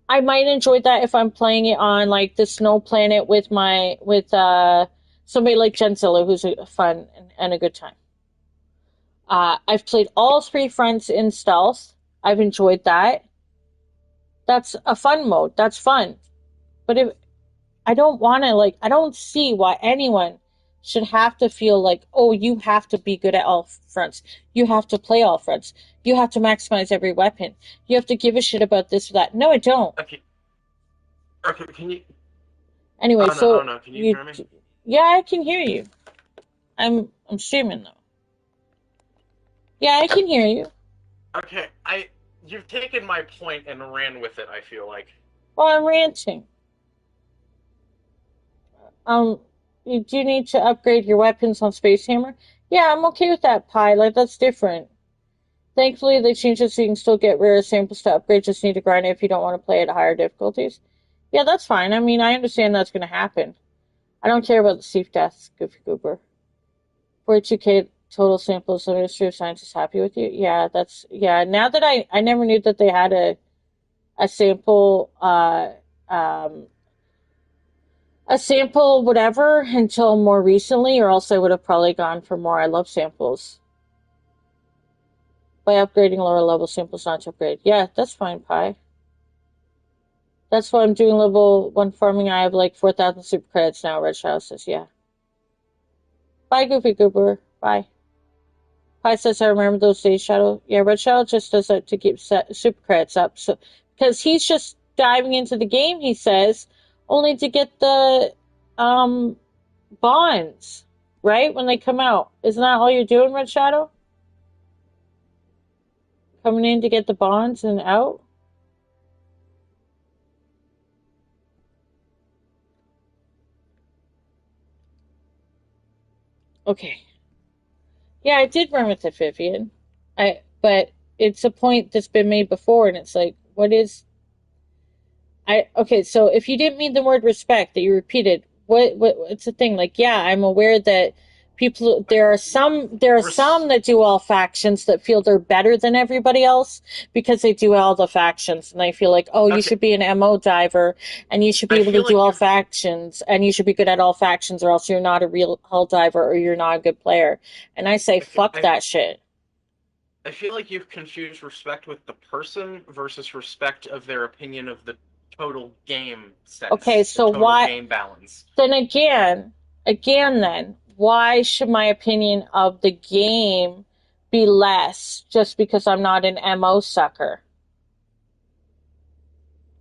I might enjoy that if I'm playing it on, like, the snow planet with somebody like Genzilla, who's fun and a good time. I've played all 3 fronts in stealth. I've enjoyed that. That's a fun mode. That's fun. But I don't see why anyone should have to feel like, oh, you have to be good at all fronts. You have to play all fronts. You have to maximize every weapon. You have to give a shit about this or that. No, I don't. Okay, can you... Anyway, oh no, can you hear me? Yeah, I can hear you. I'm streaming though. Yeah, I can hear you. Okay, you've taken my point and ran with it, I feel like. Well, I'm ranting. You do need to upgrade your weapons on Space Hammer. Yeah, I'm okay with that, Pi. Like, that's different. Thankfully, they changed it so you can still get rare samples to upgrade. Just need to grind it if you don't want to play at higher difficulties. Yeah, that's fine. I mean, I understand that's going to happen. I don't care about the thief deaths, Goofy Goober. 42k total samples, the Ministry of Science is happy with you. Yeah, now that I never knew that they had a sample, a sample whatever until more recently, or else I would have probably gone for more. I love samples. By upgrading lower level samples, not to upgrade. Yeah, that's fine, Pi. That's why I'm doing level 1 farming. I have like 4,000 super credits now, Red Shadow says, yeah. Bye, Goofy Goober. Bye. Pi says, I remember those days, Shadow. Yeah, Red Shadow just does that to keep super credits up. So, because he's just diving into the game, he says, only to get the bonds, right? When they come out. Isn't that all you're doing, Red Shadow? Coming in to get the bonds and out? Okay. Yeah, I did run with it, Vivian. But it's a point that's been made before, and it's like, what is... Okay, so if you didn't mean the word respect that you repeated, what's the thing? Like, yeah, I'm aware that there are some that do all factions that feel they're better than everybody else because they do all the factions, and they feel like, oh, you should be an MO diver, and you should be able to do all factions, and you should be good at all factions, or else you're not a real hull diver, or you're not a good player. And I say, fuck that shit. I feel like you've confused respect with the person versus respect of their opinion of the total game sense. Okay, so why... game balance. Then again, why should my opinion of the game be less just because I'm not an MO sucker?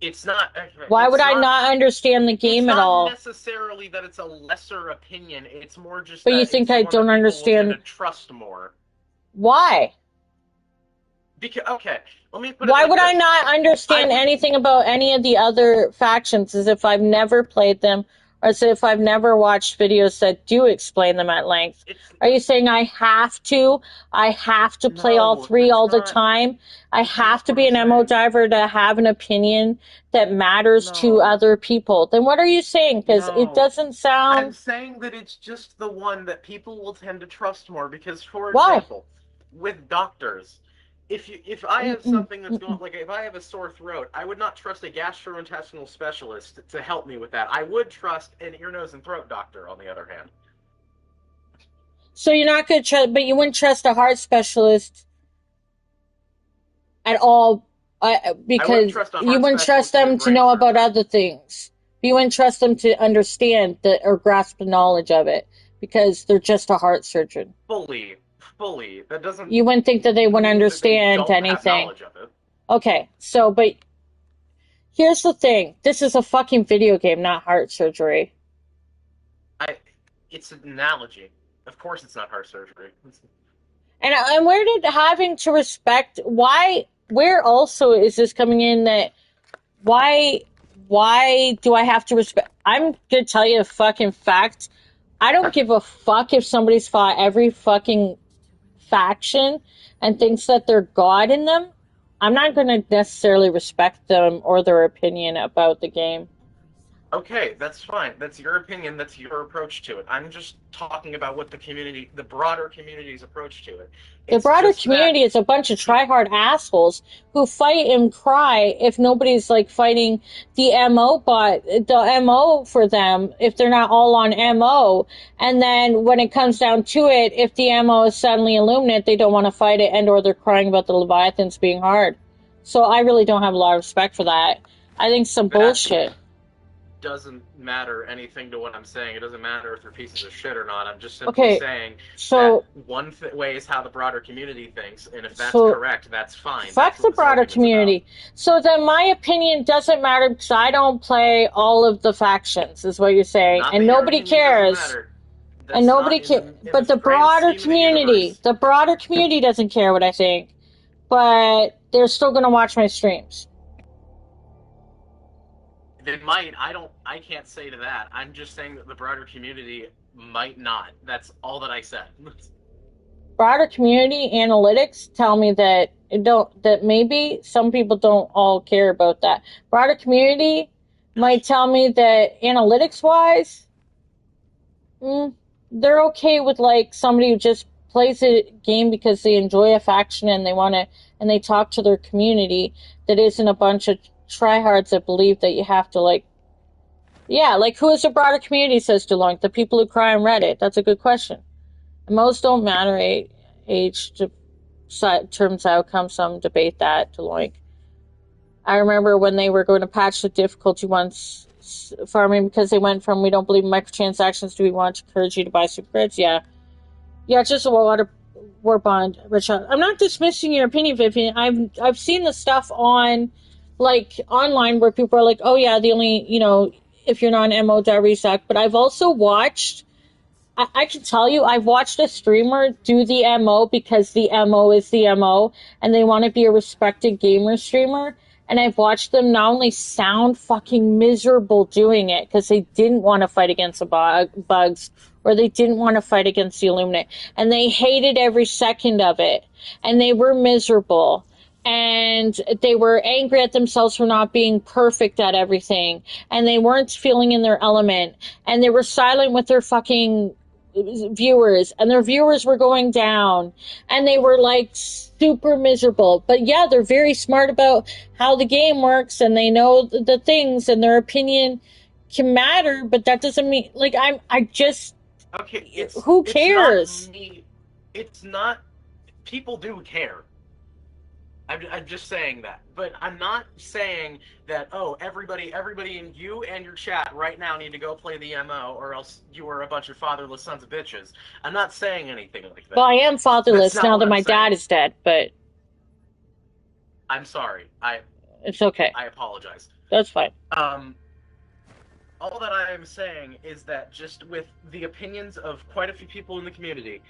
It's not... Why would I not understand the game at all? It's not necessarily that it's a lesser opinion. It's more just but you think I don't understand... Will tend to trust more. Why? Because, okay, let me put it Why like would this. I not understand anything about any of the other factions as if I've never played them, or as if I've never watched videos that do explain them at length? Are you saying I have to play all three all the time? I have to be an MO diver to have an opinion that matters to other people? Then what are you saying? Because it doesn't sound... I'm saying that it's just the one that people will tend to trust more because, for example, with doctors... If I have something that's going, like if I have a sore throat, I would not trust a gastrointestinal specialist to help me with that. I would trust an ear, nose, and throat doctor, on the other hand. So you're not going to trust, but you wouldn't trust a heart specialist at all, because you wouldn't trust them to know about other things. You wouldn't trust them to understand or grasp the knowledge of it, because they're just a heart surgeon. Fully. That doesn't... You wouldn't think that they wouldn't understand anything. Okay, so, but here's the thing. This is a fucking video game, not heart surgery. It's an analogy. Of course it's not heart surgery. And where did having to respect... Where also is this coming in that... Why do I have to respect... I'm gonna tell you a fucking fact. I don't give a fuck if somebody's fought every fucking faction and thinks that they're God in them. I'm not going to necessarily respect them or their opinion about the game. Okay, that's fine. That's your opinion. That's your approach to it. I'm just talking about what the broader community's approach to it. The broader community is a bunch of try-hard assholes who fight and cry if nobody's like fighting the MO for them, if they're not all on MO. And then when it comes down to it, if the MO is suddenly Illuminate, they don't want to fight it, and or they're crying about the Leviathans being hard. So I really don't have a lot of respect for that. I think some bullshit. doesn't matter anything to what I'm saying. It doesn't matter if they're pieces of shit or not. I'm just simply saying that one way is how the broader community thinks, and if that's correct, that's fine. Fuck the broader community. So then my opinion doesn't matter because I don't play all of the factions, is what you're saying, and nobody cares. And nobody cares. But the broader community, doesn't care what I think, but they're still going to watch my streams. They might. I can't say to that. I'm just saying that the broader community might not. That's all that I said. Broader community analytics tell me that that maybe some people don't all care about that. Broader community might tell me that analytics wise, they're okay with like somebody who just plays a game because they enjoy a faction and they talk to their community that isn't a bunch of tryhards that believe that you have to like who is the broader community, says DeLoink. The people who cry on Reddit. That's a good question. Most don't matter age terms outcome. Some debate that, DeLoink. I remember when they were going to patch the difficulty once farming because they went from we don't believe in microtransactions to we want to encourage you to buy super grids. Yeah, just a lot of war bond, Richard. I'm not dismissing your opinion, Vivian. I've seen the stuff on like online where people are like, oh yeah, the only, if you're not an MO diary suck. But I've also watched, I can tell you, I've watched a streamer do the MO because the MO is the MO and they want to be a respected gamer streamer. And I've watched them not only sound fucking miserable doing it because they didn't want to fight against the bugs or they didn't want to fight against the Illuminate. And they hated every second of it. And they were miserable. And they were angry at themselves for not being perfect at everything. And they weren't feeling in their element. And they were silent with their fucking viewers. And their viewers were going down. And they were like super miserable. But yeah, they're very smart about how the game works. And they know the things. And their opinion can matter. But that doesn't mean, like, okay, who cares? It's not, people do care. I'm just saying that. But I'm not saying that, oh, everybody in you and your chat right now need to go play the MO or else you are a bunch of fatherless sons of bitches. I'm not saying anything like that. Well, I am fatherless now that my dad is dead, but... I'm sorry. It's okay. I apologize. That's fine. All that I am saying is that just with the opinions of quite a few people in the community,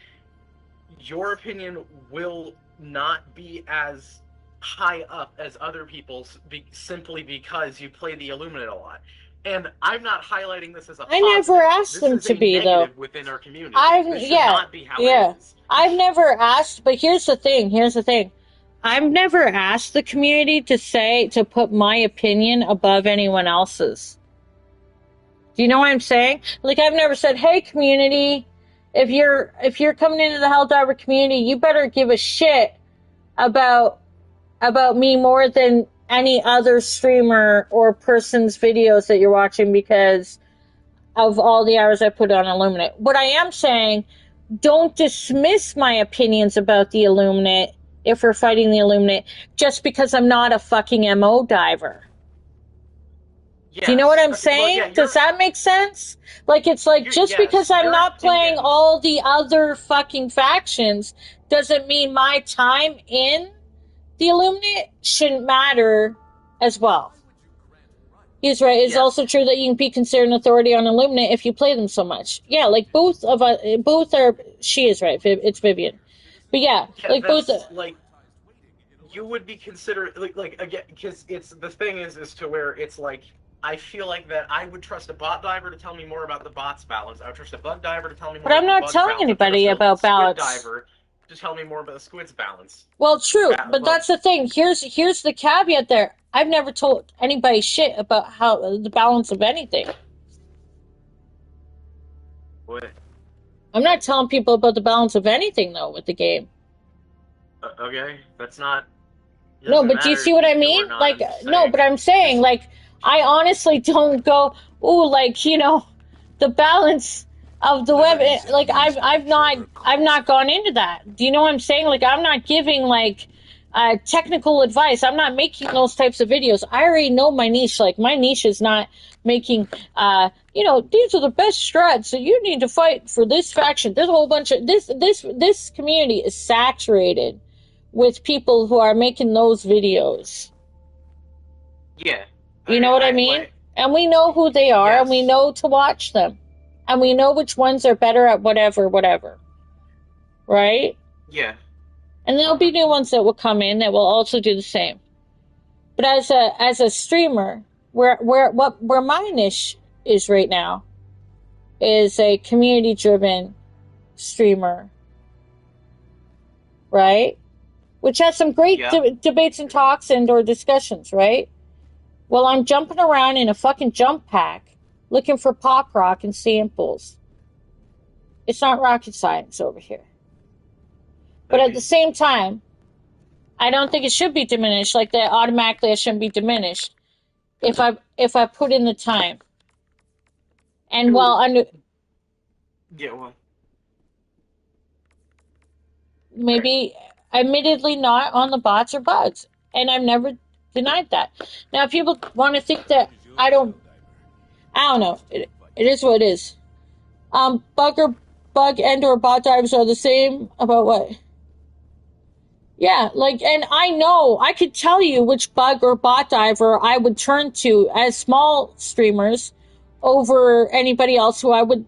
your opinion will not be as high up as other people's simply because you play the Illuminate a lot. And I'm not highlighting this as a positive. I never asked them to be, though. Within our community. This should not be how it is. I've never asked, but here's the thing. I've never asked the community to put my opinion above anyone else's. Do you know what I'm saying? Like, I've never said, hey, community, if you're coming into the Helldiver community, you better give a shit about me more than any other streamer or person's videos that you're watching because of all the hours I put on Illuminate. What I am saying, don't dismiss my opinions about the Illuminate if we're fighting the Illuminate just because I'm not a fucking MO diver. Yes. Do you know what I'm saying? Well, yeah, does that make sense? Like, it's like, just because I'm not playing all the other fucking factions doesn't mean my time in the Illuminate shouldn't matter as well. He's right. It's also true that you can be considered an authority on Illuminate if you play them so much. Yeah, like both are. She is right. It's Vivian, but yeah like both. Like, you would be considered like again because it's the thing is to where it's like. I feel like that I would trust a bot diver to tell me more about the bot's balance. I would trust a bug diver to tell me more about the bug's balance. But I'm not telling anybody about balance. Squid diver to tell me more about the squid's balance. Well, true, but that's the thing. Here's the caveat there. I've never told anybody shit about how the balance of anything. What? I'm not telling people about the balance of anything, though, with the game. Okay, that's not... No, but do you see what I mean? Like, no, but I'm saying, like... I honestly don't go, ooh, like, the balance of the web. Like, I've not gone into that. Do you know what I'm saying? Like, I'm not giving like technical advice. I'm not making those types of videos. I already know my niche. Like, my niche is not making, you know, these are the best strats, so you need to fight for this faction. There's a whole bunch of, this community is saturated with people who are making those videos. Yeah. You know what I mean? And we know who they are, and we know to watch them. And we know which ones are better at whatever. Right? Yeah. And there'll be new ones that will come in that will also do the same. But as a streamer, where my niche is right now is a community-driven streamer, right? Which has some great debates and talks and/or discussions, right? Well, I'm jumping around in a fucking jump pack looking for pop rock and samples. It's not rocket science over here. But at the same time, I don't think it should be diminished. Like that automatically it shouldn't be diminished if I put in the time. And while under maybe admittedly not on the bots or bugs. And I've never denied that. Now people want to think that I don't know. It is what it is. Bug and or bot divers are the same about what? Yeah, like, and I know, I could tell you which bug or bot diver I would turn to as small streamers over anybody else who I would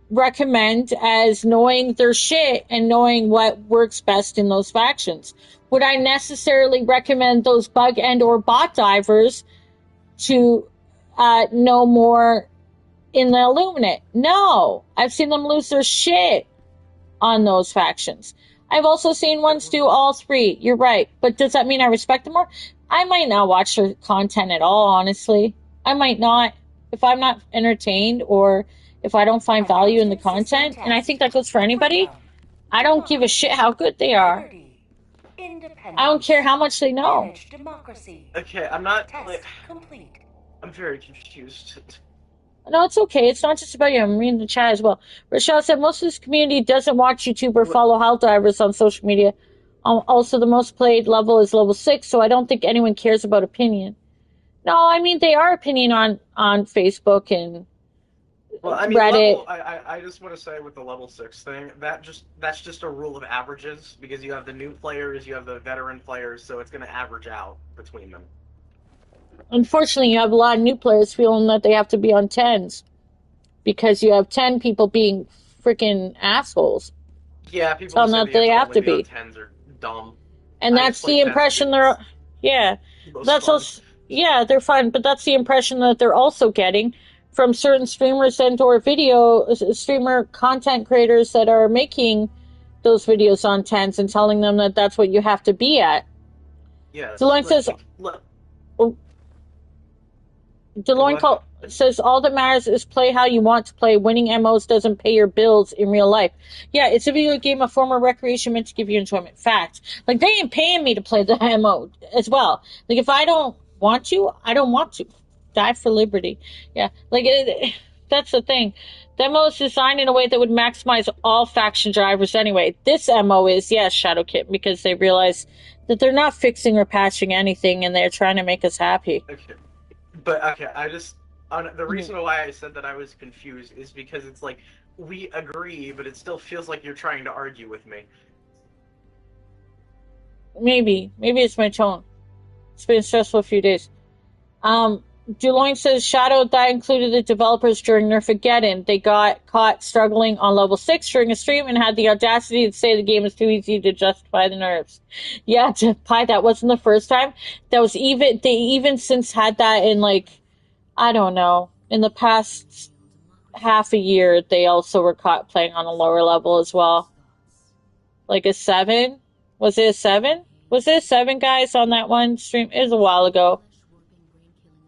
recommend as knowing their shit and knowing what works best in those factions. Would I necessarily recommend those bug and or bot divers to know more in the Illuminate? No. I've seen them lose their shit on those factions. I've also seen ones do all three. You're right. But does that mean I respect them more? I might not watch their content at all, honestly. I might not. If I'm not entertained or if I don't find value in the content, and I think that goes for anybody, I don't give a shit how good they are. I don't care how much they know. Okay, I'm not, like, I'm very confused. No, it's okay. It's not just about you. I'm reading the chat as well. Rochelle said most of this community doesn't watch YouTube or follow Helldivers on social media. Also, the most played level is level 6, so I don't think anyone cares about opinion. No, I mean, they are opinion on Facebook and Reddit. I just want to say with the level 6 thing, that's just a rule of averages, because you have the new players, you have the veteran players, so it's going to average out between them. Unfortunately, you have a lot of new players feeling that they have to be on 10s because you have 10 people being freaking assholes. Yeah, people telling them that they have to be. 10s are dumb. And that's the impression they're... Yeah. That's also... Yeah, they're fun, but that's the impression that they're also getting from certain streamers and or streamer content creators that are making those videos on 10s and telling them that that's what you have to be at. Yeah. DeLorean says all that matters is play how you want to play. Winning MOs doesn't pay your bills in real life. Yeah, it's a video game, a form of recreation meant to give you enjoyment. Fact. Like, they ain't paying me to play the MO as well. Like, if I don't want to, I don't want to. Die for liberty. Yeah, like, that's the thing. The MO is designed in a way that would maximize all faction drivers anyway. This MO is, yes, Shadowkit, because they realize that they're not fixing or patching anything and they're trying to make us happy. Okay. But, okay, the reason why I said that I was confused is because it's like, we agree, but it still feels like you're trying to argue with me. Maybe it's my tone. It's been a stressful few days. DeLorean says Shadow, that included the developers during Nerfageddon. They got caught struggling on level 6 during a stream and had the audacity to say the game was too easy to justify the nerfs. Yeah, that wasn't the first time. They even since had that in, like, I don't know, in the past half a year, they also were caught playing on a lower level as well. Like a 7? Was it a 7? Was it a 7, guys, on that one stream? It was a while ago.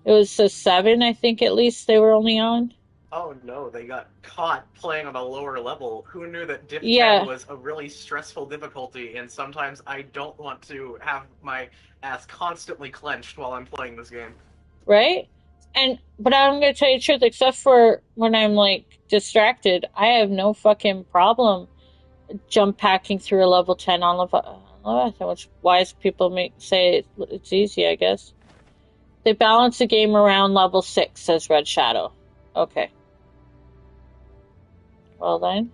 It was a 7, I think, at least they were only on. Oh no, they got caught playing on a lower level. Who knew that Div 10 was a really stressful difficulty, and sometimes I don't want to have my ass constantly clenched while I'm playing this game. Right? But I'm going to tell you the truth, except for when I'm, like, distracted, I have no fucking problem jump packing through a level 10 on level... which wise people say it's easy, I guess. They balance the game around level 6, says Red Shadow. Okay. Well then.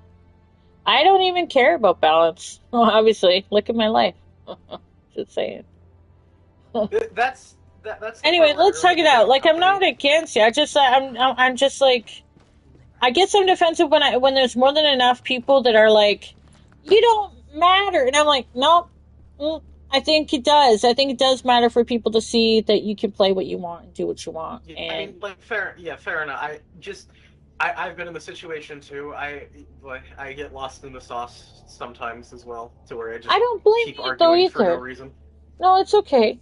I don't even care about balance. Well, obviously. Look at my life. Just saying. That's anyway, let's talk it out. Like, I'm not against you. I'm just like, I get some defensive when there's more than enough people that are like, you don't matter, and I'm like, nope. I think it does. I think it does matter for people to see that you can play what you want and do what you want. Yeah, and I mean, like, fair enough. I've been in the situation too. I get lost in the sauce sometimes as well, to where I don't blame keep you arguing though for no either. reason. No, it's okay.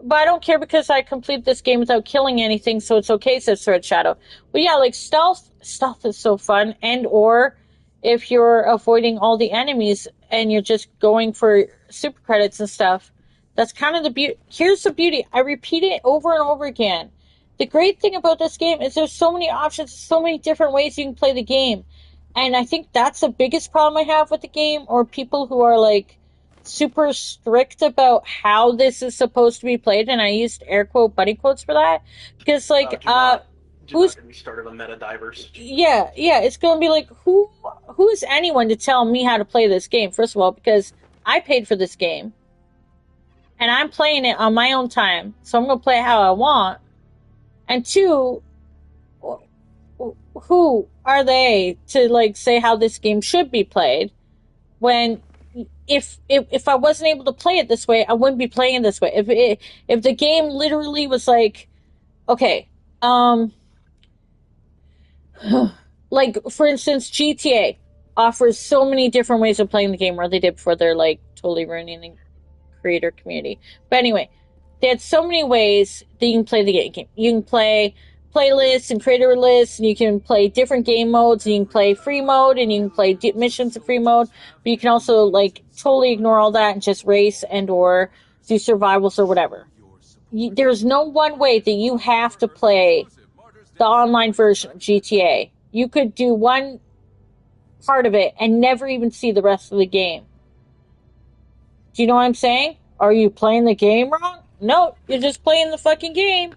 But I don't care because I complete this game without killing anything, so it's okay, says Red Shadow. But yeah, like stealth is so fun, and or if you're avoiding all the enemies and you're just going for super credits and stuff, that's kind of the beauty. Here's the beauty. I repeat it over and over again. The great thing about this game is there's so many options, so many different ways you can play the game. And I think that's the biggest problem I have with the game, or people who are like super strict about how this is supposed to be played, and I used air quote bunny quotes for that, because like do not get me started on Helldivers. Yeah, it's gonna be like, who is anyone to tell me how to play this game? First of all, because I paid for this game and I'm playing it on my own time, so I'm gonna play it how I want. And two, who are they to like say how this game should be played when if I wasn't able to play it this way, I wouldn't be playing it this way. If the game literally was like, okay, like for instance, GTA offers so many different ways of playing the game, or they did before they're like totally ruining the creator community. But anyway, they had so many ways that you can play the game. You can play playlists and creator lists, and you can play different game modes, and you can play free mode, and you can play missions in free mode, but you can also like totally ignore all that and just race and or do survivals or whatever. There's no one way that you have to play the online version of GTA. You could do one part of it and never even see the rest of the game. Do you know what I'm saying? Are you playing the game wrong? No, you're just playing the fucking game.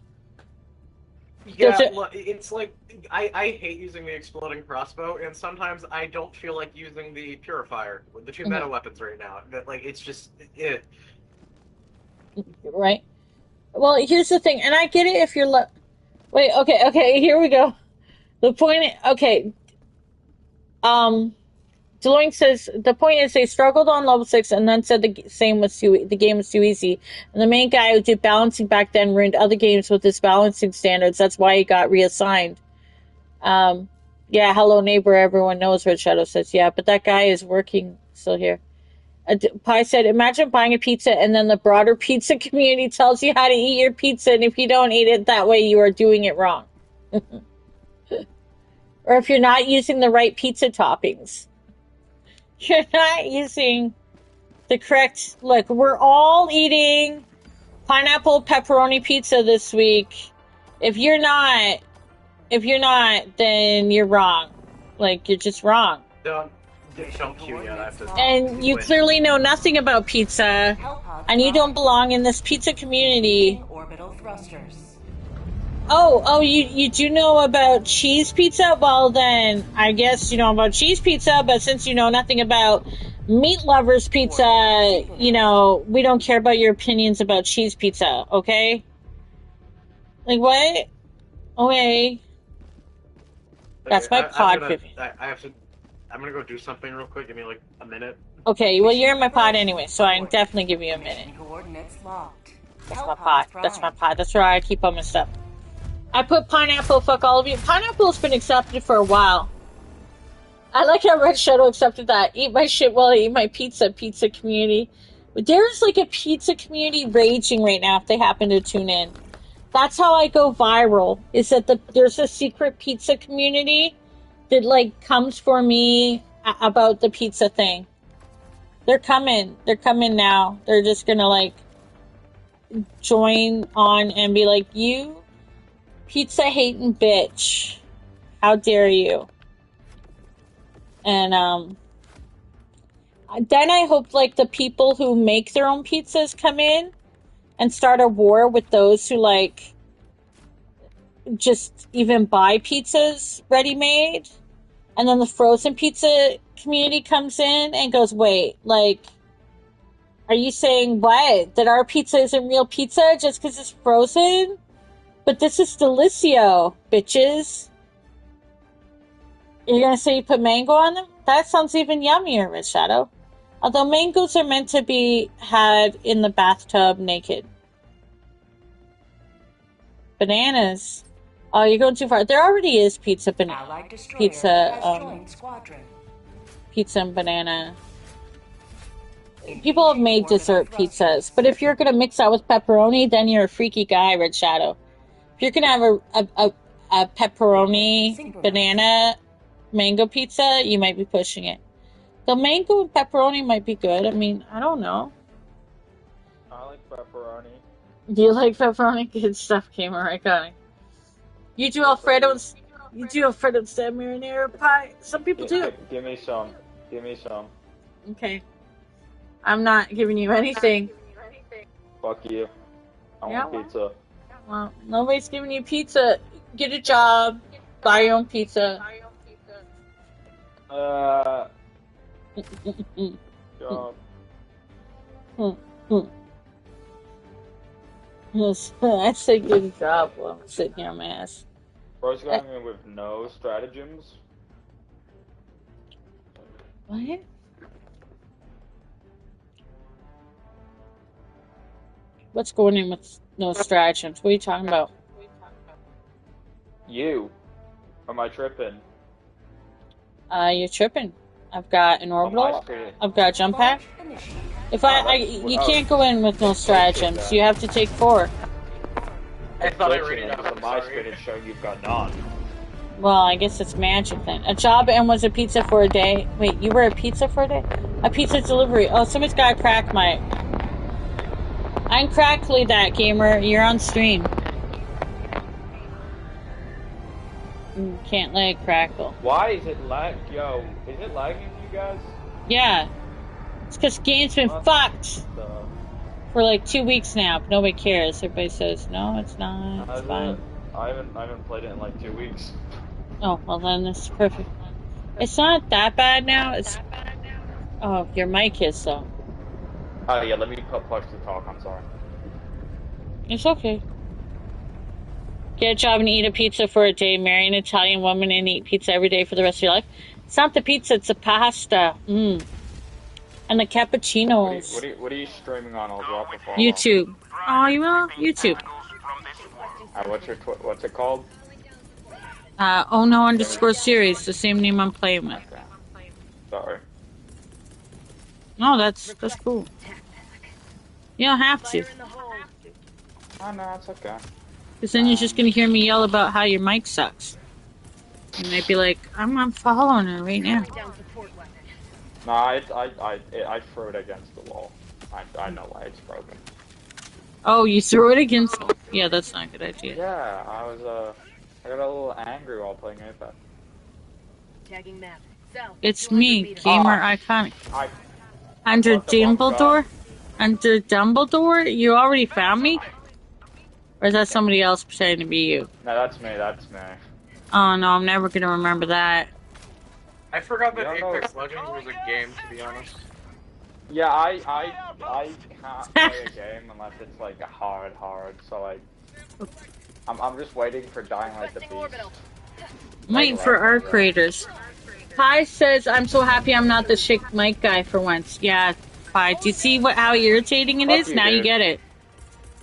Yeah, it's like, I hate using the exploding crossbow, and sometimes I don't feel like using the purifier, the two meta weapons right now. That, like, it's just, Right. Well, here's the thing, and I get it if you're wait, okay, here we go. The point, okay. DeLorean says, the point is they struggled on level 6 and then said the game was too easy. And the main guy who did balancing back then ruined other games with his balancing standards. That's why he got reassigned. Yeah, hello neighbor, everyone knows, Red Shadow says. Yeah, but that guy is working still here. Pi said, imagine buying a pizza and then the broader pizza community tells you how to eat your pizza, and if you don't eat it that way, you are doing it wrong. Or if you're not using the right pizza toppings. You're not using the correct... Look, we're all eating pineapple pepperoni pizza this week. If you're not, then you're wrong. Like, you're just wrong. Don't cue yet. I have to... And you clearly know nothing about pizza, and you don't belong in this pizza community. Orbital thrusters. Oh, you do know about cheese pizza? Well, then, I guess you know about cheese pizza, but since you know nothing about meat lovers pizza, you know, we don't care about your opinions about cheese pizza, okay? Like, what? Okay. That's my pod. I'm gonna go do something real quick. Give me like a minute. Okay, well, you're in my pod anyway, so I can definitely give you a minute. That's my pod. That's my pod. That's where I keep all my stuff. I put pineapple, fuck all of you. Pineapple's been accepted for a while. I like how Red Shadow accepted that. Eat my shit while I eat my pizza community. There's like a pizza community raging right now if they happen to tune in. That's how I go viral, is that there's a secret pizza community that like comes for me about the pizza thing. They're coming now. They're just gonna like join on and be like, you pizza hating bitch, how dare you? And then I hope like the people who make their own pizzas come in and start a war with those who, like, just even buy pizzas ready-made. And then the frozen pizza community comes in and goes, wait, like, are you saying what? That our pizza isn't real pizza just because it's frozen? But this is Delicio, bitches. You're gonna say you put mango on them? That sounds even yummier, Red Shadow. Although mangoes are meant to be had in the bathtub naked. Bananas. Oh, you're going too far. There already is pizza and banana. People have made dessert pizzas, but if you're gonna mix that with pepperoni, then you're a freaky guy, Red Shadow. If you're gonna have a pepperoni banana mango pizza, you might be pushing it. The mango and pepperoni might be good. I mean, I don't know. I like pepperoni. Do you like pepperoni? Good stuff, Gamer. I got it. You do Alfredo instead of marinara pie? Some people do. Give me some. Give me some. Okay. I'm not giving you anything. Fuck you. I want pizza. Well, nobody's giving you pizza. Get a job. Buy your own pizza. Job. I said get a job while I'm sitting here on my ass. Bro's going in with no stratagems. What? What's going in with no stratagems? What are you talking about? You. Am I tripping? You're tripping. I've got an orbital. I've got a jump pack. If you can't go in with no stratagems. You have to take 4. I thought I read it out. On my screen it's showing you've got none. Well, I guess it's magic then. A job and was a pizza for a day. Wait, you were a pizza for a day? A pizza delivery. Oh, somebody's got a crack mic. I'm crackly that, Gamer. You're on stream. You can't let it crackle. Why is it lag? Yo, is it lagging you guys? Yeah. It's because game's been fucked for like 2 weeks now, but nobody cares. Everybody says, no, it's not. It's fine. I haven't played it in like 2 weeks. Oh, well then this is perfect. It's not that bad now. It's... Oh, your mic is, though. Oh yeah, let me push to talk, I'm sorry. It's okay. Get a job and eat a pizza for a day, marry an Italian woman and eat pizza every day for the rest of your life. It's not the pizza, it's the pasta. And the cappuccinos. What are you streaming on? I'll drop a follow. YouTube. Oh, you will? YouTube. What's it called? Oh no _series, the same name I'm playing with. Okay. Sorry. No, that's cool. You don't have to. Oh no, it's okay. Because then you're just gonna hear me yell about how your mic sucks. And they'd be like, I'm following her right now. No, I threw it against the wall. I know why it's broken. Oh, you threw it against... Yeah, that's not a good idea. Yeah, I got a little angry while playing iPad. Tagging map. It's me, Gamer Iconic. Under Dumbledore? Under Dumbledore? You already found me? Or is that somebody else pretending to be you? No, that's me. Oh no, I'm never gonna remember that. I forgot that Apex Legends was a game, to be honest. Yeah, I can't play a game unless it's like a hard, so like... I'm just waiting for Dying Light the Beast. I'm waiting for our creators. Pi says, I'm so happy I'm not the chick mic guy for once. Yeah, Pi, do you see how irritating it is? Now you get it.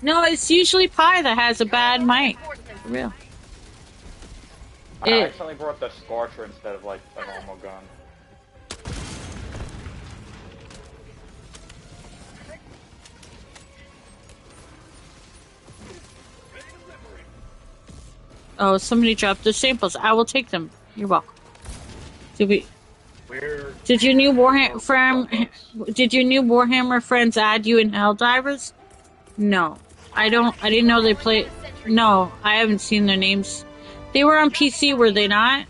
No, it's usually Pi that has a bad mic. For real. I accidentally brought the Scorcher instead of like a normal gun. Oh, somebody dropped the samples. I will take them. You're welcome. Did your new Warhammer friends add you in Helldivers? No. I didn't know they played. No, I haven't seen their names. They were on PC, were they not?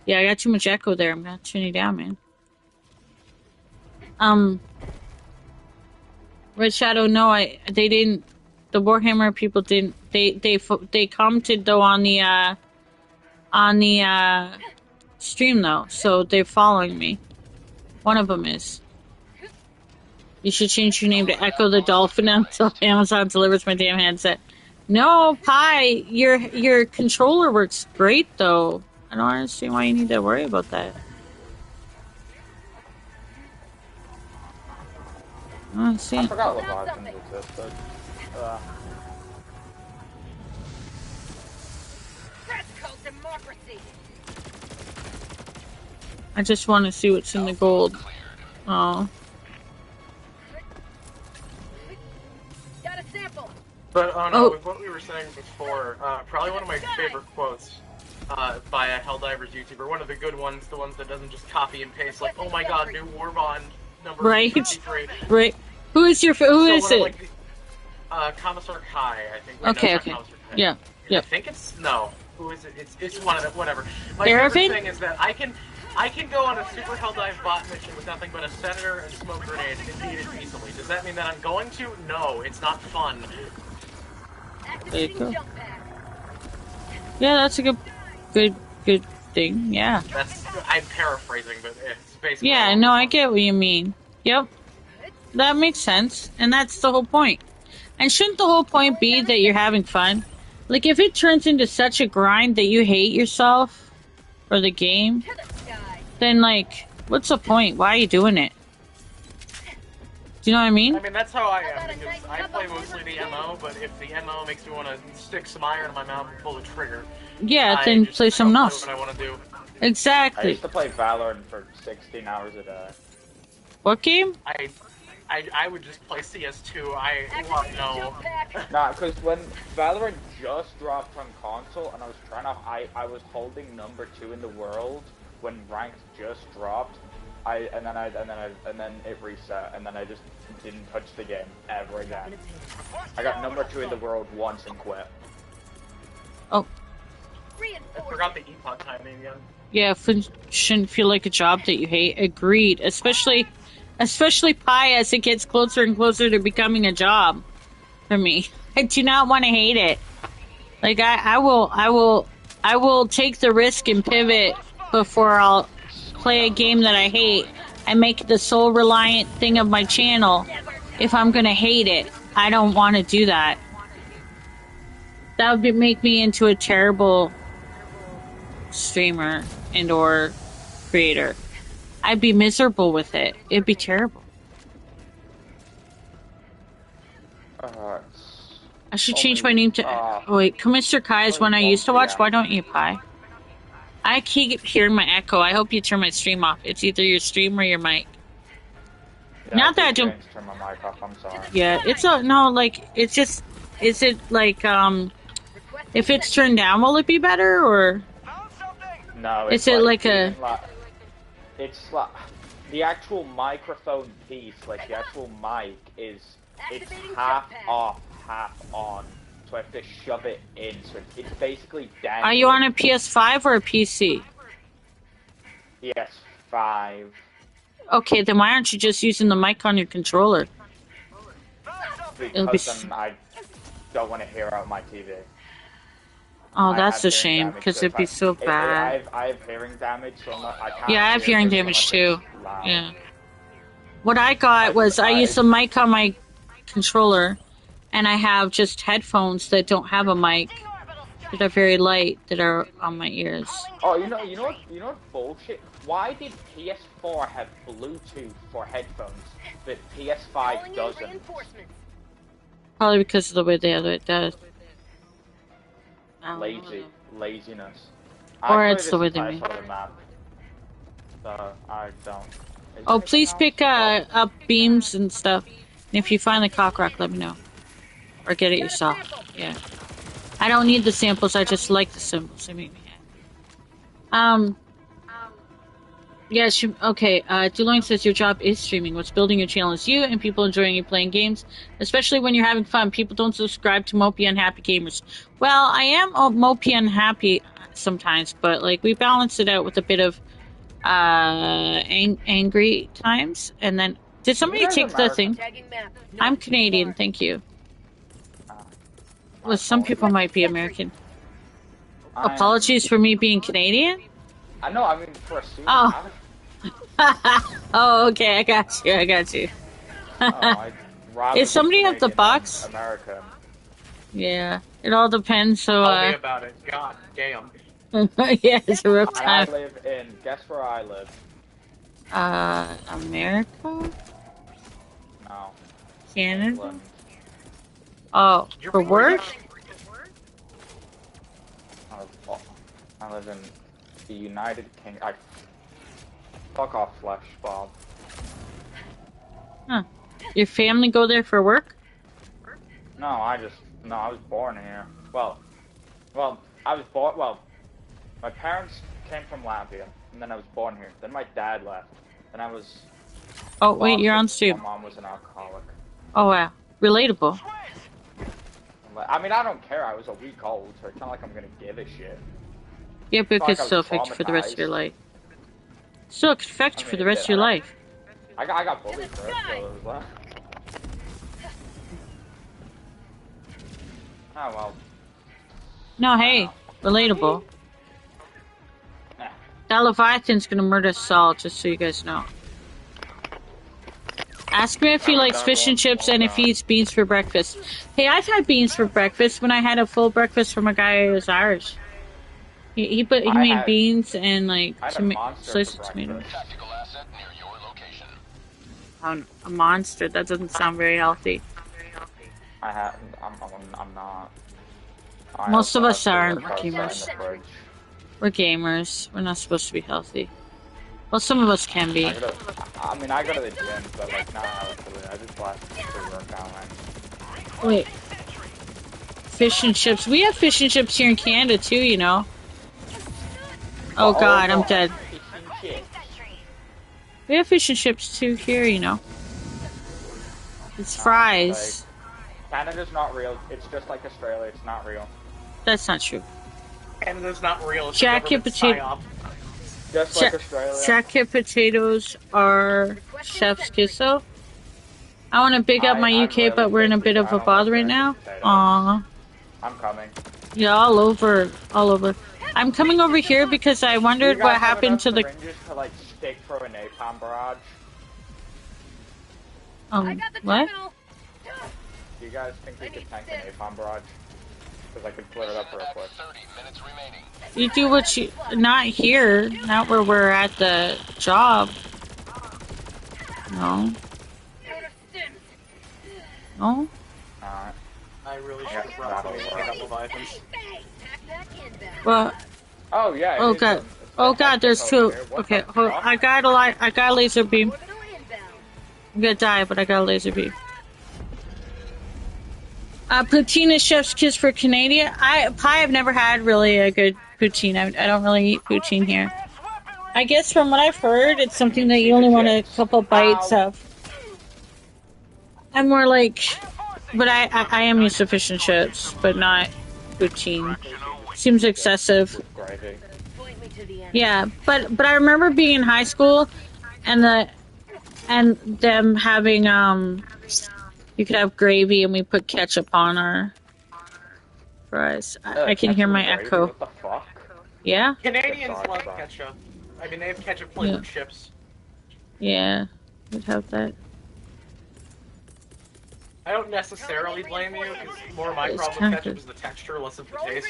Yeah, I got too much echo there. I'm gonna turn you down, man. Red Shadow, no, they didn't. The Warhammer people didn't. They commented though on the stream though, so they're following me. One of them is. You should change your name to Echo the Dolphin until Amazon delivers my damn handset. No, Pi, your controller works great though. I don't understand why you need to worry about that. I see. I forgot Leviathans existed. I just want to see what's in the gold. Oh. Got a sample. But no, with what we were saying before, probably one of my favorite quotes by a Helldivers YouTuber, one of the good ones, the ones that doesn't just copy and paste, like, oh my god, new war bond number 53. Right. Who is it? Like Commissar Kai, I think. Wait, okay, no, okay. Yeah. Yeah. I think it's, no. Who is it? It's one of them, whatever. My Aravid? favorite thing is that I can go on a super Helldive bot mission with nothing but a senator and smoke grenades and beat it easily. Does that mean that I'm going to? No, it's not fun. There you go. Yeah, that's a good thing. Yeah. I'm paraphrasing, but it's basically. Yeah, no, I get what you mean. Yep. That makes sense, and that's the whole point. And shouldn't the whole point be that you're having fun? Like, if it turns into such a grind that you hate yourself or the game, then, like, what's the point? Why are you doing it? Do you know what I mean? I mean, that's how I am, because I play mostly the MO, but if the MO makes me want to stick some iron in my mouth and pull the trigger... Yeah, then play something else. What I want to do. Exactly. I used to play Valorant for 16 hours a day. What game? I would just play CS2. No. Nah, because when Valorant just dropped on console, and I was trying to, I was holding number 2 in the world when ranked just dropped. And then it reset, and then I just didn't touch the game ever again. I got number 2 in the world once and quit. Oh. I forgot the ePod timing again. Yeah, shouldn't feel like a job that you hate. Agreed. Especially Pi as it gets closer and closer to becoming a job for me. I do not want to hate it. Like I will take the risk and pivot before I'll play a game that I hate and make it the sole reliant thing of my channel if I'm gonna hate it. I don't want to do that. That would make me into a terrible streamer and or creator. I'd be miserable with it. It'd be terrible. I should change my name to... oh wait, Mr. Kai is one I used to watch. Why don't you, Pi? I keep hearing my echo. I hope you turn my stream off. It's either your stream or your mic. Yeah, Not that I don't... turn my mic off, I'm sorry. Yeah, it's a... No, like, it's just... Is it, like, if it's turned down, will it be better, or... No, it's like a... It's like... The actual microphone piece, like, the actual mic is... It's half off, half on. So I have to shove it in, so it's basically down. Are you on a PS5 or a PC? PS5. Okay, then why aren't you just using the mic on your controller? Because then I don't want to hear out my TV. Oh, that's a shame, because it'd be so bad. I have hearing damage, so I can't. Yeah, I have hearing damage too. Yeah. What I got was I used the mic on my controller, and I have just headphones that don't have a mic, that are very light, that are on my ears. Oh, you know what bullshit? Why did PS4 have Bluetooth for headphones, but PS5 doesn't? Probably because of the way they have it does. Laziness. Or it's the way they make it. So I don't. Oh, please pick up beams and stuff. And if you find the cock rock, let me know. Or get it yourself. Yeah. I don't need the samples, I just like the symbols. They make me happy. Yeah, okay, Deloitte says your job is streaming. What's building your channel is you and people enjoying you playing games, especially when you're having fun. People don't subscribe to mopey unhappy gamers. Well, I am mopey unhappy sometimes, but like we balance it out with a bit of angry times, and then Did somebody You guys take the American? thing? I'm Canadian, thank you. Well, some people might be American. Apologies for me being Canadian? I know, I mean, for a student. Oh. Oh, okay, I got you. Is somebody at the box? American. Yeah, it all depends, so, Tell me about it. God damn. yeah, it's a rough I time. live in, guess where I live? America? No. Canada? England. Oh, for work? I live in the United Kingdom. Fuck off, Flesh Bob. Huh. Your family go there for work? No, I was born here. Well, I was born, my parents came from Latvia, and then I was born here. Then my dad left, and I was... Oh, wait, you're on stream. My mom was an alcoholic. Oh, wow. Relatable. I mean, I don't care, I was a week old, so it's not like I'm gonna give a shit. Yeah, but it could like still affect you for the rest of your life. Still, it could affect you for the rest of your life. I got bullied for it, so it was that. Oh, well. No, hey, relatable. That Leviathan's gonna murder Saul, just so you guys know. Ask him if he likes fish and chips and if he eats beans for breakfast. Hey, I've had beans for breakfast when I had a full breakfast from a guy who was Irish. He made beans and like sliced tomato. A monster. That doesn't sound very healthy. I'm not. Most of us aren't gamers. We're gamers. We're not supposed to be healthy. Well, some of us can be. I go to the gym, but like not healthily. I just like to work out. Wait. Fish and chips. We have fish and chips here in Canada too, you know. Oh god, I'm dead. We have fish and chips too here, you know. It's fries. Canada's not real. It's just like Australia. It's not real. That's not true. Canada's not real. It's Jacket potato. Just like Australia. Jacket potatoes are chef's kiss though. I want to big up my UK, but we're in a bit of a bother right now. Aww. I'm coming. Yeah, all over. I'm coming over here because I wondered what happened to the. To like stick for a napalm barrage. What? Do you guys think we could tank a napalm barrage? Because I could clear it up real quick. You do what you... Not here. Not where we're at the job. No. No? I really should probably pick up Leviathans. Well... Oh, yeah. Oh, God. Oh, God, there's two. Okay, hold on. I got a laser beam. I'm gonna die, but I got a laser beam. Poutine is chef's kiss for Canada. Pie I've never had really a good poutine. I don't really eat poutine here. I guess from what I've heard, it's something that you only want a couple bites of. I'm more like... But I am used to fish and chips, but not poutine. Seems excessive. Yeah, but I remember being in high school and them having you could have gravy and we put ketchup on our fries. I can hear my echo. What the fuck? Yeah? Canadians love ketchup. I mean, they have ketchup flavored chips. Yeah, we'd have that. I don't necessarily blame you, because more of my problem with ketchup is the texture, less of the taste.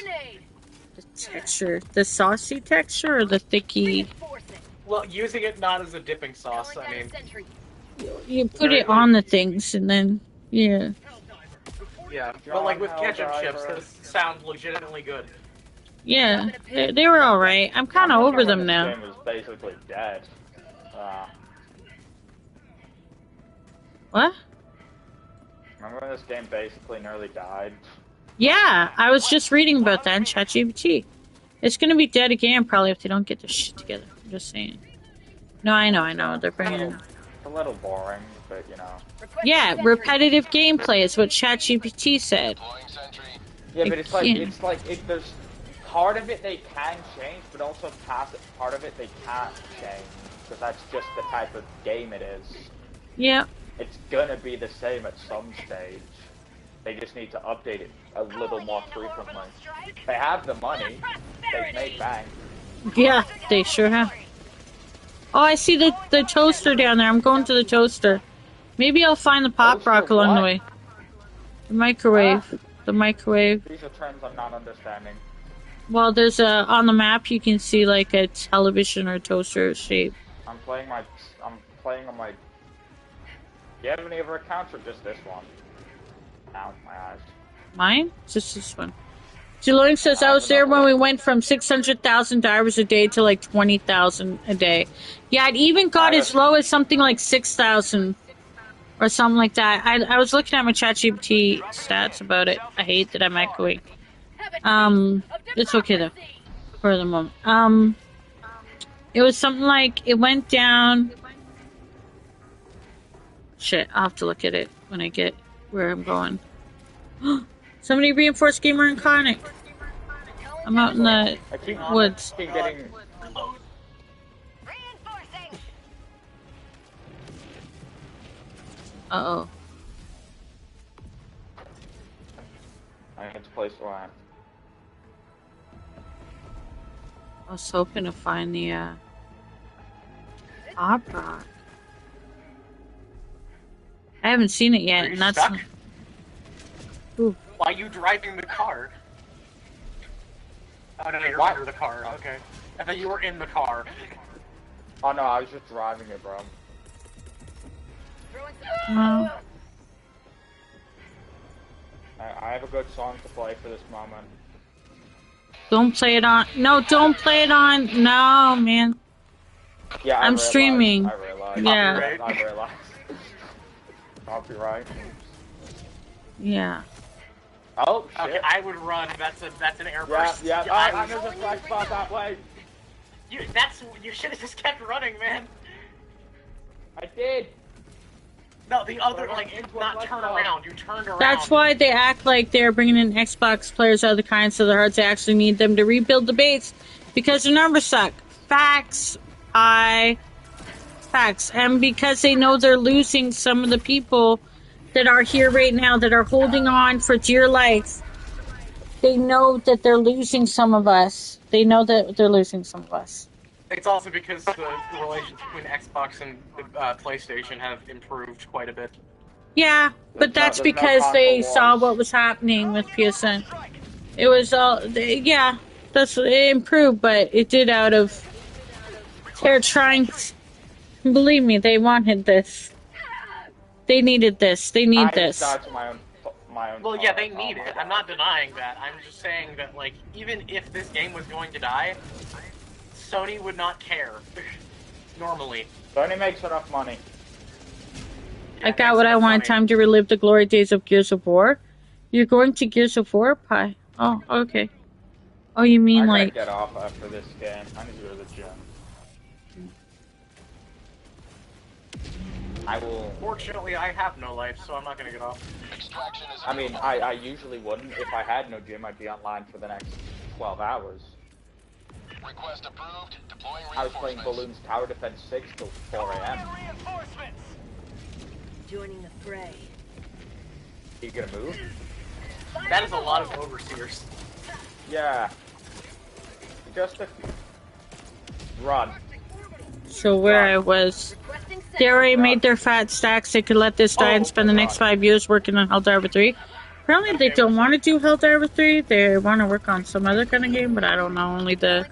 The texture. The saucy texture or the thicky? Well, using it not as a dipping sauce, I mean... You put it on the things and then, yeah. Yeah, but like with ketchup chips, those sound legitimately good. Yeah, they were alright. I'm kind of over them now. This game is basically dead. What? Remember when this game basically nearly died? Yeah, I was just reading about that in ChatGPT. It's gonna be dead again probably if they don't get their shit together. I'm just saying. No, I know. They're bringing it. It's a little boring, but you know. Yeah, repetitive gameplay is what ChatGPT said. Yeah, but it's like there's part of it they can change, but also part of it they can't change because that's just the type of game it is. Yeah. It's gonna be the same at some stage. They just need to update it a little more frequently. They have the money. They've made bank. Yeah, they sure have. Oh, I see the toaster down there. I'm going to the toaster. Maybe I'll find the pop rock along the way. The microwave. The microwave. These are terms I'm not understanding. Well, there's on the map you can see like a television or toaster shape. I'm playing on my. Do you have any other accounts or just this one? Now my eyes. Mine? Just this one. Deloitte says I was there when we went from 600,000 divers a day to like 20,000 a day. Yeah, it even got as low as something like 6,000 or something like that. I was looking at my ChatGPT stats about it. I hate that I'm echoing. It's okay though, for the moment. It was something like it went down. Shit, I'll have to look at it when I get where I'm going. Somebody reinforced Gamer and Conic. I'm out in the woods. Uh-oh. I had to place line. I was hoping to find the pop rock. I haven't seen it yet, and that's. Stuck? Why are you driving the car? Oh no, you're under the car. Okay, I thought you were in the car. Oh no, I was just driving it, bro. No. I have a good song to play for this moment. Don't play it on. No, don't play it on. No, man. Yeah, I'm streaming. I realize. Yeah. I realize. Copyright. Yeah. Oh, shit. Okay, I would run. That's an airburst. Yeah. I'm gonna just flash spot that way. You should have just kept running, man. I did. No, the other, not turn around. You turned around. That's why they act like they're bringing in Xbox players out of the kind so the hearts actually need them to rebuild the base because their numbers suck. Facts. Facts. And because they know they're losing some of the people that are here right now that are holding on for dear life. They know that they're losing some of us. It's also because the relations between Xbox and PlayStation have improved quite a bit. Yeah, but that's because they saw what was happening with PSN. It was all, yeah, it improved, but it did out of, they're trying, believe me, they wanted this. They needed this. They need this. My own well, yeah, they need it. I'm not denying that. I'm just saying that, even if this game was going to die, Sony would not care. Normally. Sony makes enough money. I got what I want. Time to relive the glory days of Gears of War. You're going to Gears of War, Pi? Oh, okay. Oh, you mean I gotta get off after this game. I need to go to the gym. I will. Fortunately, I have no life, so I'm not gonna get off. I mean, I usually wouldn't. If I had no gym, I'd be online for the next 12 hours. Request approved. Deploying I was playing Balloons Tower Defense 6 till 4 a.m. Joining the fray. You gonna move? That is a lot of overseers. Yeah. Just a run. So where I was, they already made their fat stacks. They could let this die and spend the next 5 years working on Helldivers 3. Apparently they don't want to do Helldivers 3. They want to work on some other kind of game, but I don't know. Only the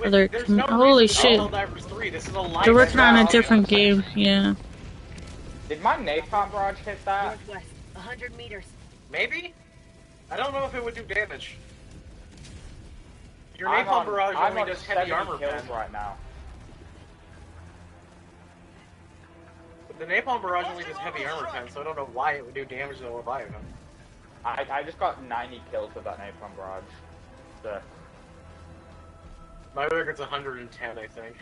other. Holy shit! They're working on a different game. Yeah. Did my napalm barrage hit that? Northwest, 100 meters. Maybe? I don't know if it would do damage. Your napalm barrage only does heavy armor kills right now. The napalm barrage only does heavy armor pen, so I don't know why it would do damage to the Leviathan. I just got 90 kills with that napalm barrage. So. My record's 110, I think.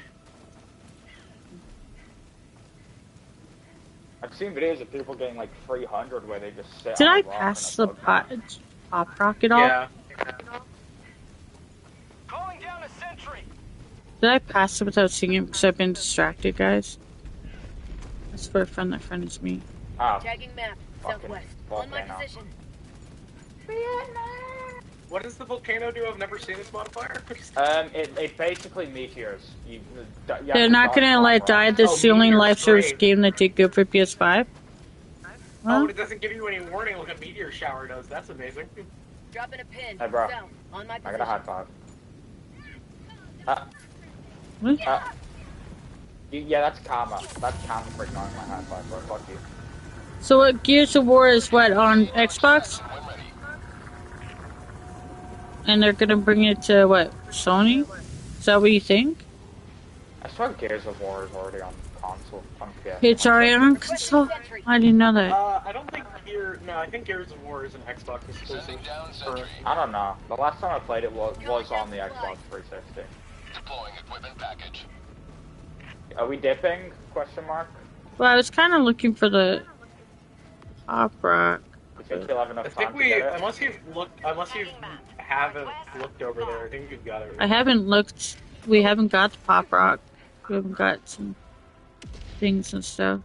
I've seen videos of people getting like 300 where they just sit. Did I pass the pop rock at all? Yeah. Calling down a sentry. Did I pass it without seeing it because I've been distracted, guys? It's for a friend that friends me. Oh. Tagging map. Southwest. On my position. What does the volcano do? I've never seen this modifier. It basically meteors. They're not gonna let die. This is the only live service game that did good for PS5. Oh, it doesn't give you any warning like a meteor shower does. That's amazing. Dropping a pin. Hey, bro. South. On my I position. got a high five. Yeah, that's karma. That's karma for ignoring my high five, bro. Fuck you. So what, Gears of War is what, on Xbox? And they're gonna bring it to what, Sony? Is that what you think? I swear Gears of War is already on console. It's already on console? I didn't know that. I don't think I think Gears of War is an Xbox exclusive. I don't know. The last time I played it was on the Xbox 360. Deploying equipment package. Are we dipping? Question mark. Well, I was kind of looking for the Pop Rock. You think you'll have enough I time think to get it? unless you haven't looked over there, I think you've got it. I haven't looked. We haven't got the Pop Rock. We haven't got some things and stuff.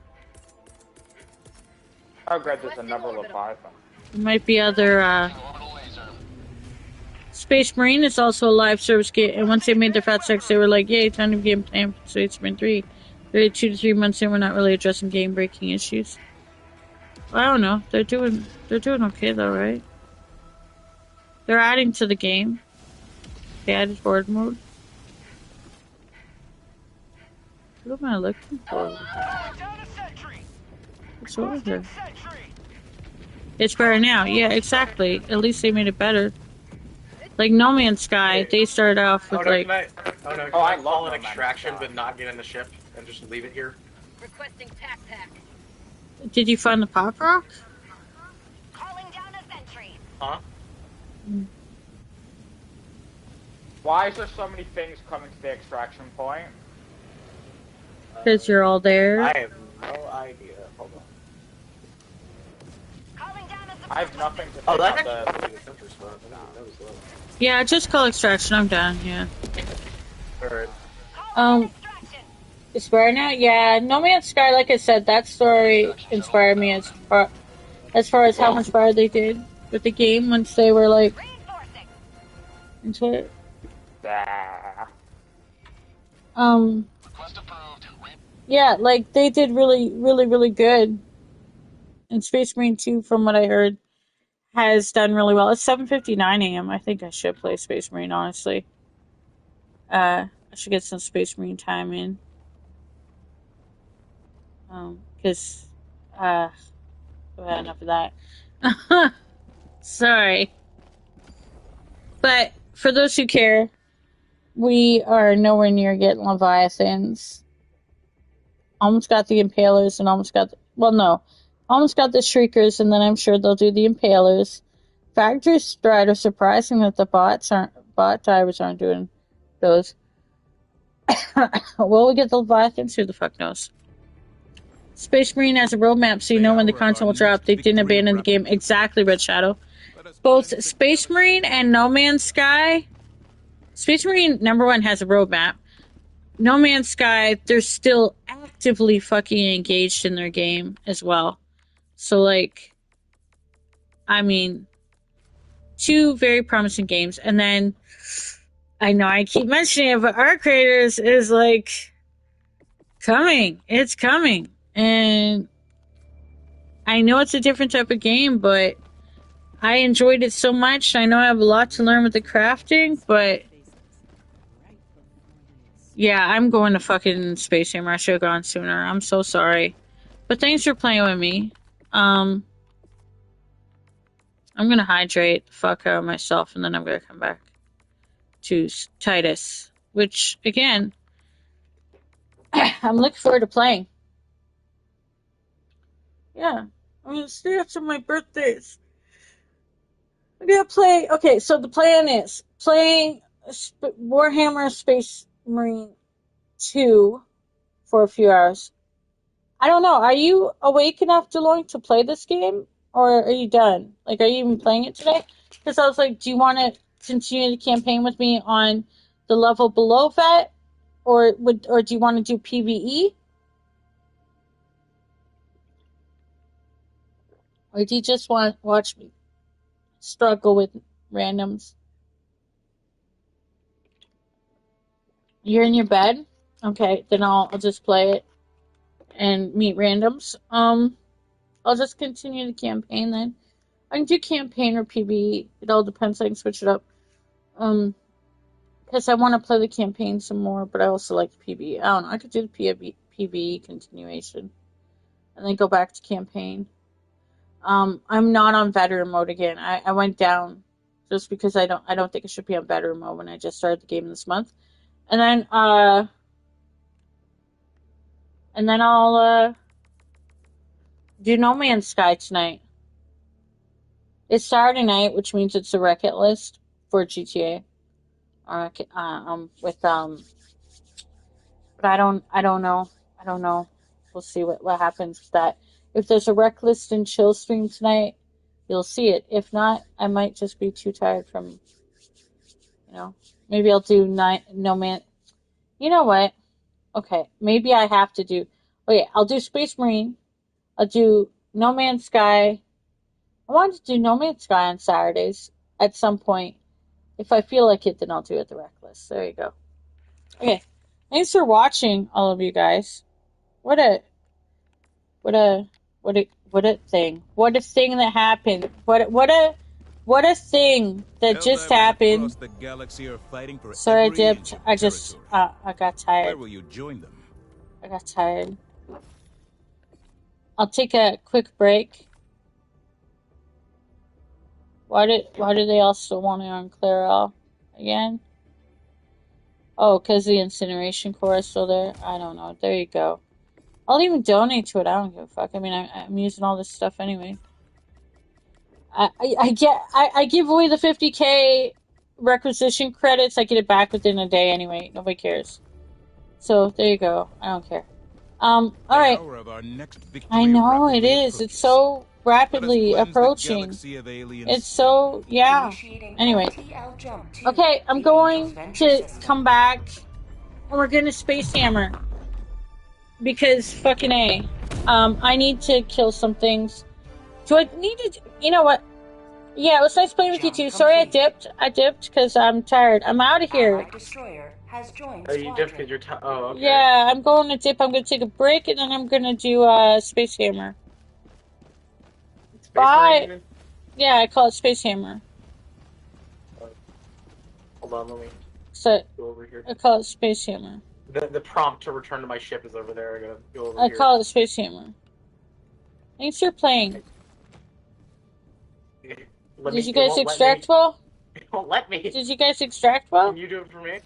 Oh, great, there's another Leviathan. There might be other, Space Marine is also a live service game, and once they made their Fat Sex, they were like, yay, time to game plan for Space Marine 3. 2 to 3 months in, we're not really addressing game-breaking issues. I don't know. They're doing okay, though, right? They're adding to the game. They added horde mode. What am I looking for? What's over here? It's better now. Yeah, exactly. At least they made it better. Like No Man's Sky, they started off with can I call an extraction but not get in the ship and just leave it here? Requesting tac pack. Did you find the Pop Rock? Calling down a sentry. Huh? Why is there so many things coming to the extraction point? Because you're all there. I have no idea. Hold on. I have nothing to say that's about actually the center spot. That was low. Yeah, just call extraction. I'm done. Yeah. Alright. It's better now. Yeah, No Man's Sky. Like I said, that story inspired me as far as how much better they did with the game once they were like into it. Yeah, like they did really, really, really good. And Space Marine 2, from what I heard, has done really well. It's 7:59 a.m. I think I should play Space Marine, honestly. I should get some Space Marine time in. Because, I've had enough of that. Sorry. But, for those who care, we are nowhere near getting Leviathans. Almost got the Impalers and almost got almost got the Shriekers, and then I'm sure they'll do the Impalers. Factory Strider, surprising that the bot divers aren't doing those. Will we get the Leviathans? Who the fuck knows? Space Marine has a roadmap, so you know when the content will drop. They didn't abandon the game. Exactly, Red Shadow. Both Space Marine and No Man's Sky. Space Marine #1 has a roadmap. No Man's Sky, they're still actively fucking engaged in their game as well. So, like, I mean, 2 very promising games. And then, I know I keep mentioning it, but Art Creators is, like, coming. It's coming. And I know it's a different type of game, but I enjoyed it so much. I know I have a lot to learn with the crafting, but yeah, I'm going to fucking Space Hammer. I should have gone sooner. I'm so sorry. But thanks for playing with me. I'm gonna hydrate the fuck out of myself, and then I'm gonna come back to Titus. Which, again, I'm looking forward to playing. Yeah. I'm gonna stay up to my birthdays. I'm gonna play... Okay, so the plan is playing Warhammer Space Marine 2 for a few hours. I don't know. Are you awake enough, DeLorean, to play this game? Or are you done? Like, are you even playing it today? Because I was like, do you want to continue the campaign with me on the level below that? Or do you want to do PvE? Or do you just watch me struggle with randoms? You're in your bed? Okay, then I'll just play it and meet randoms. I'll just continue the campaign then. I can do campaign or PvE. It all depends. I can switch it up. Because I want to play the campaign some more, but I also like the PvE. I don't know. I could do the PvE continuation and then go back to campaign. I'm not on veteran mode again. I went down just because I don't think I should be on veteran mode when I just started the game this month. And then I'll do No Man's Sky tonight. It's Saturday night, which means it's a Wreck-It list for GTA. But I don't know. I don't know. We'll see what happens with that. If there's a rec list and chill stream tonight, you'll see it. If not, I might just be too tired from, maybe I'll do No Man. You know what? Okay, maybe I have to do. Okay, I'll do Space Marine. I'll do No Man's Sky. I wanted to do No Man's Sky on Saturdays at some point. If I feel like it, then I'll do it the rec list. There you go. Okay. Thanks for watching, all of you guys. What a thing. What a thing that happened. What a thing that just happened. The galaxy are fighting for Sorry, I every dipped. inch of I just, territory. I got tired. Where will you join them? I got tired. I'll take a quick break. Why do they all still want it on Clairol again? Oh, because the incineration core is still there? I don't know. There you go. I'll even donate to it. I don't give a fuck. I mean, I'm using all this stuff anyway. I give away the 50k requisition credits. I get it back within a day anyway. Nobody cares. So there you go. I don't care. All right. I know it is. It's so rapidly approaching. It's so, yeah. Anyway. Okay, I'm going to come back and we're gonna Space Hammer. Because fucking A. I need to kill some things. Do I need to... You know what? Yeah, it was nice playing with you too. Sorry I dipped. I dipped because I'm tired. I'm out of here. Destroyer has joined you dipped because you're tired. Oh, okay. Yeah, I'm going to dip. I'm going to take a break and then I'm going to do Space Hammer. Bye. Marine? Yeah, I call it Space Hammer. Hold on, let me go over here. I call it Space Hammer. The prompt to return to my ship is over there. I gotta go over here. I call it Space Hammer. Thanks for playing. Did you guys extract well? It won't let me. Did you guys extract well? Can you do it for me?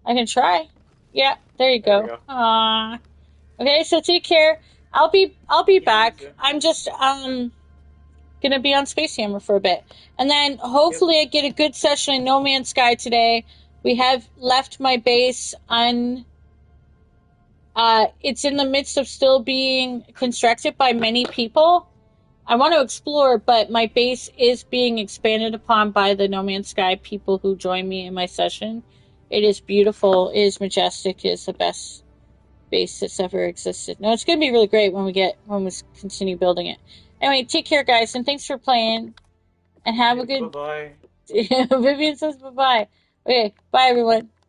I can try. Yeah, there you go. Aww. Okay, so take care. I'll be back. I'm just gonna be on Space Hammer for a bit. And then hopefully I get a good session in No Man's Sky today. We have left my base it's in the midst of still being constructed by many people. I want to explore, but my base is being expanded upon by the No Man's Sky people who join me in my session. It is beautiful. It is majestic. It is the best base that's ever existed. No, it's going to be really great when we continue building it. Anyway, take care, guys, and thanks for playing. And have a good... Bye-bye. Vivian says bye-bye. Okay, bye, everyone.